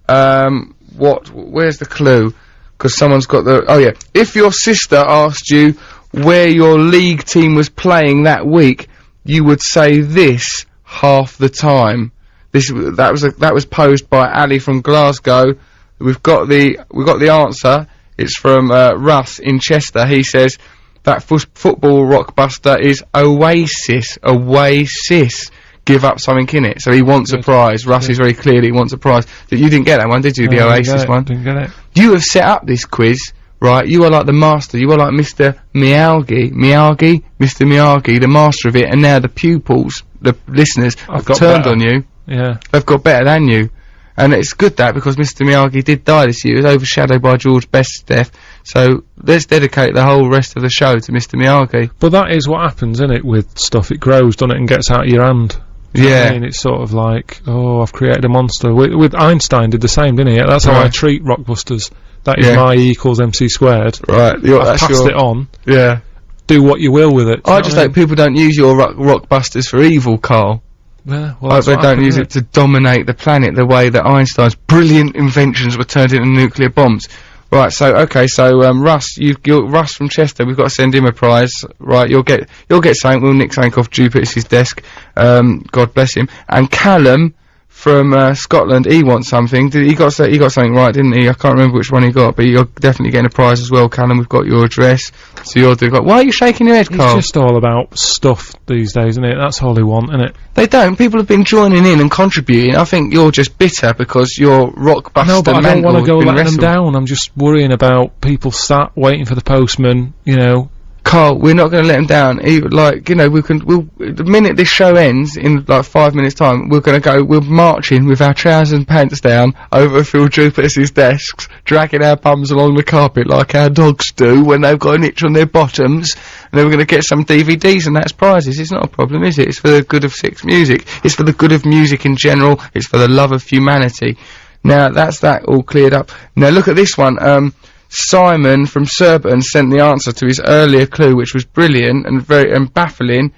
Where's the clue? Because someone's got the... Oh, yeah. If your sister asked you where your league team was playing that week, you would say this half the time. That was posed by Ali from Glasgow. We've got the answer. It's from Russ in Chester. He says that football rockbuster is Oasis. Oasis. Give up something in it. So he wants a prize. Russ is very clear that he wants a prize. You didn't get that one, did you? The Oasis one. Didn't get it. You have set up this quiz, right? You are like the master. You are like Mr. Miyagi, Mr. Miyagi, the master of it. And now the pupils, the listeners, have turned on you. Yeah. They've got better than you. And it's good that, because Mr. Miyagi did die this year. He was overshadowed by George Best's death. So let's dedicate the whole rest of the show to Mr. Miyagi. But that is what happens, isn't it, with stuff. It grows, doesn't it, and gets out of your hand. Yeah. I mean, it's sort of like, oh, I've created a monster. With Einstein did the same, didn't he? That's how I treat Rockbusters. That is my E equals MC squared. Right. I've passed it on. Yeah. Do what you will with it. I just hope people don't use your Rockbusters for evil, Carl. Yeah, well, they don't use it to dominate the planet the way that Einstein's brilliant inventions were turned into nuclear bombs. Right, Russ, you're Russ from Chester. We've got to send him a prize. Right, you'll get something. We'll nick something off Jupiter's desk. God bless him. And Callum from Scotland, he wants something. He got something right, didn't he? I can't remember which one he got, but you're definitely getting a prize as well, Callum. We've got your address, so you're doing. Why are you shaking your head, Carl? It's just all about stuff these days, isn't it? That's all they want, isn't it? They don't. People have been joining in and contributing. I think you're just bitter because your Rockbuster No, but I don't want to go letting wrestled. them down. I'm just worrying about people waiting for the postman, you know. Carl, we're not going to let them down. Like, you know, the minute this show ends, in like 5 minutes time, we'll march in with our trousers and pants down over Phil Jupiter's desks, dragging our bums along the carpet like our dogs do when they've got an itch on their bottoms, and then we're going to get some DVDs and that's prizes. It's not a problem, is it? It's for the good of Six Music. It's for the good of music in general. It's for the love of humanity. Now, that's that all cleared up. Now, look at this one. Simon from Surbiton sent the answer to his earlier clue, which was brilliant and baffling.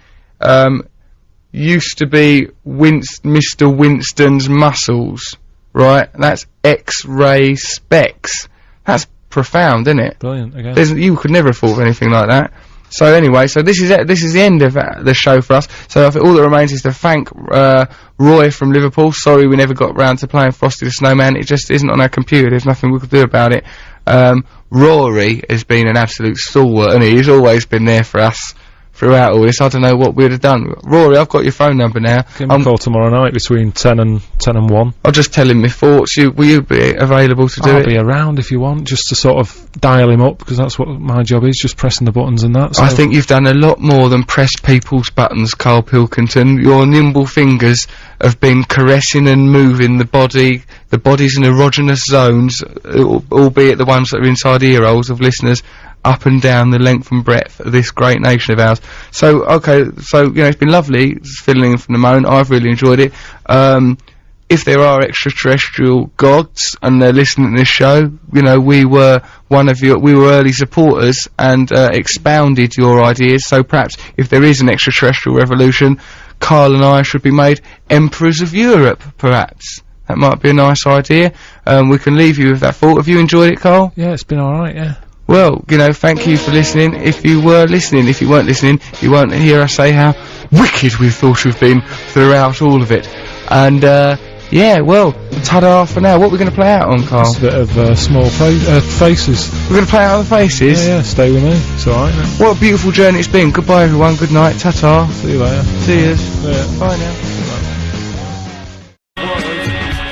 Used to be Mr. Winston's muscles, right? That's X-ray specs. That's profound, isn't it? Brilliant. Again, you could never have thought of anything like that. So anyway, so this is it. This is the end of the show for us. So I think all that remains is to thank Roy from Liverpool. Sorry we never got round to playing Frosty the Snowman. It just isn't on our computer. There's nothing we could do about it. Rory has been an absolute stalwart, and he's always been there for us throughout all this. I don't know what we'd have done. Rory, I've got your phone number now. Give me a call tomorrow night between 10 and 1. I'll just tell him my thoughts. Will you be available to do it? I'll be around if you want, just to sort of dial him up, because that's what my job is, just pressing the buttons and that. So. I think you've done a lot more than press people's buttons, Karl Pilkington. Your nimble fingers have been caressing and moving the body's erogenous zones, albeit the ones that are inside ear holes of listeners, up and down the length and breadth of this great nation of ours. So, okay, so, you know, it's been lovely fiddling from the moan. I've really enjoyed it. If there are extraterrestrial gods and they're listening to this show, you know, we were early supporters and expounded your ideas, so perhaps if there is an extraterrestrial revolution, Karl and I should be made emperors of Europe, perhaps. That might be a nice idea. We can leave you with that thought. Have you enjoyed it, Karl? Yeah, it's been alright, yeah. Well, you know, thank you for listening. If you were listening, if you weren't listening, you won't hear us say how wicked we thought we've been throughout all of it. And, yeah, well, ta-da for now. What are we going to play out on, Karl? Just a bit of small faces. We're going to play out on the faces? Yeah, stay with me. It's alright, mate. What a beautiful journey it's been. Goodbye, everyone. Good night. Ta-ta. See you later. See yous. Yeah. Bye now.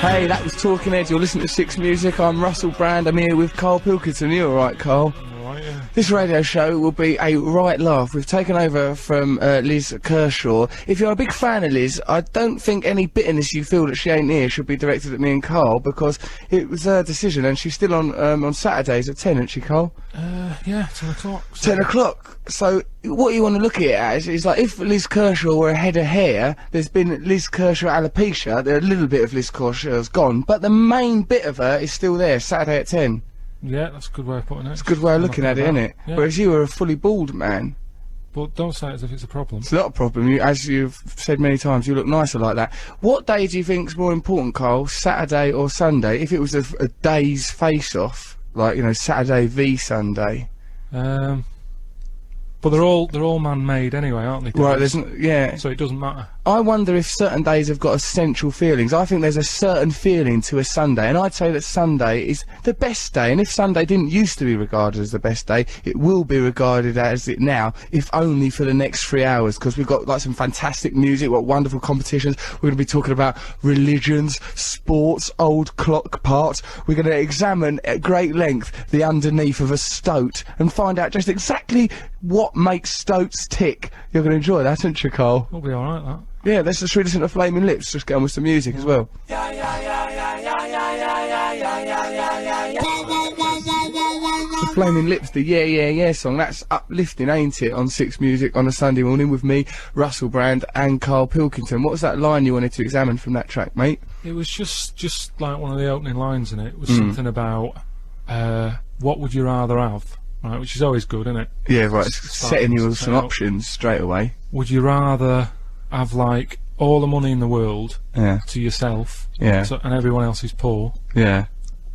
Hey, that was Talking Heads. You're listening to Six Music. I'm Russel Brand. I'm here with Karl Pilkington. You alright, Karl? Alright, yeah. This radio show will be a right laugh. We've taken over from Liz Kershaw. If you're a big fan of Liz, I don't think any bitterness you feel that she ain't here should be directed at me and Karl, because it was her decision, and she's still on Saturdays at 10, isn't she, Karl? Yeah, 10 o'clock. 10 o'clock. So, what you want to look at it as is like, if Liz Kershaw were a head of hair, there's been Liz Kershaw alopecia, a little bit of Liz Kershaw's gone, but the main bit of her is still there, Saturday at 10. Yeah, that's a good way of putting it. It's a good way of looking at it, isn't it? Yeah. Whereas you were a fully bald man. But don't say it as if it's a problem. It's not a problem. As you've said many times, you look nicer like that. What day do you think's more important, Karl? Saturday or Sunday? If it was a day's face-off, like, you know, Saturday v Sunday. But they're all man-made anyway, aren't they? Right, yeah. So it doesn't matter. I wonder if certain days have got essential feelings. I think there's a certain feeling to a Sunday, and I'd say that Sunday is the best day, and if Sunday didn't used to be regarded as the best day, it will be regarded as it now, if only for the next 3 hours, because we've got like some fantastic music, what wonderful competitions. We're going to be talking about religions, sports, old clock parts. We're going to examine at great length the underneath of a stoat and find out just exactly what makes stoats tick. You're going to enjoy that, aren't you, Karl? We'll be alright, that. Yeah, let's just listen to Flaming Lips, just get on with some music as well. The Flaming Lips, the Yeah Yeah Yeah song, that's uplifting, ain't it, on Six Music on a Sunday morning with me, Russel Brand and Karl Pilkington. What was that line you wanted to examine from that track, mate? It was just like one of the opening lines in it. It was something about, what would you rather have? Right, which is always good, isn't it? Yeah, right, setting you with some options straight away. Would you rather have, like, all the money in the world to yourself, and everyone else is poor? Yeah.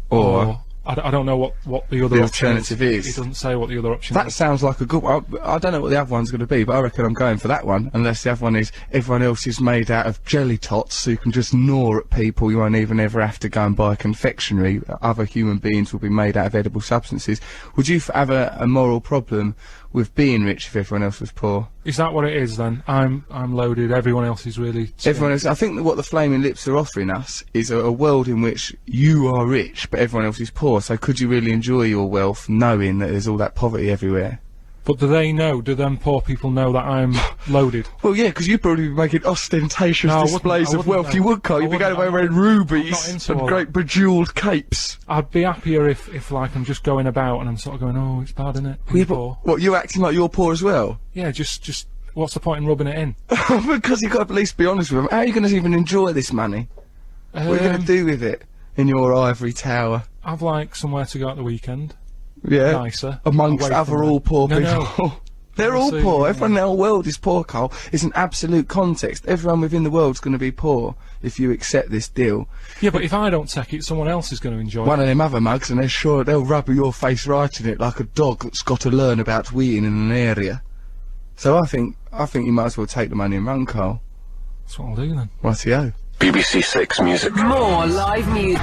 Or I don't know what the other alternative is. It doesn't say what the other option is. That sounds like a good one. I don't know what the other one's going to be, but I reckon I'm going for that one, unless the other one is everyone else is made out of jelly tots, so you can just gnaw at people. You won't even ever have to go and buy a confectionery. Other human beings will be made out of edible substances. Would you have a moral problem with being rich if everyone else was poor? Is that what it is then? I'm loaded, everyone else is really... Everyone else, I think that what the Flaming Lips are offering us is a world in which you are rich but everyone else is poor, so could you really enjoy your wealth knowing that there's all that poverty everywhere? But do they know? Do them poor people know that I'm loaded? Well, yeah, because you'd probably be making ostentatious displays of wealth. You would, Carl. You'd be going away wearing rubies and great bejewelled capes. I'd be happier if like, I'm just going about and I'm sort of going, oh, it's bad, isn't it? Yeah, but what, you acting like you're poor as well? Yeah, just, what's the point in rubbing it in? Because you've got to at least be honest with them. How are you going to even enjoy this money? What are you going to do with it in your ivory tower? I'd like somewhere to go at the weekend. Yeah, nicer. Amongst other all poor people. No. They're all poor. Everyone in the whole world is poor, Carl. It's an absolute context. Everyone within the world's going to be poor if you accept this deal. Yeah, but if I don't take it, someone else is going to enjoy it. One of them other mugs, and they'll rub your face right in it like a dog that's got to learn about weeing in an area. So I think you might as well take the money and run, Carl. That's what I'll do then. Rightio. BBC 6 Music. More live music.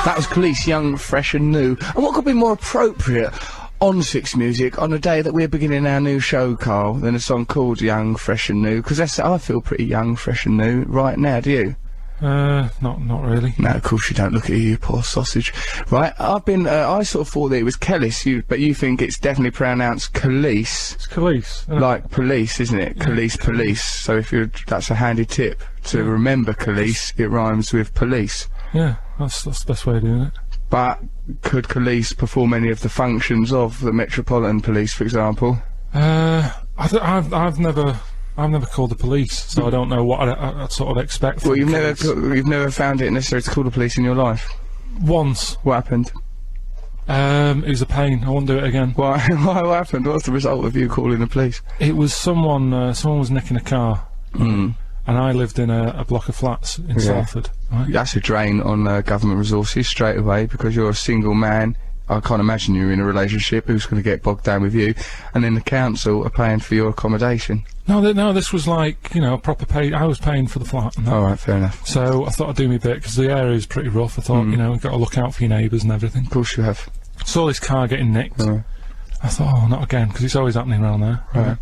That was Khalees, Young, Fresh and New. And what could be more appropriate on 6 Music on a day that we're beginning our new show, Carl, than a song called Young, Fresh and New? Because I feel pretty young, fresh and new right now, do you? Not really. No, of course you don't. Look at you poor sausage. Right, I sort of thought that it was Khalees, but you think it's definitely pronounced Khalees. It's Khalees. Like police, isn't it? Khalees, police. So that's a handy tip to remember Khalees. It rhymes with police. Yeah, that's the best way of doing it. But could Khalees perform any of the functions of the Metropolitan Police, for example? I've never called the police, so I don't know what I'd sort of expect. Well, you've never found it necessary to call the police in your life? Once. What happened? It was a pain. I won't do it again. Why? What happened? What's the result of you calling the police? It was someone was nicking a car. And I lived in a block of flats in Salford. Right? That's a drain on government resources straight away, because you're a single man. I can't imagine you're in a relationship. Who's going to get bogged down with you? And then the council are paying for your accommodation. No, this was like, you know, a proper pay. I was paying for the flat. Alright, fair enough. So I thought I'd do me bit, because the area is pretty rough. I thought, you know, you've got to look out for your neighbours and everything. Of course you have. Saw this car getting nicked. I thought, oh, not again, because it's always happening around there. Right.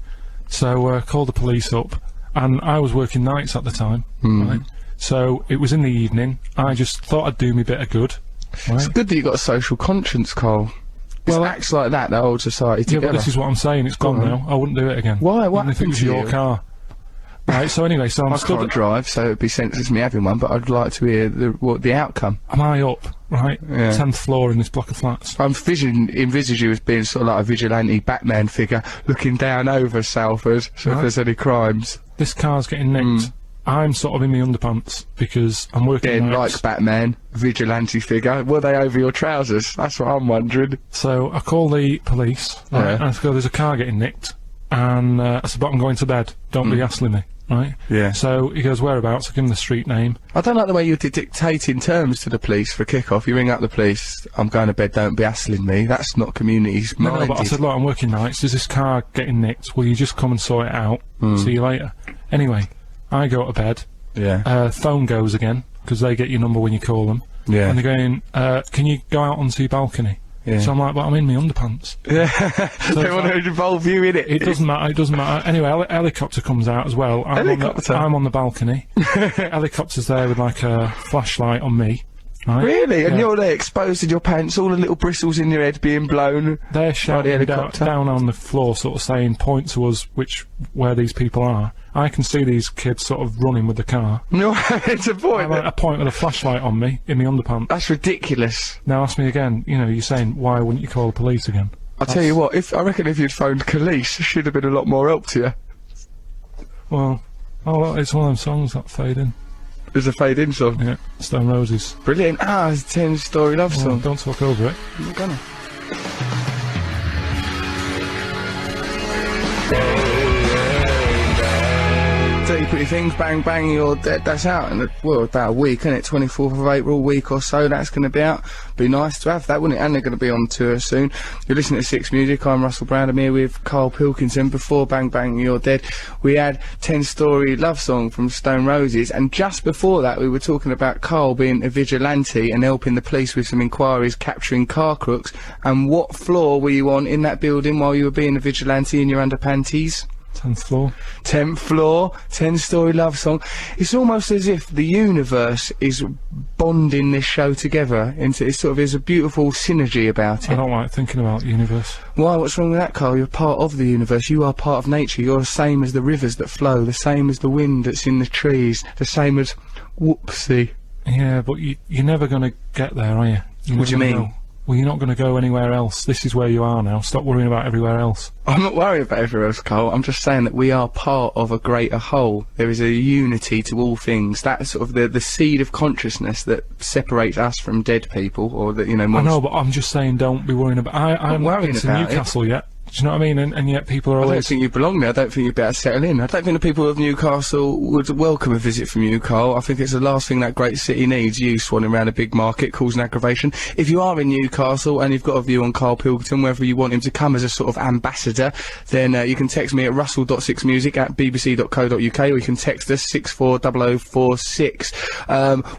So called the police up. And I was working nights at the time, right? So it was in the evening. I just thought I'd do me bit of good. Right? It's good that you got a social conscience, Carl. Well, acts like that hold society together. Yeah, but this is what I'm saying. It's gone now. I wouldn't do it again. Why? What? Even if it was your car. Right. So anyway, so I can't drive, so it'd be senseless me having one. But I'd like to hear the outcome. Am I up? Right. Yeah. 10th floor in this block of flats. I'm envisage you as being sort of like a vigilante Batman figure looking down over Salford, so if there's any crimes. This car's getting nicked. I'm sort of in my underpants because I'm working nights. Like Batman, vigilante figure. Were they over your trousers? That's what I'm wondering. So I call the police, right, and I go, there's a car getting nicked, and I said, but I'm going to bed. Don't be hassling me. Right? Yeah. So he goes, whereabouts? I give him the street name. I don't like the way you're dictating terms to the police for kick-off. You ring up the police, I'm going to bed, don't be hassling me. That's not communities minded. No, but I said, look, I'm working nights, there's this car getting nicked, will you just come and sort it out? See you later. Anyway, I go to bed. Yeah. Phone goes again, because they get your number when you call them. Yeah. And they're going, can you go out onto your balcony? Yeah. So I'm like, but I'm in my underpants. Yeah. So they want to involve you in it. It doesn't matter. Anyway, helicopter comes out as well. I'm on the balcony. Helicopter's there with like a flashlight on me. Right? Really? And you're there exposed in your pants, all the little bristles in your head being blown. They're shouting down on the floor, sort of saying, point to us where these people are. I can see these kids sort of running with the car. No, it's a point. I'm at a point with a flashlight on me, in my underpants. That's ridiculous. Now ask me again, you know, you're saying, why wouldn't you call the police again? I'll tell you what, I reckon if you'd phoned Khalees, should have been a lot more help to you. Well, it's one of them songs that fade in. There's a fade-in song? Yeah, Stone Roses. Brilliant. It's a 10-story love song. Don't talk over it. I'm not gonna. Dirty Pretty Things, Bang Bang You're Dead. That's out in about a week, isn't it? 24th of April, week or so, that's going to be out. Be nice to have that, wouldn't it? And they're going to be on tour soon. You're listening to 6 Music, I'm Russel Brand, I'm here with Karl Pilkington. Before Bang Bang You're Dead, we had 10-story love song from Stone Roses, and just before that we were talking about Karl being a vigilante and helping the police with some inquiries, capturing car crooks. And what floor were you on in that building while you were being a vigilante in your underpanties? 10th floor. 10th floor, 10-story love song. It's almost as if the universe is bonding this show together into, it's sort of, there's a beautiful synergy about it. I don't like thinking about the universe. Why, what's wrong with that, Carl? You're part of the universe, you are part of nature, you're the same as the rivers that flow, the same as the wind that's in the trees, the same as whoopsie. Yeah, but you're never gonna get there, are you? What do you mean? Well, you're not going to go anywhere else. This is where you are now. Stop worrying about everywhere else. I'm not worried about everywhere else, Carl. I'm just saying that we are part of a greater whole. There is a unity to all things. That's sort of the seed of consciousness that separates us from dead people, or that, you know... I know, but I'm just saying don't be worrying about... I'm not worrying about Newcastle yet. Do you know what I mean? And yet people are always... I don't think you belong there. I don't think you'd better settle in. I don't think the people of Newcastle would welcome a visit from you, Carl. I think it's the last thing that great city needs, you swanning around a big market causing aggravation. If you are in Newcastle and you've got a view on Karl Pilkington, whether you want him to come as a sort of ambassador, then you can text me at russell.6music@bbc.co.uk, or you can text us 640046.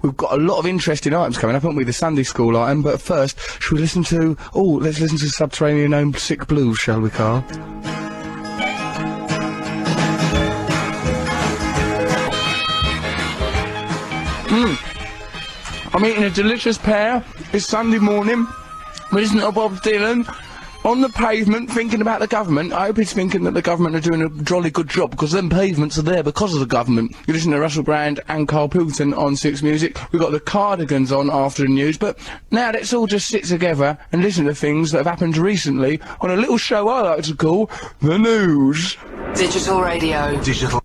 We've got a lot of interesting items coming up, haven't we? The Sunday school item, but first, should we listen to... Oh, let's listen to Subterranean Homesick Blues, shall we, Carl? I'm eating a delicious pear. It's Sunday morning. We're listening to Bob Dylan on the pavement, thinking about the government. I hope he's thinking that the government are doing a jolly good job, because them pavements are there because of the government. You listen to Russel Brand and Karl Pilkington on 6 Music. We've got the Cardigans on after the news, but now let's all just sit together and listen to things that have happened recently on a little show I like to call The News. Digital radio. Digital.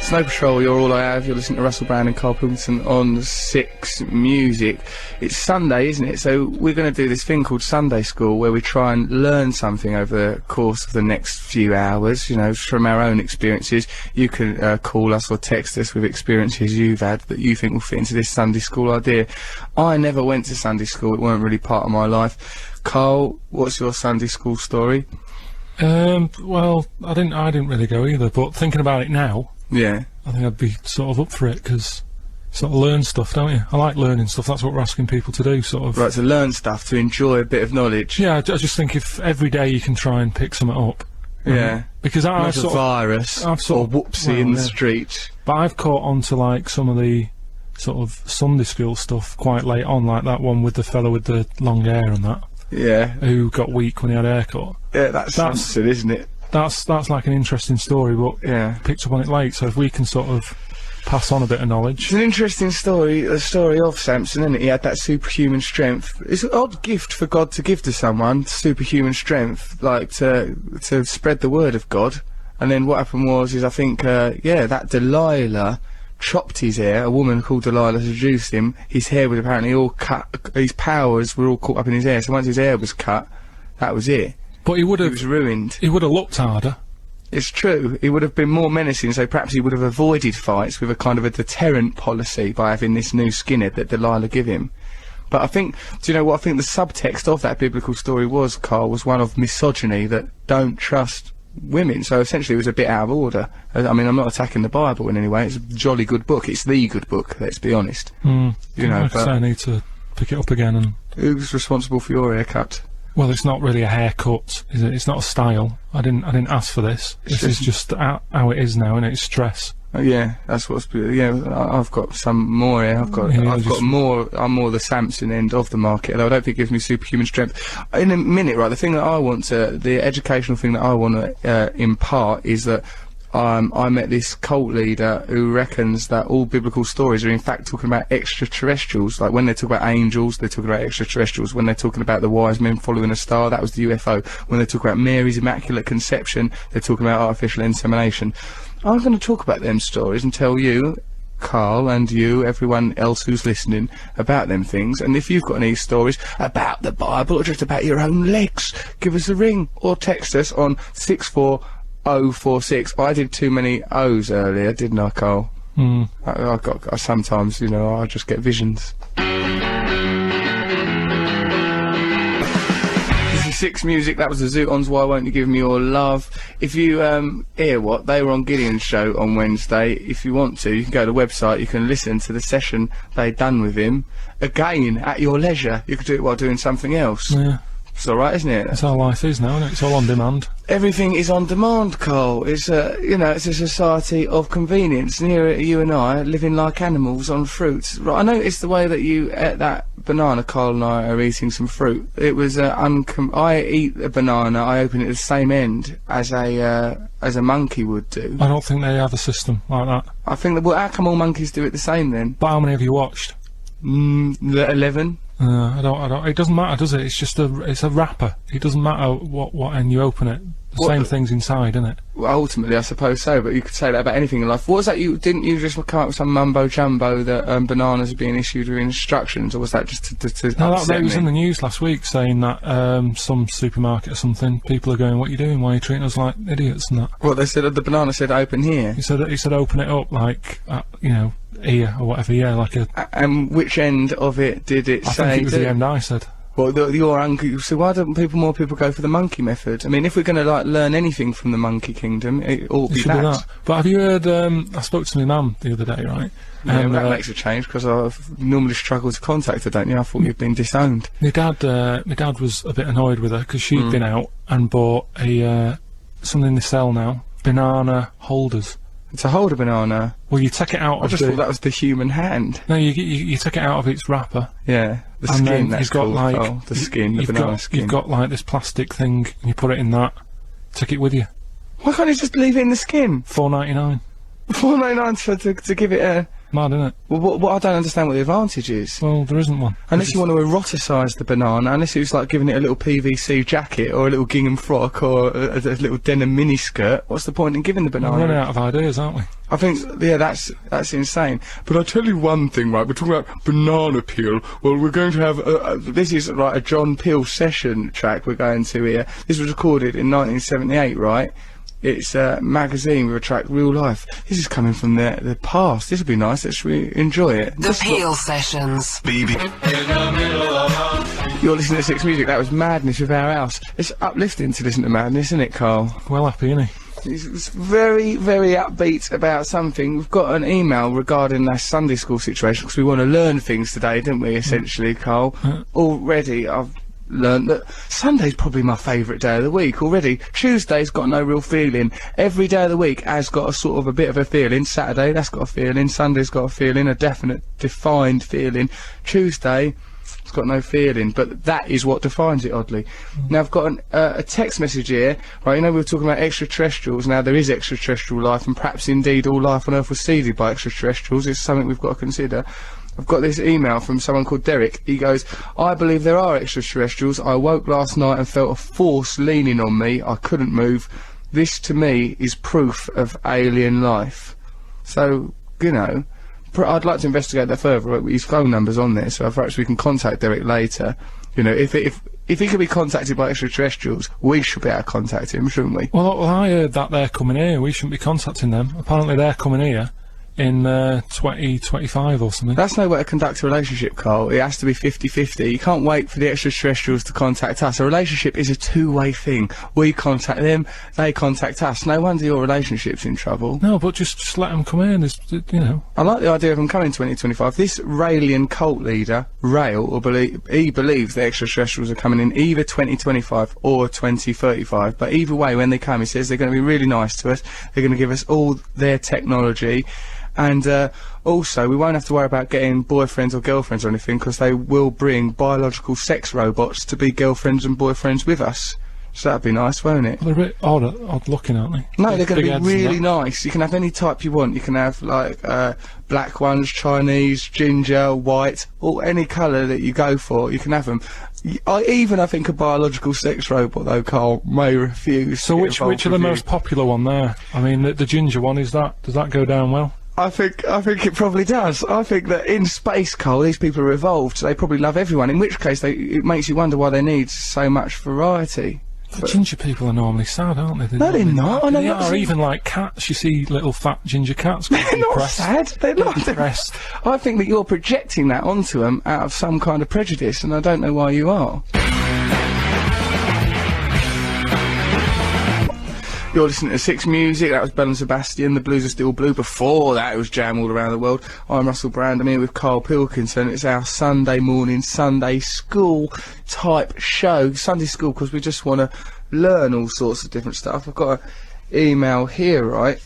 Snow Patrol, you're all I have. You're listening to Russel Brand and Karl Pilkington on 6 Music. It's Sunday, isn't it? So we're going to do this thing called Sunday School, where we try and learn something over the course of the next few hours, you know, from our own experiences. You can call us or text us with experiences you've had that you think will fit into this Sunday School idea. I never went to Sunday school. It weren't really part of my life. Carl, what's your Sunday school story? Well, I didn't really go either, but thinking about it now... Yeah. I think I'd be sort of up for it, because sort of learn stuff, don't you? I like learning stuff. That's what we're asking people to do, sort of. Right, to learn stuff, to enjoy a bit of knowledge. Yeah, I just think if every day you can try and pick something up. Yeah. Because Not a virus, or whoopsie in the street. But I've caught on to, like, some of the sort of Sunday school stuff quite late on, like that one with the fellow with the long hair and that. Yeah. Who got weak when he had a haircut. Yeah, that's something, isn't it? That's like an interesting story, but yeah, picked up on it late, so if we can sort of pass on a bit of knowledge. It's an interesting story, the story of Samson, isn't it? He had that superhuman strength. It's an odd gift for God to give to someone, superhuman strength, like to spread the word of God. And then what happened was, I think, yeah, that Delilah chopped his hair. A woman called Delilah seduced him. His hair was apparently all cut, his powers were all caught up in his hair, so once his hair was cut, that was it. But he was ruined. He would have looked harder. It's true. He would have been more menacing, so perhaps he would have avoided fights with a kind of a deterrent policy by having this new skinhead that Delilah give him. But I think, do you know what I think the subtext of that biblical story was, Carl, was one of misogyny, that don't trust women. So essentially it was a bit out of order. I mean, I'm not attacking the Bible in any way. It's a jolly good book. It's the good book, let's be honest. You know, but I need to pick it up again. And who's responsible for your haircut? Well, it's not really a haircut, is it? It's not a style. I didn't ask for this. This is just how it is now, and it's stress. Yeah, that's what's... Yeah, I've got some more here. I've got more... I'm more the Samson end of the market, although I don't think it gives me superhuman strength. In a minute, right, the thing that I want to... The educational thing that I want to impart is that I met this cult leader who reckons that all biblical stories are in fact talking about extraterrestrials. Like when they talk about angels, they're talking about extraterrestrials. When they're talking about the wise men following a star, that was the UFO. When they talk about Mary's Immaculate Conception, they're talking about artificial insemination. I'm going to talk about them stories and tell you, Carl, and you, everyone else who's listening, about them things. And if you've got any stories about the Bible or just about your own legs, give us a ring or text us on 64046. I did too many O's earlier, didn't I, Carl? I sometimes, you know, I just get visions. This is 6 Music. That was the Zootons. Why Won't You Give Me Your Love? If you hear what they were on Gideon's show on Wednesday, if you want to, you can go to the website. You can listen to the session they done with him again at your leisure. You could do it while doing something else. Yeah. It's alright, isn't it? That's how life is now, isn't it? It's all on demand. Everything is on demand, Carl. It's you know, it's a society of convenience. And here you and I are living like animals on fruits. Right, I noticed the way that you ate that banana. Carl and I are eating some fruit. It was I eat a banana, I open it at the same end as a monkey would do. I don't think they have a system like that. I think that, well, how come all monkeys do it the same then? But how many have you watched? 11. I don't. It doesn't matter, does it? It's just it's a wrapper. It doesn't matter what end you open it. The same thing's inside, isn't it? Well, ultimately, I suppose so. But you could say that about anything in life. What was that? Didn't you just come up with some mumbo jumbo that bananas are being issued with instructions, or was that just to No, upset that was me? in the news last week saying that some supermarket or something, people are going, "What are you doing? Why are you treating us like idiots?" and that. Well, they said the banana said open here. He said open it up like you know, here or whatever. Yeah, like a. And which end of it did it say? I think it was the end I said. Well, your uncle. So why don't more people go for the monkey method? I mean, if we're going to like learn anything from the monkey kingdom, it ought to be that. But have you heard? I spoke to my mum the other day, right? Yeah, and that makes a change because I've normally struggled to contact her, don't you? I thought you'd been disowned. My dad was a bit annoyed with her because she'd been out and bought a something they sell now, banana holders. To hold a banana. Well, you take it out I just thought that was the human hand. No, you take it out of its wrapper. Yeah, the and skin. then That's you've got called, like Carl. The skin, the banana skin. You've got like this plastic thing, and you put it in that. Take it with you. Why can't you just leave it in the skin? $4.99. $4.99 to give it a. Mad, isn't it? Well, what I don't understand what the advantage is. Well, there isn't one. Unless you want to eroticise the banana, unless it was like giving it a little PVC jacket or a little gingham frock or a little denim miniskirt, what's the point in giving the banana? We're running out of ideas, aren't we? I think, yeah, that's insane. But I'll tell you one thing, right, we're talking about banana peel. Well, we're going to have, this is like a John Peel session track we're going to here. This was recorded in 1978, right? It's a magazine with a track Real Life. This is coming from the past. This will be nice. Let's enjoy it. The Peel Sessions. You're listening to Six Music. That was Madness with Our House. It's uplifting to listen to Madness, isn't it, Carl? Well happy, isn't he? He's very, very upbeat about something. We've got an email regarding our Sunday school situation because we want to learn things today, don't we, essentially, Carl? Already, I've learned that Sunday's probably my favourite day of the week already. Tuesday's got no real feeling. Every day of the week has got a sort of a bit of a feeling. Saturday, that's got a feeling. Sunday's got a feeling, a definite, defined feeling. Tuesday, it's got no feeling, but that is what defines it, oddly. Now, I've got a text message here, right, you know we were talking about extraterrestrials. Now, there is extraterrestrial life, and perhaps indeed all life on Earth was seeded by extraterrestrials. It's something we've got to consider. I've got this email from someone called Derek. He goes, I believe there are extraterrestrials. I woke last night and felt a force leaning on me. I couldn't move. This, to me, is proof of alien life. So, you know, I'd like to investigate that further. His phone number's on there, so perhaps we can contact Derek later. You know, if he could be contacted by extraterrestrials, we should be able to contact him, shouldn't we? Well, I heard that they're coming here. We shouldn't be contacting them. Apparently they're coming here in 2025 or something. That's no way to conduct a relationship, Carl. It has to be 50-50. You can't wait for the extraterrestrials to contact us. A relationship is a two-way thing. We contact them, they contact us. No wonder your relationship's in trouble. No, but just let them come in, you know. I like the idea of them coming 2025. This Raelian cult leader, Rael, he believes the extraterrestrials are coming in either 2025 or 2035. But either way, when they come, he says they're going to be really nice to us. They're going to give us all their technology. And also, we won't have to worry about getting boyfriends or girlfriends or anything, because they will bring biological sex robots to be girlfriends and boyfriends with us. So that'd be nice, won't it? They're a bit odd looking, aren't they? No, they're going to be really nice. You can have any type you want. You can have, like, black ones, Chinese, ginger, white, or any colour that you go for, you can have them. I think a biological sex robot, though, Carl, may refuse. So which are the most popular one there? I mean, the ginger one, does that go down well? I think it probably does. I think that in space, Cole, these people are evolved, so they probably love everyone, in which case it makes you wonder why they need so much variety. The ginger people are normally sad, aren't they? No, they're not. They are, even like cats. You see little fat ginger cats. They're not sad. They're not depressed. I think that you're projecting that onto them out of some kind of prejudice, and I don't know why you are. You're listening to Six Music. That was Bell and Sebastian. The Blues Are Still Blue. Before that, it was Jam All Around the World. I'm Russel Brand. I'm here with Karl Pilkington. It's our Sunday morning, Sunday school type show. Sunday school, because we just want to learn all sorts of different stuff. I've got an email here, right,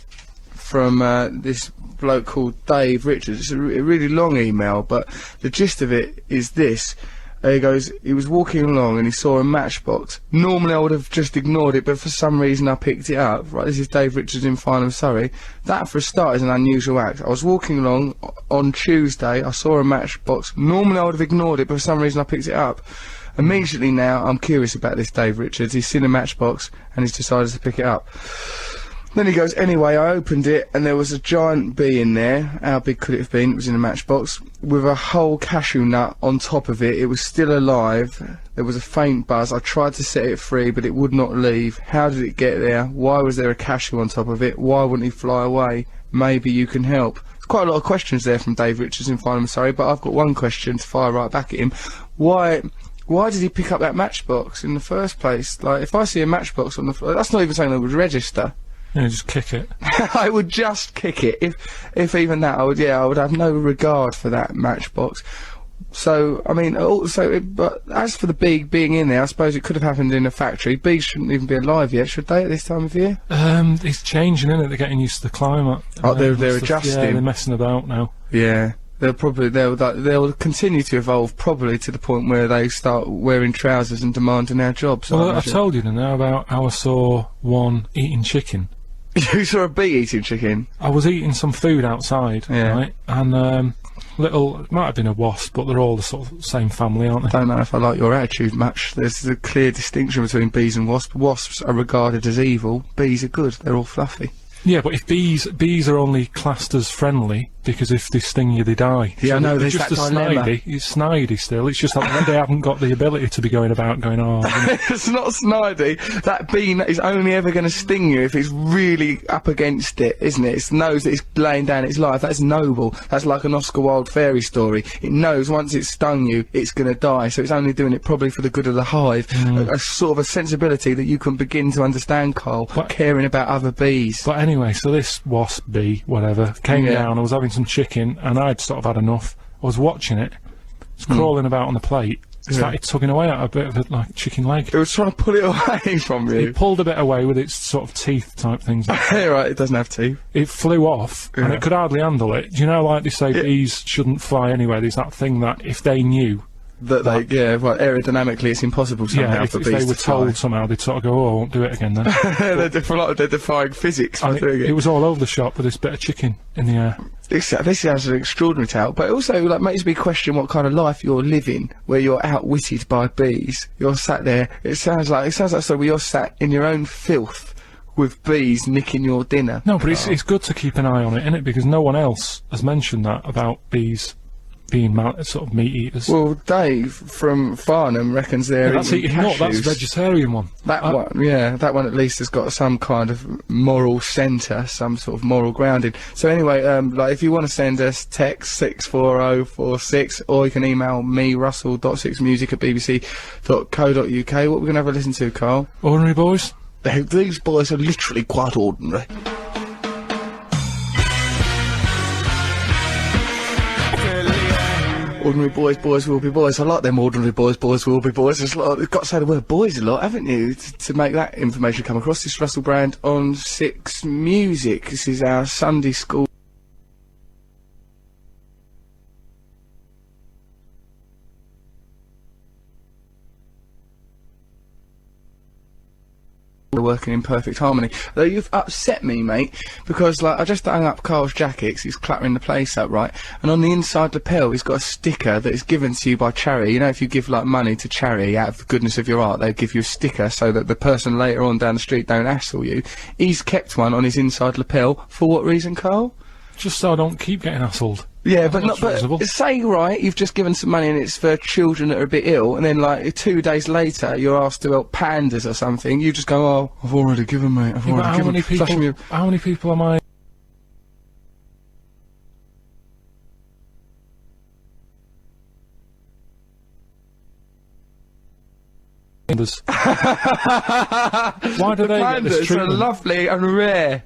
from this bloke called Dave Richards. It's a really long email, but the gist of it is this. He goes, he was walking along and he saw a matchbox. Normally I would have just ignored it, but for some reason I picked it up. Right, this is Dave Richards in Farnham, Surrey. That, for a start, is an unusual act. I was walking along on Tuesday, I saw a matchbox. Normally I would have ignored it, but for some reason I picked it up. Immediately now, I'm curious about this Dave Richards. He's seen a matchbox and he's decided to pick it up. Then he goes, anyway, I opened it and there was a giant bee in there. How big could it have been? It was in a matchbox with a whole cashew nut on top of it. It was still alive. There was a faint buzz. I tried to set it free, but it would not leave. How did it get there? Why was there a cashew on top of it? Why wouldn't he fly away? Maybe you can help. There's quite a lot of questions there from Dave Richards in Farnham, Surrey, but I've got one question to fire right back at him. Why did he pick up that matchbox in the first place? Like, if I see a matchbox on the floor, that's not even saying I would register. Yeah, just kick it. I would just kick it. If even that, I would have no regard for that matchbox. So, I mean, but as for the bee being in there, I suppose it could have happened in a factory. Bees shouldn't even be alive yet, should they, at this time of year? It's changing, isn't it? They're getting used to the climate. Oh, they're adjusting. Yeah, they're messing about now. Yeah. They'll continue to evolve, probably to the point where they start wearing trousers and demanding our jobs. Well, I've told you now about how I saw one eating chicken. You saw a bee eating chicken? I was eating some food outside, right? And it might have been a wasp, but they're all the sort of same family, aren't they? I don't know if I like your attitude much. There's a clear distinction between bees and wasps. Wasps are regarded as evil. Bees are good. They're all fluffy. Yeah, but if bees are only classed as friendly, because if they sting you, they die. Yeah, so I know, they're there's just that dilemma. It's snidey still. It's just that they haven't got the ability to be going about going, oh... It's not snidey. That bee is only ever going to sting you if it's really up against it, isn't it? It knows that it's laying down its life. That's noble. That's like an Oscar Wilde fairy story. It knows once it's stung you, it's going to die, so it's only doing it probably for the good of the hive. A sort of a sensibility that you can begin to understand, Karl, caring about other bees. But anyway, so this wasp bee, whatever, came down. I was having some chicken and I'd sort of had enough. I was watching it. It's crawling about on the plate. It started tugging away at a bit of a chicken leg. It was trying to pull it away from you. It pulled a bit away with its sort of teeth type things. Right, it doesn't have teeth. It flew off and it could hardly handle it. Do you know, like they say, bees shouldn't fly anyway. There's that thing that if they knew that aerodynamically it's impossible somehow for bees to fly. If they were told somehow, they'd sort of go, oh, I won't do it again then. They're defying physics by doing it. It was all over the shop with this bit of chicken in the air. This sounds an extraordinary tale, but it also makes me question what kind of life you're living, where you're outwitted by bees. You're sat there. It sounds like a story where you're sat in your own filth with bees nicking your dinner. No, but it's good to keep an eye on it, isn't it? Because no one else has mentioned that about bees being sort of meat eaters. Well, Dave from Farnham reckons they're that's eating nut. That's a vegetarian one. That one at least has got some kind of moral centre, some sort of moral grounding. So anyway, if you want to send us text 64046, or you can email me russell.6music@bbc.co.uk. What we're going to have a listen to, Karl? Ordinary boys. These boys are literally quite ordinary. Ordinary boys will be boys. I like them ordinary boys will be boys. You've got to say the word boys a lot, haven't you, to make that information come across. This is Russel Brand on Six Music. This is our Sunday school. We're working in perfect harmony. Though you've upset me, mate, because I just hung up Karl's jacket 'cause he's clattering the place up, right? And on the inside lapel he's got a sticker that is given to you by charity. You know, if you give money to charity out of the goodness of your heart, they give you a sticker so that the person later on down the street don't hassle you. He's kept one on his inside lapel. For what reason, Karl? Just so I don't keep getting hassled. Yeah, but say, right, you've just given some money and it's for children that are a bit ill, and then 2 days later you're asked to help pandas or something, you just go, oh, I've already given, mate, I've already given. How many people am I pandas. Why do they get this Pandas are treatment? lovely and rare.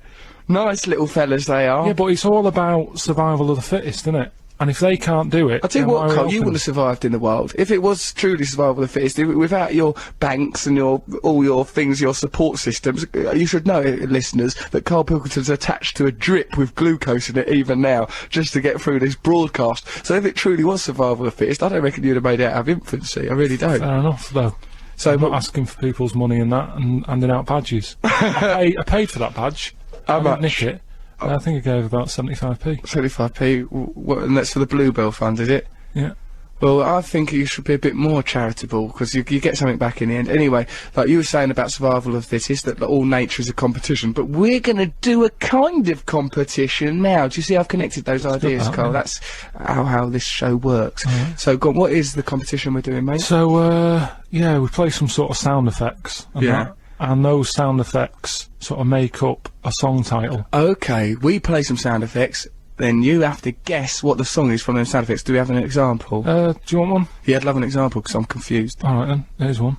Nice little fellas they are. Yeah, but it's all about survival of the fittest, isn't it? And if they can't do it, I'll tell you then what, why are we Carl, you helping wouldn't have survived in the wild. If it was truly survival of the fittest, without your banks and all your things, your support systems, you should know, listeners, that Karl Pilkington's attached to a drip with glucose in it even now, just to get through this broadcast. So if it truly was survival of the fittest, I don't reckon you'd have made it out of infancy. I really don't. Fair enough, though. So I'm not asking for people's money and that, and handing out badges. I paid for that badge. How I didn't much? nick it. I think I gave about 75p. 75p, and that's for the Bluebell Fund, is it? Yeah. Well, I think you should be a bit more charitable, because you get something back in the end. Anyway, like you were saying about survival of the fittest, that all nature is a competition, but we're going to do a kind of competition now. Do you see I've connected those ideas, Carl? Yeah. That's how this show works. So, go on, what is the competition we're doing, mate? So, yeah, we play some sort of sound effects. And Yeah. that, and those sound effects sort of make up a song title. Okay, we play some sound effects, then you have to guess what the song is from those sound effects. Do we have an example? Do you want one? Yeah, I'd love an example, because I'm confused. Alright then, here's one.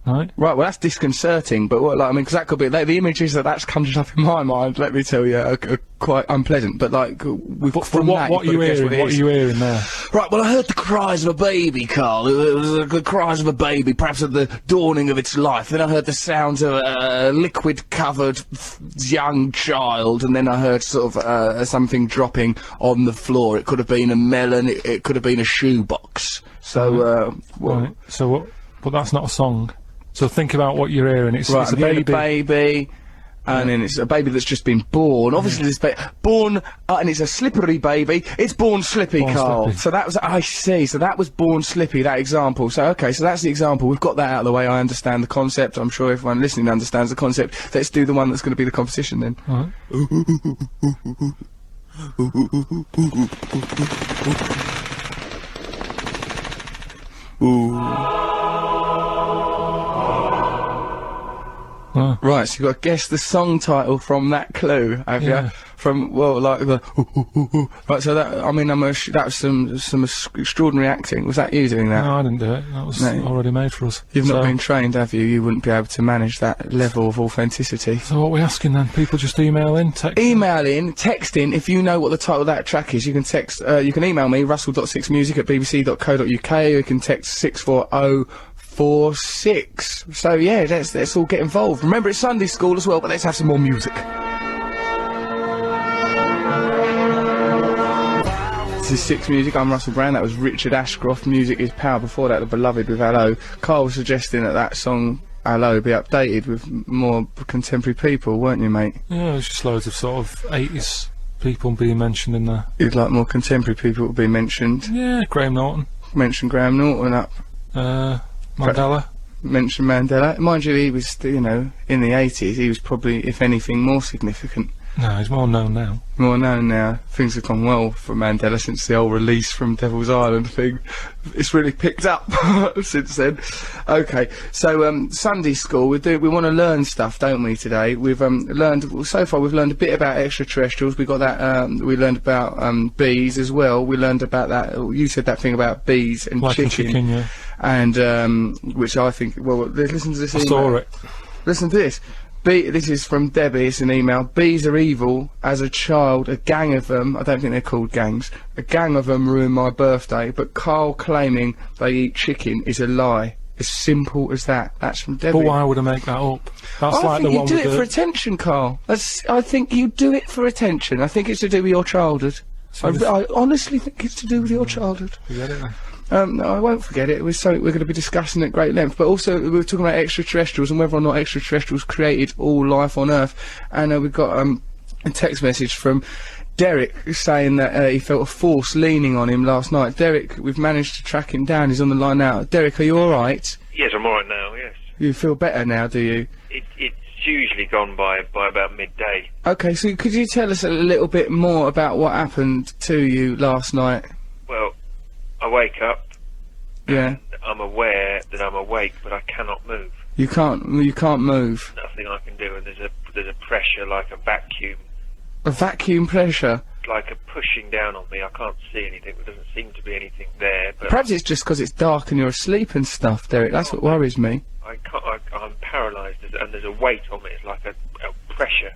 Right. Right, well that's disconcerting, but what, like, I mean, 'cause that could be, like, the images that's conjured up in my mind, let me tell you, are quite unpleasant, but like, we've got from that, What are you hearing? What are you hearing there? Right, well I heard the cries of a baby, Carl. It was the cries of a baby, perhaps at the dawning of its life. Then I heard the sounds of a liquid-covered young child, and then I heard sort of something dropping on the floor. It could have been a melon, it could have been a shoebox. So, well, Right. So what? But that's not a song. So think about what you're hearing. It's, right, it's a I'm hearing baby. baby, and then it's a baby that's just been born. Obviously, this born, and it's a slippery baby. It's born slippy, Born Carl. slippy. So that was, I see. So that was born slippy. That example. So okay, so that's the example. We've got that out of the way. I understand the concept. I'm sure everyone listening understands the concept. Let's do the one that's going to be the competition then. Right. Oh. Right, so you've got to guess the song title from that clue, have Yeah. you? From, well, like the right, so that, I mean, that was some extraordinary acting. Was that you doing that? No, I didn't do it. That was No. already made for us. You've so, not been trained, have you? You wouldn't be able to manage that level of authenticity. So what are we asking then? People just email in, text. Email in, text in, if you know what the title of that track is. You can text, you can email me, russell.6music@bbc.co.uk, or you can text 64046. So yeah, let's all get involved. Remember, it's Sunday school as well, but let's have some more music. This is Six Music, I'm Russel Brand, that was Richard Ashcroft, Music is Power, before that The Beloved with Hello. Carl was suggesting that song, Hello, be updated with more contemporary people, weren't you, mate? Yeah, there's just loads of sort of 80s people being mentioned in there. You'd like more contemporary people to be mentioned. Yeah, Graham Norton. Mention Graham Norton up, Mandela. mention Mandela. Mind you, he was, you know, in the 80s, he was probably, if anything, more significant. No, he's more known now. More known now. Things have gone well for Mandela since the old release from Devil's Island thing. It's really picked up since then. Okay, so Sunday school, we want to learn stuff, don't we? Today we've learned, so far we've learned a bit about extraterrestrials. We got that. We learned about bees as well. We learned about that. You said that thing about bees and Like chicken, yeah. and which I think. Well, listen to this. I email. saw it. Listen to this. This is from Debbie, it's an email. Bees are evil. As a child, a gang of them, I don't think they're called gangs, a gang of them ruined my birthday, but Carl claiming they eat chicken is a lie. As simple as that. That's from Debbie. But why would I make that up? That's I like think the you one do with it the... for attention, Carl. I think you do it for attention. I think it's to do with your childhood. I honestly think it's to do with your childhood. Forget it then. No, I won't forget it. It was something we're going to be discussing at great length. But also, we were talking about extraterrestrials and whether or not extraterrestrials created all life on Earth. And we got a text message from Derek saying that he felt a force leaning on him last night. Derek, we've managed to track him down. He's on the line now. Derek, are you all right? Yes, I'm alright now, yes. You feel better now, do you? It's usually gone by about midday. Okay, so could you tell us a little bit more about what happened to you last night? Well, I wake up. Yeah. I'm aware that I'm awake, but I cannot move. You can't move. Nothing I can do, and there's a pressure like a vacuum. A vacuum pressure? like a pushing down on me. I can't see anything. There doesn't seem to be anything there. But perhaps it's just because it's dark and you're asleep and stuff, Derek. That's what worries me. I can't. I'm paralysed, and there's a weight on me. It's like a pressure.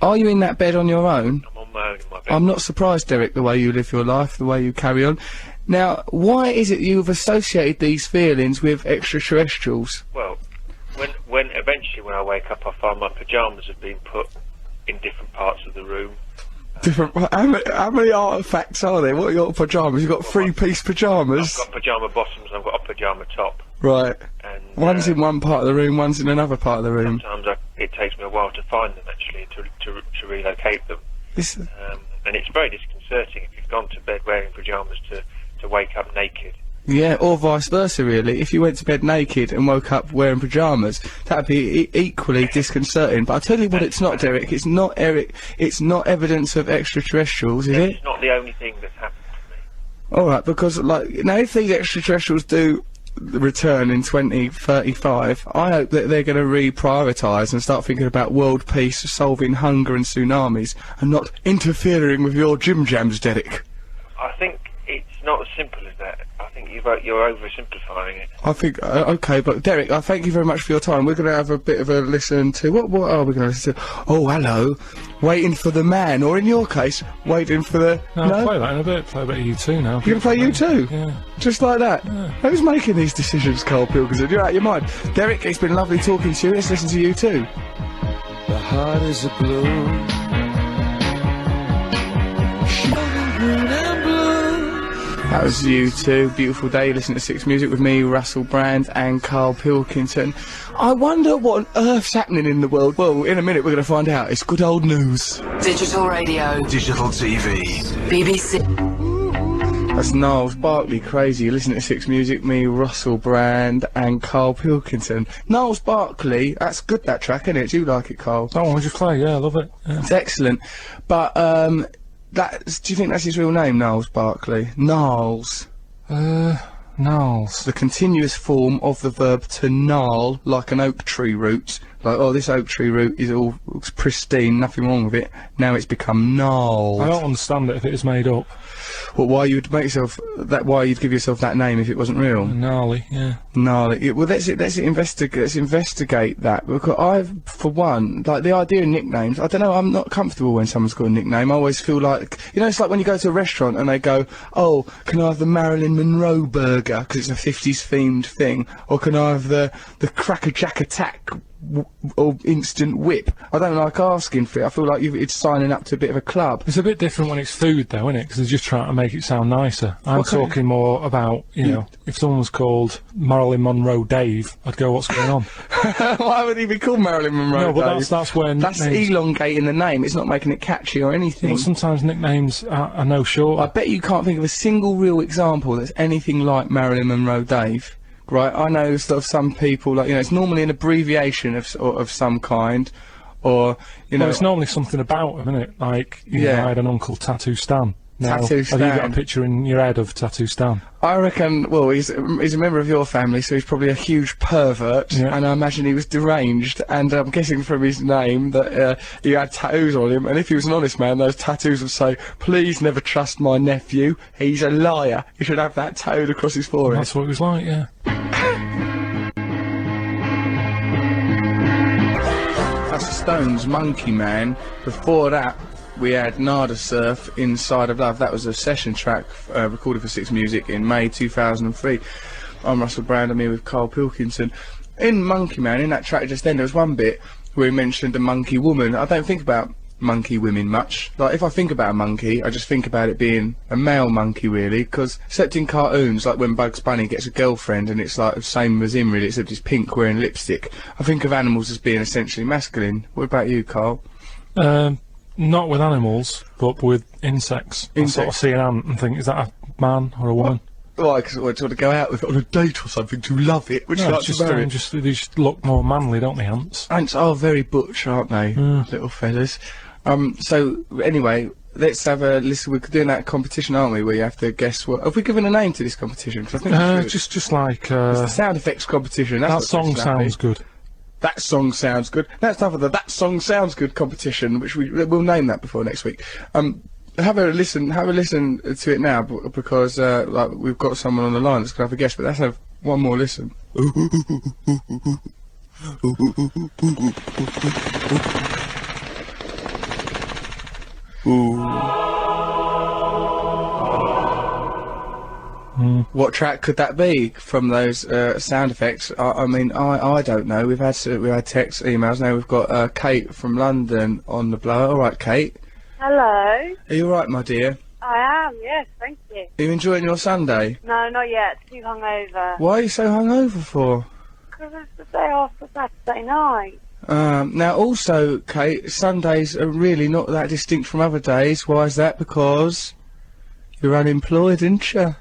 Are you in that bed on your own? I'm on my own in my bed. I'm not surprised, Derek, the way you live your life, the way you carry on. Now, why is it you've associated these feelings with extraterrestrials? Well, when eventually when I wake up, I find my pyjamas have been put in different parts of the room. Different. How many artifacts are there? What are your pyjamas? You've got three-piece pyjamas. I've got pyjama bottoms. And I've got a pyjama top. Right. And one's in one part of the room, one's in another part of the room. Sometimes it takes me a while to find them, actually, to relocate them. And it's very disconcerting if you've gone to bed wearing pyjamas to wake up naked. Yeah, or vice versa, really. If you went to bed naked and woke up wearing pyjamas, that'd be equally disconcerting. But I'll tell you what it's not, Derek. It's not evidence of extraterrestrials, is it? It's not the only thing that's happened to me. Alright, because, like, now if these extraterrestrials do return in 2035, I hope that they're going to reprioritise and start thinking about world peace, solving hunger and tsunamis, and not interfering with your Jim Jams, Derek. I think it's not as simple as that. I think you're oversimplifying it. I think, okay, but Derek, I thank you very much for your time. We're going to have a bit of a listen to, what are we going to listen to? Oh, hello, Waiting for the Man, or in your case, Waiting for the... No, I'll play that in a bit, play a bit of U2 now. You're going to play U2? Yeah. Just like that? Yeah. Who's making these decisions, Karl Pilkington? You're out of your mind. Derek, it's been lovely talking to you. Let's listen to U2. The heart is a blue. That was U2, Beautiful Day, listening to Six Music with me, Russel Brand and Karl Pilkington. I wonder what on earth's happening in the world. Well, in a minute we're going to find out. It's good old news. Digital radio. Digital TV. BBC. That's Niles Barkley, Crazy. You're listening to Six Music, me, Russel Brand and Karl Pilkington. Niles Barkley, that's good, that track, isn't it? Do you like it, Karl? That one, would you play? Yeah, I love it. Yeah. It's excellent. But, do you think that's his real name, Niles Barkley? Niles. Niles. The continuous form of the verb to gnarl, like an oak tree root. Like, oh, this oak tree root is all pristine, nothing wrong with it. Now it's become gnarled. I don't understand it if it is made up. Well, why you'd make yourself why you'd give yourself that name if it wasn't real? Gnarly, yeah. Gnarly. Well, let's investigate that, because for one, like the idea of nicknames, I don't know, I'm not comfortable when someone's got a nickname. I always feel like, you know, it's like when you go to a restaurant and they go, oh, can I have the Marilyn Monroe burger, because it's a 50s themed thing, or can I have the Cracker Jack Attack or instant whip? I don't like asking for it. I feel like it's signing up to a bit of a club. It's a bit different when it's food, though, isn't it? Because they're just trying to make it sound nicer. I'm talking more about, you know, if someone was called Marilyn Monroe Dave, I'd go, what's going on? Why would he be called Marilyn Monroe No, but Dave? that's when that's elongating the name. It's not making it catchy or anything. Well, sometimes nicknames are no short. I bet you can't think of a single real example that's anything like Marilyn Monroe Dave. Right, I know sort of some people, like, you know, it's normally an abbreviation of some kind, or, you know... Well, it's normally something about him, isn't it? Like, you know, I had an uncle, Tattoo Stan. Now, Tattoo Stan. Have you got a picture in your head of Tattoo Stan? I reckon, well, he's a member of your family, so he's probably a huge pervert, and I imagine he was deranged, and I'm guessing from his name that he had tattoos on him, and if he was an honest man, those tattoos would say, please never trust my nephew, he's a liar. He should have that tattooed across his forehead. That's what it was like, yeah. That's the Stones, Monkey Man. Before that, we had Nada Surf, Inside of Love. That was a session track recorded for Six Music in May 2003. I'm Russel Brand, I'm here with Karl Pilkington. In Monkey Man, in that track just then, there was one bit where he mentioned a monkey woman. I don't think about monkey women much. Like, if I think about a monkey, I just think about it being a male monkey, really, because except in cartoons, like when Bugs Bunny gets a girlfriend and it's like the same as him, really, except he's pink wearing lipstick, I think of animals as being essentially masculine. What about you, Karl? Not with animals, but with insects. I sort of see an ant and think, is that a man or a woman? Why, because I want to go out with it on a date or something to love it, which no, like to marry. They just look more manly, don't they, ants? Ants are very butch, aren't they? Little fellas. So, anyway, let's have a listen. We're doing that competition, aren't we, where you have to guess what... Have we given a name to this competition? Cause I think just like... it's the sound effects competition. That song sounds good. That song sounds good. That's time for the That Song Sounds Good competition, which we'll name that before next week. have a listen to it now, because like we've got someone on the line that's gonna have a guess. But let's have one more listen. What track could that be from those sound effects? I mean, I don't know. We've had texts, emails. Now we've got Kate from London on the blower. All right, Kate. Hello. Are you all right, my dear? I am. Yes, thank you. Are you enjoying your Sunday? No, not yet. Too hungover. Why are you so hungover for? Because it's the day after Saturday night. Now also, Kate, Sundays are really not that distinct from other days. Why is that? Because you're unemployed, aren't you?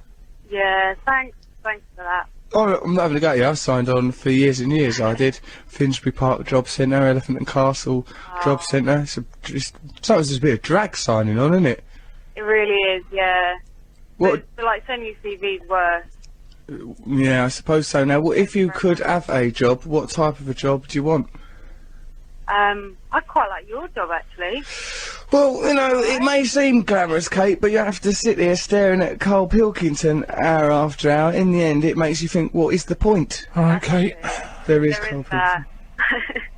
Yeah, thanks for that. Oh, I'm not having a go at you. I've signed on for years and years. I did Finsbury Park Job Centre, Elephant and Castle Job Centre. Sometimes there's a bit of drag signing on, isn't it? It really is, yeah. What? But like sending you CVs worse. Yeah, I suppose so. Now, if you could have a job, what type of a job do you want? I quite like your job, actually. Well, you know, it may seem glamorous, Kate, but you have to sit there staring at Karl Pilkington hour after hour. In the end, it makes you think, what is the point? All right, Kate. There is Karl Pilkington.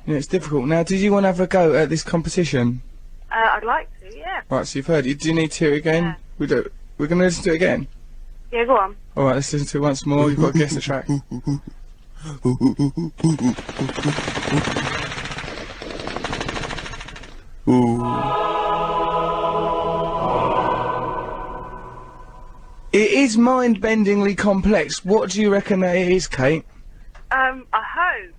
Yeah, it's difficult. Now, did you want to have a go at this competition? I'd like to, yeah. Right, so you've heard it. Do you need to hear it again? Yeah. We're going to listen to it again? Yeah, go on. All right, let's listen to it once more. You've got to guess the track. It is mind-bendingly complex. What do you reckon that it is, Kate? I hope.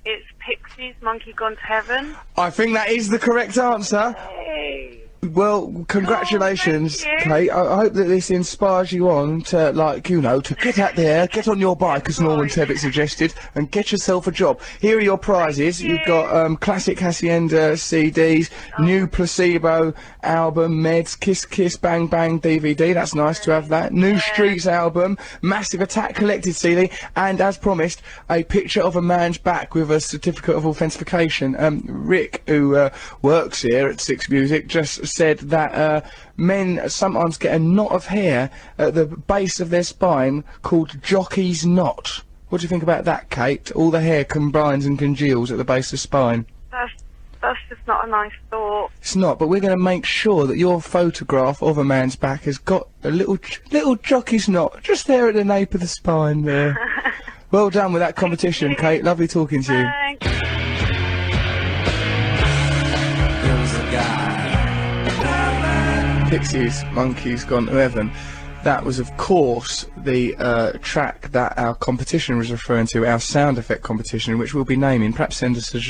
It's Pixies, Monkey Gone to Heaven. I think that is the correct answer. Hey. Well, congratulations, Kate. I hope that this inspires you on to, like, you know, to get out there, get on your bike, as Norman Tebbit suggested, and get yourself a job. Here are your prizes. You've got classic Hacienda CDs, new Placebo album, Meds, Kiss Kiss Bang Bang DVD. That's nice to have that. New Streets album, Massive Attack collected CD, and as promised, a picture of a man's back with a certificate of authentication. Rick, who works here at Six Music, just said that men sometimes get a knot of hair at the base of their spine called jockey's knot. What do you think about that, Kate? All the hair combines and congeals at the base of the spine. That's just not a nice thought. It's not, but we're going to make sure that your photograph of a man's back has got a little jockey's knot just there at the nape of the spine there. Well done with that competition, Kate. Lovely talking to you. Thanks. There was a guy. Pixies, Monkeys Gone to Heaven. That was, of course, the track that our competition was referring to, our sound effect competition, which we'll be naming. Perhaps send us a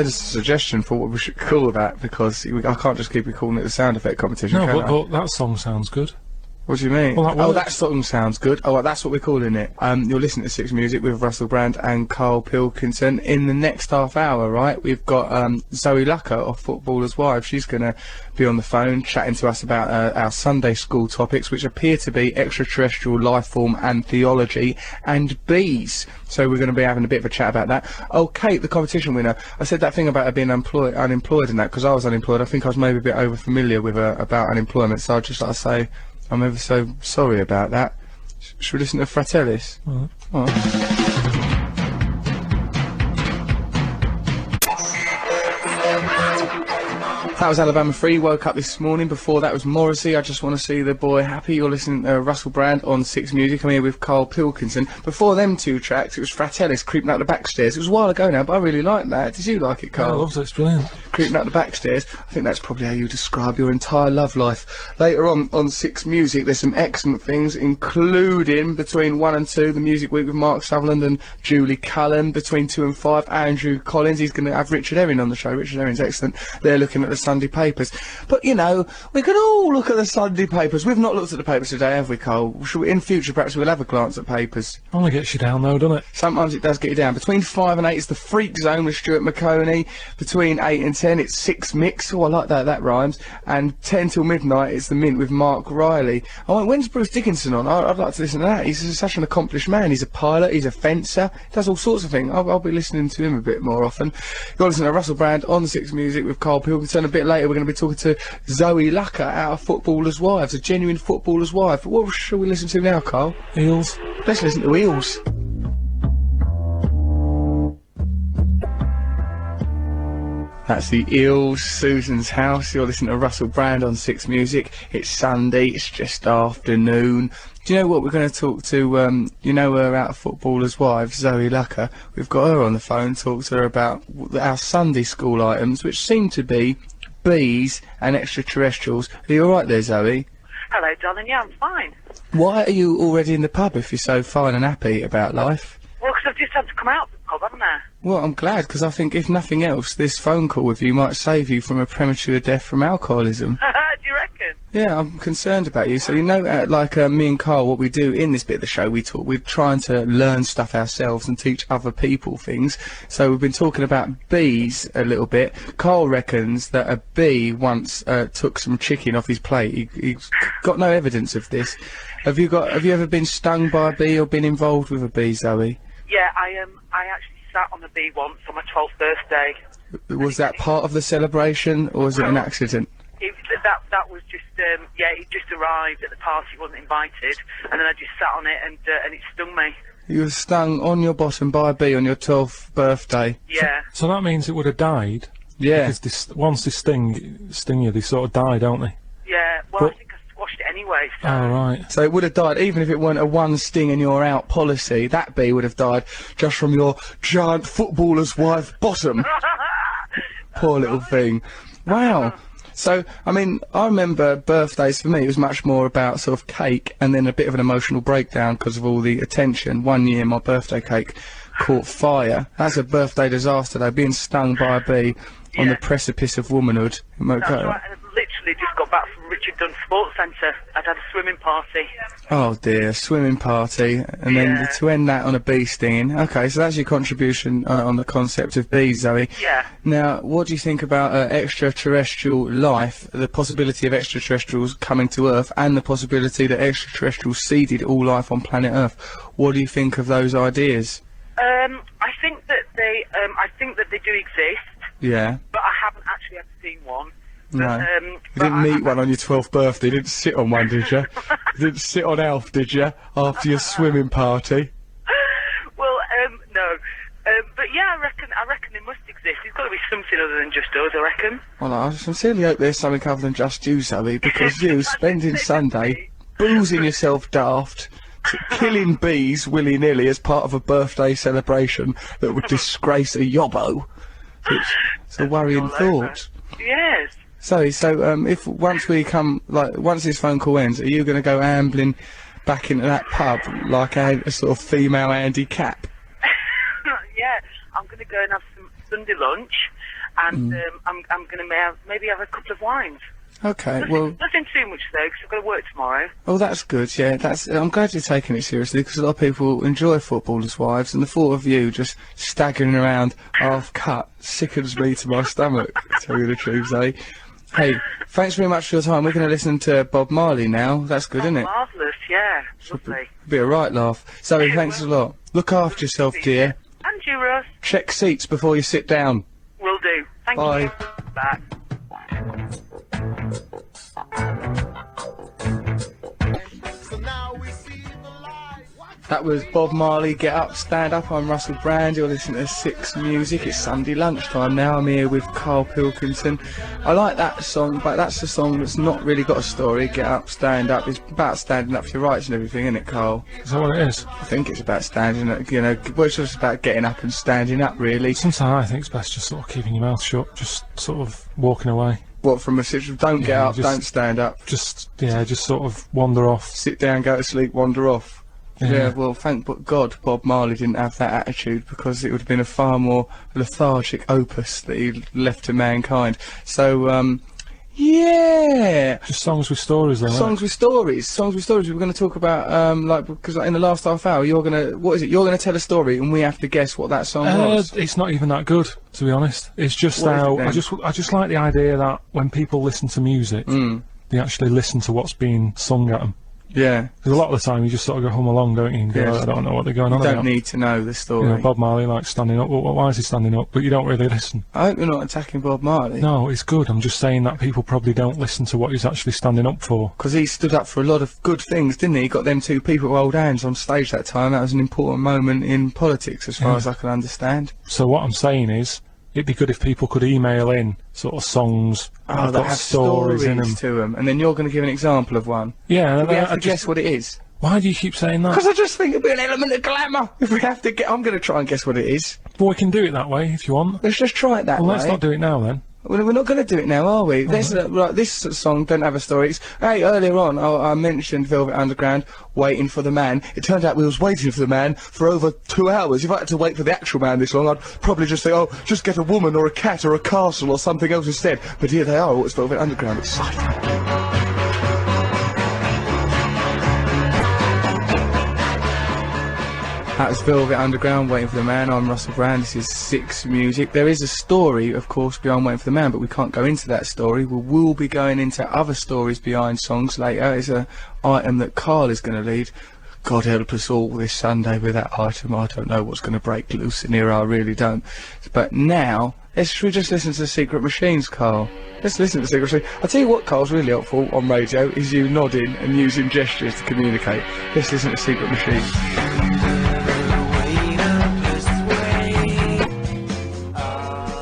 suggestion for what we should call that, because I can't just keep calling it the sound effect competition. No, can I? but that song sounds good. What do you mean? Well, that song sounds good. Oh, well, that's what we're calling it. You're listening to Six Music with Russel Brand and Karl Pilkington. In the next half hour, right, we've got Zoe Lucker of Footballer's Wife. She's going to be on the phone chatting to us about our Sunday school topics, which appear to be extraterrestrial life form and theology and bees. So we're going to be having a bit of a chat about that. Oh, Kate, the competition winner. I said that thing about her being unemployed and that, because I was unemployed. I think I was maybe a bit over familiar with her about unemployment, so I'd just like to say I'm ever so sorry about that. Should we listen to Fratellis? All right. That was Alabama Free, Woke Up This Morning. Before that was Morrissey, I Just Want to See the Boy Happy. You're listening to Russel Brand on Six Music. I'm here with Karl Pilkington. Before them two tracks, it was Fratellis, Creeping Up the Backstairs. It was a while ago now, but I really liked that. Did you like it, Karl? I love it, it's brilliant. Creeping Up the Backstairs. I think that's probably how you describe your entire love life. Later on Six Music, there's some excellent things, including between 1 and 2, the Music Week with Mark Sutherland and Julie Cullen. Between 2 and 5, Andrew Collins. He's going to have Richard Herring on the show. Richard Herring's excellent. They're looking at the Sunday papers. But, you know, we can all look at the Sunday papers. We've not looked at the papers today, have we, Karl? Should we, in future, perhaps we'll have a glance at papers? Only gets you down, though, doesn't it? Sometimes it does get you down. Between 5 and 8, it's the Freak Zone with Stuart McConey. Between 8 and 10, it's Six Mix. Oh, I like that. That rhymes. And 10 till midnight, it's The Mint with Mark Riley. Oh, when's Bruce Dickinson on? I'd like to listen to that. He's such an accomplished man. He's a pilot. He's a fencer. Does all sorts of things. I'll be listening to him a bit more often. You're listening to Russel Brand on Six Music with Karl Pilkington. A bit bit later, we're going to be talking to Zoe Lucker out of Footballers' Wives, a genuine footballer's wife. What shall we listen to now, Carl? Eels. Let's listen to Eels. That's the Eels, Susan's House. You're listening to Russel Brand on 6 Music. It's Sunday, it's just afternoon. Do you know what we're going to talk to, you know her out of Footballers' Wives, Zoe Lucker? We've got her on the phone, talk to her about our Sunday school items, which seem to be bees and extraterrestrials. Are you alright there, Zoe? Hello, darling. Yeah, I'm fine. Why are you already in the pub if you're so fine and happy about life? Well, 'cause I've just had to come out of the pub, haven't I? Well, I'm glad, because I think, if nothing else, this phone call with you might save you from a premature death from alcoholism. Do you reckon? Yeah, I'm concerned about you. So, you know, like me and Carl, what we do in this bit of the show, we're trying to learn stuff ourselves and teach other people things. So we've been talking about bees a little bit. Carl reckons that a bee once took some chicken off his plate. He's got no evidence of this. Have you ever been stung by a bee or been involved with a bee, Zoe? Yeah, I actually sat on a bee once on my 12th birthday. Was that part of the celebration, or was it an accident? That was just, it just arrived at the party, wasn't invited, and then I just sat on it, and it stung me. You were stung on your bottom by a bee on your 12th birthday? Yeah. So that means it would have died? Yeah. Because once they sting you, they sort of die, don't they? Yeah, well, I think I squashed it anyway, so... Oh, right. So it would have died, even if it weren't a one sting and you're out policy, that bee would have died just from your giant footballer's wife bottom. Poor little thing. Wow. So, I mean, I remember birthdays for me, it was much more about sort of cake and then a bit of an emotional breakdown because of all the attention. One year my birthday cake caught fire. That's a birthday disaster though, being stung by a bee on the precipice of womanhood. That's right, and I've literally just got back from Richard Dunn Sports Centre. I'd had a swimming party. Oh dear, swimming party, and then to end that on a bee stinging. Okay, so that's your contribution on the concept of bees, Zoe. Yeah. Now, what do you think about extraterrestrial life, the possibility of extraterrestrials coming to Earth, and the possibility that extraterrestrials seeded all life on planet Earth? What do you think of those ideas? I think that they do exist. Yeah. But I haven't actually ever seen one. No. You didn't meet one on your 12th birthday, you didn't sit on one, did you? You didn't sit on Alf, did you, after your swimming party? Well, no. But yeah, I reckon they must exist. It's got to be something other than just us, I reckon. Well, I sincerely hope there's something other than just you, Zoe, because you, spending Sunday, boozing yourself daft, killing bees willy-nilly as part of a birthday celebration that would disgrace a yobbo. It's a worrying thought. Yes. So if once this phone call ends, are you going to go ambling back into that pub like a sort of female Andy Capp? Yeah, I'm going to go and have some Sunday lunch, and I'm going to maybe have a couple of wines. Okay, well... Nothing too much, though, because I've got to work tomorrow. Oh, that's good, yeah, I'm glad you're taking it seriously, because a lot of people enjoy Footballers' Wives, and the thought of you just staggering around half-cut sickens me to my stomach, to tell you the truth, eh? Hey, thanks very much for your time. We're going to listen to Bob Marley now. That's good, isn't it? Marvellous, yeah. Lovely. Be a right laugh. Zoe, thanks a lot. Look after yourself, dear. And you, Russ. Check seats before you sit down. Will do. Thank Bye. you. Bye. That was Bob Marley, Get Up, Stand Up. I'm Russel Brand, you're listening to 6 Music. It's Sunday lunchtime now. I'm here with Karl Pilkington. I like that song, but that's the song that's not really got a story. Get Up, Stand Up. It's about standing up for your rights and everything, isn't it, Karl? Is that what it is? I think it's about standing up, you know, well, it's just about getting up and standing up, really. Sometimes I think it's best just sort of keeping your mouth shut, just sort of walking away. What, from a situation, don't get up, don't stand up. Just sort of wander off. Sit down, go to sleep, wander off. Yeah, well, thank God Bob Marley didn't have that attitude, because it would have been a far more lethargic opus that he left to mankind. So, yeah! Just songs with stories, though, Songs with stories. Songs with stories. We're going to talk about, because in the last half hour, you're going to tell a story, and we have to guess what that song was. It's not even that good, to be honest. It's just how, I just like the idea that when people listen to music, they actually listen to what's being sung at them. Yeah. Because a lot of the time you just sort of go home along, don't you? And go, I don't know what they're going on about. You don't need to know the story. You know, Bob Marley likes standing up. Well, why is he standing up? But you don't really listen. I hope you're not attacking Bob Marley. No, it's good. I'm just saying that people probably don't listen to what he's actually standing up for. Because he stood up for a lot of good things, didn't he? He got them two people to hold hands on stage that time. That was an important moment in politics, as far as I can understand. So what I'm saying is, it'd be good if people could email in sort of songs that have stories in them to them, and then you're going to give an example of one. Yeah, we have to guess what it is. Why do you keep saying that? Because I just think it'd be an element of glamour if we have to get. I'm going to try and guess what it is. Well, we can do it that way if you want. Let's just try it that way. Well, let's not do it now then. Well, we're not going to do it now, are we? This song don't have a story. Hey, earlier on, I mentioned Velvet Underground, Waiting for the Man. It turned out we was waiting for the man for over 2 hours. If I had to wait for the actual man this long, I'd probably just say, oh, just get a woman or a cat or a castle or something else instead. But here they are, it's Velvet Underground. Exciting. That was Velvet Underground, Waiting for the Man. I'm Russel Brand, this is Six Music. There is a story, of course, behind Waiting for the Man, but we can't go into that story. We will be going into other stories behind songs later. It's an item that Karl is going to lead. God help us all this Sunday with that item. I don't know what's going to break loose in here, I really don't. But now, should we just listen to the Secret Machines, Karl? Let's listen to the Secret Machines. I'll tell you what, Karl's really helpful on radio, is you nodding and using gestures to communicate. Let's listen to Secret Machines.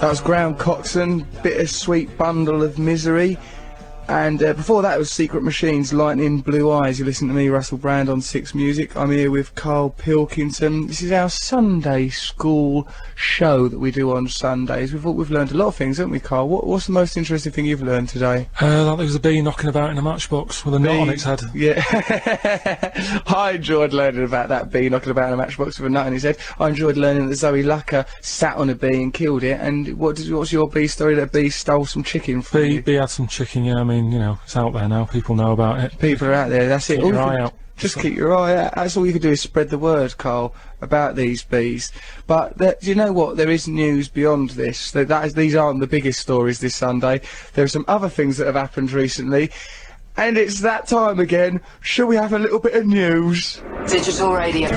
That was Graham Coxon, Bittersweet Bundle of Misery. And before that was Secret Machines, Lightning Blue Eyes. You listen to me, Russel Brand, on Six Music. I'm here with Karl Pilkington. This is our Sunday school show that we do on Sundays. We've learned a lot of things, haven't we, Karl? What's the most interesting thing you've learned today? That there was a bee knocking about in a matchbox with a nut on its head. Yeah. I enjoyed learning about that bee knocking about in a matchbox with a nut on his head. I enjoyed learning that Zoe Lucker sat on a bee and killed it. And what's your bee story? That a bee stole some chicken from you? Bee had some chicken, yeah. I mean, you know, it's out there now. People know about it. People are out there. That's it. Keep your eye out. Just keep your eye out. That's all you can do is spread the word, Karl, about these bees. But do you know what? There is news beyond this. These aren't the biggest stories this Sunday. There are some other things that have happened recently. And it's that time again. Shall we have a little bit of news? Digital radio.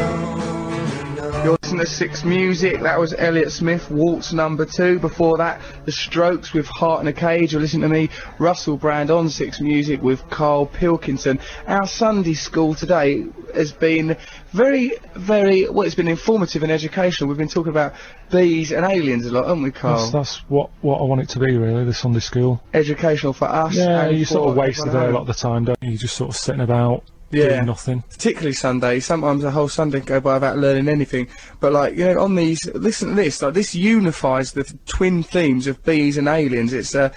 You're listening to Six Music. That was Elliott Smith, Waltz number 2. Before that, The Strokes with Heart in a Cage. You're listening to me, Russel Brand, on Six Music with Karl Pilkington. Our Sunday school today has been very, it's been informative and educational. We've been talking about bees and aliens a lot, haven't we, Karl? That's what I want it to be, really, the Sunday school. Educational for us. Yeah, you sort of waste the day a lot of the time, don't you? You're just sort of sitting about. Yeah, nothing. Particularly Sunday. Sometimes the whole Sunday can go by without learning anything. But like, you know, on these, listen to this. Like, this unifies the twin themes of bees and aliens. It's an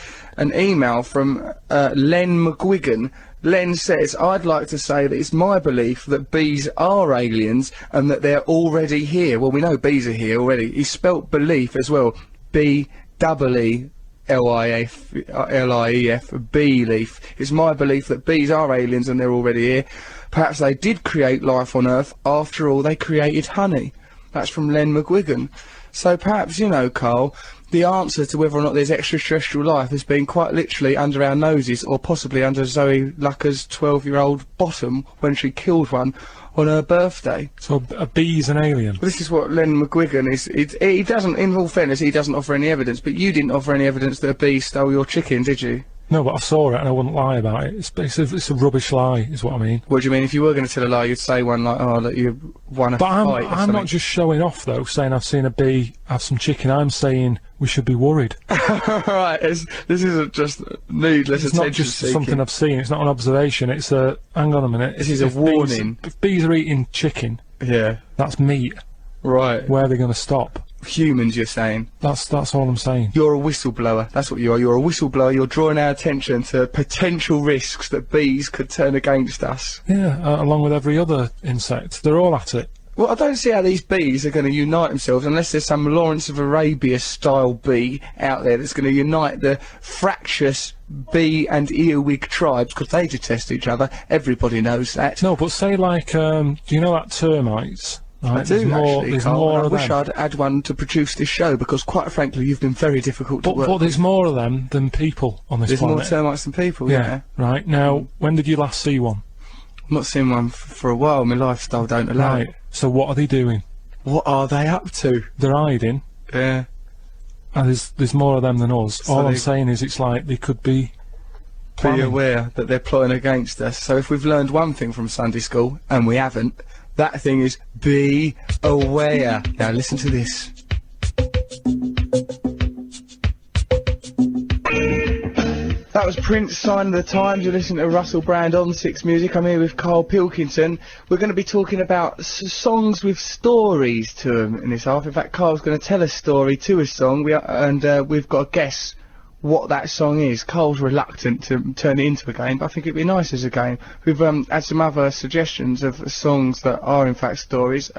email from Len McGuigan. Len says, I'd like to say that it's my belief that bees are aliens and that they're already here. Well, we know bees are here already. He spelt belief as well. B-double-E. L-I-E-F, bee-leaf. It's my belief that bees are aliens and they're already here. Perhaps they did create life on Earth. After all, they created honey. That's from Len McGuigan. So perhaps, you know, Karl, the answer to whether or not there's extraterrestrial life has been quite literally under our noses, or possibly under Zoe Lucker's 12-year-old bottom when she killed one on her birthday. So a bee's an alien? Well, this is what Len McGuigan is. He doesn't, in all fairness, he doesn't offer any evidence, but you didn't offer any evidence that a bee stole your chicken, did you? No, but I saw it and I wouldn't lie about it. It's a rubbish lie, is what I mean. What do you mean? If you were going to tell a lie, you'd say one like, oh, that you won a fight or something. I'm not just showing off, though, saying I've seen a bee have some chicken. I'm saying we should be worried. Right, this isn't just needless attention. It's not just something I've seen. It's not an observation. It's a... Hang on a minute. This is a warning. If bees are eating chicken... Yeah. That's meat. Right. Where are they going to stop? Humans, you're saying? That's all I'm saying. You're a whistleblower. That's what you are. You're a whistleblower. You're drawing our attention to potential risks that bees could turn against us. Yeah, along with every other insect. They're all at it. Well, I don't see how these bees are going to unite themselves unless there's some Lawrence of Arabia-style bee out there that's going to unite the fractious bee and earwig tribes, because they detest each other. Everybody knows that. No, but say like, do you know that termites? Right, I do, actually, Karl. I wish them. I'd had one to produce this show, because quite frankly you've been very difficult to work But there's more of them than people on this planet. There's more termites than people, yeah. Right, now, when did you last see one? I've not seen one for a while. My lifestyle don't allow it. So what are they doing? What are they up to? They're hiding. Yeah. And there's more of them than us. So all I'm saying is it's like they could be planning. Be aware that they're plotting against us. So if we've learned one thing from Sunday school, and we haven't, that thing is be aware. Now listen to this. That was Prince, Sign of the Times. You're listening to Russel Brand on Six Music. I'm here with Karl Pilkington. We're going to be talking about songs with stories to them in this half. In fact, Karl's going to tell a story to a song, we've got to guess what that song is. Karl's reluctant to turn it into a game, but I think it'd be nice as a game. We've had some other suggestions of songs that are in fact stories.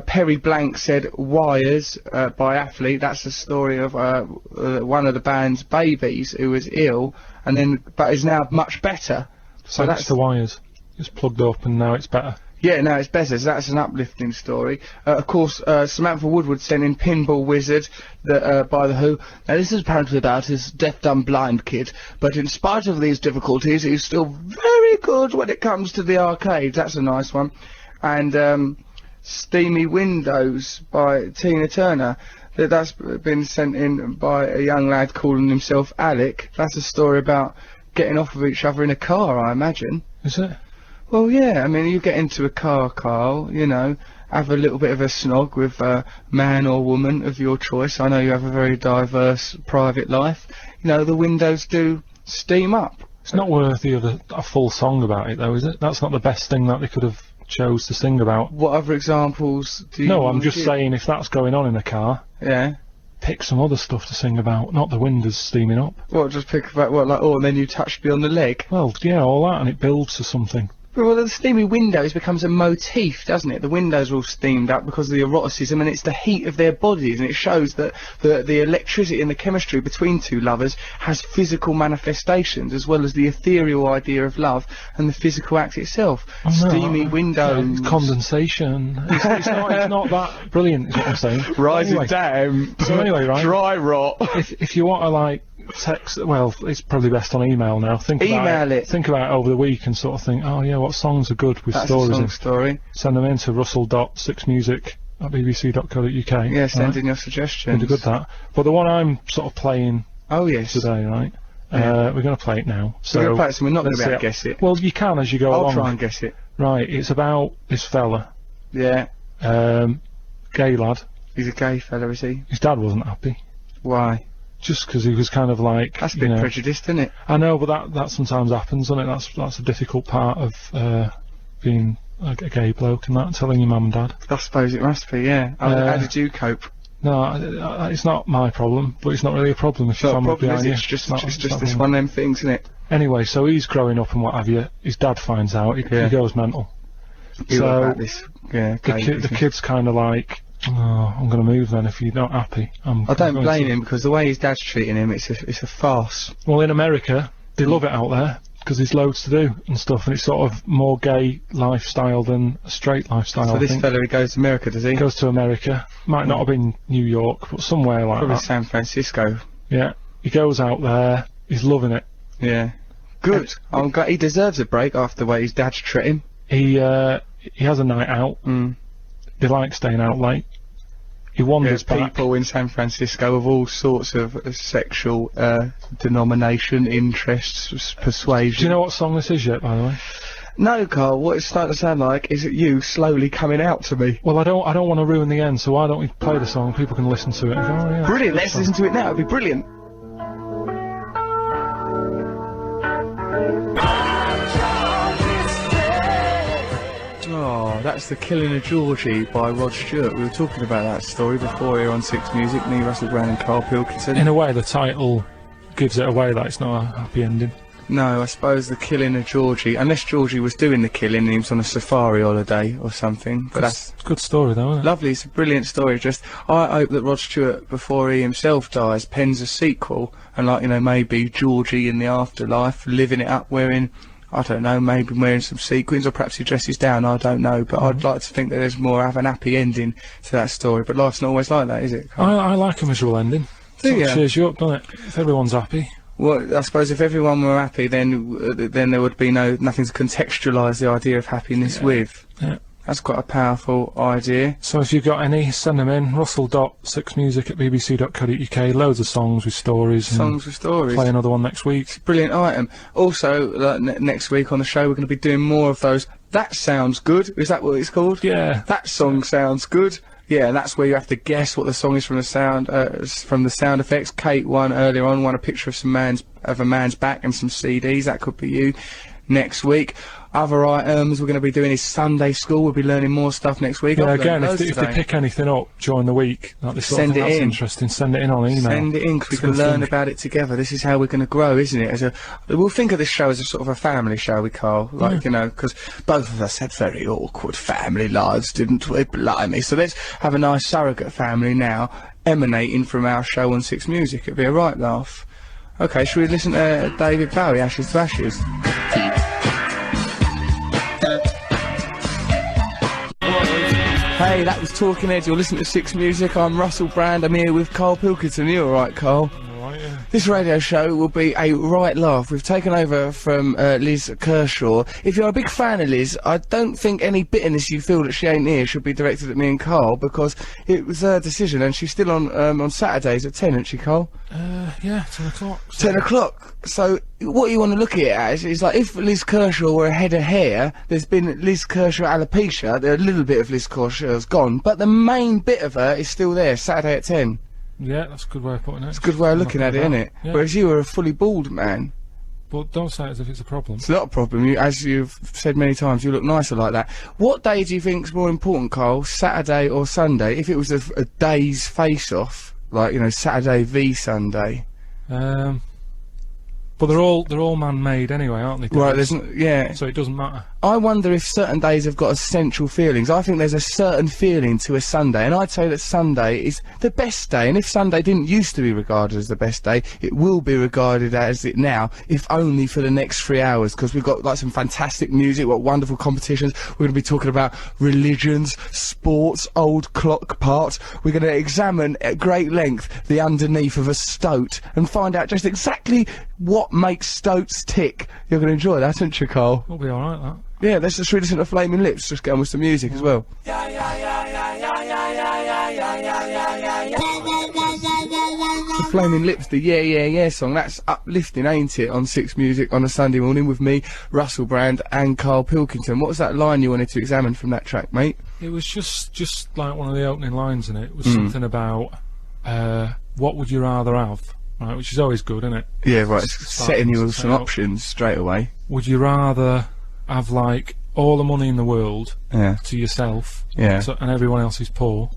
Perry Blank said Wires by Athlete. That's the story of one of the band's babies who was ill and but is now much better. So that's the Wires. It's plugged up and now it's better. Yeah, now it's better, so that's an uplifting story. Of course, Samantha Woodward sent in Pinball Wizard by The Who. Now this is apparently about his deaf, dumb, blind kid, but in spite of these difficulties, he's still very good when it comes to the arcades. That's a nice one. And Steamy Windows by Tina Turner. That's been sent in by a young lad calling himself Alec. That's a story about getting off of each other in a car, I imagine. Is it? Well, yeah, I mean, you get into a car, Karl, you know, have a little bit of a snog with a man or woman of your choice. I know you have a very diverse private life. You know, the windows do steam up. It's not worthy of a full song about it, though, is it? That's not the best thing that they could have chose to sing about. What other examples do you... No, I'm just saying if that's going on in a car... Yeah. Pick some other stuff to sing about, not the windows steaming up. What, just pick about what, like, oh, and then you touched me on the leg? Well, yeah, all that, and it builds to something. Well, the steamy windows becomes a motif, doesn't it? The windows are all steamed up because of the eroticism, and it's the heat of their bodies, and it shows that the electricity and the chemistry between two lovers has physical manifestations, as well as the ethereal idea of love and the physical act itself. Oh, Steamy windows. Yeah, it's condensation. it's not that brilliant, is what I'm saying. Rising anyway, down. So anyway, right? Dry rot. If you want to, like, text, well, it's probably best on email now. Email it. Think about it over the week and sort of think, oh yeah, what songs are good with stories in. Story. Send them in to russell.sixmusic@bbc.co.uk. Yeah, send in your suggestions. Really good, that. But the one I'm sort of playing today, right? Yeah. We're going to play it now. So we're going to play it, so we're not going to be able to guess it. Well, you can as you go along. I'll try and guess it. Right, it's about this fella. Yeah. Gay lad. He's a gay fella, is he? His dad wasn't happy. Why? Just because he was kind of like... That's a bit prejudiced, isn't it? I know, but that sometimes happens, doesn't it? That's a difficult part of being a gay bloke and that, telling your mum and dad. I suppose it must be, yeah. How did you cope? No, it's not my problem, but it's not really a problem if your family behind you. It's just this one of them things, isn't it? Anyway, so he's growing up and what have you. His dad finds out. He goes mental. So the kid's kind of like... Oh, I'm going to move then if you're not happy. I don't blame him because the way his dad's treating him, it's a farce. Well, in America, they love it out there because there's loads to do and stuff, and it's sort of more gay lifestyle than a straight lifestyle. So this fella, he goes to America, does he? He goes to America. Might not have been New York, but somewhere like probably that. San Francisco. Yeah, he goes out there. He's loving it. Yeah, good. I'm glad he deserves a break after the way his dad's treating him. He has a night out. They like staying out late. He wanders back. People in San Francisco of all sorts of sexual denomination, interests, persuasion. Do you know what song this is yet, by the way? No, Karl. What it's starting to sound like is it you slowly coming out to me. Well, I don't want to ruin the end, so why don't we play the song? People can listen to it. And go, oh, yeah, brilliant. Let's listen to it now. It'd be brilliant. Oh, that's The Killing of Georgie by Rod Stewart. We were talking about that story before here on Six Music, me, Russel Brand and Karl Pilkington. In a way, the title gives it away that it's not a happy ending. No, I suppose The Killing of Georgie, unless Georgie was doing the killing and he was on a safari holiday or something. But that's a good story though, isn't it? Lovely, it's a brilliant story. Just, I hope that Rod Stewart, before he himself dies, pens a sequel and, like, you know, maybe Georgie in the afterlife, living it up wearing... I don't know, maybe wearing some sequins, or perhaps he dresses down, I don't know, but I'd like to think that there's more of an happy ending to that story, but life's not always like that, is it? I like a miserable ending. Do you? Cheers you up, doesn't it? If everyone's happy, Well, I suppose if everyone were happy, then there would be nothing to contextualise the idea of happiness with. Yeah. That's quite a powerful idea. So if you've got any, send them in. russell.6music@bbc.co.uk. Loads of songs with stories. Songs with stories. Play another one next week. Brilliant item. Also, next week on the show, we're going to be doing more of those. That sounds good. Is that what it's called? Yeah. That song sounds good. Yeah, and that's where you have to guess what the song is from the sound effects. Kate won earlier on, won a picture of a man's back and some CDs. That could be you next week. Other items we're going to be doing is Sunday school. We'll be learning more stuff next week. Yeah, again, if they pick anything up during the week, like this sort of thing, that's interesting, send it in on email. Send it in, because we can learn about it together. This is how we're going to grow, isn't it? We'll think of this show as a sort of a family, shall we, Carl? Like, you know, because both of us had very awkward family lives, didn't we? Blimey. So let's have a nice surrogate family now, emanating from our show on Six Music. It'd be a right laugh. Okay, shall we listen to David Bowie, Ashes to Ashes? Hey, that was Talking Heads. You're listening to Six Music. I'm Russel Brand. I'm here with Karl Pilkington. You alright, Karl? Alright, yeah. This radio show will be a right laugh. We've taken over from Liz Kershaw. If you're a big fan of Liz, I don't think any bitterness you feel that she ain't here should be directed at me and Karl, because it was her decision, and she's still on Saturdays at 10, isn't she, Karl? Yeah, 10 o'clock. 10 o'clock. So, what you want to look at it as is like, if Liz Kershaw were a head of hair, there's been Liz Kershaw alopecia, a little bit of Liz Kershaw's gone, but the main bit of her is still there, Saturday at 10. Yeah, that's a good way of putting it. It's a good way of looking at it, isn't it? Yeah. Whereas you were a fully bald man. Well, don't say it as if it's a problem. It's not a problem. As you've said many times, you look nicer like that. What day do you think's more important, Karl? Saturday or Sunday? If it was a day's face-off, like, you know, Saturday v Sunday. But they're all man-made anyway, aren't they? Right, yeah. So it doesn't matter. I wonder if certain days have got essential feelings. I think there's a certain feeling to a Sunday, and I'd say that Sunday is the best day, and if Sunday didn't used to be regarded as the best day, it will be regarded as it now, if only for the next 3 hours, because we've got, like, some fantastic music, what wonderful competitions. We're going to be talking about religions, sports, old clock parts. We're going to examine at great length the underneath of a stoat and find out just exactly what makes stoats tick. You're going to enjoy that, aren't you, Karl? We'll be alright, that. Yeah, let's just read listen to Flaming Lips, just get on with some music as well. The Flaming Lips, the Yeah Yeah Yeah song, that's uplifting, ain't it, on Six Music on a Sunday morning with me, Russel Brand and Karl Pilkington. What was that line you wanted to examine from that track, mate? It was just like one of the opening lines in it. It was something about, what would you rather have? Right, which is always good, isn't it? Yeah, right, it's setting you with some options straight away. Would you rather have, like, all the money in the world to yourself, and everyone else is poor,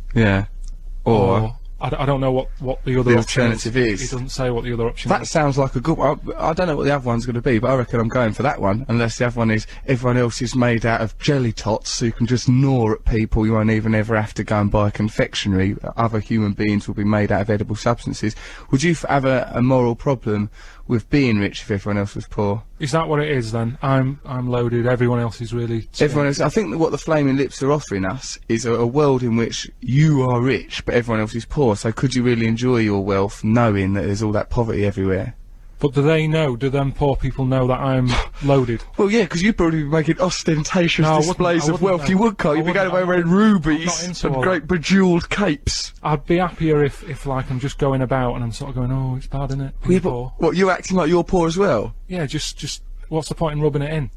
or I don't know what the other alternative is. He doesn't say what the other option is. That sounds like a good one. I don't know what the other one's going to be, but I reckon I'm going for that one, unless the other one is everyone else is made out of jelly tots, so you can just gnaw at people. You won't even ever have to go and buy confectionery. Other human beings will be made out of edible substances. Would you have a moral problem with being rich if everyone else was poor? Is that what it is then? I'm loaded, everyone else is really... Everyone else, I think that what the Flaming Lips are offering us is a world in which you are rich, but everyone else is poor, so could you really enjoy your wealth knowing that there's all that poverty everywhere? But do they know, do them poor people know that I'm loaded? Well, yeah, because you'd probably be making ostentatious displays of wealth. You would, Karl. You'd be going away wearing rubies and great bejewelled capes. I'd be happier if like, I'm just going about and I'm sort of going, oh, it's bad, isn't it? Yeah, but what, you acting like you're poor as well? Yeah, just, what's the point in rubbing it in?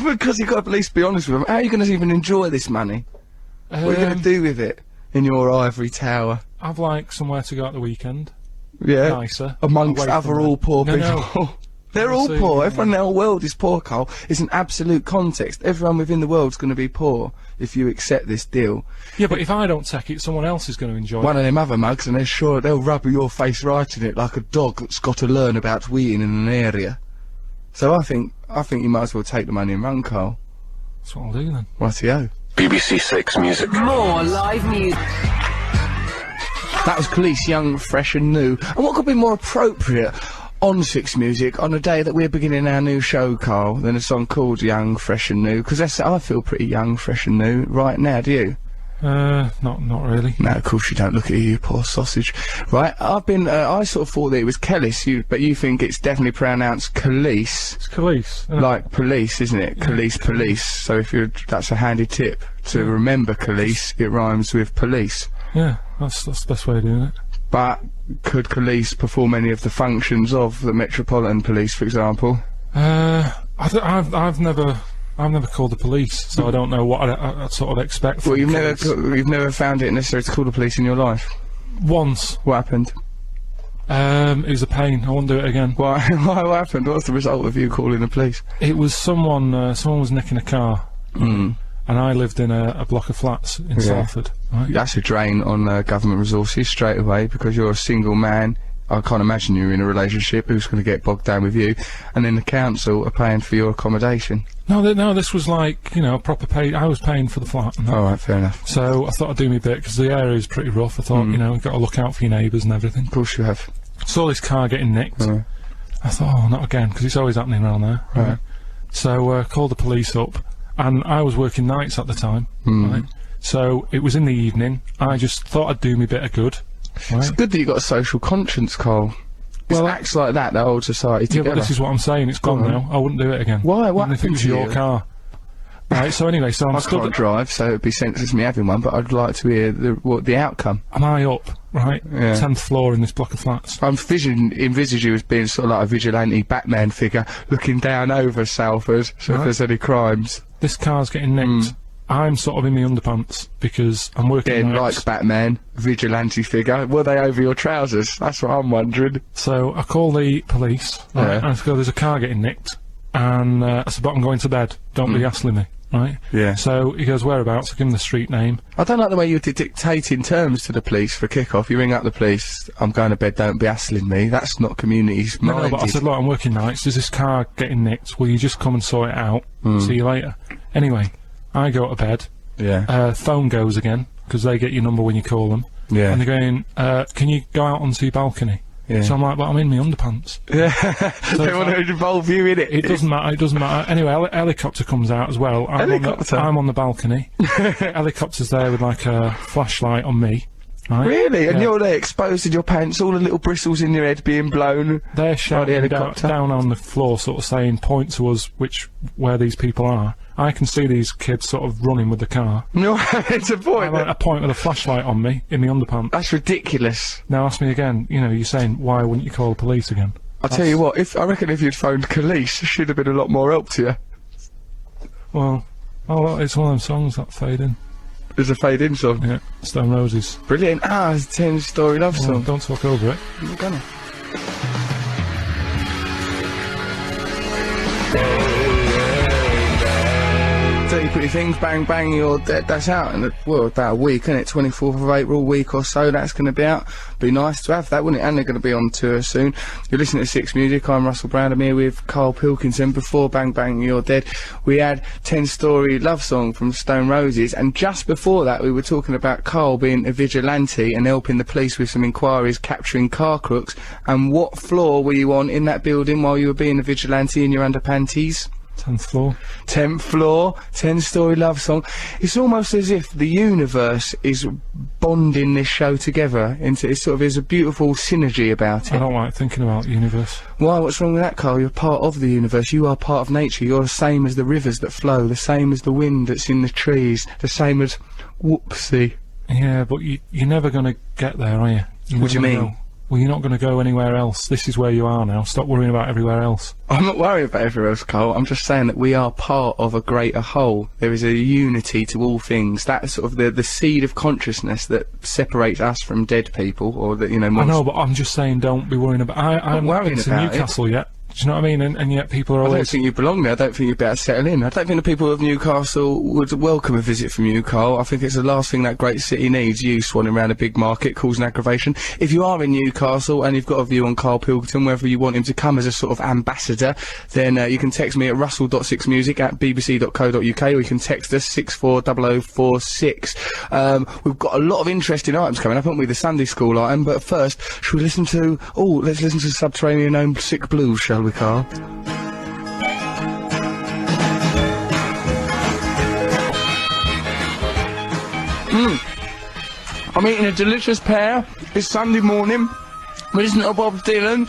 Because you've got to at least be honest with them. How are you going to even enjoy this money? What are you going to do with it in your ivory tower? I've, like, somewhere to go at the weekend. Yeah, nicer. Amongst other all poor people. No. They're all poor. Everyone in the whole world is poor, Karl. It's an absolute context. Everyone within the world's going to be poor if you accept this deal. Yeah, but if I don't take it, someone else is going to enjoy it. One of them other mugs, and they're sure they'll rub your face right in it like a dog that's got to learn about weeing in an area. So I think you might as well take the money and run, Karl. That's what I'll do then. Rightio. BBC Six Music. More live music. That was Khalees, Young, Fresh and New. And what could be more appropriate on Six Music on a day that we're beginning our new show, Karl, than a song called Young, Fresh and New? Because I feel pretty young, fresh and new right now, do you? Not really. No, of course you don't. Look at you poor sausage. Right, I sort of thought that it was Kellis, but you think it's definitely pronounced Khalees. It's Khalees. Like police, isn't it? Khalees, police. So that's a handy tip to remember Khalees. It rhymes with police. Yeah, that's the best way of doing it. But could Khalees perform any of the functions of the Metropolitan Police, for example? I've never called the police, so I don't know what I'd sort of expect from you've never found it necessary to call the police in your life? Once. What happened? It was a pain. I won't do it again. Why? What happened? What's the result of you calling the police? It was someone was nicking a car. And I lived in a block of flats in Salford. Right? That's a drain on government resources straight away, because you're a single man. I can't imagine you're in a relationship who's going to get bogged down with you, and then the council are paying for your accommodation. No, this was like, you know, a proper pay. I was paying for the flat. Alright, fair enough. So I thought I'd do me bit, because the area is pretty rough. I thought, you know, you've got to look out for your neighbours and everything. Of course you have. Saw this car getting nicked. I thought, oh, not again, because it's always happening around there. Right. So called the police up, and I was working nights at the time. Right? So it was in the evening. I just thought I'd do me bit of good. Right. It's good that you got a social conscience, Carl. Well, acts like that holds society together. Yeah, but this is what I'm saying. It's gone now. I wouldn't do it again. Why? What? Even if it was your car. Right. So anyway, I can't drive, so it'd be senseless me having one. But I'd like to hear the outcome. Am I up? Right. Yeah. 10th floor in this block of flats. I'm envisage you as being sort of like a vigilante Batman figure, looking down over Salford, so if there's any crimes. This car's getting nicked. I'm sort of in my underpants because I'm working nights. Like Batman, vigilante figure. Were they over your trousers? That's what I'm wondering. So I call the police, right, and I go, there's a car getting nicked, and I said, but I'm going to bed. Don't be hassling me, right? Yeah. So he goes, whereabouts? I give him the street name. I don't like the way you're dictating terms to the police for kick-off. You ring up the police, I'm going to bed, don't be hassling me. That's not community-minded. No, but I said, look, I'm working nights. There's this car getting nicked. Will you just come and sort it out? See you later. Anyway. I go to bed. Yeah. Phone goes again, because they get your number when you call them. Yeah. And they're going, can you go out onto your balcony? Yeah. So I'm like, but I'm in my underpants. Yeah. So they want to involve you in it. It doesn't matter. Anyway, helicopter comes out as well. I'm on the balcony. Helicopter's there with like a flashlight on me. Right? Really? And you're there exposed in your pants, all the little bristles in your head being blown. They're shouting down on the floor, sort of saying, point to us where these people are. I can see these kids sort of running with the car. No, it's a point. I'm at a point with a flashlight on me, in the underpants. That's ridiculous. Now ask me again, you know, you're saying, why wouldn't you call the police again? I'll tell you what, I reckon if you'd phoned Khalees, there should have been a lot more help to you. Well, it's one of them songs that fade in. There's a fade-in song? Yeah, Stone Roses. Brilliant. It's a 10-story love song. Don't talk over it. I'm gonna. Dirty Pretty Things, Bang Bang You're Dead. That's out in about a week, isn't it? 24th of April, week or so, that's going to be out. Be nice to have that, wouldn't it? And they're going to be on tour soon. You're listening to Six Music, I'm Russel Brand, I'm here with Karl Pilkington. Before Bang Bang You're Dead, we had 10-story love song from Stone Roses, and just before that we were talking about Karl being a vigilante and helping the police with some inquiries, capturing car crooks. And what floor were you on in that building while you were being a vigilante in your underpanties? 10th floor. 10th floor, 10-story love song. It's almost as if the universe is bonding this show together into there's a beautiful synergy about it. I don't like thinking about the universe. Why? What's wrong with that, Karl? You're part of the universe. You are part of nature. You're the same as the rivers that flow, the same as the wind that's in the trees, the same as whoopsie. Yeah, but you're never going to get there, are you? What do you mean? Well, you're not going to go anywhere else. This is where you are now. Stop worrying about everywhere else. I'm not worried about everywhere else, Karl. I'm just saying that we are part of a greater whole. There is a unity to all things. That's sort of the seed of consciousness that separates us from dead people, or that, you know... I know, but I'm just saying don't be worrying about... I'm not worrying about Newcastle yet. Do you know what I mean? And yet people are always... I don't think you belong there. I don't think you'd better settle in. I don't think the people of Newcastle would welcome a visit from you, Karl. I think it's the last thing that great city needs, you swanning around a big market causing aggravation. If you are in Newcastle and you've got a view on Karl Pilkington, whether you want him to come as a sort of ambassador, then you can text me at russell.6music@bbc.co.uk, or you can text us 640046. We've got a lot of interesting items coming up, haven't we? The Sunday school item, but first, should we listen to... let's listen to Subterranean Homesick Blues, shall we, Karl? I'm eating a delicious pear. It's Sunday morning. We're listening to Bob Dylan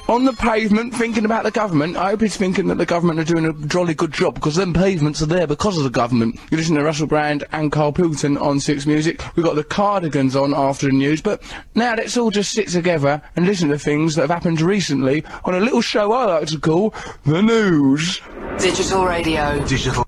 on the pavement, thinking about the government. I hope he's thinking that the government are doing a jolly good job, because them pavements are there because of the government. You listen to Russel Brand and Karl Pilkington on 6 Music. We've got the Cardigans on after the news, but now let's all just sit together and listen to things that have happened recently on a little show I like to call The News. Digital radio. Digital.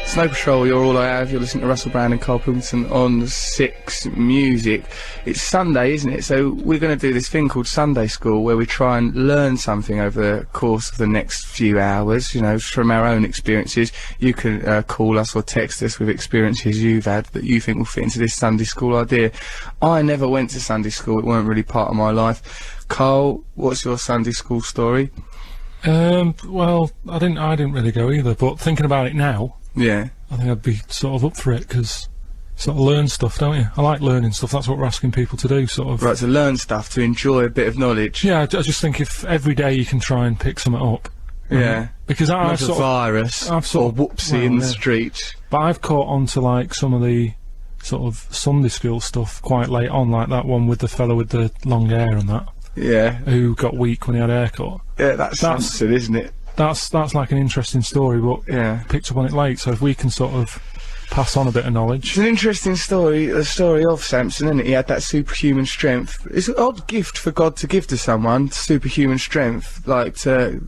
Snow Patrol, you're all I have. You're listening to Russel Brand and Karl Pilkington on 6 Music. It's Sunday, isn't it? So we're going to do this thing called Sunday School, where we try and learn something over the course of the next few hours, you know, from our own experiences. You can call us or text us with experiences you've had that you think will fit into this Sunday School idea. I never went to Sunday school. It weren't really part of my life. Karl, what's your Sunday school story? Well, I didn't really go either, but thinking about it now, yeah, I think I'd be sort of up for it, because sort of learn stuff, don't you? I like learning stuff. That's what we're asking people to do, sort of. Right, to learn stuff, to enjoy a bit of knowledge. Yeah, I just think if every day you can try and pick something up. Yeah. Because I've sort of virus, I've sort or whoopsie in the street. But I've caught on to, like, some of the sort of Sunday school stuff quite late on, like that one with the fellow with the long hair and that. Yeah. Who got weak when he had a haircut. Yeah, that's something, isn't it? That's like an interesting story, but yeah, picked up on it late. So if we can sort of pass on a bit of knowledge, it's an interesting story. The story of Samson, isn't it? He had that superhuman strength. It's an odd gift for God to give to someone, superhuman strength, like to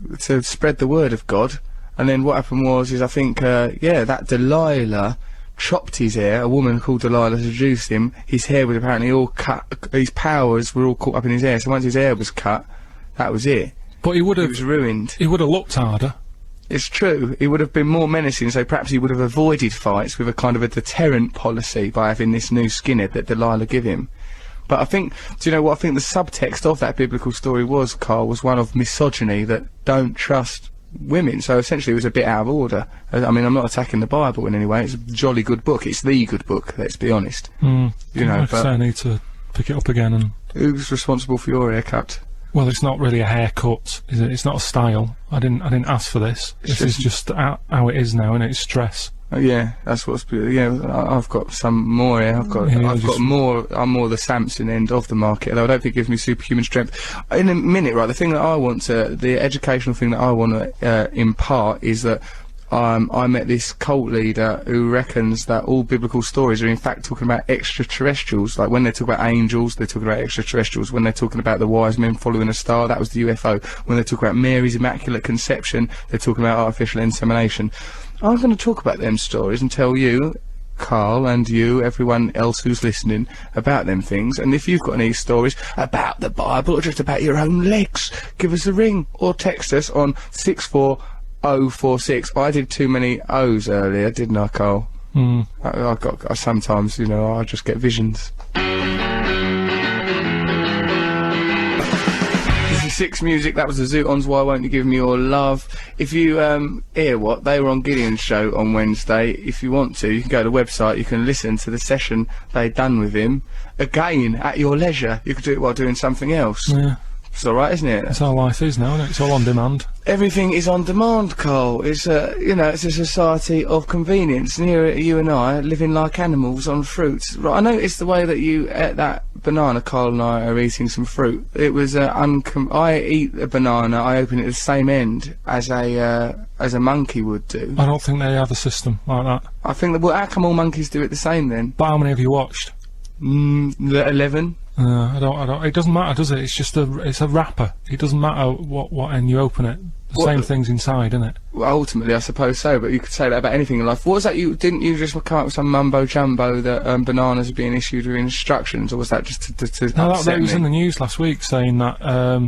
spread the word of God. And then what happened was, I think, that Delilah chopped his hair. A woman called Delilah seduced him. His hair was apparently all cut. His powers were all caught up in his hair. So once his hair was cut, that was it. But he would have. He was ruined. He would have looked harder. It's true. He would have been more menacing, so perhaps he would have avoided fights with a kind of a deterrent policy by having this new skinhead that Delilah give him. But I think, do you know what I think the subtext of that biblical story was, Karl, was one of misogyny, that don't trust women. So essentially it was a bit out of order. I mean, I'm not attacking the Bible in any way. It's a jolly good book. It's the good book, let's be honest. You know, like I say, I need to pick it up again. And who's responsible for your haircut? Well, it's not really a haircut, is it? It's not a style. I didn't ask for this. This is just how it is now, and it's stress. Yeah, that's what's. Yeah, I've got some more here. I've got more. I'm more the Samson end of the market, though I don't think it gives me superhuman strength. In a minute, right? The thing that I want to, the educational thing that I want to impart is that. I met this cult leader who reckons that all biblical stories are in fact talking about extraterrestrials. Like when they talk about angels, they're talking about extraterrestrials. When they're talking about the wise men following a star, that was the UFO. When they talk about Mary's Immaculate Conception, they're talking about artificial insemination. I'm going to talk about them stories and tell you, Karl, and you, everyone else who's listening, about them things. And if you've got any stories about the Bible or just about your own legs, give us a ring or text us on 64046. I did too many O's earlier, didn't I, Karl? I sometimes, you know, I just get visions. This is 6 Music. That was the Zootons. Why Won't You Give Me Your Love? If you hear what they were on Gideon's show on Wednesday, if you want to, you can go to the website. You can listen to the session they done with him again at your leisure. You could do it while doing something else. Yeah. It's alright, isn't it? That's how life is now, isn't it? It's all on demand. Everything is on demand, Karl. It's you know, it's a society of convenience. And here you and I are living like animals on fruits. Right, I noticed the way that you ate that banana. Karl and I are eating some fruit. It was I eat a banana, I open it at the same end as a monkey would do. I don't think they have a system like that. I think that, well, how come all monkeys do it the same then? But how many have you watched? 11. I don't. It doesn't matter, does it? It's just it's a wrapper. It doesn't matter what end you open it. The same thing's inside, isn't it? Well, ultimately, I suppose so. But you could say that about anything in life. What was that? Didn't you just come up with some mumbo jumbo that bananas are being issued with instructions, or was that just to No, upset that was me? in the news last week, saying that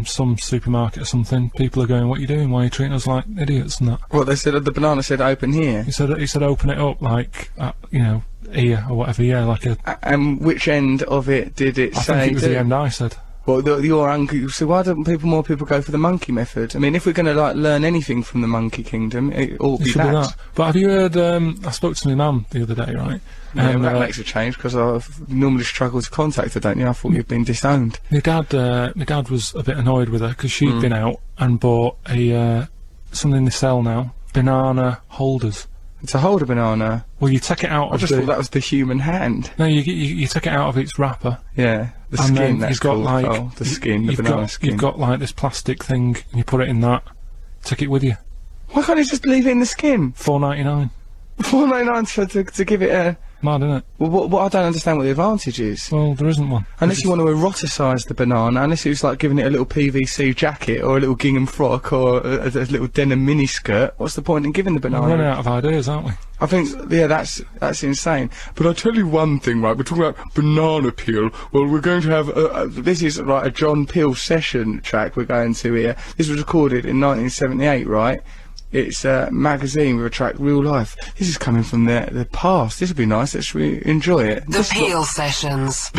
some supermarket or something, people are going, "What are you doing? Why are you treating us like idiots?" And that. Well, they said the banana said open here. He said open it up, like you know, here or whatever. Yeah, like a. And which end of it did it say? I think it was the end I said. Well, your uncle. So why don't more people go for the monkey method? I mean, if we're going to like learn anything from the Monkey Kingdom, it ought to be that. But have you heard? I spoke to my mum the other day, right? Yeah, and that makes a change because I normally struggle to contact her, don't you? I thought you'd been disowned. My dad was a bit annoyed with her because she'd been out and bought something they sell now, banana holders. To hold a banana. Well, you take it out I of just thought that was the human hand. No, you take it out of its wrapper. Yeah, the and skin. then That's you've got called, like Carl. The skin, the banana skin. You've got like this plastic thing, and you put it in that. Take it with you. Why can't you just leave it in the skin? $4.99. $4.99 to give it a... Mad, isn't it? Well, what I don't understand what the advantage is. Well, there isn't one. Unless you want to eroticise the banana, unless it's like giving it a little PVC jacket or a little gingham frock or a little denim miniskirt, what's the point in giving the banana? We're running out of ideas, aren't we? I think, yeah, that's insane. But I'll tell you one thing, right? We're talking about banana peel. Well, we're going to have, this is like a John Peel session track we're going to here. This was recorded in 1978, right? It's a magazine with a track, Real Life. This is coming from the past. This would be nice. Let's enjoy it. The Peel Sessions.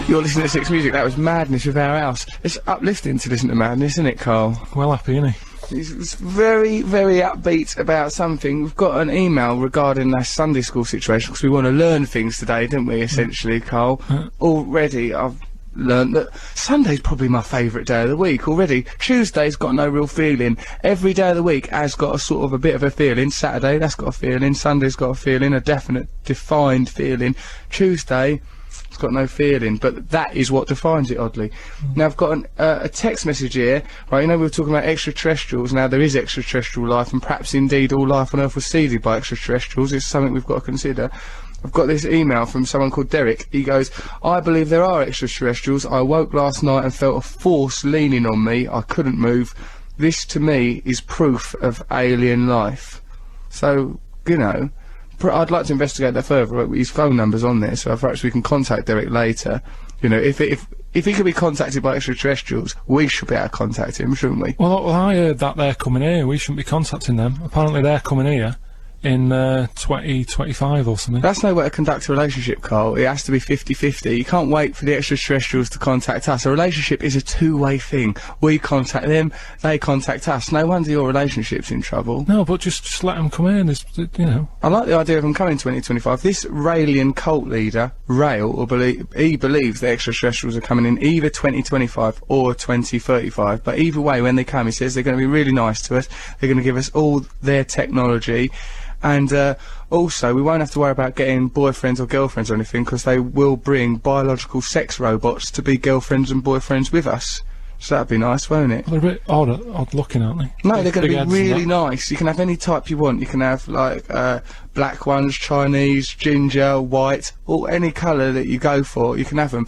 You're listening to Six Music. That was Madness with Our House. It's uplifting to listen to Madness, isn't it, Carl? Well happy, isn't he? He's very, very upbeat about something. We've got an email regarding our Sunday school situation, because we want to learn things today, don't we, essentially, Carl? Already, I've learned that Sunday's probably my favourite day of the week already. Tuesday's got no real feeling. Every day of the week has got a sort of a bit of a feeling. Saturday, that's got a feeling. Sunday's got a feeling, a definite, defined feeling. Tuesday, it's got no feeling, but that is what defines it, oddly. Now, I've got a text message here, right? You know, we were talking about extraterrestrials. Now, there is extraterrestrial life, and perhaps indeed all life on Earth was seeded by extraterrestrials. It's something we've got to consider. I've got this email from someone called Derek. He goes, I believe there are extraterrestrials. I woke last night and felt a force leaning on me. I couldn't move. This, to me, is proof of alien life. So, you know, I'd like to investigate that further. His phone number's on there, so perhaps we can contact Derek later. You know, if he could be contacted by extraterrestrials, we should be able to contact him, shouldn't we? Well, I heard that they're coming here. We shouldn't be contacting them. Apparently they're coming here in 2025 or something. That's no way to conduct a relationship, Carl. It has to be 50-50. You can't wait for the extraterrestrials to contact us. A relationship is a two-way thing. We contact them, they contact us. No wonder your relationship's in trouble. No, but just let them come in, you know. I like the idea of them coming 2025. This Raelian cult leader, Rael, he believes the extraterrestrials are coming in either 2025 or 2035. But either way, when they come, he says they're going to be really nice to us. They're going to give us all their technology. And also, we won't have to worry about getting boyfriends or girlfriends or anything, because they will bring biological sex robots to be girlfriends and boyfriends with us. So that'd be nice, won't it? Well, they're a bit odd looking, aren't they? No, they're going to be really nice. You can have any type you want. You can have, like, black ones, Chinese, ginger, white, or any colour that you go for, you can have them.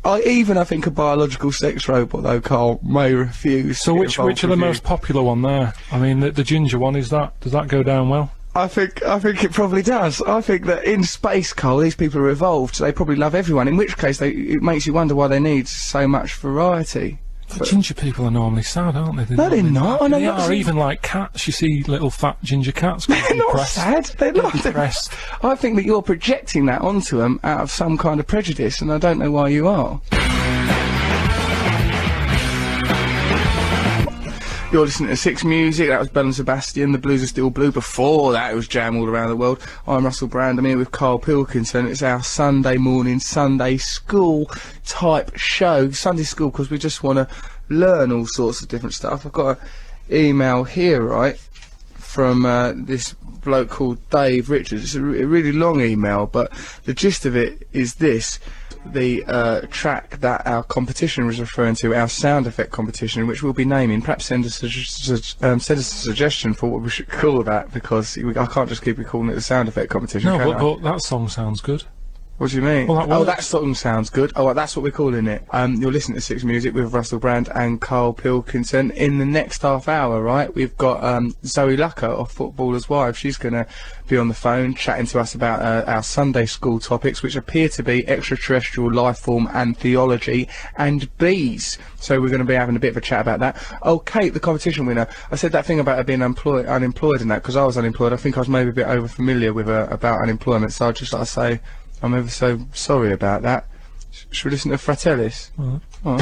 I think a biological sex robot, though, Carl, may refuse. So which are the most popular one there? I mean, the ginger one, does that go down well? I think it probably does. I think that in space, Carl, these people are evolved, so they probably love everyone, in which case it makes you wonder why they need so much variety. The ginger people are normally sad, aren't they? No, they're not. They are, even like cats. You see little fat ginger cats. They're not sad. They're not depressed. I think that you're projecting that onto them out of some kind of prejudice, and I don't know why you are. You're listening to Six Music. That was Bell and Sebastian. The Blues Are Still Blue. Before that, it was Jam All Around the World. I'm Russel Brand. I'm here with Karl Pilkington. It's our Sunday morning, Sunday school type show. Sunday school, because we just want to learn all sorts of different stuff. I've got an email here, right, from this bloke called Dave Richards. It's a really long email, but the gist of it is this. The track that our competition was referring to, our sound effect competition, which we'll be naming. Perhaps send us a suggestion for what we should call that, because I can't just keep calling it the sound effect competition. No, but that song sounds good. What do you mean? Well, that song sounds good. Oh, well, that's what we're calling it. You're listening to Six Music with Russel Brand and Karl Pilkington. In the next half hour, right, we've got Zoe Lucker of Footballer's Wife. She's going to be on the phone chatting to us about our Sunday school topics, which appear to be extraterrestrial life form and theology and bees. So we're going to be having a bit of a chat about that. Oh, Kate, the competition winner. I said that thing about her being unemployed and that, because I was unemployed. I think I was maybe a bit over familiar with her about unemployment, so I'd just like to say I'm ever so sorry about that. Should we listen to Fratellis? All right.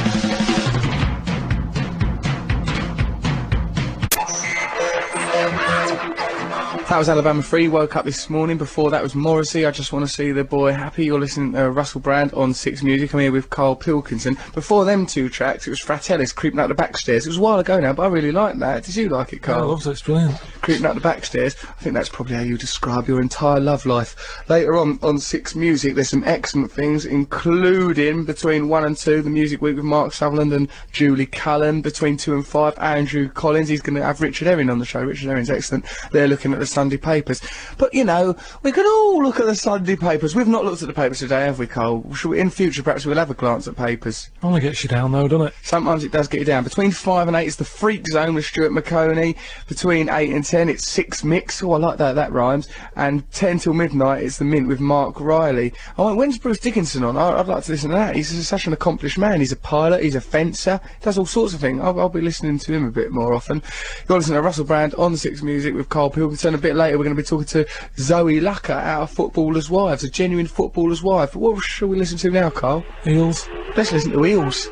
That was Alabama Free, Woke Up This Morning. Before that was Morrissey, I Just Want to See the Boy Happy. You're listening to Russel Brand on Six Music. I'm here with Karl Pilkington. Before them two tracks, it was Fratellis, Creeping Up the Backstairs. It was a while ago now, but I really liked that. Did you like it, Karl? I loved it, it's brilliant. creeping up the back stairs. I think that's probably how you describe your entire love life. Later on 6 Music, there's some excellent things, including between 1 and 2, the Music Week with Mark Sutherland and Julie Cullen. Between 2 and 5, Andrew Collins. He's going to have Richard Herring on the show. Richard Herring's excellent. They're looking at the Sunday papers. But, you know, we can all look at the Sunday papers. We've not looked at the papers today, have we, Cole? Shall we, in future, perhaps we'll have a glance at papers. Only gets you down, though, doesn't it? Sometimes it does get you down. Between 5 and 8 is the Freak Zone with Stuart McConey. Between 8 and 10 it's Six Mix. Oh, I like that, that rhymes. And 10 till midnight it's The Mint with Mark Riley. Oh, when's Bruce Dickinson on? I'd like to listen to that. He's such an accomplished man. He's a pilot, he's a fencer, does all sorts of things. I'll be listening to him a bit more often. You've got to listen to Russel Brand on 6 Music with Karl Pilkington. A bit later we're going to be talking to Zoe Lucker out of Footballers' Wives, a genuine footballer's wife. What shall we listen to now, Karl? Eels. Let's listen to Eels.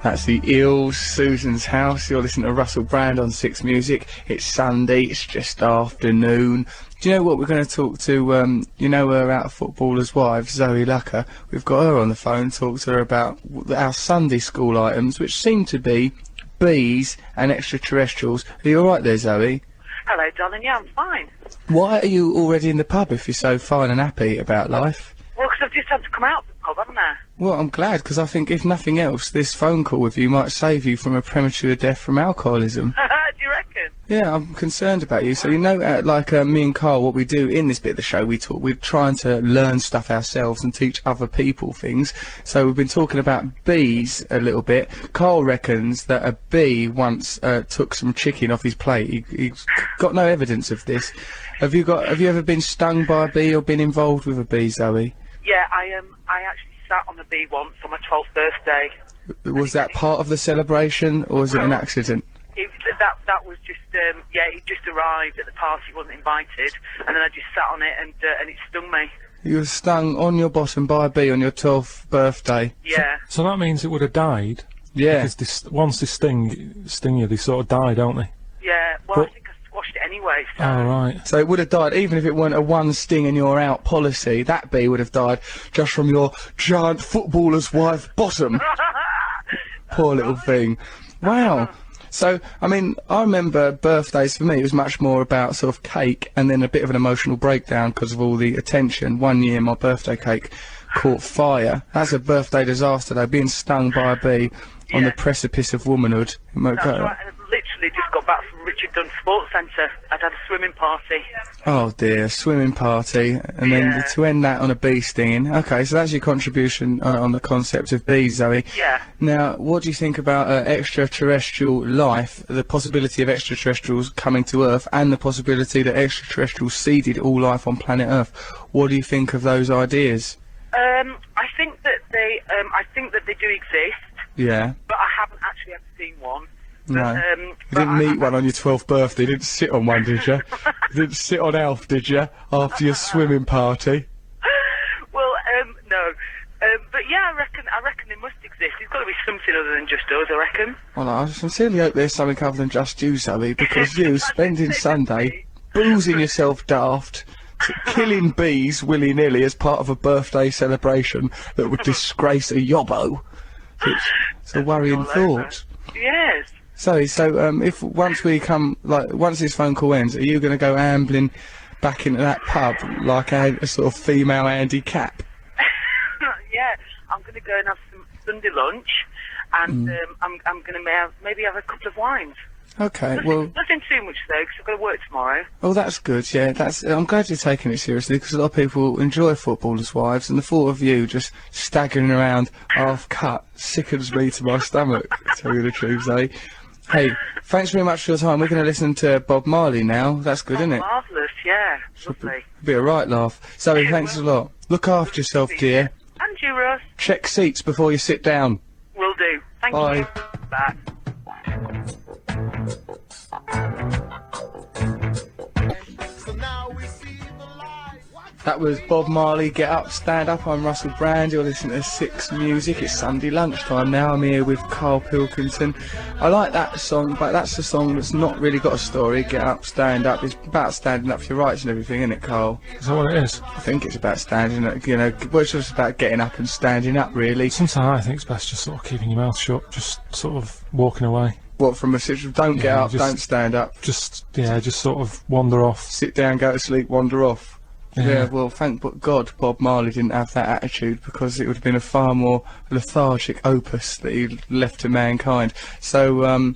That's the Eels, Susan's House. You're listening to Russel Brand on 6 Music. It's Sunday, it's just afternoon. Do you know what we're going to talk to, you know her out of Footballers' Wives, Zoe Lucker? We've got her on the phone, talk to her about our Sunday school items, which seem to be bees and extraterrestrials. Are you alright there, Zoe? Hello, darling. Yeah, I'm fine. Why are you already in the pub if you're so fine and happy about life? Well, 'cause I've just had to come out of the pub, haven't I? Well, I'm glad, because I think, if nothing else, this phone call with you might save you from a premature death from alcoholism. Do you reckon? Yeah, I'm concerned about you. So, you know, like me and Carl, what we do in this bit of the show, we're trying to learn stuff ourselves and teach other people things. So we've been talking about bees a little bit. Carl reckons that a bee once took some chicken off his plate. He's got no evidence of this. Have you ever been stung by a bee or been involved with a bee, Zoe? Yeah, I actually sat on a bee once on my 12th birthday. Was that part of the celebration, or was it an accident? That was just, yeah, it just arrived at the party, wasn't invited, and then I just sat on it and it stung me. You were stung on your bottom by a bee on your 12th birthday? Yeah. So that means it would have died? Yeah. Because once they sting you, they sort of die, don't they? Yeah, well, I think I squashed it anyway, so... Oh, right. So it would have died, even if it weren't a one sting and you're out policy, that bee would have died just from your giant footballer's wife bottom. Poor little thing. Wow. So, I mean, I remember birthdays for me, it was much more about sort of cake and then a bit of an emotional breakdown because of all the attention. One year my birthday cake caught fire. That's a birthday disaster though, being stung by a bee on the precipice of womanhood. That's right, and I've literally just got back from Richard Dunn Sports Centre. I'd had a swimming party. Oh dear, swimming party, and then to end that on a bee stinging. Okay, so that's your contribution on the concept of bees, Zoe. Yeah. Now, what do you think about extraterrestrial life, the possibility of extraterrestrials coming to Earth, and the possibility that extraterrestrials seeded all life on planet Earth? What do you think of those ideas? I think that they do exist. Yeah. But I haven't actually ever seen one. No. You didn't meet one on your 12th birthday, you didn't sit on one, did you? You didn't sit on Alf, did you, after your swimming party? Well, no. But yeah, I reckon they must exist. There's got to be something other than just us, I reckon. Well, I sincerely hope there's something other than just you, Zoe, because you, spending Sunday, boozing yourself daft, killing bees willy-nilly as part of a birthday celebration that would disgrace a yobbo. It's a worrying thought. Yes. So, if once this phone call ends, are you going to go ambling back into that pub like a sort of female Andy Capp? Yeah, I'm going to go and have some Sunday lunch, and I'm going to maybe have a couple of wines. Okay, well... Nothing too much, though, because I've got to work tomorrow. Oh, that's good, yeah, I'm glad you're taking it seriously, because a lot of people enjoy Footballers' Wives, and the thought of you just staggering around half-cut sickens me to my stomach, to tell you the truth, Zoe. Hey, thanks very much for your time. We're going to listen to Bob Marley now. That's good, isn't it? Marvellous, yeah. Lovely. Be a right laugh. Zoe, thanks a lot. Look after yourself, dear. And you, Russ. Check seats before you sit down. Will do. Thank Bye. you. Bye. So now we see the light. That was Bob Marley, Get Up, Stand Up. I'm Russel Brand, you're listening to Six Music. It's Sunday lunchtime now. I'm here with Karl Pilkington. I like that song, but that's a song that's not really got a story. Get Up, Stand Up. It's about standing up for your rights and everything, isn't it, Karl? Is that what it is? I think it's about standing up, you know, well, it's just about getting up and standing up, really. Sometimes I think it's best just sort of keeping your mouth shut, just sort of walking away. What, from a situation, don't get up, don't stand up. Just sort of wander off. Sit down, go to sleep, wander off. Yeah, well, thank God Bob Marley didn't have that attitude, because it would have been a far more lethargic opus that he left to mankind. So,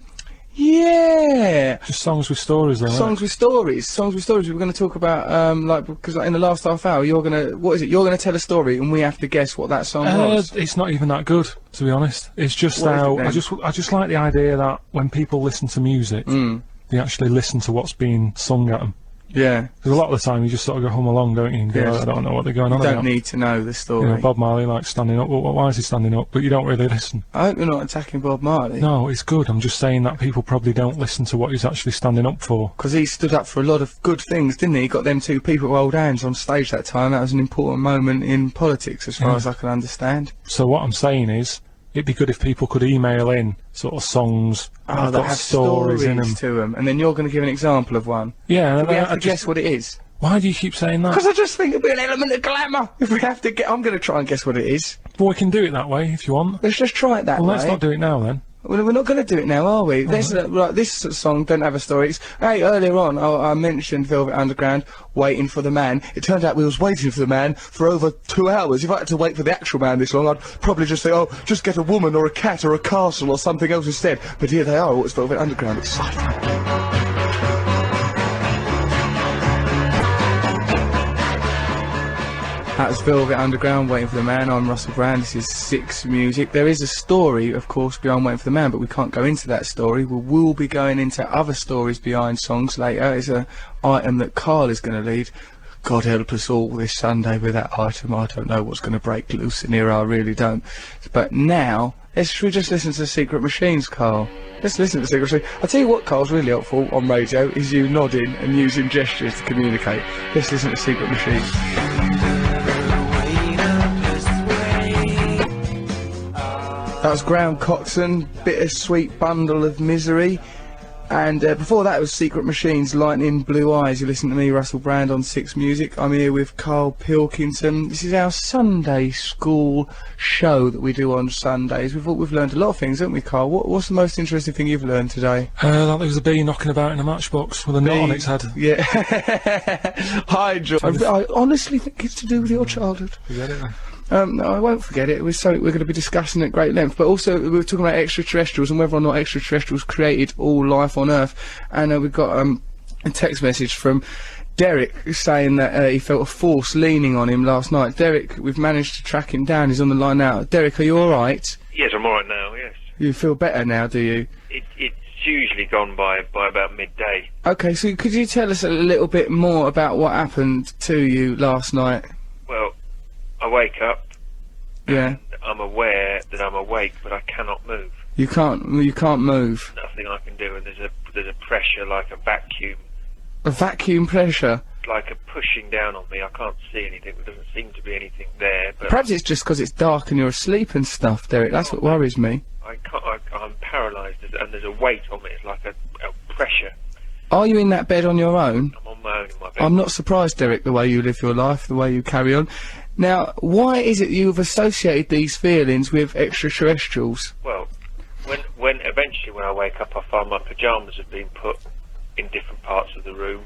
yeah! Just songs with stories, though. Songs with stories. Songs with stories. We're going to talk about, like, because in the last half hour, you're going to, what is it? You're going to tell a story, and we have to guess what that song was. It's not even that good, to be honest. It's just how, I just like the idea that when people listen to music, they actually listen to what's being sung at them. Yeah. Because a lot of the time you just sort of go hum along, don't you? And go, I don't know what they're going on about. You don't need to know the story. You know, Bob Marley, like, standing up. Well, why is he standing up? But you don't really listen. I hope you're not attacking Bob Marley. No, it's good. I'm just saying that people probably don't listen to what he's actually standing up for. Because he stood up for a lot of good things, didn't he? He got them two people who hold hands on stage that time. That was an important moment in politics, as far as I can understand. So what I'm saying is, it'd be good if people could email in sort of songs that have stories in them to them, and then you're going to give an example of one. Yeah, and we have to guess what it is. Why do you keep saying that? Because I just think it'd be an element of glamour if we have to get. I'm going to try and guess what it is. Well, we can do it that way if you want. Let's just try it that way. Well, let's not do it now then. Well, we're not going to do it now, are we? Right, this song don't have a story. Hey, earlier on, I mentioned Velvet Underground, Waiting for the Man. It turned out we was waiting for the man for over 2 hours. If I had to wait for the actual man this long, I'd probably just say, oh, just get a woman or a cat or a castle or something else instead. But here they are. Oh, it's Velvet Underground. Exciting. That's Velvet Underground, Waiting for the Man. I'm Russel Brand. This is Six Music. There is a story, of course, behind Waiting for the Man, but we can't go into that story. We will be going into other stories behind songs later. It's an item that Karl is going to lead. God help us all this Sunday with that item. I don't know what's going to break loose in here, I really don't. But now, should we just listen to Secret Machines, Karl? Let's listen to Secret Machines. I'll tell you what, Karl's really helpful on radio, is you nodding and using gestures to communicate. Let's listen to Secret Machines. That was Graham Coxon, Bittersweet Bundle of Misery. And before that was Secret Machines, Lightning Blue Eyes. You listen to me, Russel Brand, on Six Music. I'm here with Karl Pilkington. This is our Sunday school show that we do on Sundays. We've learned a lot of things, haven't we, Karl? What's the most interesting thing you've learned today? That there was a bee knocking about in a matchbox with a knot on its head. Yeah. Hi, George. I honestly think it's to do with your childhood. Forget it then. No, I won't forget it. It was something we're going to be discussing at great length. But also, we were talking about extraterrestrials and whether or not extraterrestrials created all life on Earth. And we've got a text message from Derek saying that he felt a force leaning on him last night. Derek, we've managed to track him down. He's on the line now. Derek, are you all right? Yes, I'm all right now. Yes. You feel better now, do you? It's usually gone by about midday. Okay, so could you tell us a little bit more about what happened to you last night? Well, I wake up. Yeah. I'm aware that I'm awake, but I cannot move. You can't move. Nothing I can do, and there's a pressure like a vacuum. A vacuum pressure? Like a pushing down on me. I can't see anything. There doesn't seem to be anything there. But perhaps it's just because it's dark and you're asleep and stuff, Derek. That's what worries me. I'm paralysed, and there's a weight on me. It's like a pressure. Are you in that bed on your own? I'm on my own in my bed. I'm not surprised, Derek, the way you live your life, the way you carry on. Now, why is it you've associated these feelings with extraterrestrials? Well, when eventually when I wake up, I find my pyjamas have been put in different parts of the room.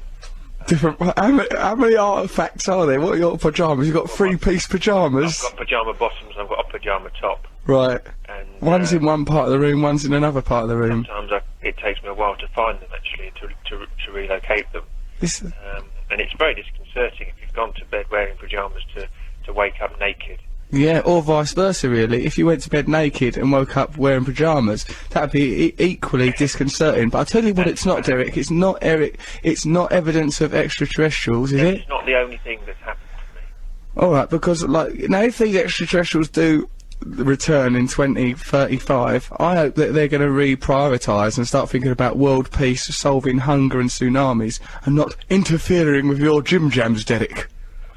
Different? How many artifacts are there? What are your pyjamas? You've got three-piece pyjamas? I've got pyjama bottoms and I've got a pyjama top. Right. And one's in one part of the room, one's in another part of the room. Sometimes it takes me a while to find them, actually, to relocate them. And it's very disconcerting if you've gone to bed wearing pyjamas to wake up naked. Yeah, or vice versa, really. If you went to bed naked and woke up wearing pyjamas, that'd be equally disconcerting. But I'll tell you what, it's not, Derek. It's not evidence of extraterrestrials, is it? It's not the only thing that's happened to me. Alright, because, like, now if these extraterrestrials do return in 2035, I hope that they're going to reprioritise and start thinking about world peace, solving hunger and tsunamis, and not interfering with your Jim Jams, Derek.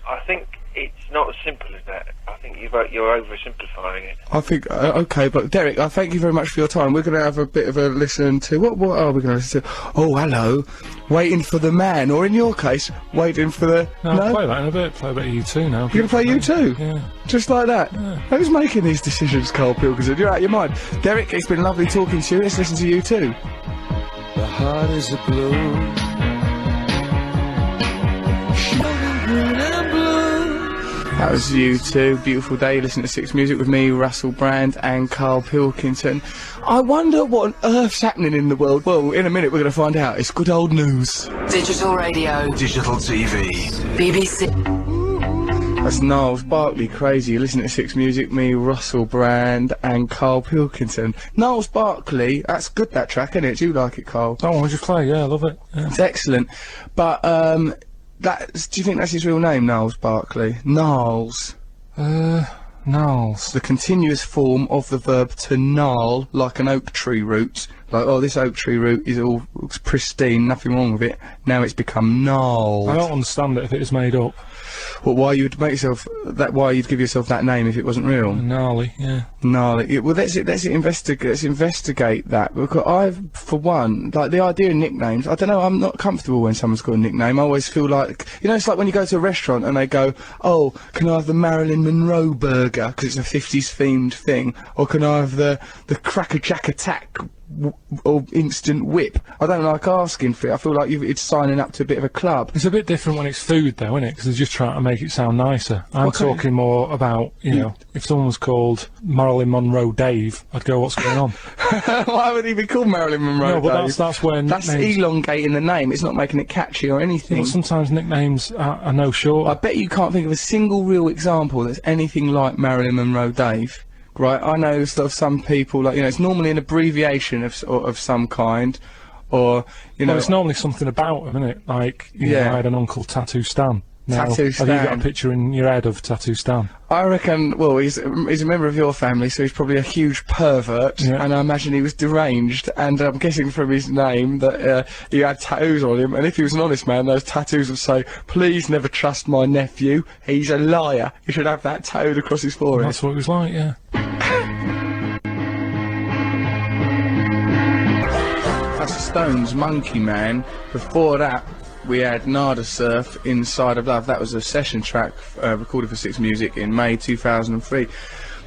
I think it's not as simple as that. I think you're oversimplifying it. I think, okay, but Derek, I thank you very much for your time. We're going to have a bit of a listen to, what are we going to listen to? Oh, hello, Waiting for the Man, or in your case, Waiting for the... No, I'll play that in a bit, play a bit of U2 now. You're going to play U2? Yeah. Just like that? Yeah. Who's making these decisions, Karl Pilkington? You're out of your mind. Derek, it's been lovely talking to you. Let's listen to U2. The heart is a blue. That was U2, Beautiful Day, listening to Six Music with me, Russel Brand and Karl Pilkington. I wonder what on earth's happening in the world. Well, in a minute we're going to find out. It's good old news. Digital radio. Digital TV. BBC. That's Niles Barkley, Crazy. You're listening to Six Music, me, Russel Brand and Karl Pilkington. Niles Barkley, that's good, that track, isn't it? Do you like it, Karl? Oh, what'd you play? Yeah, I love it. Yeah. It's excellent. But, do you think that's his real name, Niles Barkley? Niles. Niles. The continuous form of the verb to gnarl, like an oak tree root. Like, oh, this oak tree root is all pristine, nothing wrong with it. Now it's become gnarled. I don't understand it if it is made up. Well, why you'd make yourself that? Why you'd give yourself that name if it wasn't real? Gnarly, yeah. Gnarly. Yeah, well, let's investigate that, because for one, like the idea of nicknames. I don't know. I'm not comfortable when someone's got a nickname. I always feel like, you know, it's like when you go to a restaurant and they go, "Oh, can I have the Marilyn Monroe burger because it's a 50s themed thing, or can I have the Cracker Jack Attack?" Or instant whip. I don't like asking for it. I feel like it's signing up to a bit of a club. It's a bit different when it's food, though, isn't it? Because they're just trying to make it sound nicer. I'm talking more about, you know, if someone was called Marilyn Monroe Dave, I'd go, what's going on? Why would he be called Marilyn Monroe No, but Dave? that's when that's elongating the name. It's not making it catchy or anything. Well, sometimes nicknames are no short. I bet you can't think of a single real example that's anything like Marilyn Monroe Dave. Right, I know sort of some people, like, you know, it's normally an abbreviation of some kind, or, you know... Well, it's normally something about them, isn't it? Like, you know, I had an uncle, Tattoo Stan. Now, Tattoo Stan. Have you got a picture in your head of Tattoo Stan? I reckon, well, he's a member of your family, so he's probably a huge pervert, and I imagine he was deranged, and I'm guessing from his name that he had tattoos on him, and if he was an honest man, those tattoos would say, "Please never trust my nephew, he's a liar." He should have that tattooed across his forehead. That's what it was like, yeah. That's the Stones, Monkey Man. Before that, we had Nada Surf, Inside of Love. That was a session track recorded for Six Music in May 2003.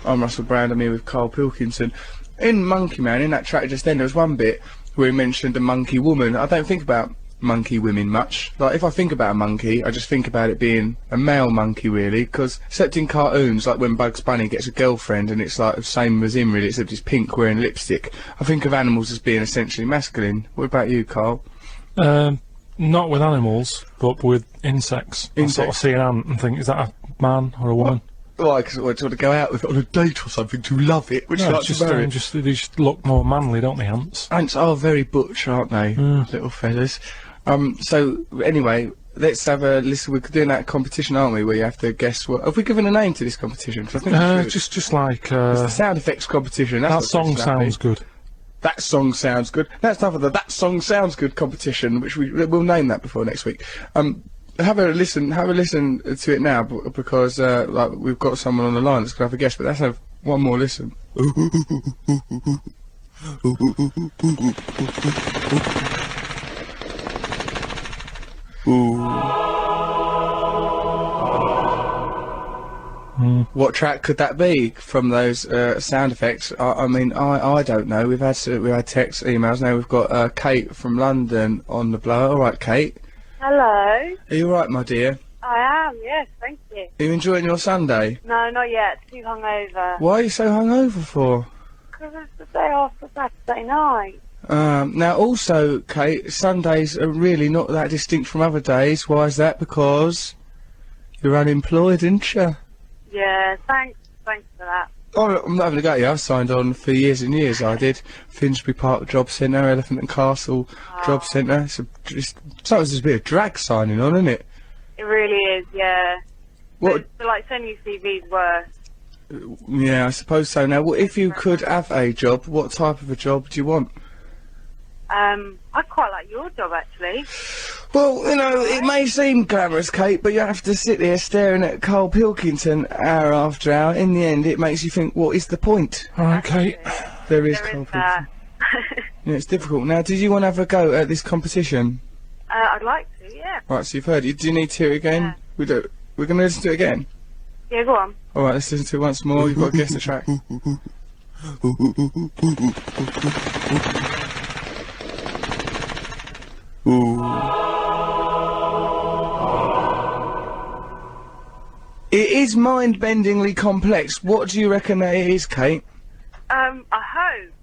I'm Russel Brand, I'm here with Karl Pilkington. In Monkey Man, in that track just then, there was one bit where he mentioned a monkey woman. I don't think about monkey women much. Like, if I think about a monkey, I just think about it being a male monkey, really, because except in cartoons, like when Bugs Bunny gets a girlfriend and it's like the same as him, really, except he's pink wearing lipstick. I think of animals as being essentially masculine. What about you, Karl? Not with animals, but with insects. I sort of see an ant and think, is that a man or a woman? Why? Because I want to go out with it on a date or something to love it. Which no, like they just look more manly, don't they, ants? Ants are very butch, aren't they? Little fellas. So, anyway, let's have a listen. We're doing that competition, aren't we, where you have to guess what... Have we given a name to this competition? I think just like... it's the sound effects competition. That song sounds good. That song sounds good. That's enough of the That Song Sounds Good competition, which we'll name that before next week. Have a listen to it now, because like, we've got someone on the line that's going to have a guess, but let's have one more listen. What track could that be from those sound effects? I mean, I don't know. We've had texts, emails. Now we've got Kate from London on the blower. All right, Kate. Hello. Are you all right, my dear? I am. Yes, thank you. Are you enjoying your Sunday? No, not yet. Too hungover. Why are you so hungover for? Because it's the day after Saturday night. Now also, Kate, Sundays are really not that distinct from other days. Why is that? Because you're unemployed, aren't you? Yeah, thanks for that. Oh, I'm not having a go at you. I've signed on for years and years. I did Finsbury Park Job Centre, Elephant and Castle Job Centre. It's sometimes there's a bit of drag signing on, isn't it? It really is, yeah. What? But like, sending CVs worse. Yeah, I suppose so. Now, if you could have a job, what type of a job do you want? I quite like your job, actually. Well, you know, it may seem glamorous, Kate, but you have to sit there staring at Karl Pilkington hour after hour. In the end, it makes you think, what is the point? Alright, Kate. There is Karl Pilkington. Yeah, it's difficult. Now, did you want to have a go at this competition? I'd like to, yeah. Right, so you've heard it. Do you need to hear it again? Yeah. We're going to listen to it again? Yeah, go on. Alright, let's listen to it once more. You've got to guess the track. It is mind-bendingly complex. What do you reckon it is, Kate? I hope.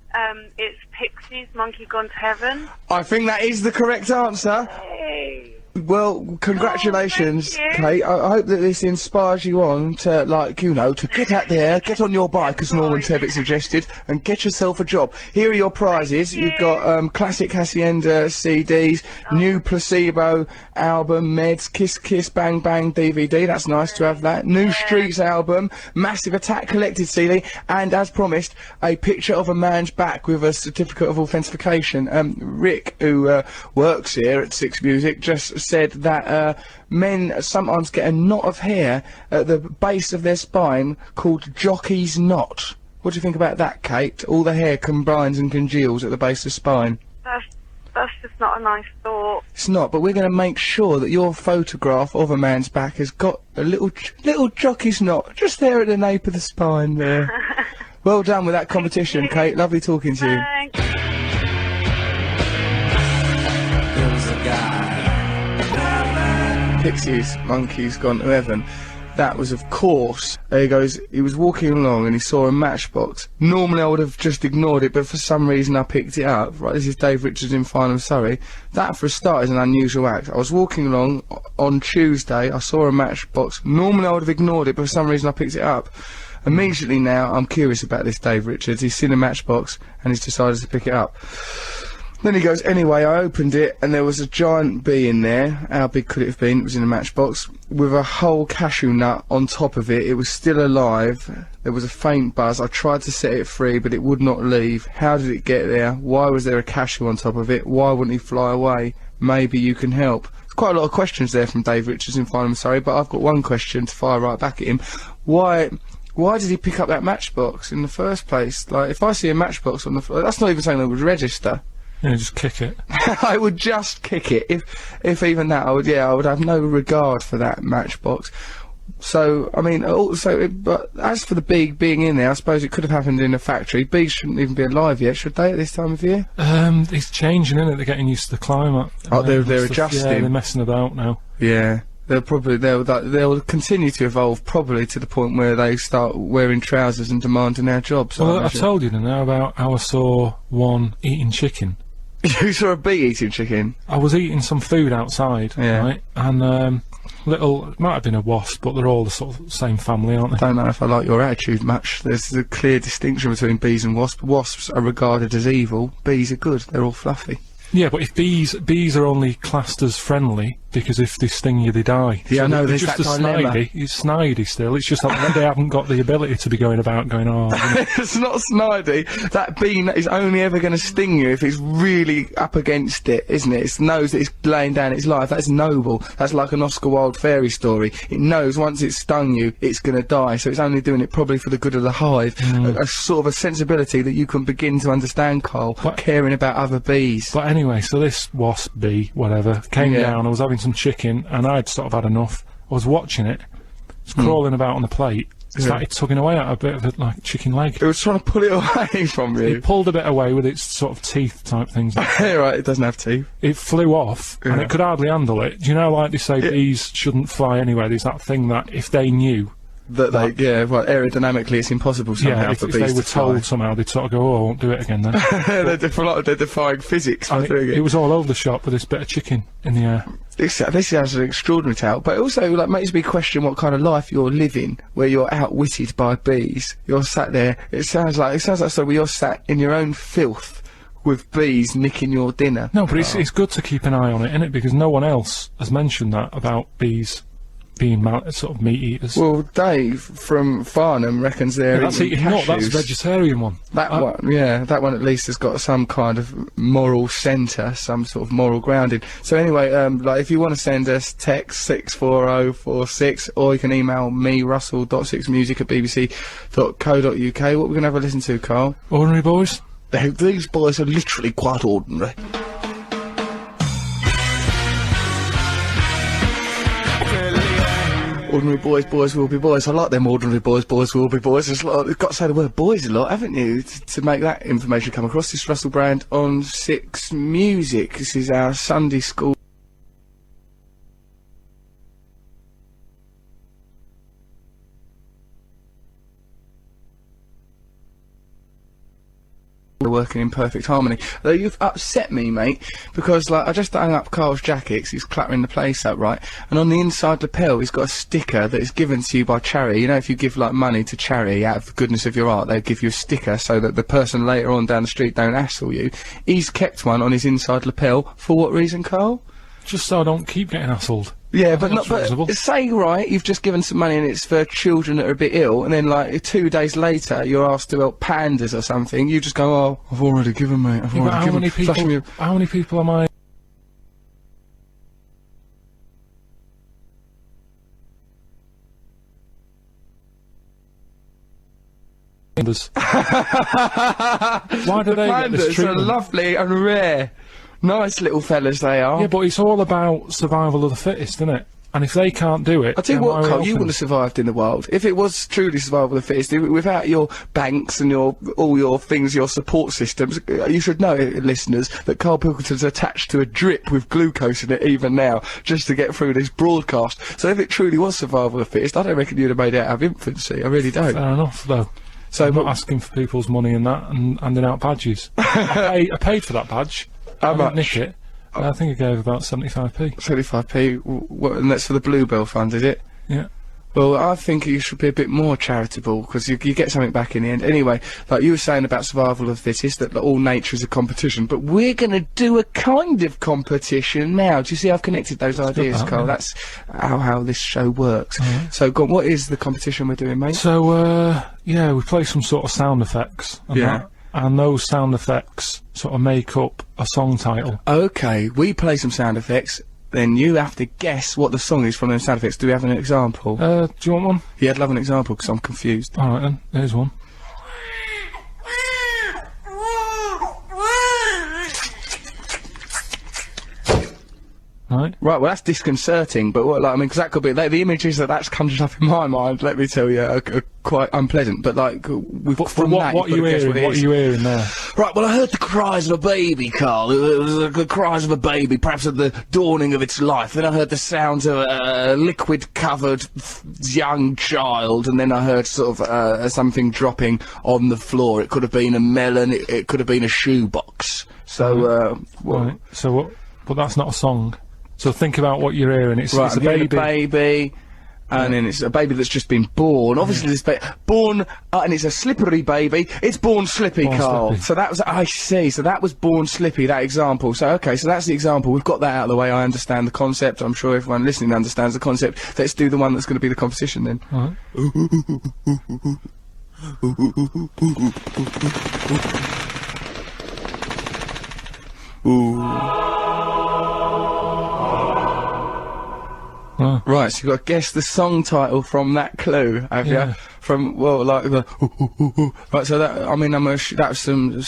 It's Pixies, Monkey Gone to Heaven. I think that is the correct answer. Hey. Well, congratulations, Kate. I hope that this inspires you on to, like, you know, to get out there, get on your bike, as Norman Tebbit suggested, and get yourself a job. Here are your prizes. You've got, classic Hacienda CDs, new Placebo album, Meds, Kiss Kiss Bang Bang DVD. That's nice to have that. New Streets album, Massive Attack collected CD, and, as promised, a picture of a man's back with a certificate of authentication. Rick, who, works here at Six Music, just said that men sometimes get a knot of hair at the base of their spine called jockey's knot. What do you think about that, Kate? All the hair combines and congeals at the base of the spine. That's just not a nice thought. It's not, but we're going to make sure that your photograph of a man's back has got a little jockey's knot just there at the nape of the spine there. Well done with that competition, Kate. Lovely talking to you. Thanks. There was a guy. Pixies, Monkeys Gone to Heaven. That was, of course, he goes, he was walking along and he saw a matchbox. Normally I would have just ignored it, but for some reason I picked it up. Right, this is Dave Richards in Farnham, Surrey. That, for a start, is an unusual act. I was walking along on Tuesday, I saw a matchbox. Normally I would have ignored it, but for some reason I picked it up. Immediately now, I'm curious about this Dave Richards. He's seen a matchbox and he's decided to pick it up. Then he goes, anyway, I opened it and there was a giant bee in there. How big could it have been? It was in a matchbox with a whole cashew nut on top of it. It was still alive. There was a faint buzz. I tried to set it free, but it would not leave. How did it get there? Why was there a cashew on top of it? Why wouldn't he fly away? Maybe you can help. There's quite a lot of questions there from Dave Richards in Farnham, Surrey, but I've got one question to fire right back at him. Why did he pick up that matchbox in the first place? Like, if I see a matchbox on the floor, that's not even saying I would register. Yeah, just kick it. I would just kick it. If even that, I would have no regard for that matchbox. So, I mean, but as for the bee being in there, I suppose it could have happened in a factory. Bees shouldn't even be alive yet, should they, at this time of year? It's changing, isn't it? They're getting used to the climate. Oh, they're adjusting. Yeah, they're messing about now. Yeah. They'll continue to evolve, probably to the point where they start wearing trousers and demanding our jobs. Well, I've told you now about how I saw one eating chicken. You saw a bee eating chicken? I was eating some food outside, right? And, it might have been a wasp, but they're all the sort of same family, aren't they? I don't know if I like your attitude much. There's a clear distinction between bees and wasps. Wasps are regarded as evil, bees are good, they're all fluffy. Yeah, but if bees are only classed as friendly, because if they sting you, they die. Yeah, so I know, they're there's just that dilemma. It's snidey still, it's just that they haven't got the ability to be going about going, oh... It's not snidey. That bee is only ever going to sting you if it's really up against it, isn't it? It knows that it's laying down its life. That's noble. That's like an Oscar Wilde fairy story. It knows once it's stung you, it's going to die, so it's only doing it probably for the good of the hive. A sort of a sensibility that you can begin to understand, Carl, caring about other bees. But anyway, so this wasp bee, whatever, came down, I was having some chicken, and I'd sort of had enough. I was watching it, it's crawling about on the plate, it started tugging away at a bit of a, like, chicken leg. It was trying to pull it away from you. It pulled a bit away with its sort of teeth type things. Right, it doesn't have teeth. It flew off, and it could hardly handle it. Do you know, like they say, bees shouldn't fly anyway, there's that thing that if they knew... That aerodynamically it's impossible somehow for bees to fly. If they were told somehow, they'd sort of go, oh, I won't do it again then. They're defying physics by doing it. It was all over the shop with this bit of chicken in the air. This has an extraordinary tale, but it also, like, makes me question what kind of life you're living, where you're outwitted by bees. You're sat there, it sounds like a story where you're sat in your own filth with bees nicking your dinner. No, but it's good to keep an eye on it, innit? Because no one else has mentioned that about bees. being sort of meat eaters. Well, Dave from Farnham reckons they're that's eating nut, that's a vegetarian one. That one, yeah, that one at least has got some kind of moral centre, some sort of moral grounding. So anyway, like, if you want to send us text 64046, or you can email me, russell.6music@bbc.co.uk. What are we going to have a listen to, Carl? Ordinary Boys? These boys are literally quite ordinary. Ordinary boys will be boys. I like them ordinary boys will be boys. You've got to say the word boys a lot, haven't you, to make that information come across. This is Russel Brand on 6 Music. This is our Sunday school. Working in perfect harmony. Though you've upset me, mate, because like I just hung up Carl's jacket 'cause he's clattering the place up, right? And on the inside lapel he's got a sticker that is given to you by charity. You know, if you give like money to charity out of the goodness of your heart, they give you a sticker so that the person later on down the street don't hassle you. He's kept one on his inside lapel. For what reason, Carl? Just so I don't keep getting hassled. Yeah, but not. But say, right, you've just given some money and it's for children that are a bit ill, and then like 2 days later you're asked to help pandas or something. You just go, "Oh, I've already given, mate. I've already given." How many people am I? Why do they get this treatment? Pandas are lovely and rare. Nice little fellas they are. Yeah, but it's all about survival of the fittest, isn't it? And if they can't do it... I'll tell you what, Carl, you wouldn't have survived in the wild. If it was truly survival of the fittest, without your banks and all your things, your support systems, you should know, listeners, that Karl Pilkington's attached to a drip with glucose in it even now, just to get through this broadcast. So if it truly was survival of the fittest, I don't reckon you'd have made it out of infancy. I really don't. Fair enough, though. So I'm not asking for people's money and that, and handing out badges. I paid for that badge. How much? Nick it. I think I gave about 75p. 75p, and that's for the Bluebell Fund, is it? Yeah. Well, I think you should be a bit more charitable, because you get something back in the end. Anyway, like you were saying about survival of the fittest, that all nature is a competition, but we're going to do a kind of competition now. Do you see I've connected those ideas, Carl? Yeah. That's how this show works. So, go on, what is the competition we're doing, mate? So, yeah, we play some sort of sound effects. And those sound effects sort of make up a song title. Okay, we play some sound effects, then you have to guess what the song is from those sound effects. Do we have an example? Do you want one? Yeah, I'd love an example, because I'm confused. Alright then, here's one. Right, well, that's disconcerting, but what, like, I mean, 'cause that could be, like, the images that's conjured up in my mind, let me tell you, are quite unpleasant, but, like, what are you hearing there? Right, well, I heard the cries of a baby, Carl. It was the cries of a baby, perhaps at the dawning of its life. Then I heard the sounds of a liquid-covered young child, and then I heard sort of, something dropping on the floor. It could have been a melon, it could have been a shoebox. So, right, so what, but that's not a song. So think about what you're hearing. It's a baby, and then it's a baby that's just been born. Obviously, this born, and it's a slippery baby. It's born slippy, Carl. So that was, I see. So that was born slippy. That example. So okay, so that's the example. We've got that out of the way. I understand the concept. I'm sure everyone listening understands the concept. Let's do the one that's going to be the competition then. All right. Right, so you've got to guess the song title from that clue, have you? From, well, like the right, so that, I mean, that was some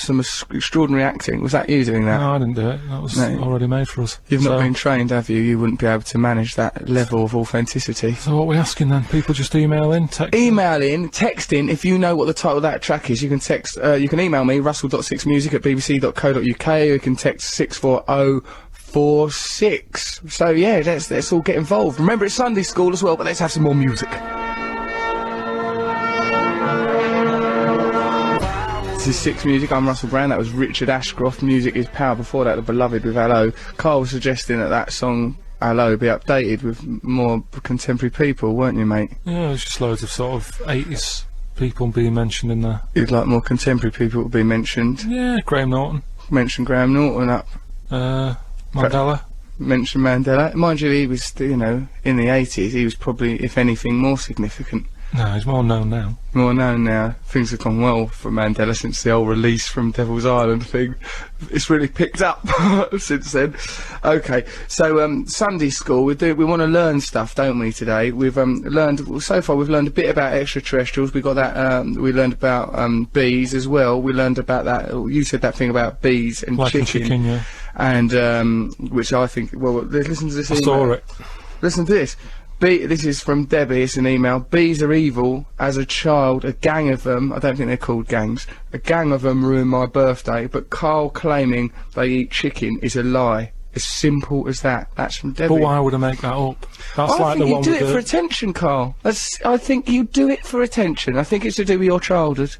extraordinary acting. Was that you doing that? No, I didn't do it. That was already made for us. You've not been trained, have you? You wouldn't be able to manage that level of authenticity. So what are we asking then? People just email in, text? Email in, text in. If you know what the title of that track is, you can text, you can email me, russell.6music@bbc.co.uk, or you can text 64046. So yeah, let's all get involved. Remember, it's Sunday school as well, but let's have some more music. This is 6 Music, I'm Russel Brand, that was Richard Ashcroft, Music is Power, before that The Beloved with Hello. Carl was suggesting that song, Hello, be updated with more contemporary people, weren't you, mate? Yeah, there's just loads of sort of 80s people being mentioned in there. You'd like more contemporary people to be mentioned? Yeah, Graham Norton. Mention Graham Norton up. Mandela. mention Mandela. Mind you, he was, you know, in the 80s, he was probably, if anything, more significant. No, he's more known now. More known now. Things have gone well for Mandela since the old release from Devil's Island thing. It's really picked up since then. Okay, so Sunday school, we want to learn stuff, don't we, today? We've learned, so far we've learned a bit about extraterrestrials. We got that, we learned about bees as well. We learned about that, you said that thing about bees and like chicken. Yeah. And, which I think, well, listen to this email. I saw it. Listen to this. This is from Debbie, it's an email. Bees are evil. As a child, a gang of them, I don't think they're called gangs, a gang of them ruined my birthday, but Carl claiming they eat chicken is a lie. As simple as that. That's from Debbie. But why would I make that up? That's like the one you do it for attention, Carl. I think you do it for attention. I think it's to do with your childhood.